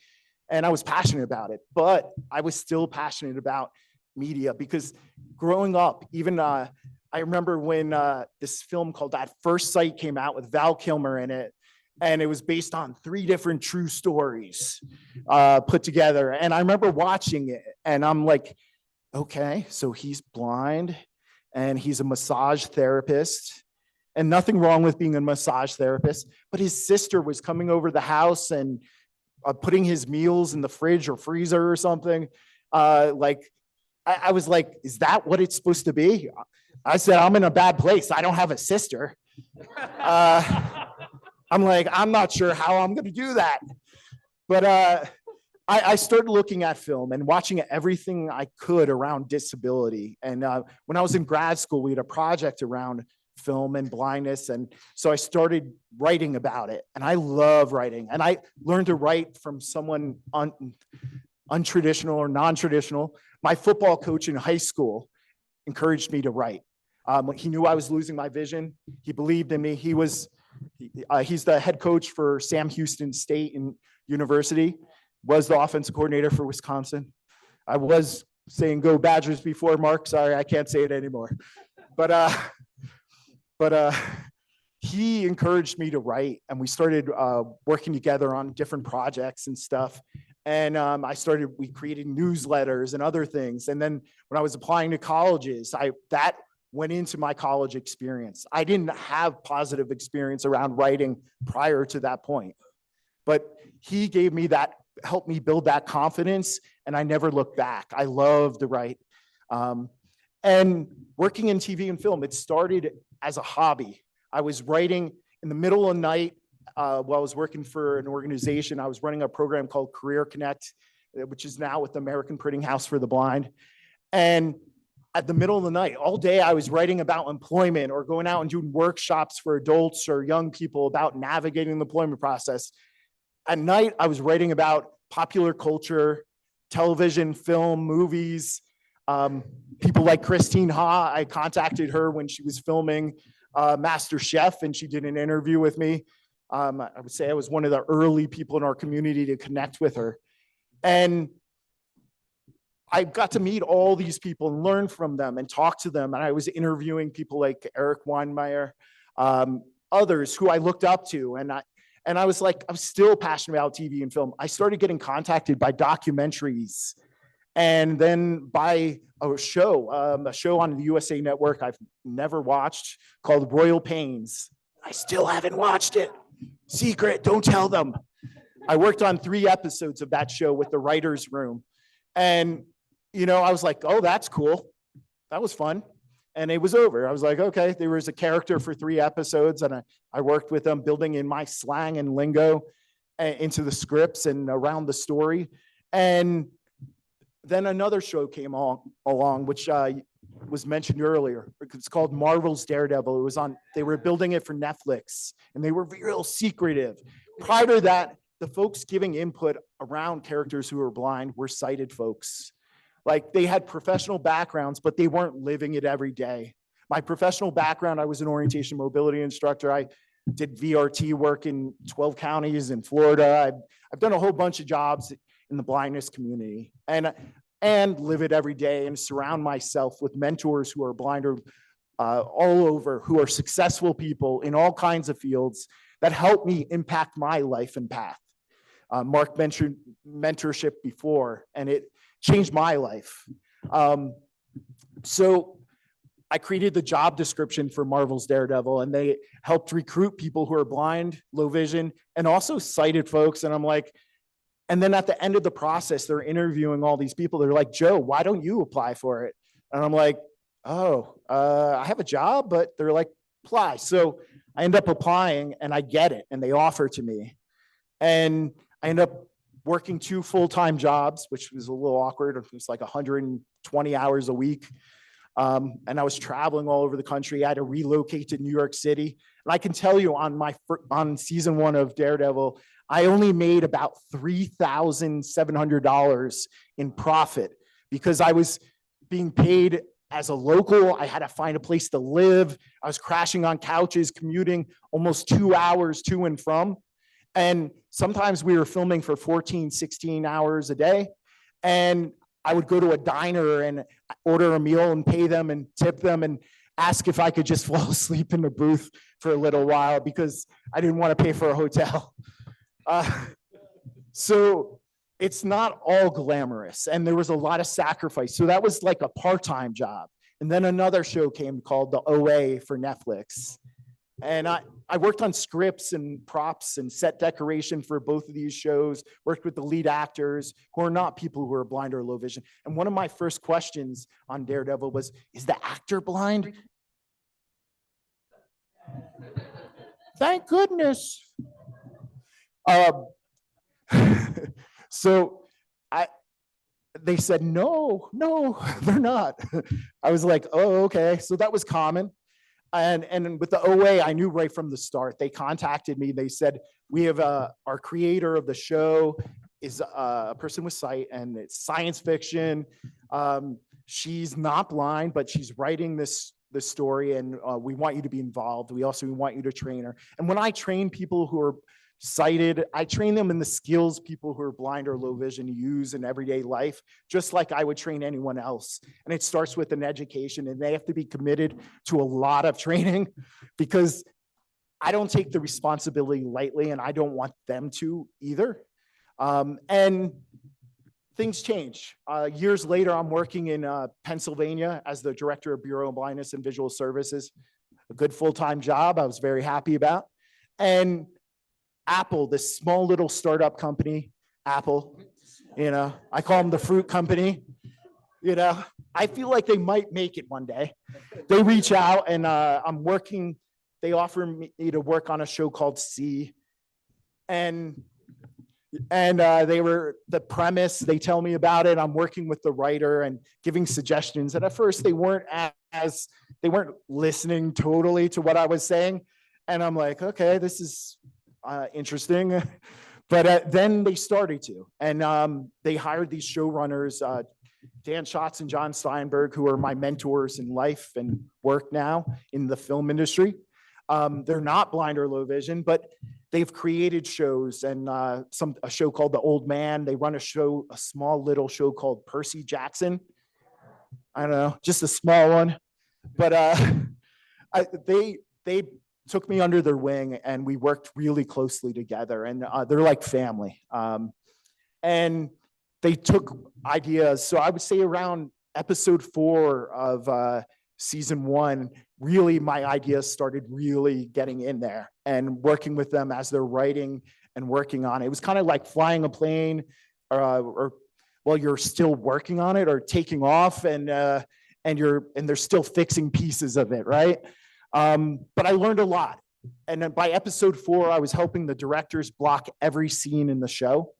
And I was passionate about it. But I was still passionate about media because growing up, even I remember when this film called At First Sight came out with Val Kilmer in it. And it was based on 3 different true stories put together. And I remember watching it and I'm like, okay, so he's blind and he's a massage therapist. And nothing wrong with being a massage therapist, but his sister was coming over the house and putting his meals in the fridge or freezer or something. I was like, is that what it's supposed to be? I said, I'm in a bad place. I don't have a sister. I'm like, I'm not sure how I'm going to do that. But I started looking at film and watching everything I could around disability. And when I was in grad school, we had a project around film and blindness. And so I started writing about it. And I love writing. And I learned to write from someone untraditional or non-traditional. My football coach in high school encouraged me to write. He knew I was losing my vision. He believed in me. He's the head coach for Sam Houston State and University, was the offensive coordinator for Wisconsin. I was saying go Badgers before, Mark. Sorry, I can't say it anymore. But he encouraged me to write, and we started working together on different projects and stuff. And we created newsletters and other things. And then when I was applying to colleges, that went into my college experience. I didn't have positive experience around writing prior to that point, but he gave me that, helped me build that confidence, and I never looked back. I love to write. And working in TV and film, it started as a hobby. I was writing in the middle of the night while I was working for an organization. I was running a program called Career Connect, which is now with the American Printing House for the Blind. And at the middle of the night, all day, I was writing about employment or going out and doing workshops for adults or young people about navigating the employment process. At night, I was writing about popular culture, television, film, movies. People like Christine Ha, I contacted her when she was filming Master Chef, and she did an interview with me. I would say I was one of the early people in our community to connect with her. And I got to meet all these people and learn from them and talk to them. And I was interviewing people like Eric Weinmeier, others who I looked up to. And I was like, I'm still passionate about TV and film. I started getting contacted by documentaries and then by a show on the USA Network I've never watched called Royal Pains. I still haven't watched it. Secret, don't tell them. I worked on 3 episodes of that show with the writer's room. And, I was like, oh, that's cool. That was fun. And it was over. I was like, okay, there was a character for 3 episodes, and I worked with them building in my slang and lingo into the scripts and around the story. And then another show came along, which was mentioned earlier. It's called Marvel's Daredevil. It was they were building it for Netflix, and they were real secretive. Prior to that, the folks giving input around characters who were blind were sighted folks. Like, they had professional backgrounds, but they weren't living it every day. My professional background, I was an orientation mobility instructor. I did VRT work in 12 counties in Florida. I've done a whole bunch of jobs in the blindness community and live it every day and surround myself with mentors who are blind or all over, who are successful people in all kinds of fields that help me impact my life and path. Mark mentioned mentorship before, and it changed my life. So I created the job description for Marvel's Daredevil, and they helped recruit people who are blind, low vision, and also sighted folks. And I'm like, and then at the end of the process, they're interviewing all these people. They're like, Joe, why don't you apply for it? And I'm like, oh, I have a job, but they're like, apply. So I end up applying, and I get it, and they offer to me. And I end up working 2 full-time jobs, which was a little awkward. It was like 120 hours a week. And I was traveling all over the country. I had to relocate to New York City. And I can tell you on season 1 of Daredevil, I only made about $3,700 in profit because I was being paid as a local. I had to find a place to live. I was crashing on couches, commuting almost 2 hours to and from. And sometimes we were filming for 14, 16 hours a day. And I would go to a diner and order a meal and pay them and tip them and ask if I could just fall asleep in the booth for a little while because I didn't want to pay for a hotel. So it's not all glamorous, and there was a lot of sacrifice. So that was like a part-time job. And then another show came called the OA for Netflix. And I worked on scripts and props and set decoration for both of these shows, worked with the lead actors who are not people who are blind or low vision. And one of my first questions on Daredevil was, is the actor blind? Thank goodness. So they said, no, they're not. I was like, oh, okay. So that was common. And with the OA, I knew right from the start. They contacted me. They said, we have our creator of the show is a person with sight, and it's science fiction. She's not blind, but she's writing this story, and we want you to be involved. We also want you to train her. And when I train people who are sighted, I train them in the skills people who are blind or low vision use in everyday life, just like I would train anyone else. And it starts with an education, and they have to be committed to a lot of training, because I don't take the responsibility lightly, and I don't want them to either. And things change. Years later, I'm working in Pennsylvania as the director of Bureau of Blindness and Visual Services, a good full-time job I was very happy about. And Apple, this small little startup company, Apple, I call them the fruit company. I feel like they might make it one day. They reach out, and I'm working. They offer me to work on a show called C, and they were the premise. They tell me about it. I'm working with the writer and giving suggestions. And at first, they weren't listening totally to what I was saying, and I'm like, okay, this is interesting. But then they started to, and they hired these showrunners, Dan Schatz and John Steinberg, who are my mentors in life and work now in the film industry. They're not blind or low vision, but they've created shows, and a show called The Old Man. They run a small little show called Percy Jackson. I don't know, just a small one, but they took me under their wing, and we worked really closely together, and they're like family. And they took ideas. So I would say around episode 4 of season 1, really my ideas started really getting in there and working with them as they're writing and working on it. It was kind of like flying a plane, or while you're still working on it, or taking off, and they're still fixing pieces of it, right? But I learned a lot. And then by episode 4, I was helping the directors block every scene in the show.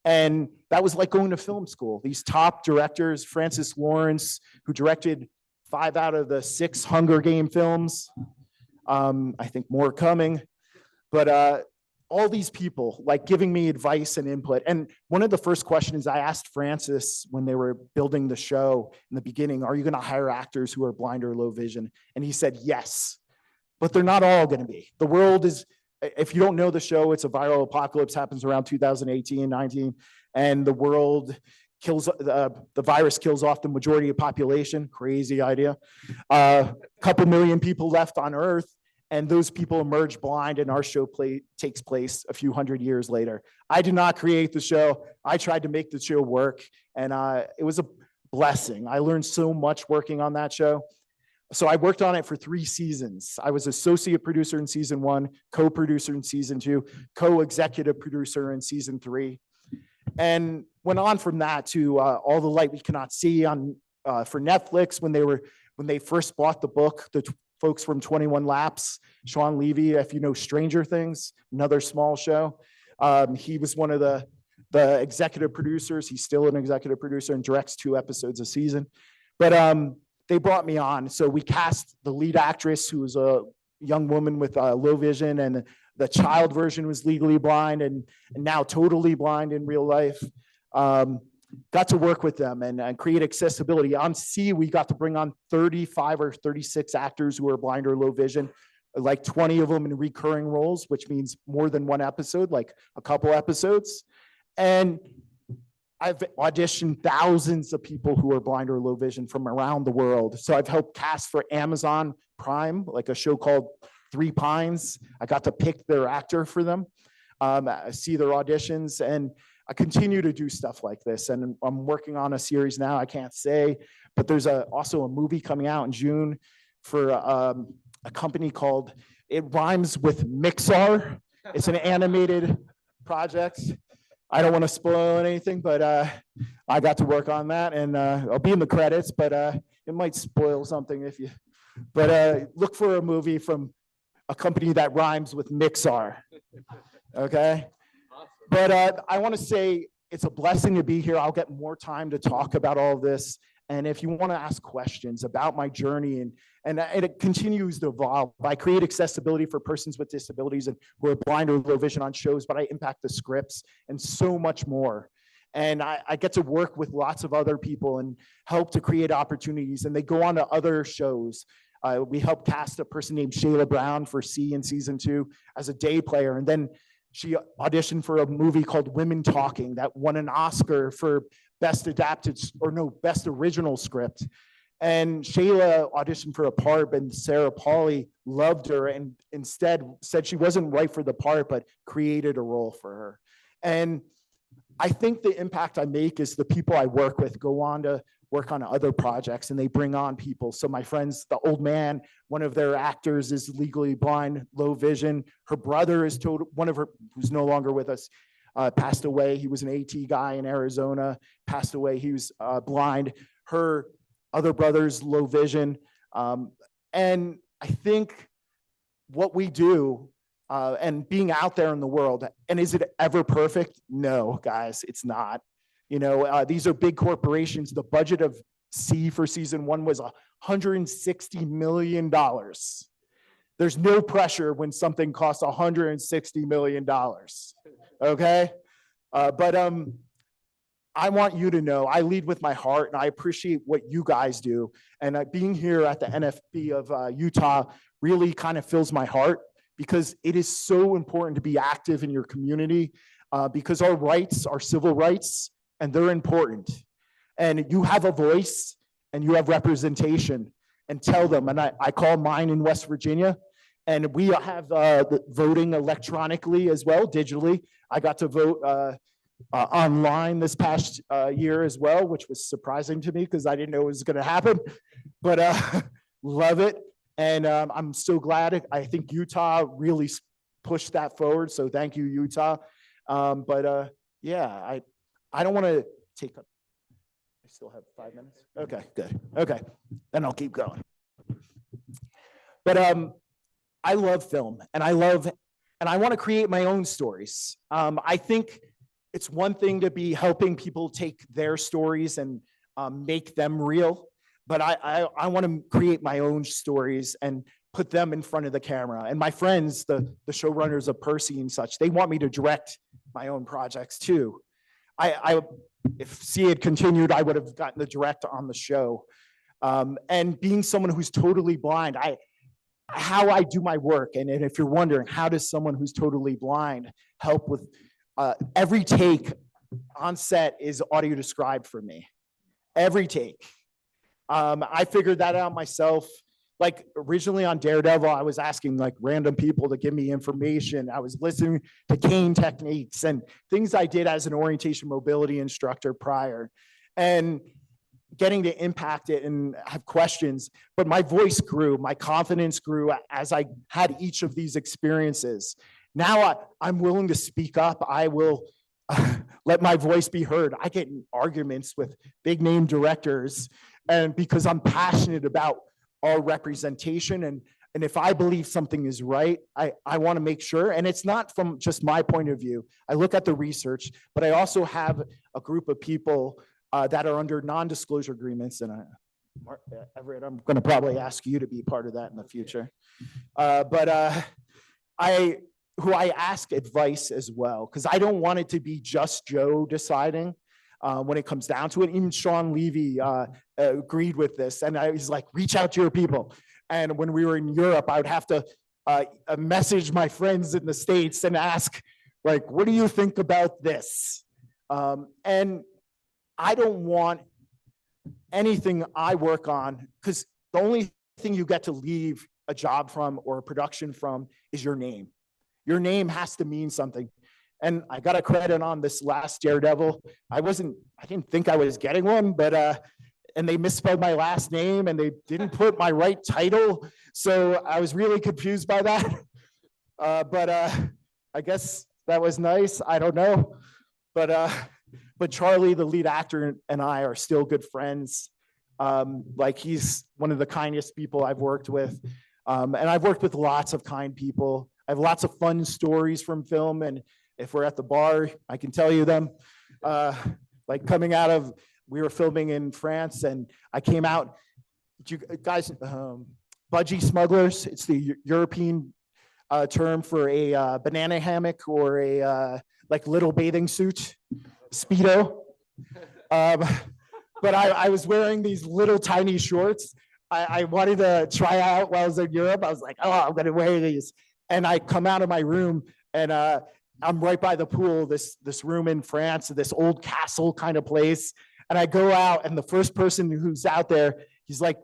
And that was like going to film school. These top directors, Francis Lawrence, who directed 5 out of the 6 Hunger Game films. I think more coming. But all these people like giving me advice and input. And one of the first questions I asked Francis when they were building the show in the beginning, are you going to hire actors who are blind or low vision? And he said, yes, but they're not all going to be. The world is, if you don't know the show, it's a viral apocalypse, happens around 2018, 19, and the world kills, the virus kills off the majority of population. Crazy idea. A couple million people left on Earth, and those people emerge blind, and our show takes place a few hundred years later. I did not create the show. I tried to make the show work, and it was a blessing. I learned so much working on that show. So I worked on it for 3 seasons. I was associate producer in season 1, co-producer in season 2, co-executive producer in season 3, and went on from that to All the Light We Cannot See on for Netflix when they first bought the book. The folks from 21 Laps, Sean Levy, if you know Stranger Things, another small show. He was one of the executive producers. He's still an executive producer and directs 2 episodes a season. But they brought me on. So we cast the lead actress, who was a young woman with low vision, and the child version was legally blind and now totally blind in real life. Got to work with them and create accessibility. On C, we got to bring on 35 or 36 actors who are blind or low vision, like 20 of them in recurring roles, which means more than 1 episode, like a couple episodes. And I've auditioned thousands of people who are blind or low vision from around the world. So I've helped cast for Amazon Prime, like a show called 3 Pines. I got to pick their actor for them, see their auditions. And I continue to do stuff like this, and I'm working on a series now. I can't say, but there's also a movie coming out in June for a company called, it rhymes with Mixar. It's an animated project. I don't want to spoil anything, but I got to work on that, and I'll be in the credits, but it might spoil something if you, but look for a movie from a company that rhymes with Mixar. Okay? But I want to say it's a blessing to be here. I'll get more time to talk about all of this. And if you want to ask questions about my journey, and it continues to evolve. I create accessibility for persons with disabilities and who are blind or low vision on shows, but I impact the scripts and so much more. And I get to work with lots of other people and help to create opportunities. And they go on to other shows. We helped cast a person named Shayla Brown for C in season 2 as a day player. And then she auditioned for a movie called Women Talking that won an Oscar for best original script. And Shayla auditioned for a part, and Sarah Pauly loved her and instead said she wasn't right for the part, but created a role for her. And I think the impact I make is the people I work with go on to work on other projects, and they bring on people. So my friends, the old man, one of their actors is legally blind, low vision. Her brother is one of her, who's no longer with us, passed away. He was an AT guy in Arizona, passed away. He was blind. Her other brother's low vision. And I think what we do and being out there in the world, and is it ever perfect? No, guys, it's not. You know, these are big corporations. The budget of C for season 1 was $160 million. There's no pressure when something costs $160 million. Okay? But I want you to know I lead with my heart, and I appreciate what you guys do. And being here at the NFB of Utah really kind of fills my heart, because it is so important to be active in your community, because our rights are civil rights, and they're important. And you have a voice and you have representation, and tell them. And I call mine in West Virginia, and we have the voting electronically as well, digitally. I got to vote online this past year as well, which was surprising to me because I didn't know it was going to happen, but love it. And I'm so glad. I think Utah really pushed that forward. So thank you, Utah. Yeah, I don't want to take up. I still have 5 minutes. Okay, good. Okay, then I'll keep going. But I love film, and I want to create my own stories. I think it's one thing to be helping people take their stories and make them real, but I want to create my own stories and put them in front of the camera. And my friends, the showrunners of Percy and such, they want me to direct my own projects too. If C had continued, I would have gotten the direct on the show. And being someone who's totally blind, how I do my work, and if you're wondering, how does someone who's totally blind help with every take on set is audio described for me. Every take. I figured that out myself. Like originally on Daredevil, I was asking like random people to give me information. I was listening to cane techniques and things I did as an orientation mobility instructor prior, and getting to impact it and have questions. But my voice grew, my confidence grew as I had each of these experiences. Now I'm willing to speak up. I will let my voice be heard. I get in arguments with big name directors, and because I'm passionate about our representation, and if I believe something is right, I want to make sure. And it's not from just my point of view. I look at the research, but I also have a group of people that are under non-disclosure agreements. And Everett, I'm going to probably ask you to be part of that in the future. Who I ask advice as well, because I don't want it to be just Joe deciding when it comes down to it. Even Sean Levy agreed with this, and he's like, reach out to your people. And when we were in Europe, I would have to message my friends in the States and ask, like, what do you think about this? And I don't want anything I work on, because the only thing you get to leave a job from or a production from is your name. Your name has to mean something. And I got a credit on this last Daredevil. I didn't think I was getting one, but and they misspelled my last name and they didn't put my right title. So I was really confused by that. But I guess that was nice. I don't know. But Charlie, the lead actor, and I are still good friends. Like he's one of the kindest people I've worked with. And I've worked with lots of kind people. I have lots of fun stories from film. And if we're at the bar, I can tell you them. Like coming out of, we were filming in France and I came out, you guys, budgie smugglers, it's the European term for a banana hammock or a like little bathing suit, Speedo. But I was wearing these little tiny shorts. I wanted to try out while I was in Europe. I was like, oh, I'm gonna wear these. And I come out of my room and I'm right by the pool, this room in France, this old castle kind of place. And I go out and the first person who's out there, he's like,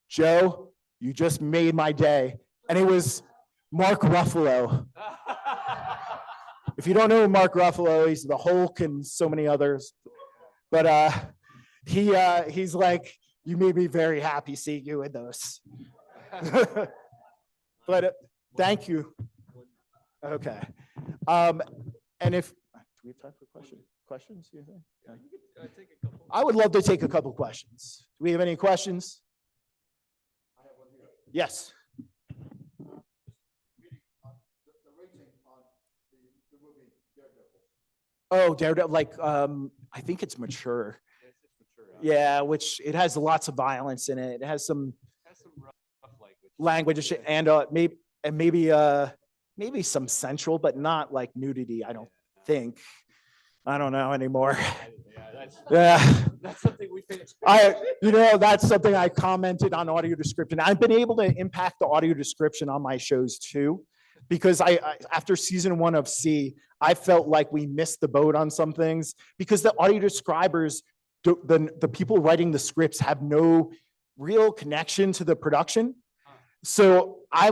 Joe, you just made my day. And it was Mark Ruffalo. If you don't know Mark Ruffalo, he's the Hulk and so many others. But he's like, you made me very happy seeing you in those. But thank you. Okay. And if, do we have time for questions? You think? I would love to take a couple questions. Do we have any questions? Yes. Oh, Daredevil, like, I think it's mature. Yeah, which it has lots of violence in it. It has some language and maybe some sensual, but not like nudity, I don't think. I don't know anymore. That's something we finished. That's something I commented on audio description. I've been able to impact the audio description on my shows too, because I after season 1 of C, I felt like we missed the boat on some things because the audio describers, the people writing the scripts have no real connection to the production. So I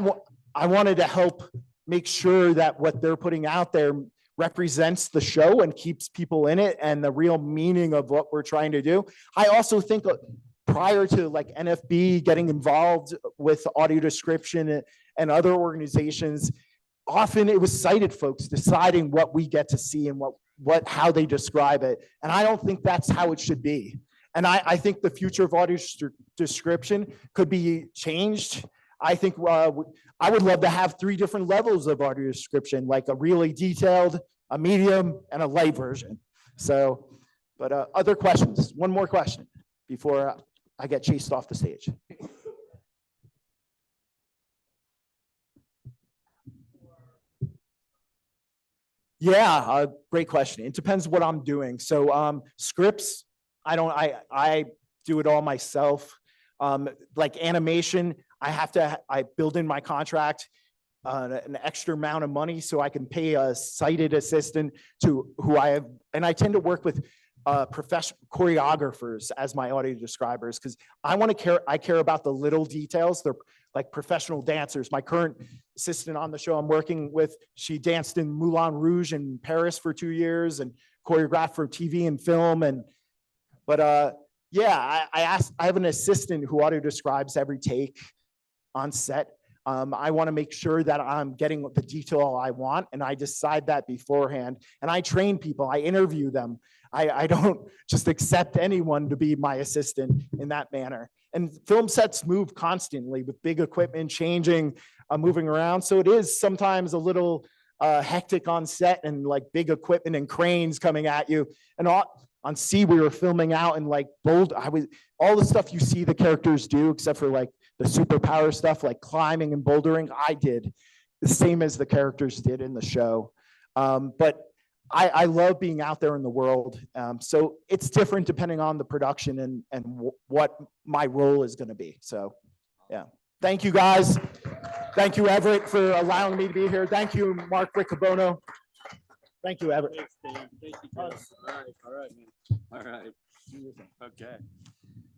wanted to help make sure that what they're putting out there represents the show and keeps people in it and the real meaning of what we're trying to do. I also think prior to like NFB getting involved with audio description and other organizations, often it was sighted folks deciding what we get to see and how they describe it. And I don't think that's how it should be. And I think the future of audio description could be changed. I think I would love to have 3 different levels of audio description, like a really detailed, a medium, and a light version. So, but other questions? One more question before I get chased off the stage. Yeah, great question. It depends what I'm doing. So scripts, I do it all myself. Like animation, I build in my contract an extra amount of money so I can pay a sighted assistant to who I have, and I tend to work with professional choreographers as my audio describers because I care about the little details. They're like professional dancers. My current assistant on the show I'm working with, she danced in Moulin Rouge in Paris for 2 years and choreographed for TV and film. Yeah, I have an assistant who audio describes every take on set. I want to make sure that I'm getting the detail I want, and I decide that beforehand. And I train people, I interview them. I don't just accept anyone to be my assistant in that manner. And film sets move constantly with big equipment changing, moving around. So it is sometimes a little hectic on set and like big equipment and cranes coming at you. And on C, we were filming out in like all the stuff you see the characters do, except for like the superpower stuff, like climbing and bouldering, I did the same as the characters did in the show. But I love being out there in the world. So it's different depending on the production and what my role is going to be. So, yeah. Thank you, guys. Thank you, Everett, for allowing me to be here. Thank you, Mark Riccobono. Thank you, Everett. Thanks, Dave. Thank you, Chris. All right, man. All right. Okay.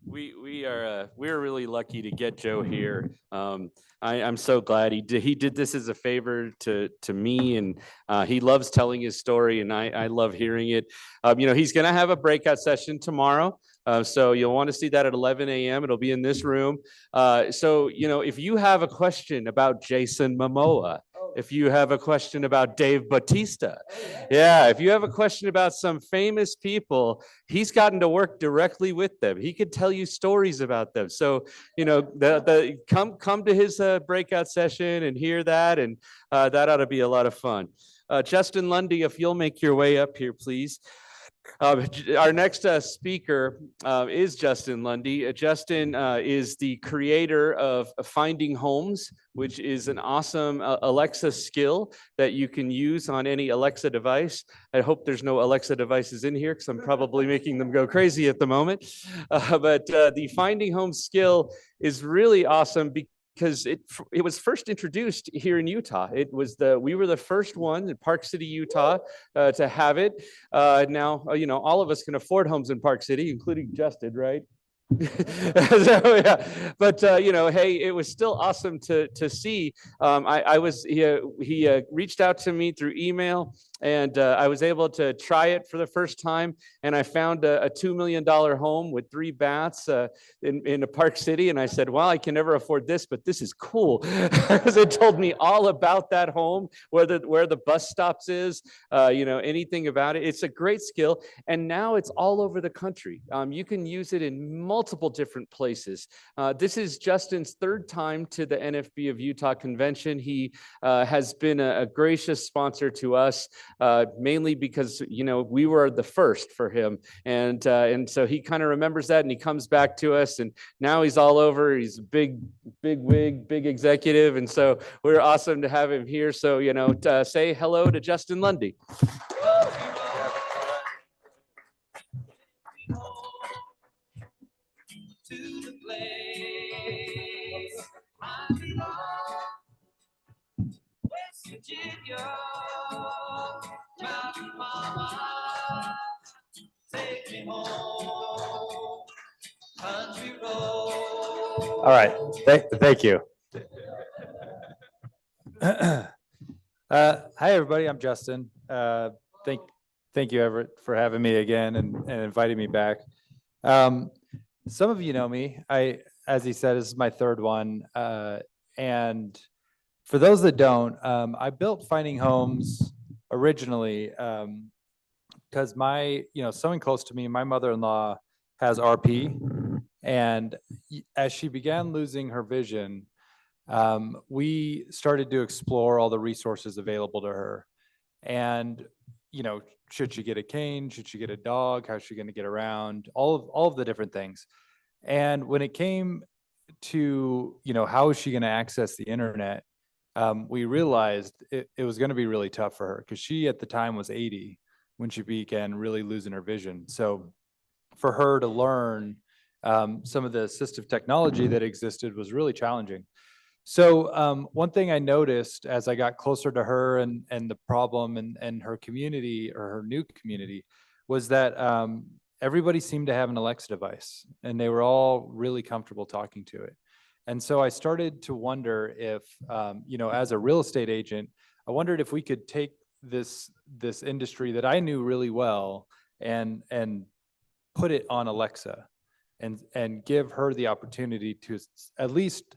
we're really lucky to get Joe here. I'm so glad he did this as a favor to me, and he loves telling his story, and I love hearing it. He's gonna have a breakout session tomorrow. So you'll want to see that at 11 a.m. It'll be in this room. So if you have a question about Jason Momoa, if you have a question about Dave Bautista, yeah, if you have a question about some famous people, he's gotten to work directly with them. He could tell you stories about them. So, come to his breakout session and hear that, and that ought to be a lot of fun. Justin Lundy, if you'll make your way up here, please. Our next speaker is Justin Lundy. Justin is the creator of Finding Homes, which is an awesome Alexa skill that you can use on any Alexa device. I hope there's no Alexa devices in here because I'm probably making them go crazy at the moment. But the Finding Homes skill is really awesome because it was first introduced here in Utah. We were the first one in Park City, Utah, to have it. Now, all of us can afford homes in Park City, including Justin, right? So, yeah. But hey, it was still awesome to see. He reached out to me through email, and I was able to try it for the first time. And I found a $2 million home with 3 baths in a Park City. And I said, well, I can never afford this, but this is cool. Because it told me all about that home, where the bus stops is, anything about it. It's a great skill. And now it's all over the country. You can use it in multiple different places. This is Justin's 3rd time to the NFB of Utah convention. He has been a gracious sponsor to us, mainly because, we were the first for him. And so he kind of remembers that, and he comes back to us, and now he's all over. He's a big wig, big executive. And so we're awesome to have him here. So, say hello to Justin Lundy. To the place I belong, West Virginia, Mountain Mama, take me home, country road. All right, thank you. Hi, everybody, I'm Justin. Thank you, Everett, for having me again and inviting me back. Some of you know me. As he said, this is my 3rd one. And for those that don't, I built Finding Homes originally because someone close to me, my mother-in-law has RP. And as she began losing her vision, we started to explore all the resources available to her. And, should she get a cane? Should she get a dog? How's she going to get around? All of the different things. And when it came to, how is she going to access the internet? We realized it was going to be really tough for her because she at the time was 80 when she began really losing her vision. So for her to learn some of the assistive technology that existed was really challenging. So one thing I noticed as I got closer to her and the problem and her community, or her new community, was that everybody seemed to have an Alexa device, and they were all really comfortable talking to it. And so I started to wonder if, as a real estate agent, I wondered if we could take this industry that I knew really well and put it on Alexa and give her the opportunity to at least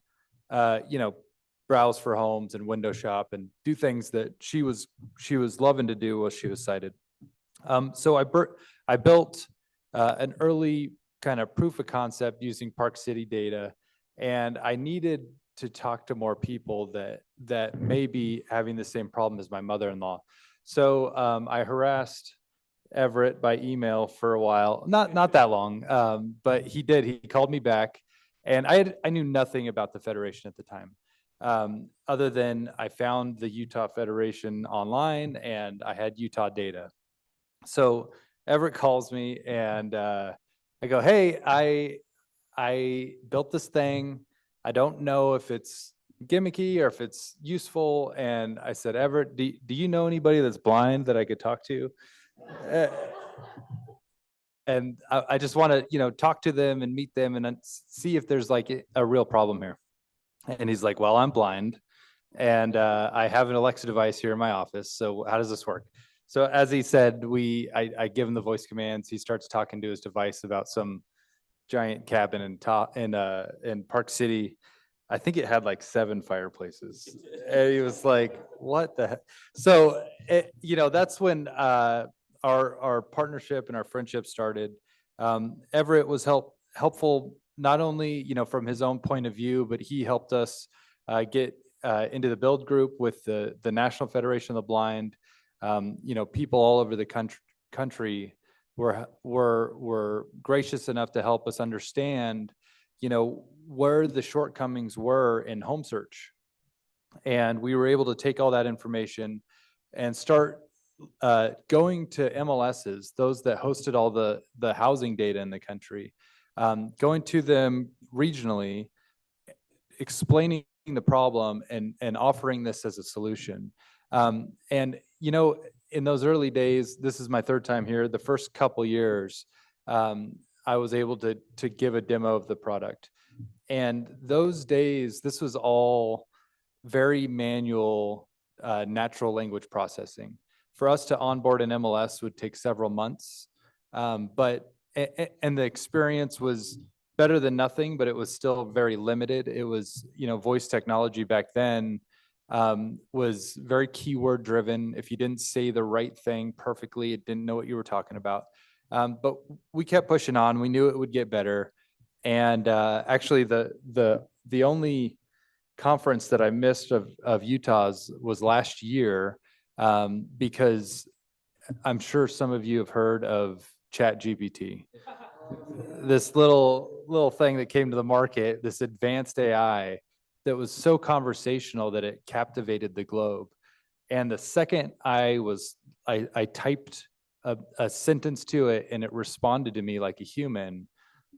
browse for homes and window shop and do things that she was loving to do while she was sighted. So I built an early kind of proof of concept using Park City data, and I needed to talk to more people that may be having the same problem as my mother-in-law. So I harassed Everett by email for a while, not that long, but he called me back. And I knew nothing about the Federation at the time, other than I found the Utah Federation online and I had Utah data. So Everett calls me and I go, hey, I built this thing. I don't know if it's gimmicky or if it's useful. And I said, Everett, do you know anybody that's blind that I could talk to? I just want to, talk to them and meet them and see if there's like a real problem here. And he's like, well, I'm blind and I have an Alexa device here in my office. So how does this work? So as he said, I give him the voice commands. He starts talking to his device about some giant cabin in Park City. I think it had like 7 fireplaces. And he was like, what the heck? So, that's when our partnership and our friendship started. Everett was helpful, not only, from his own point of view, but he helped us get into the build group with the National Federation of the Blind. People all over the country were gracious enough to help us understand, where the shortcomings were in home search. And we were able to take all that information and start going to MLSs, those that hosted all the housing data in the country, going to them regionally, explaining the problem and offering this as a solution. And, in those early days, this is my 3rd time here, the first couple years, I was able to give a demo of the product. And those days, this was all very manual, natural language processing. For us to onboard an MLS would take several months, and the experience was better than nothing, but it was still very limited. It was, voice technology back then was very keyword driven. If you didn't say the right thing perfectly, it didn't know what you were talking about. But we kept pushing on. We knew it would get better. And actually, the only conference that I missed of Utah's was last year, because I'm sure some of you have heard of ChatGPT. This little thing that came to the market, this advanced AI that was so conversational that it captivated the globe. And the second I typed a sentence to it and it responded to me like a human,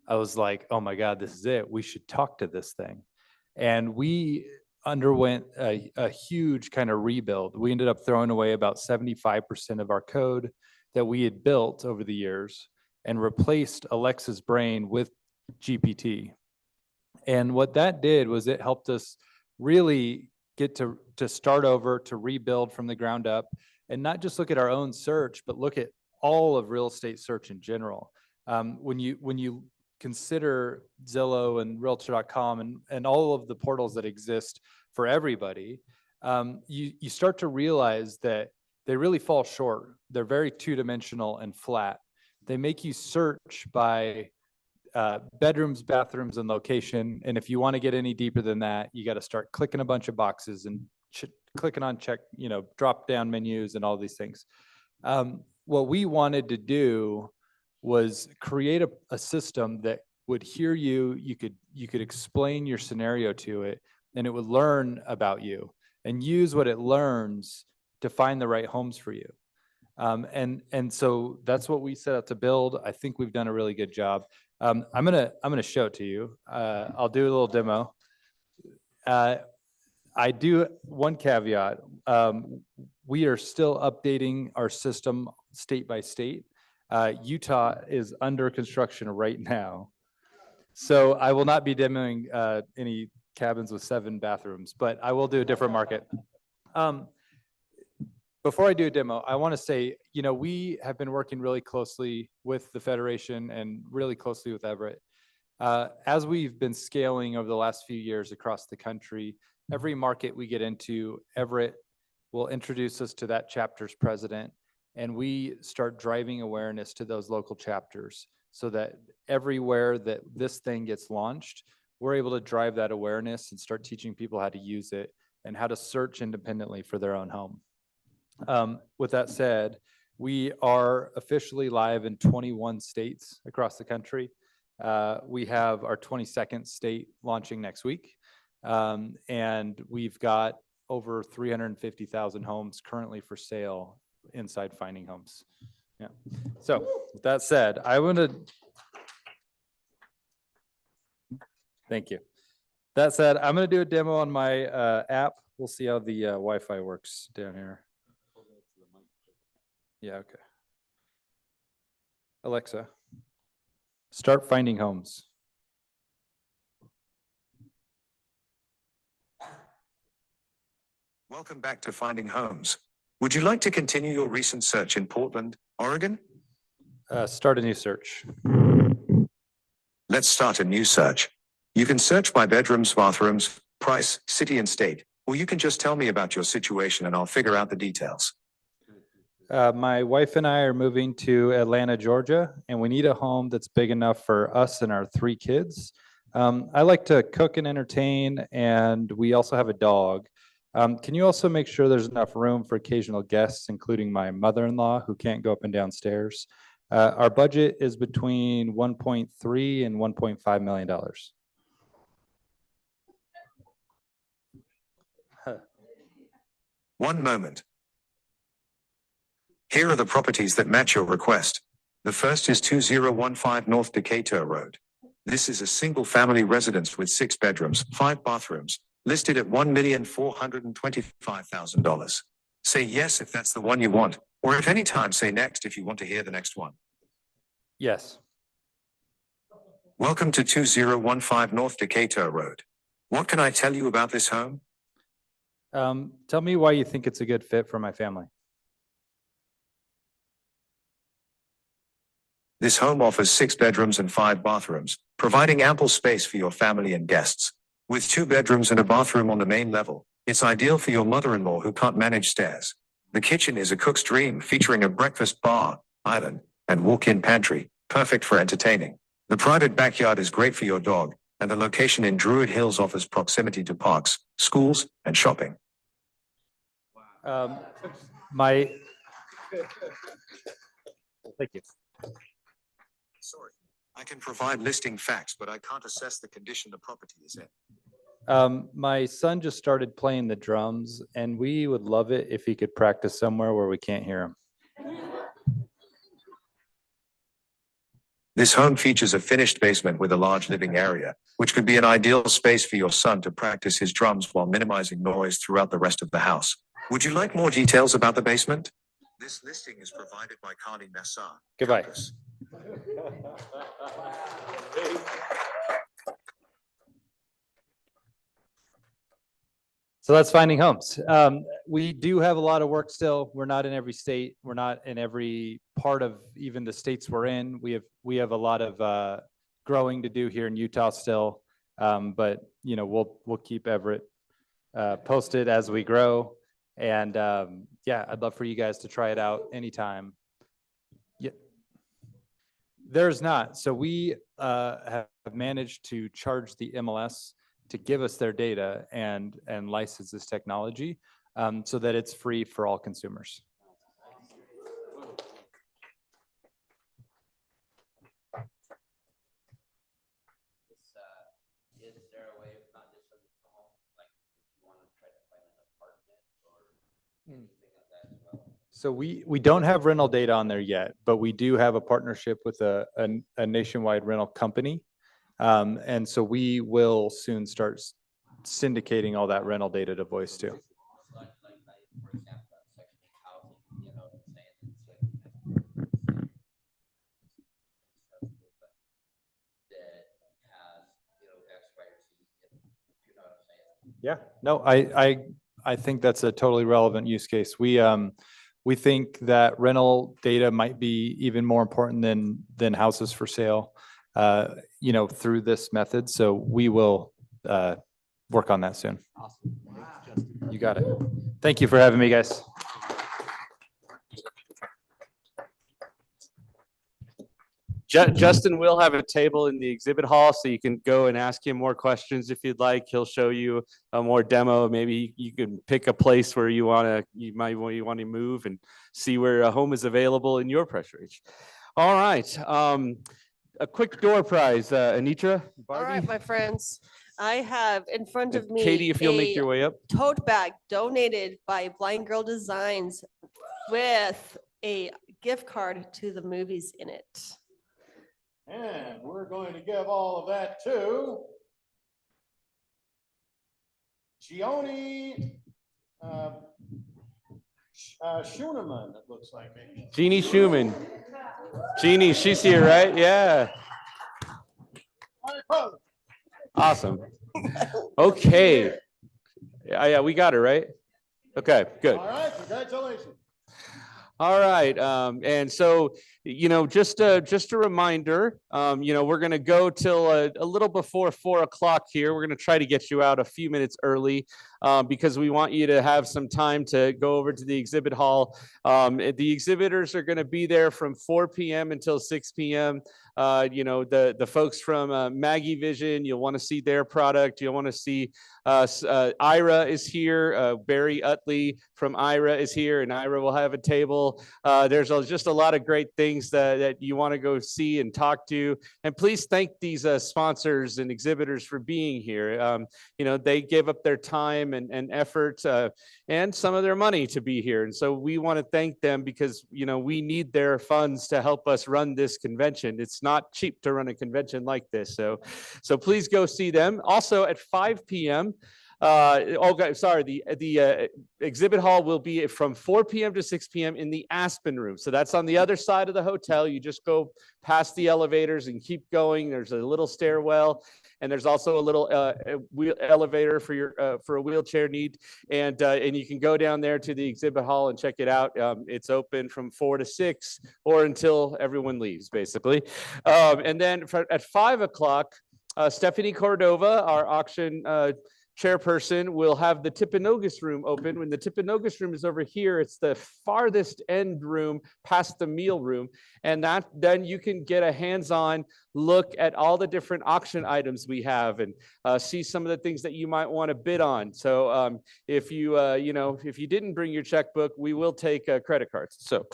I was like, oh my God, this is it. We should talk to this thing. And we underwent a huge kind of rebuild. We ended up throwing away about 75% of our code that we had built over the years and replaced Alexa's brain with GPT. And what that did was it helped us really get to start over, to rebuild from the ground up, and not just look at our own search, but look at all of real estate search in general. When you consider Zillow and Realtor.com and all of the portals that exist for everybody, you start to realize that they really fall short. They're very two-dimensional and flat. They make you search by bedrooms, bathrooms, and location. And if you want to get any deeper than that, you got to start clicking a bunch of boxes and clicking on check, drop down menus and all these things. What we wanted to do was create a system that would hear you. You could explain your scenario to it, and it would learn about you and use what it learns to find the right homes for you. And so that's what we set out to build. I think we've done a really good job. I'm gonna show it to you. I'll do a little demo. I do one caveat. We are still updating our system state by state. Utah is under construction right now. So I will not be demoing any cabins with 7 bathrooms, but I will do a different market. Before I do a demo, I want to say, we have been working really closely with the Federation and really closely with Everett. As we've been scaling over the last few years across the country, every market we get into, Everett will introduce us to that chapter's president, and we start driving awareness to those local chapters so that everywhere that this thing gets launched, we're able to drive that awareness and start teaching people how to use it and how to search independently for their own home. With that said, we are officially live in 21 states across the country. We have our 22nd state launching next week. And we've got over 350,000 homes currently for sale inside Finding Homes. Yeah. So with that said, thank you. That said, I'm going to do a demo on my app. We'll see how the Wi-Fi works down here. Yeah, okay. Alexa, Start finding homes. Welcome back to Finding Homes. Would you like to continue your recent search in Portland, Oregon? Start a new search. Let's start a new search. You can search by bedrooms, bathrooms, price, city and state, or you can just tell me about your situation and I'll figure out the details. My wife and I are moving to Atlanta, Georgia, and we need a home that's big enough for us and our 3 kids. I like to cook and entertain, and we also have a dog. Can you also make sure there's enough room for occasional guests, including my mother-in-law who can't go up and down stairs? Our budget is between 1.3 and $1.5 million. One moment. Here are the properties that match your request. The first is 2015 North Decatur Road. This is a single-family residence with 6 bedrooms, 5 bathrooms, listed at $1,425,000. Say yes if that's the one you want, or if any time say next if you want to hear the next one. Yes. Welcome to 2015 North Decatur Road. What can I tell you about this home? Tell me why you think it's a good fit for my family. This home offers 6 bedrooms and 5 bathrooms, providing ample space for your family and guests. With 2 bedrooms and a bathroom on the main level, it's ideal for your mother-in-law who can't manage stairs. The kitchen is a cook's dream, featuring a breakfast bar, island, and walk-in pantry, perfect for entertaining. The private backyard is great for your dog, and the location in Druid Hills offers proximity to parks, schools, and shopping. Thank you. Sorry, I can provide listing facts, but I can't assess the condition the property is in. My son just started playing the drums, and we would love it if he could practice somewhere where we can't hear him. This home features a finished basement with a large living area, which could be an ideal space for your son to practice his drums while minimizing noise throughout the rest of the house. Would you like more details about the basement? This listing is provided by Carly Nassar. Goodbye. So that's finding homes. We do have a lot of work still. We're not in every state. We're not in every part of even the states we're in. We have a lot of growing to do here in Utah still. But you know, we'll keep Everett posted as we grow. And yeah, I'd love for you guys to try it out anytime. Yeah. There's not. So we have managed to charge the MLS to give us their data and license this technology so that it's free for all consumers. So we don't have rental data on there yet, but we do have a partnership with a nationwide rental company. And so we will soon start syndicating all that rental data to Voice too. Yeah, no, I think that's a totally relevant use case. We think that rental data might be even more important than houses for sale, you know, through this method. So we will work on that soon. Awesome. You got it. Thank you for having me, guys. Justin will have a table in the exhibit hall, so you can go and ask him more questions if you'd like. He'll show you a more demo. Maybe you can pick a place where you might want to move and see where a home is available in your price range. All right, a quick door prize, Anitra. All right, my friends, I have in front of me Katie, if you'll make your way up. tote bag donated by Blind Girl Designs with a gift card to the movies in it. And we're going to give all of that to Gioni Schuneman, it looks like maybe. Jeannie Schumann. Jeannie, she's here, right? Yeah. Awesome. Okay. Yeah, we got it, right? Okay, good. All right, congratulations. All right, and so, just a reminder, we're gonna go till a little before 4 o'clock here. We're gonna try to get you out a few minutes early because we want you to have some time to go over to the exhibit hall. The exhibitors are gonna be there from 4 p.m. until 6 p.m. The folks from Maggie Vision, you'll want to see their product. You'll want to see Ira is here. Barry Utley from Ira is here, and Ira will have a table. There's just a lot of great things that you want to go see and talk to. And please thank these sponsors and exhibitors for being here. They give up their time and effort and some of their money to be here. And so we want to thank them because, we need their funds to help us run this convention. It's not cheap to run a convention like this. So please go see them. Also at 5 p.m., the exhibit hall will be from 4 p.m. to 6 p.m. in the Aspen room. So that's on the other side of the hotel. You just go past the elevators and keep going. There's a little stairwell, and there's also a little elevator for a wheelchair need. And you can go down there to the exhibit hall and check it out. It's open from 4 to 6 or until everyone leaves, basically. And then at 5 o'clock, Stephanie Cordova, our auction chairperson, will have the Timpanogos room open. When the Timpanogos room is over here, it's the farthest end room past the meal room. And then you can get a hands-on look at all the different auction items we have and see some of the things that you might want to bid on. So if you didn't bring your checkbook, we will take credit cards. So,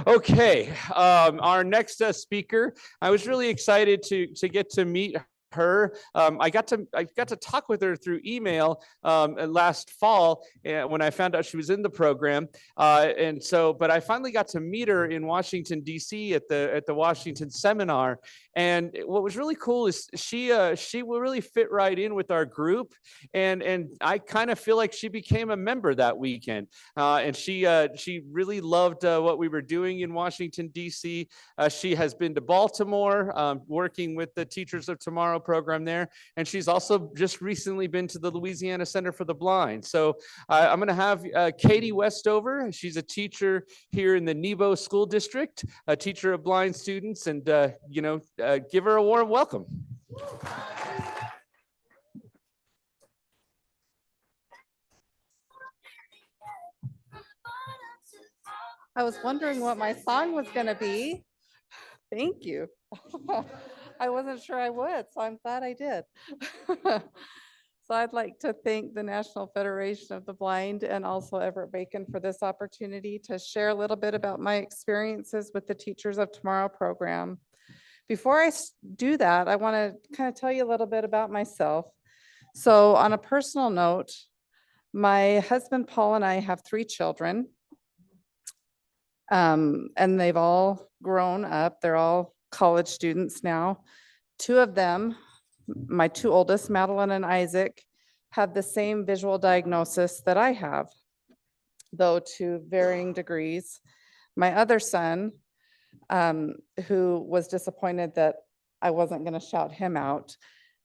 okay, our next speaker, I was really excited to get to meet her. I got to talk with her through email last fall when I found out she was in the program, but I finally got to meet her in Washington D.C. at the Washington seminar. And what was really cool is she will really fit right in with our group, and I kind of feel like she became a member that weekend. And she really loved what we were doing in Washington D.C. She has been to Baltimore, working with the Teachers of Tomorrow program there, and she's also just recently been to the Louisiana Center for the Blind. So I'm going to have Katie Westover. She's a teacher here in the Nebo School District, a teacher of blind students, and give her a warm welcome. I was wondering what my song was going to be. Thank you. I wasn't sure I would, so I'm glad I did. So I'd like to thank the National Federation of the Blind and also Everett Bacon for this opportunity to share a little bit about my experiences with the Teachers of Tomorrow program. Before I do that, I want to kind of tell you a little bit about myself. So on a personal note, my husband Paul and I have 3 children. And they've all grown up. They're all college students now. 2 of them, my 2 oldest, Madeline and Isaac, have the same visual diagnosis that I have, though to varying degrees. My other son, who was disappointed that I wasn't going to shout him out,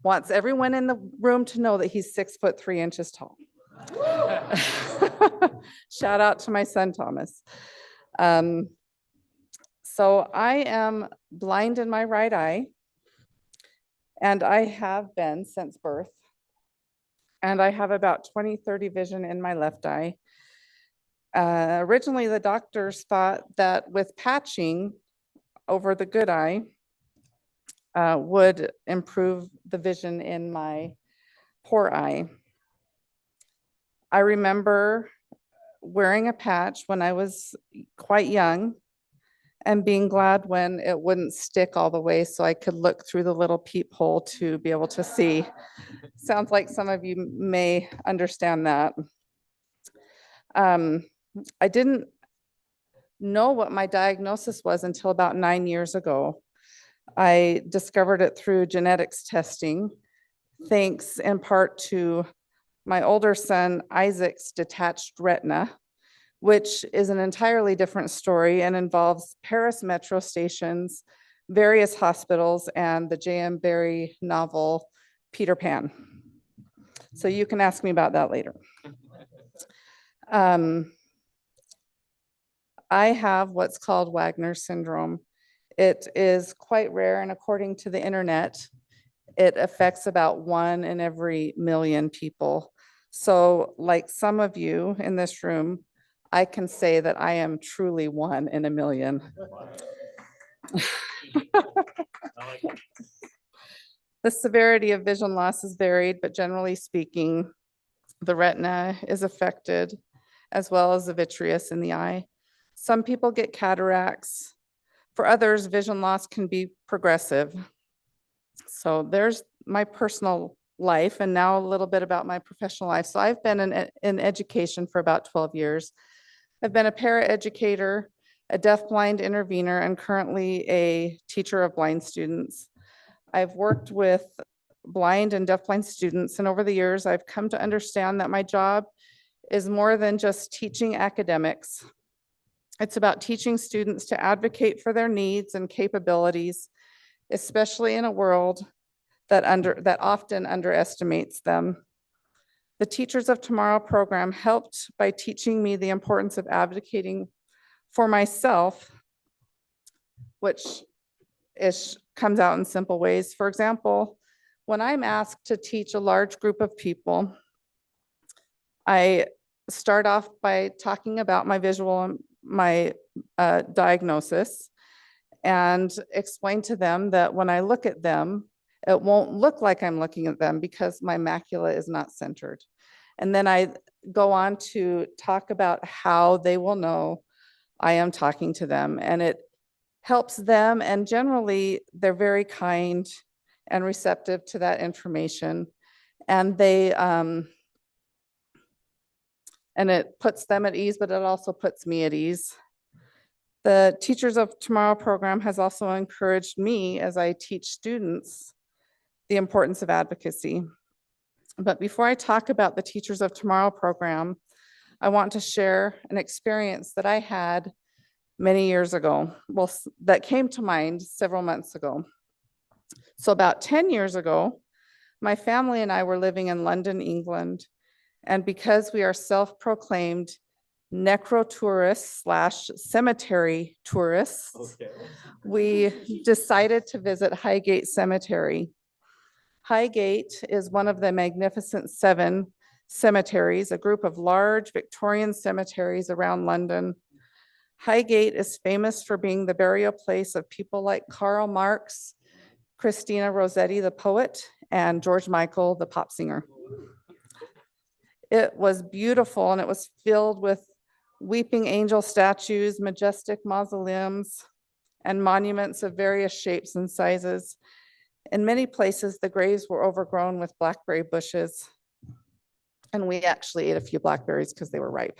wants everyone in the room to know that he's 6'3" tall. Shout out to my son, Thomas. So I am blind in my right eye, and I have been since birth. And I have about 20/30 vision in my left eye. Originally, the doctors thought that with patching over the good eye would improve the vision in my poor eye. I remember wearing a patch when I was quite young and being glad when it wouldn't stick all the way so I could look through the little peephole to be able to see. Sounds like some of you may understand that. I didn't know what my diagnosis was until about 9 years ago. I discovered it through genetics testing, thanks in part to my older son Isaac's detached retina, which is an entirely different story and involves Paris metro stations, various hospitals and the J.M. Barrie novel, Peter Pan. So you can ask me about that later. I have what's called Wagner syndrome. It is quite rare, and according to the internet, it affects about 1 in every million people. So like some of you in this room, I can say that I am truly 1 in a million. The severity of vision loss is varied, but generally speaking, the retina is affected as well as the vitreous in the eye. Some people get cataracts. For others, vision loss can be progressive. So there's my personal life, and now a little bit about my professional life. So I've been in education for about 12 years. I've been a paraeducator, a deaf-blind intervener, and currently a teacher of blind students. I've worked with blind and deaf-blind students, and over the years, I've come to understand that my job is more than just teaching academics. It's about teaching students to advocate for their needs and capabilities, especially in a world that often underestimates them. The Teachers of Tomorrow program helped by teaching me the importance of advocating for myself, which comes out in simple ways. For example, when I'm asked to teach a large group of people, I start off by talking about my visual, my diagnosis, and explain to them that when I look at them, it won't look like I'm looking at them because my macula is not centered. And then I go on to talk about how they will know I am talking to them, and it helps them, and generally they're very kind and receptive to that information. And they, and it puts them at ease, but it also puts me at ease. The Teachers of Tomorrow program has also encouraged me as I teach students the importance of advocacy. But before I talk about the Teachers of Tomorrow program, I want to share an experience that I had many years ago, well, that came to mind several months ago. So about 10 years ago, my family and I were living in London, England, and because we are self-proclaimed necrotourists / cemetery tourists, we decided to visit Highgate Cemetery. Highgate is one of the Magnificent Seven cemeteries, a group of large Victorian cemeteries around London. Highgate is famous for being the burial place of people like Karl Marx, Christina Rossetti, the poet, and George Michael, the pop singer. It was beautiful, and it was filled with weeping angel statues, majestic mausoleums, and monuments of various shapes and sizes. In many places, the graves were overgrown with blackberry bushes, and we actually ate a few blackberries because they were ripe.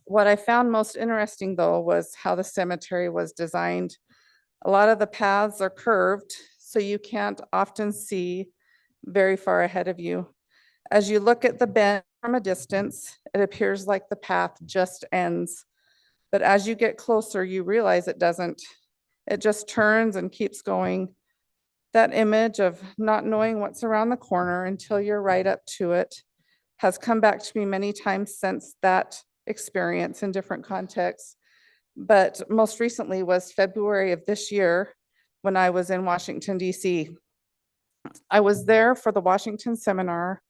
What I found most interesting, though, was how the cemetery was designed. A lot of the paths are curved, so you can't often see very far ahead of you. As you look at the bend from a distance, it appears like the path just ends. But as you get closer, you realize it doesn't. It just turns and keeps going. That image of not knowing what's around the corner until you're right up to it has come back to me many times since that experience in different contexts. But most recently was February of this year when I was in Washington, D.C. I was there for the Washington seminar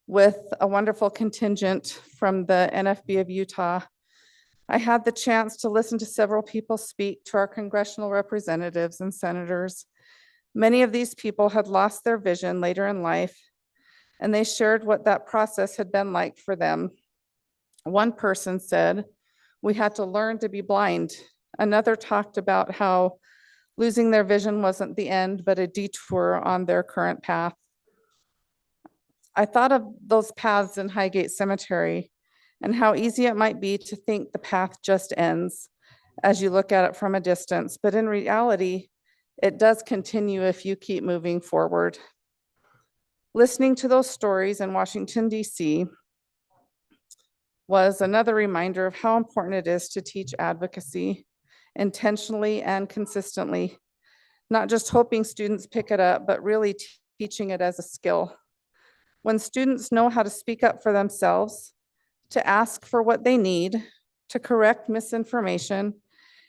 with a wonderful contingent from the NFB of Utah. I had the chance to listen to several people speak to our congressional representatives and senators. Many of these people had lost their vision later in life, and they shared what that process had been like for them. One person said, "We had to learn to be blind." Another talked about how losing their vision wasn't the end, but a detour on their current path. I thought of those paths in Highgate Cemetery and how easy it might be to think the path just ends as you look at it from a distance, but in reality, it does continue if you keep moving forward. Listening to those stories in Washington, D.C. was another reminder of how important it is to teach advocacy intentionally and consistently. not just hoping students pick it up, but really teaching it as a skill. When students know how to speak up for themselves, to ask for what they need, to correct misinformation,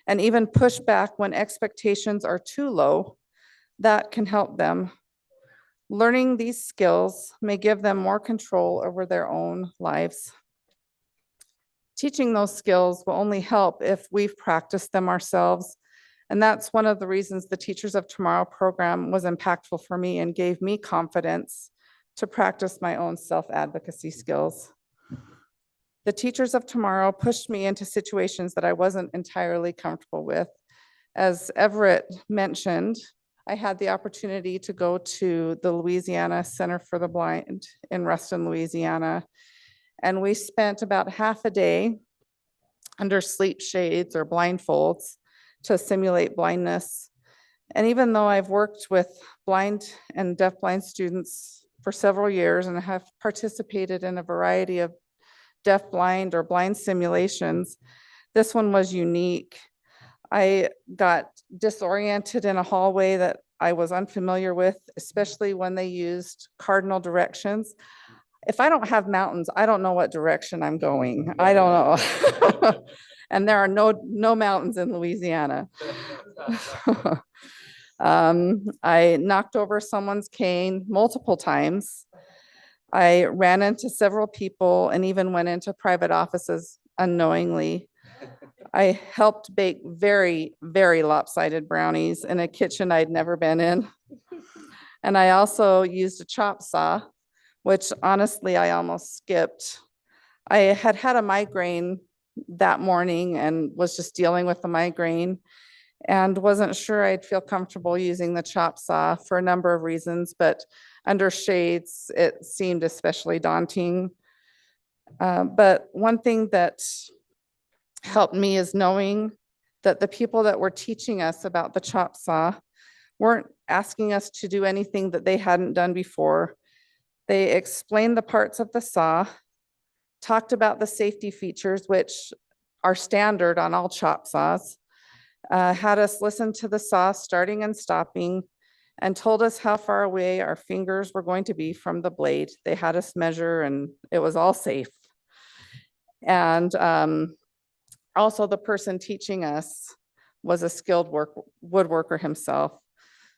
and even push back when expectations are too low, that can help them. Learning these skills may give them more control over their own lives. Teaching those skills will only help if we've practiced them ourselves. And that's one of the reasons the Teachers of Tomorrow program was impactful for me and gave me confidence to practice my own self-advocacy skills. The Teachers of Tomorrow pushed me into situations that I wasn't entirely comfortable with. As Everett mentioned, I had the opportunity to go to the Louisiana Center for the Blind in Ruston, Louisiana. And we spent about half a day under sleep shades or blindfolds to simulate blindness. And even though I've worked with blind and deafblind students for several years and have participated in a variety of deaf-blind or blind simulations, this one was unique. I got disoriented in a hallway that I was unfamiliar with, especially when they used cardinal directions. If I don't have mountains, I don't know what direction I'm going. I don't know. And there are no mountains in Louisiana. I knocked over someone's cane multiple times. I ran into several people and even went into private offices unknowingly. I helped bake very, very lopsided brownies in a kitchen I'd never been in. And I also used a chop saw, which honestly, I almost skipped. I had had a migraine that morning and was just dealing with the migraine and wasn't sure I'd feel comfortable using the chop saw for a number of reasons, but under shades, it seemed especially daunting. But one thing that helped me is knowing that the people that were teaching us about the chop saw weren't asking us to do anything that they hadn't done before. They explained the parts of the saw, talked about the safety features, which are standard on all chop saws, had us listen to the saw starting and stopping, and told us how far away our fingers were going to be from the blade. They had us measure and it was all safe. And also the person teaching us was a skilled woodworker himself.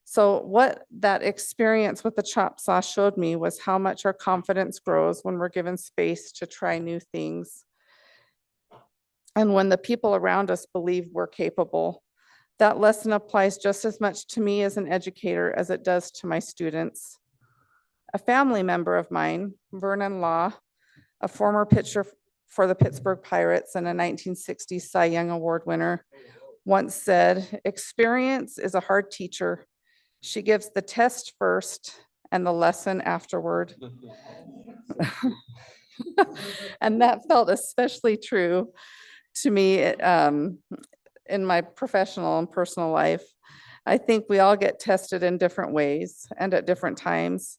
So what that experience with the chop saw showed me was how much our confidence grows when we're given space to try new things. And when the people around us believe we're capable. That lesson applies just as much to me as an educator as it does to my students. A family member of mine, Vernon Law, a former pitcher for the Pittsburgh Pirates and a 1960s Cy Young Award winner, once said, "Experience is a hard teacher. She gives the test first and the lesson afterward." And that felt especially true to me in my professional and personal life. I think we all get tested in different ways and at different times.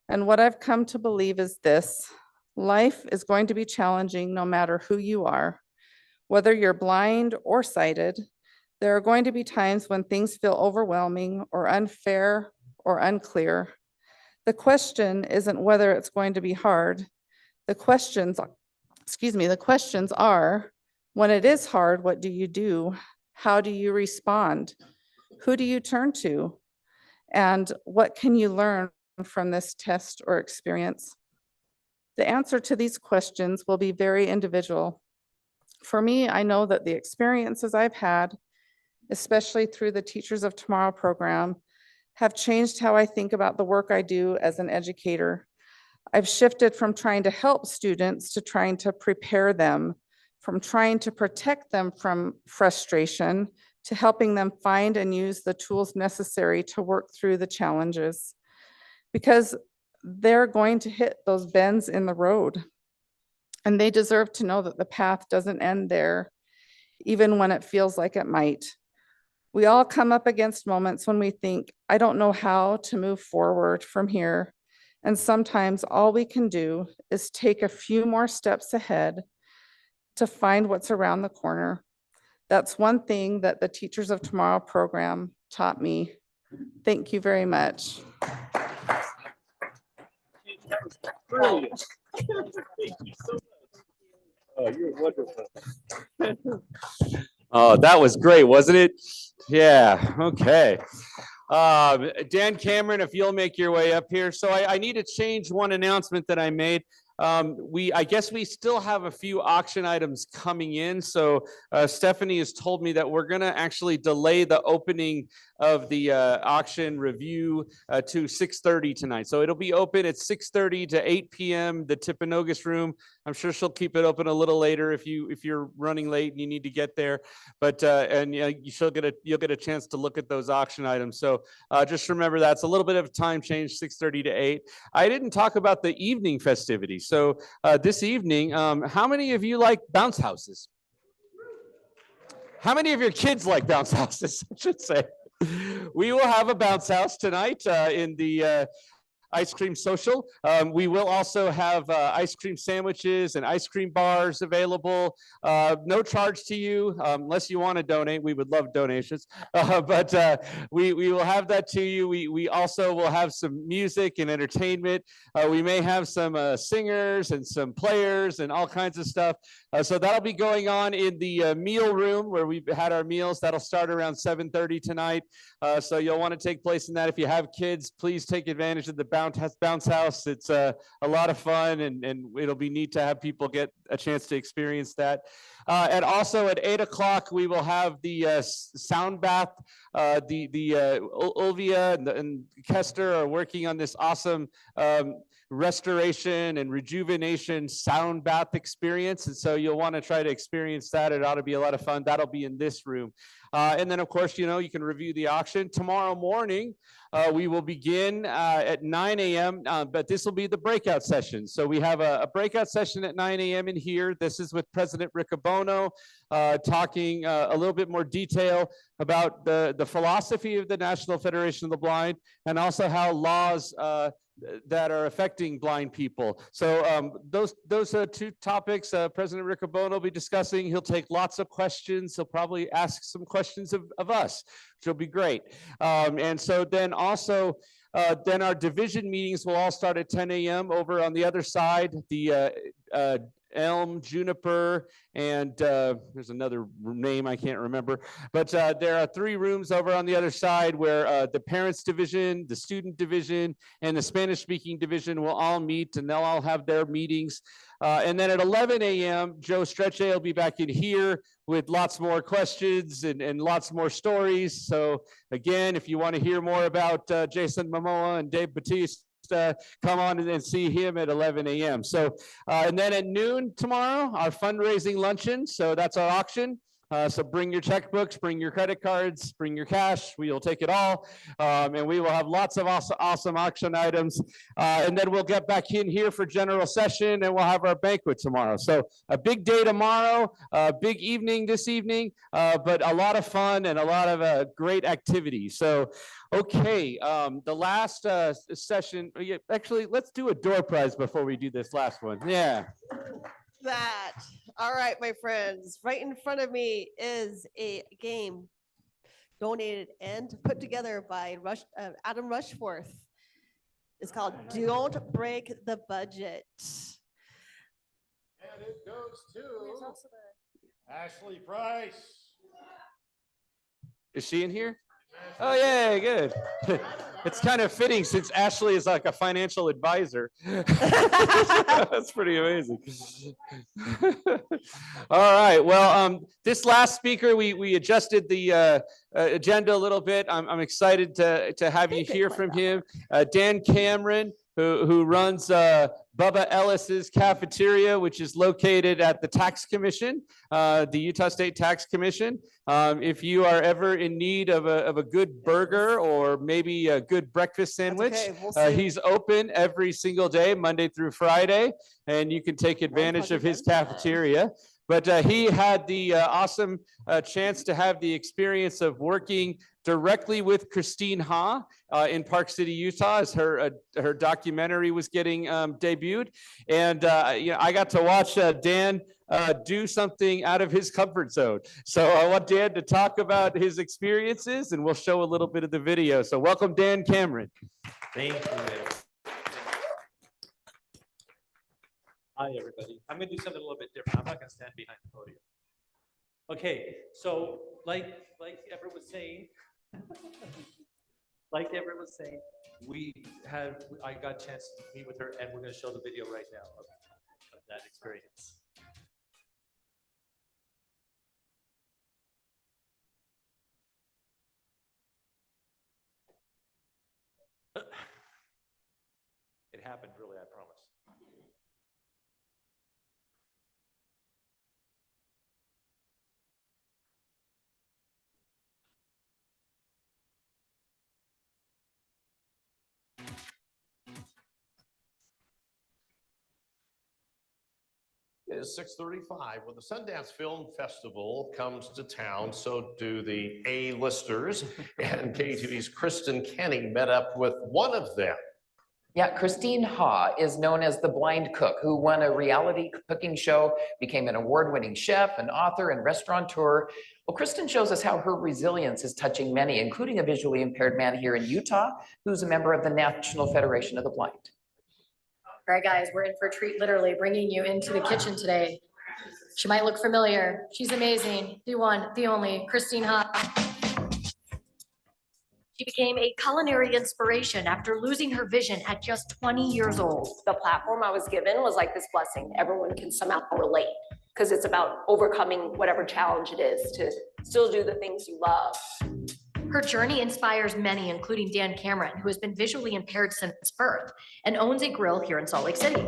And what I've come to believe is this: life is going to be challenging no matter who you are. Whether you're blind or sighted, there are going to be times when things feel overwhelming or unfair or unclear. The question isn't whether it's going to be hard. The questions are, when it is hard, what do you do? How do you respond? Who do you turn to? And what can you learn from this test or experience? The answer to these questions will be very individual. For me, I know that the experiences I've had, especially through the Teachers of Tomorrow program, have changed how I think about the work I do as an educator. I've shifted from trying to help students to trying to prepare them, from trying to protect them from frustration to helping them find and use the tools necessary to work through the challenges. Because they're going to hit those bends in the road. And they deserve to know that the path doesn't end there, even when it feels like it might. We all come up against moments when we think, I don't know how to move forward from here. And sometimes all we can do is take a few more steps ahead to find what's around the corner. That's one thing that the Teachers of Tomorrow program taught me. Thank you very much. Brilliant. Thank you so much. Oh, you're wonderful. Oh, that was great, wasn't it? Yeah, okay. Dan Cameron, if you'll make your way up here. So I need to change one announcement that I made. I guess we still have a few auction items coming in. So Stephanie has told me that we're gonna actually delay the opening of the auction review to 6:30 tonight. So it'll be open at 6:30 to 8 p.m. the Timpanogos room. I'm sure she'll keep it open a little later if you're running late and you need to get there. But you'll get a chance to look at those auction items. So just remember that's a little bit of a time change, 6:30 to 8. I didn't talk about the evening festivities. So this evening, how many of you like bounce houses? How many of your kids like bounce houses? I should say. We will have a bounce house tonight in the ice cream social. We will also have ice cream sandwiches and ice cream bars available. No charge to you unless you want to donate. We would love donations, but we will have that to you. We also will have some music and entertainment. We may have some singers and some players and all kinds of stuff. So that'll be going on in the meal room where we've had our meals. That'll start around 7:30 tonight. So you'll want to take place in that. If you have kids, please take advantage of the bounce house. It's a lot of fun, and it'll be neat to have people get a chance to experience that. And also at 8 o'clock, we will have the sound bath. Ulvia and Kester are working on this awesome restoration and rejuvenation sound bath experience. And so you'll want to try to experience that. It ought to be a lot of fun. That'll be in this room. And then, of course, you can review the auction. Tomorrow morning, we will begin at 9 a.m., but this will be the breakout session. So we have a breakout session at 9 a.m. in here. This is with President Riccobono, talking a little bit more detail about the philosophy of the National Federation of the Blind, and also how laws that are affecting blind people. So those two topics President Riccobono will be discussing. He'll take lots of questions. He'll probably ask some questions of us, which will be great. And so then also, then our division meetings will all start at 10 a.m. over on the other side. The Elm, Juniper, and there's another name I can't remember, but there are 3 rooms over on the other side where the parents division, the student division, and the Spanish speaking division will all meet, and they'll all have their meetings. And then at 11 a.m., Joe Strecce will be back in here with lots more questions and lots more stories. So again, if you want to hear more about Jason Momoa and Dave Batiste, come on and see him at 11 a.m. So, and then at noon tomorrow, our fundraising luncheon. So that's our auction. So bring your checkbooks, bring your credit cards, bring your cash. We will take it all. And we will have lots of awesome auction items. And then we'll get back in here for general session, and we'll have our banquet tomorrow. So a big day tomorrow, a big evening this evening, but a lot of fun and a lot of great activity. So, okay, the last session, actually, let's do a door prize before we do this last one. Yeah. That. All right, my friends, right in front of me is a game donated and put together by Adam Rushforth. It's called Don't Break the Budget. And it goes to Ashley Price. Is she in here? Oh, yeah, good. It's kind of fitting since Ashley is like a financial advisor. That's pretty amazing. All right. Well, this last speaker, we adjusted the agenda a little bit. I'm excited to have you hear from him. Dan Cameron, who runs Bubba Ellis's Cafeteria, which is located at the Tax Commission, the Utah State Tax Commission. If you are ever in need of a good burger or maybe a good breakfast sandwich, okay, we'll he's open every single day, Monday through Friday, and you can take advantage of his cafeteria. But he had the awesome chance to have the experience of working directly with Christine Ha in Park City, Utah, as her documentary was getting debuted. And I got to watch Dan do something out of his comfort zone. So I want Dan to talk about his experiences, and we'll show a little bit of the video. So welcome, Dan Cameron. Thank you. Hi, everybody. I'm going to do something a little bit different. I'm not going to stand behind the podium. Okay, so like Everett was saying, I got a chance to meet with her, and we're going to show the video right now of that experience. It happened, really, I promise. It is 6:35. When the Sundance Film Festival comes to town, so do the A-listers. And KTV's Kristen Kenny met up with one of them. Yeah, Christine Ha is known as the blind cook who won a reality cooking show, became an award-winning chef, an author, and restaurateur. Well, Kristen shows us how her resilience is touching many, including a visually impaired man here in Utah, who's a member of the National Federation of the Blind. All right, guys, we're in for a treat, literally bringing you into the kitchen today. She might look familiar. She's amazing. The one, the only, Christine Ha. She became a culinary inspiration after losing her vision at just 20 years old. The platform I was given was like this blessing. Everyone can somehow relate because it's about overcoming whatever challenge it is to still do the things you love. Her journey inspires many, including Dan Cameron, who has been visually impaired since birth and owns a grill here in Salt Lake City.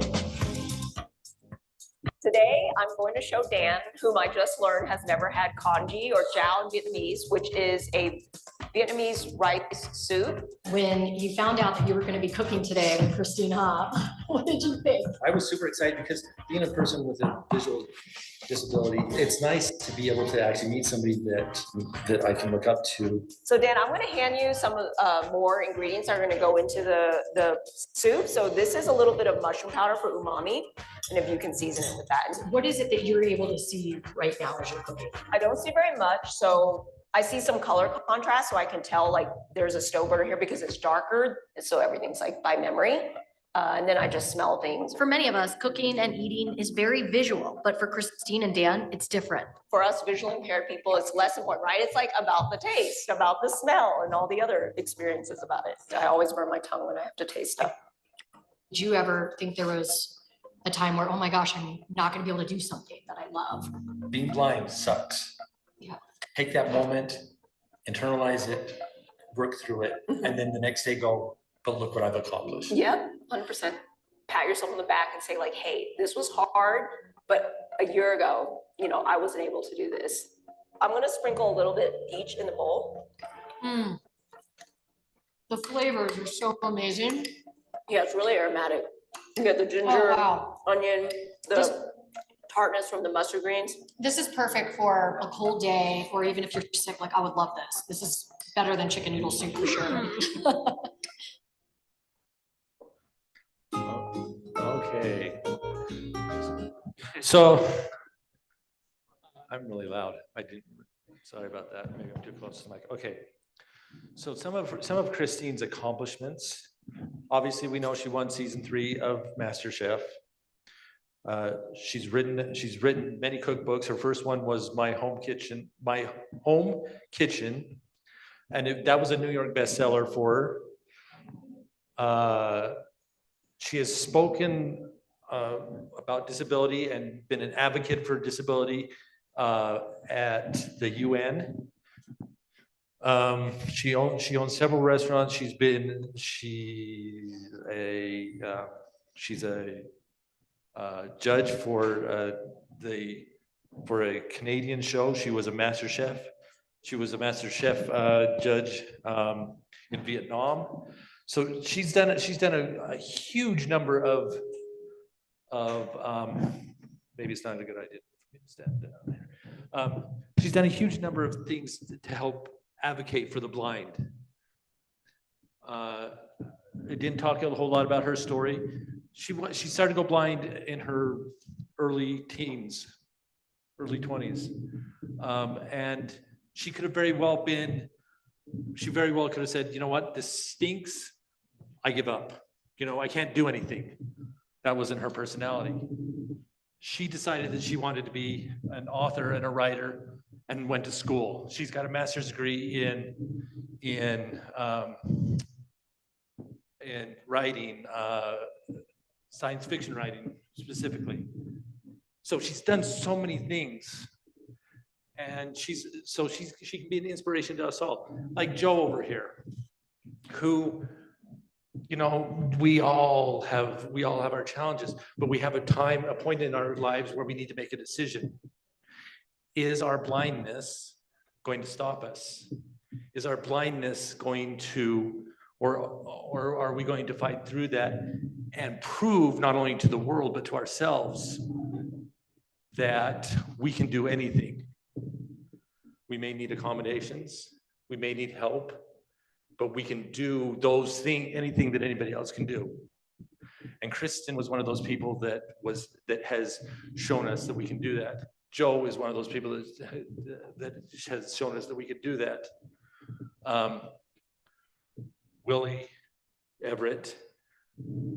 Today, I'm going to show Dan, whom I just learned has never had congee or jiao in Vietnamese, which is a Vietnamese rice soup. When you found out that you were going to be cooking today with Christine Ha, what did you think? I was super excited because being a person with a visual disability, it's nice to be able to actually meet somebody that I can look up to. So Dan, I'm going to hand you some more ingredients that are going to go into the soup. So this is a little bit of mushroom powder for umami, and if you can season it with that. What is it that you're able to see right now as you're cooking? I don't see very much, so I see some color contrast, so I can tell like there's a stove burner here because it's darker, so everything's like by memory. And then I just smell things. For many of us, cooking and eating is very visual, but for Christine and Dan, it's different. For us visually impaired people, it's less important, right? It's like about the taste, about the smell, and all the other experiences about it. I always burn my tongue when I have to taste stuff. Did you ever think there was a time where, oh my gosh, I'm not going to be able to do something that I love? Being blind sucks. Yeah. Take that moment, internalize it, work through it, and then the next day go, but look what I've accomplished. Yep, 100%. Pat yourself on the back and say like, hey, this was hard, but a year ago, I wasn't able to do this. I'm gonna sprinkle a little bit each in the bowl. Mm. The flavors are so amazing. Yeah, it's really aromatic. You got the ginger, onion, the tartness from the mustard greens. This is perfect for a cold day, or even if you're sick, like I would love this. This is better than chicken noodle soup for sure. Okay. So I'm really loud. Sorry about that. Maybe I'm too close to the mic. Okay. So some of Christine's accomplishments. Obviously, we know she won season 3 of MasterChef. She's written many cookbooks. Her first one was My Home Kitchen, and that was a New York bestseller for her. She has spoken about disability and been an advocate for disability at the UN. She owns several restaurants. She's a judge for a Canadian show. She was a master chef. She was a master chef judge in Vietnam. So she's done a huge number of maybe it's not a good idea. stand down there. She's done a huge number of things to help advocate for the blind. I didn't talk a whole lot about her story. She started to go blind in her early teens, early 20s. And she could have very well been, she very well could have said, you know what, this stinks, I give up. You know, I can't do anything. That wasn't her personality. She decided that she wanted to be an author and a writer and went to school. She's got a master's degree in writing, science fiction writing specifically. So she's done so many things. And she can be an inspiration to us all. Like Joe over here, who, you know, we all have our challenges, but we have a point in our lives where we need to make a decision. Is our blindness going to stop us? Is our blindness going to, or are we going to fight through that and prove not only to the world, but to ourselves that we can do anything? We may need accommodations, we may need help, but we can do those things, anything that anybody else can do. And Kristen was one of those people that has shown us that we can do that. Joe is one of those people that has shown us that we could do that. Willie, Everett,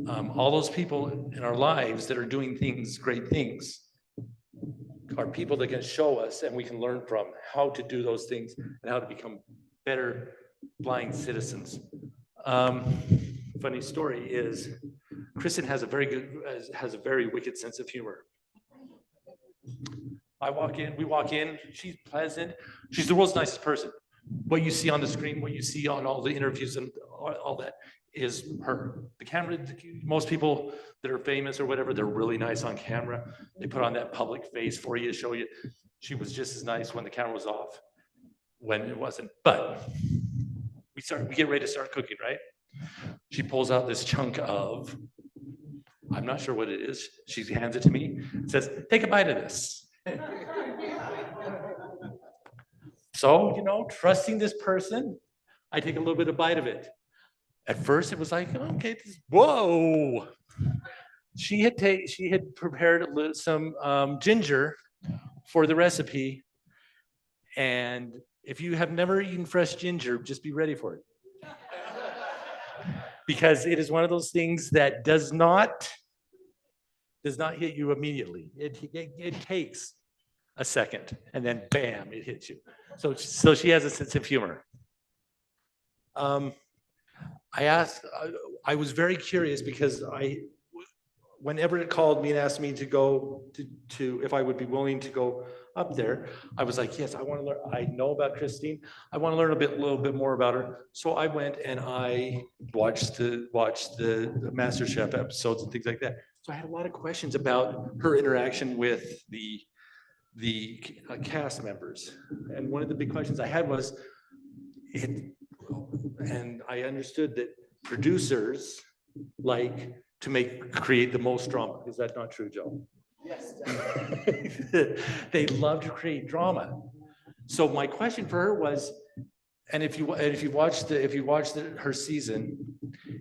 all those people in our lives that are doing things, great things, are people that can show us and we can learn from how to do those things and how to become better blind citizens. Funny story is Kristen has a very wicked sense of humor. We walk in, she's pleasant. She's the world's nicest person. What you see on the screen, what you see on all the interviews and all that is her. The camera, most people that are famous or whatever, they're really nice on camera. They put on that public face for you to show you. She was just as nice when the camera was off, when it wasn't. But we get ready to start cooking, right? She pulls out this chunk of, I'm not sure what it is. She hands it to me, says, take a bite of this. So, you know, trusting this person, I take a little bit of bite of it. At first, it was like, okay, whoa. She had prepared some ginger for the recipe, and if you have never eaten fresh ginger, just be ready for it, because it is one of those things that does not hit you immediately. It takes a second, and then bam, it hits you. So she has a sense of humor. I was very curious because when Everett called me and asked me to go to if I would be willing to go up there, I was like, yes, I want to learn. I know about Christine. I want to learn a little bit more about her. So I went and I watched the MasterChef episodes and things like that. So I had a lot of questions about her interaction with the cast members. And one of the big questions I had was, and I understood that producers like to create the most drama. Is that not true, Joe? Yes. They love to create drama. So my question for her was, and if you watched her season,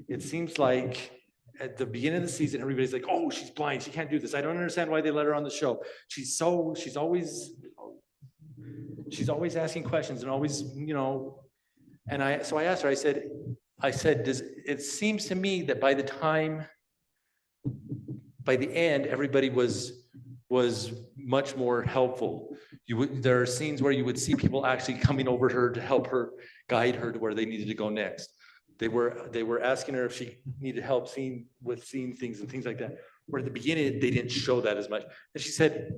it seems like at the beginning of the season, everybody's like, "Oh, she's blind. She can't do this. I don't understand why they let her on the show. She's always asking questions and always, you know." And I asked her. I said, it seems to me that by the end, everybody was much more helpful. There are scenes where you would see people actually coming over to her to help her, guide her to where they needed to go next. They were asking her if she needed help seeing things and things like that. Where at the beginning, they didn't show that as much. And she said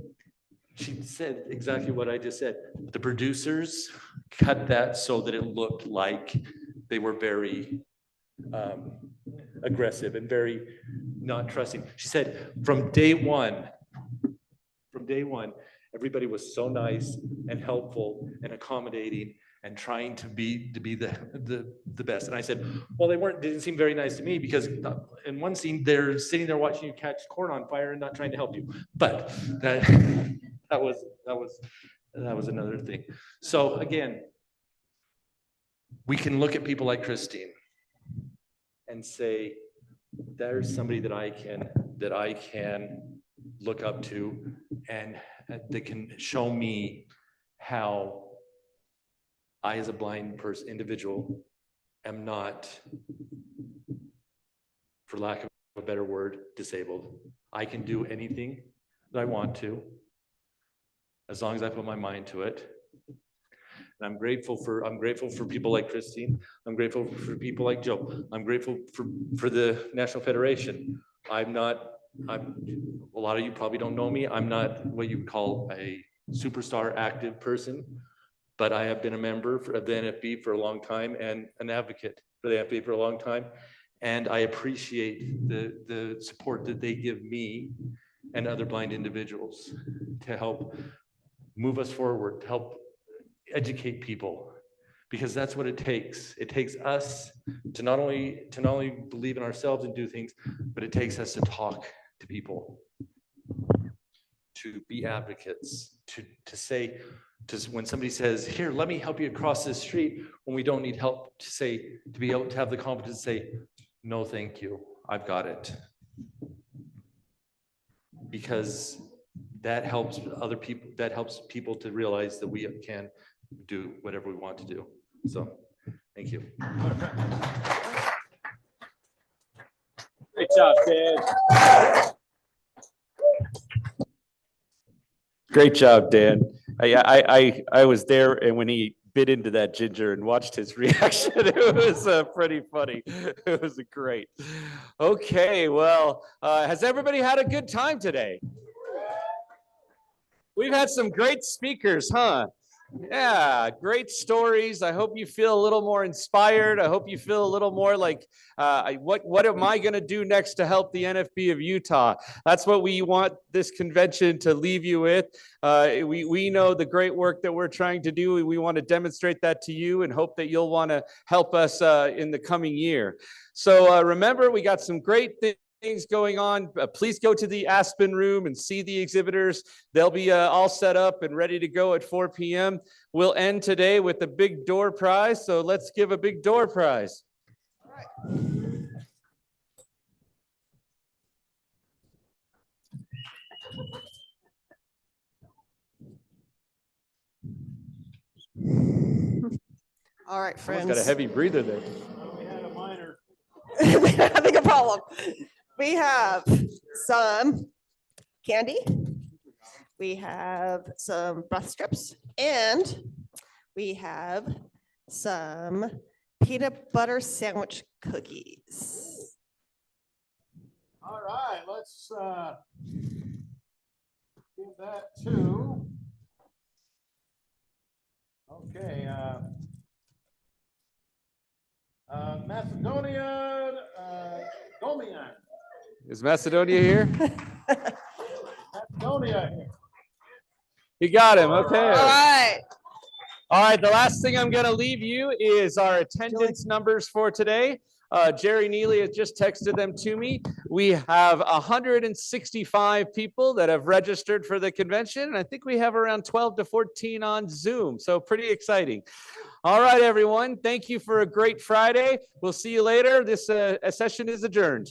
exactly what I just said. The producers cut that so that it looked like they were very aggressive and very not trusting. She said from day one, everybody was so nice and helpful and accommodating and trying to be the best. And I said, well, they didn't seem very nice to me, because in one scene they're sitting there watching you catch corn on fire and not trying to help you. But That was another thing. So again, we can look at people like Christine and say, there's somebody that I can look up to, and that can show me how I, as a blind individual, am not, for lack of a better word, disabled. I can do anything that I want to, as long as I put my mind to it. And I'm grateful for people like Christine. I'm grateful for people like Joe. I'm grateful for the National Federation. A lot of you probably don't know me. I'm not what you would call a superstar active person, but I have been a member of the NFB for a long time and an advocate for the NFB for a long time. And I appreciate the support that they give me and other blind individuals to help move us forward, to help educate people, because that's what it takes. It takes us to not only believe in ourselves and do things, but it takes us to talk to people, to be advocates, to say, when somebody says, here, let me help you across this street, when we don't need help, to be able to have the confidence to say, no, thank you, I've got it. Because that helps other people, that helps people to realize that we can do whatever we want to do. So, thank you. Great job, Dan. Great job, Dan. I was there, and when he bit into that ginger and watched his reaction, it was pretty funny. It was great. Okay, well, has everybody had a good time today? We've had some great speakers, huh? Yeah, great stories. I hope you feel a little more inspired. I hope you feel a little more like, what am I going to do next to help the NFB of Utah? That's what we want this convention to leave you with. We know the great work that we're trying to do. We want to demonstrate that to you and hope that you'll want to help us in the coming year. So remember, we got some great things going on. Please go to the Aspen room and see the exhibitors. They'll be all set up and ready to go at 4 p.m. We'll end today with a big door prize. So let's give a big door prize. All right, friends. Someone's got a heavy breather there. We're having a problem. We have some candy. We have some breath strips, and we have some peanut butter sandwich cookies. All right, let's give that to. Okay, Macedonian Gomian. Is Macedonia here? Macedonia here. You got him. Okay. All right. All right. The last thing I'm going to leave you is our attendance numbers for today. Jerry Neely has just texted them to me. We have 165 people that have registered for the convention, and I think we have around 12 to 14 on Zoom. So pretty exciting. All right, everyone. Thank you for a great Friday. We'll see you later. This session is adjourned.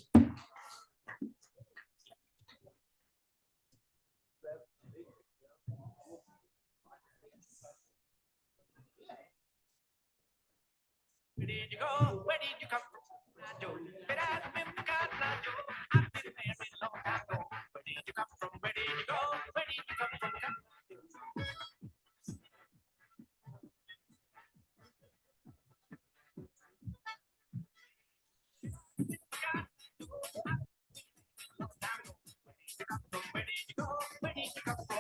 Where did you go? Where did you come from? But I remember God, I've been there a long time ago. Where did you come from? Where did you go? Where did you come from? Where did you go? Where did you come from?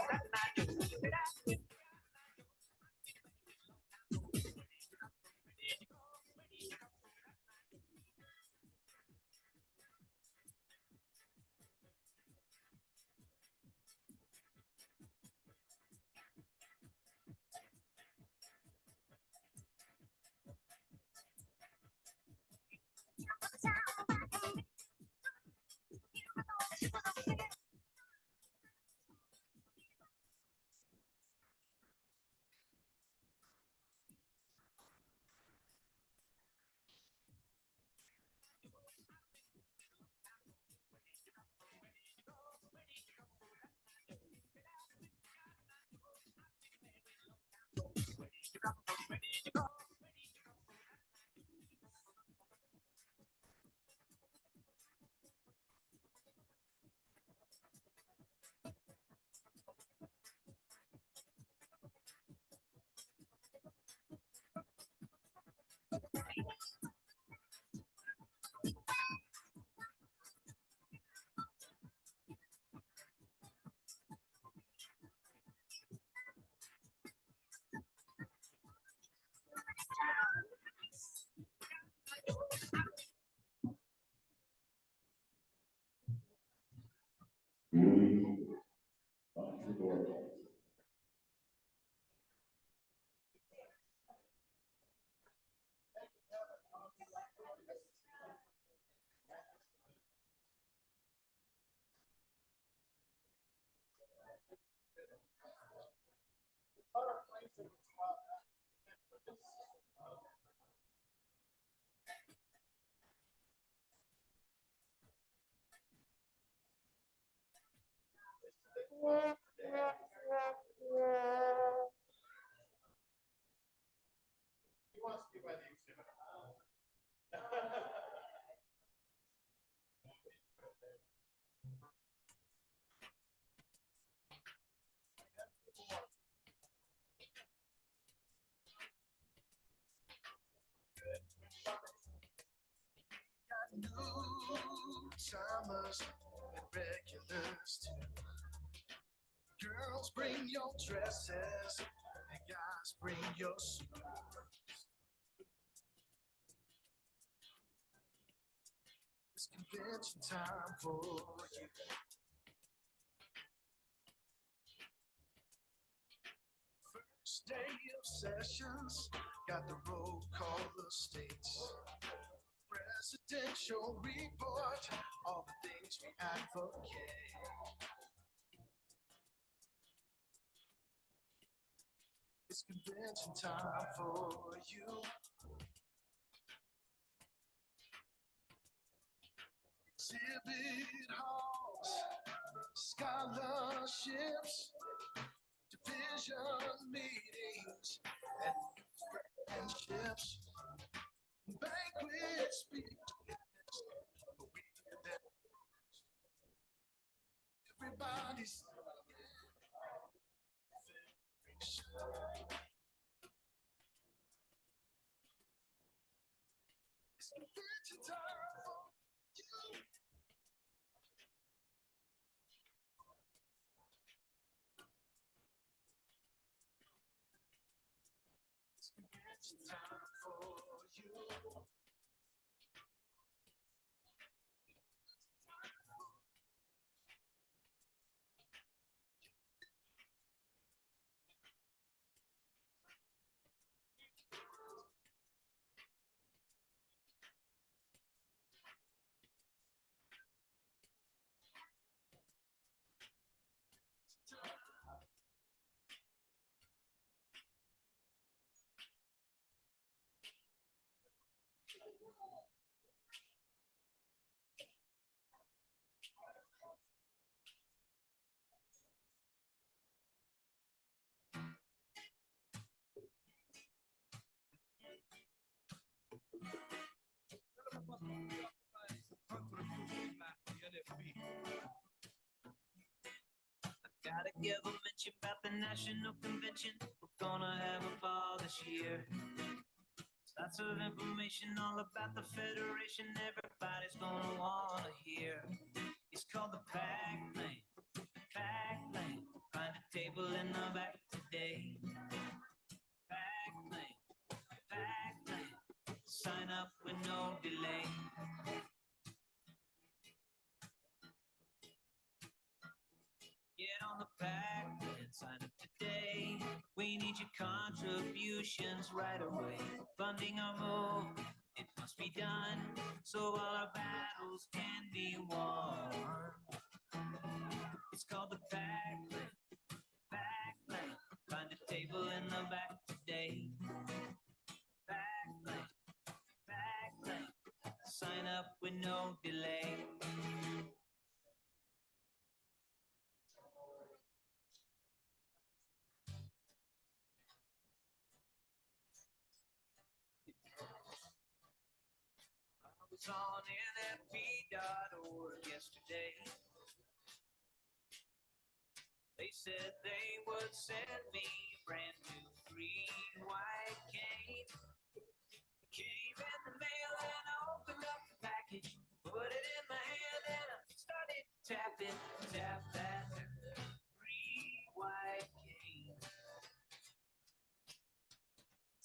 He wants to be by the exhibit. Newcomers and regulars too. Girls, bring your dresses, and guys, bring your suits. It's convention time for you. First day of sessions, got the roll call the states. Presidential report, all the things we advocate. It's convention time for you. Exhibit halls, scholarships, division meetings, and friendships. Banquet speeches, everybody's it's convention time for you. It's convention time for you. Gotta give a mention about the National Convention. We're gonna have a ball this year. Lots of information all about the Federation. Everybody's gonna wanna hear. It's called the Pack Lane. Pack Lane. Find a table in the back today. Pack Lane. Pack Lane. Sign up with no delay. Get on the pack and sign up today. We need your contributions right away. Funding our move, it must be done, so all our battles can be won. It's called the pack lane. Pack lane. Find a table in the back today. Pack lane. Pack lane. Sign up with no delay. I was on NFB.org yesterday. They said they would send me a brand new free white cane. It came in the mail and I opened up the package, put it in my hand and I started tapping, tap that free white cane.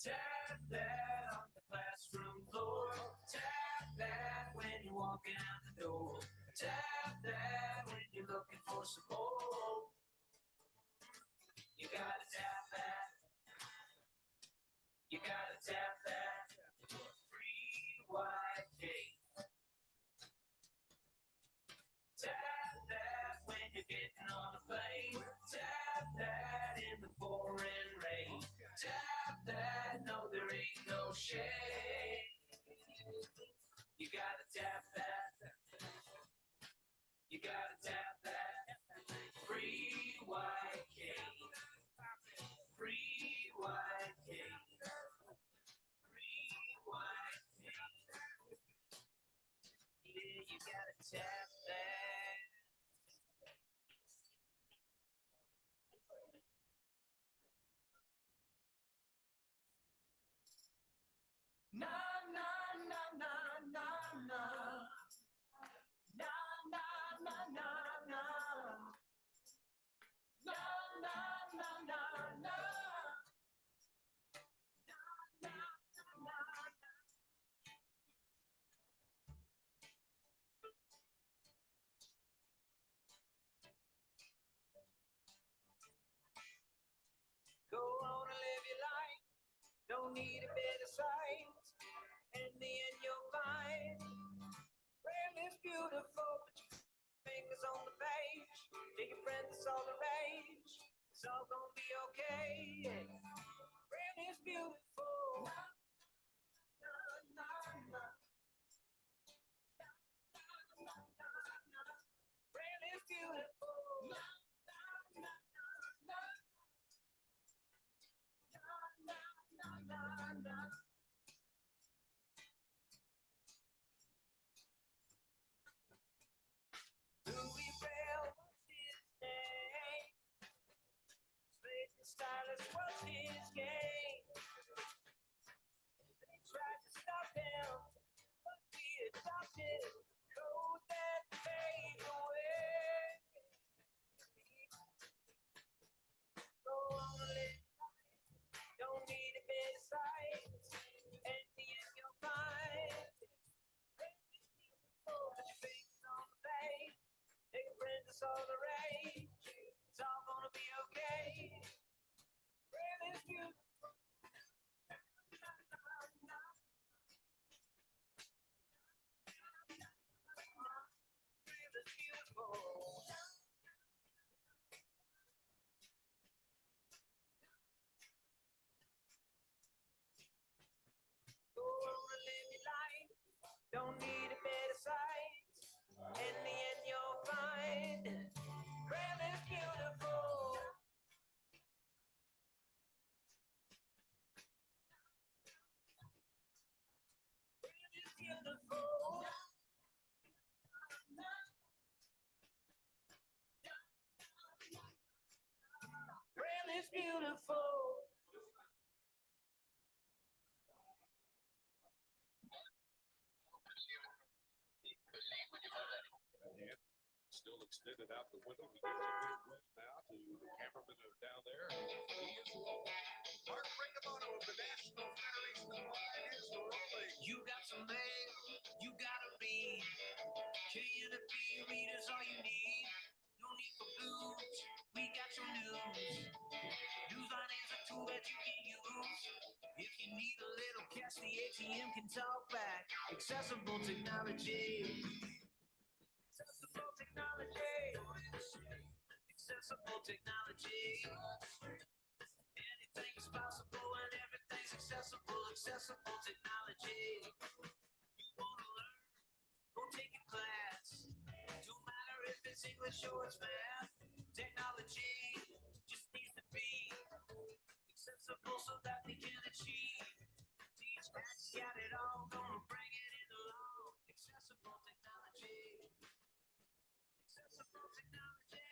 Tap that on the classroom floor. Tap that when you're walking out the door. Tap that when you're looking for some more. Don't need a bit of sight. In the end, you'll find braille is beautiful, but your fingers on the page. Tell your friends it's all the rage. It's all gonna be okay. Braille is beautiful. Braille is beautiful. Louis Braille was his name. Straight and stylish was his game. They tried to stop him, but we adopted code that fades away. Go on a little life, don't need a bit of sight. At the end you'll find put your fingers on the page. Take a friend, it's all the rage. It's all gonna be okay. Braille is beautiful. Braille is beautiful. Go on and live your life. Don't need a bit of sight. In the end, you'll find Braille is beautiful. Braille is beautiful. Braille is beautiful. Still extended out the window. He gives a big look now to the cameraman down there. He is Mark Riccaboni of the National Federation of Blind is rolling. You got some mail, you gotta read. NFB readers all you need. No need for blues, we got your news. Newsline is a tool that you can use. If you need a little cash, the ATM can talk back. Accessible technology. Accessible technology. Accessible technology. Anything's possible and everything's accessible. Accessible technology. You wanna learn? Go take a class. Don't matter if it's English or it's math. Technology just needs to be accessible so that we can achieve. These guys got it all, gonna bring it into law. Accessible technology. Accessible technology.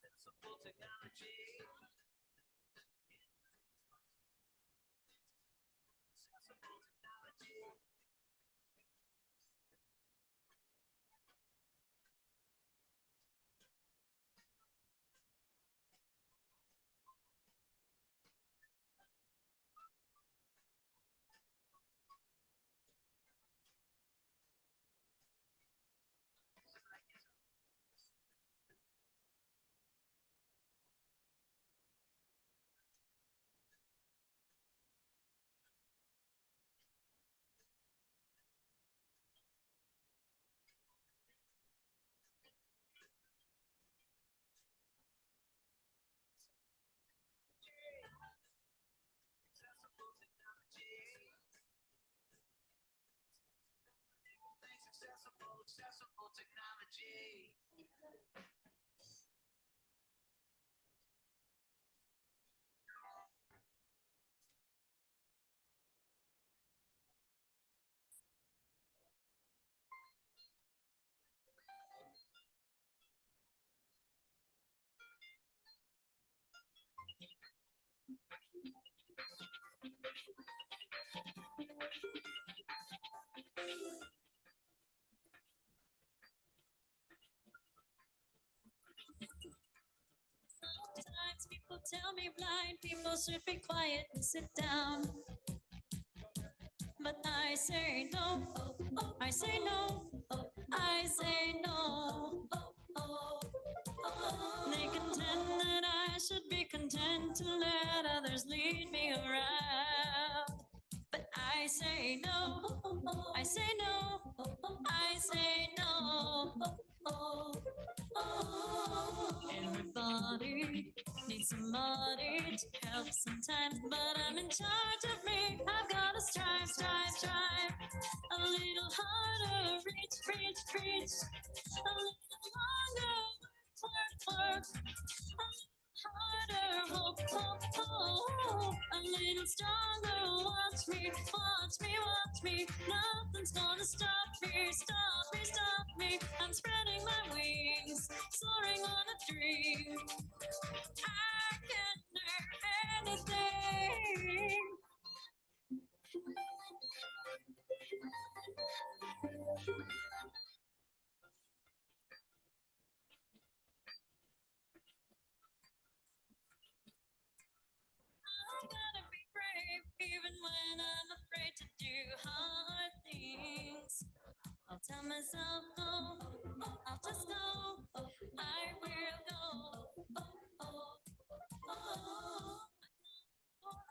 Accessible technology. Accessible technology. Accessible technology. Everything's accessible, accessible technology. Sometimes people tell me blind people should be quiet and sit down. But I say no, I say no, I say no. They contend that I should be content to let others others lead me around. But I say no, I say no, I say no. Everybody needs somebody to help sometimes, but I'm in charge of me. I've got to strive, strive, strive. A little harder, reach, reach, reach. A little longer, work, work, work. Harder, hope, hope, hope. A little stronger, watch me, watch me, watch me. Nothing's gonna stop me, stop me, stop me. I'm spreading my wings, soaring on a dream. I can do anything. I gotta be brave, even when I'm afraid to do hard things. I'll tell myself no, I'll just go, I will go.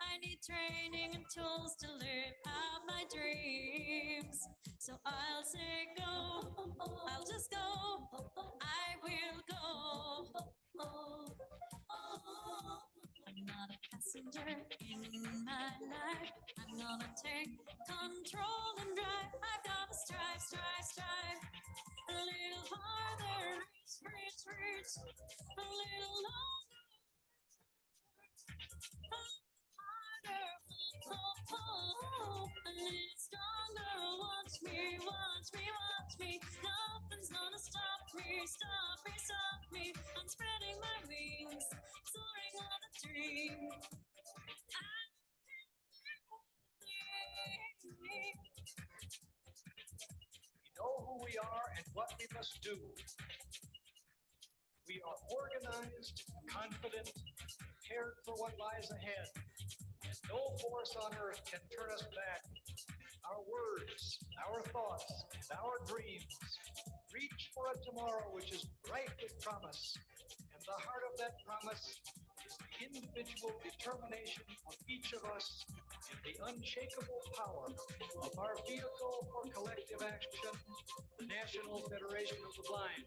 I need training and tools to live out my dreams. So I'll say go, I'll just go, I will go. I'm not a passenger in my life. I'm gonna take control and drive. I've gotta strive, strive, strive. A little harder, reach, reach, reach. A little longer, harder. Oh, oh, a little stronger. Watch me, watch me, watch me. Nothing's gonna stop me, stop me, stop me. I'm spreading my wings, soaring on a dream. We know who we are and what we must do. We are organized, confident, prepared for what lies ahead. And no force on earth can turn us back. Our words, our thoughts, and our dreams reach for a tomorrow which is bright with promise. And the heart of that promise is the individual determination of each of us and the unshakable power of our vehicle for collective action, the National Federation of the Blind.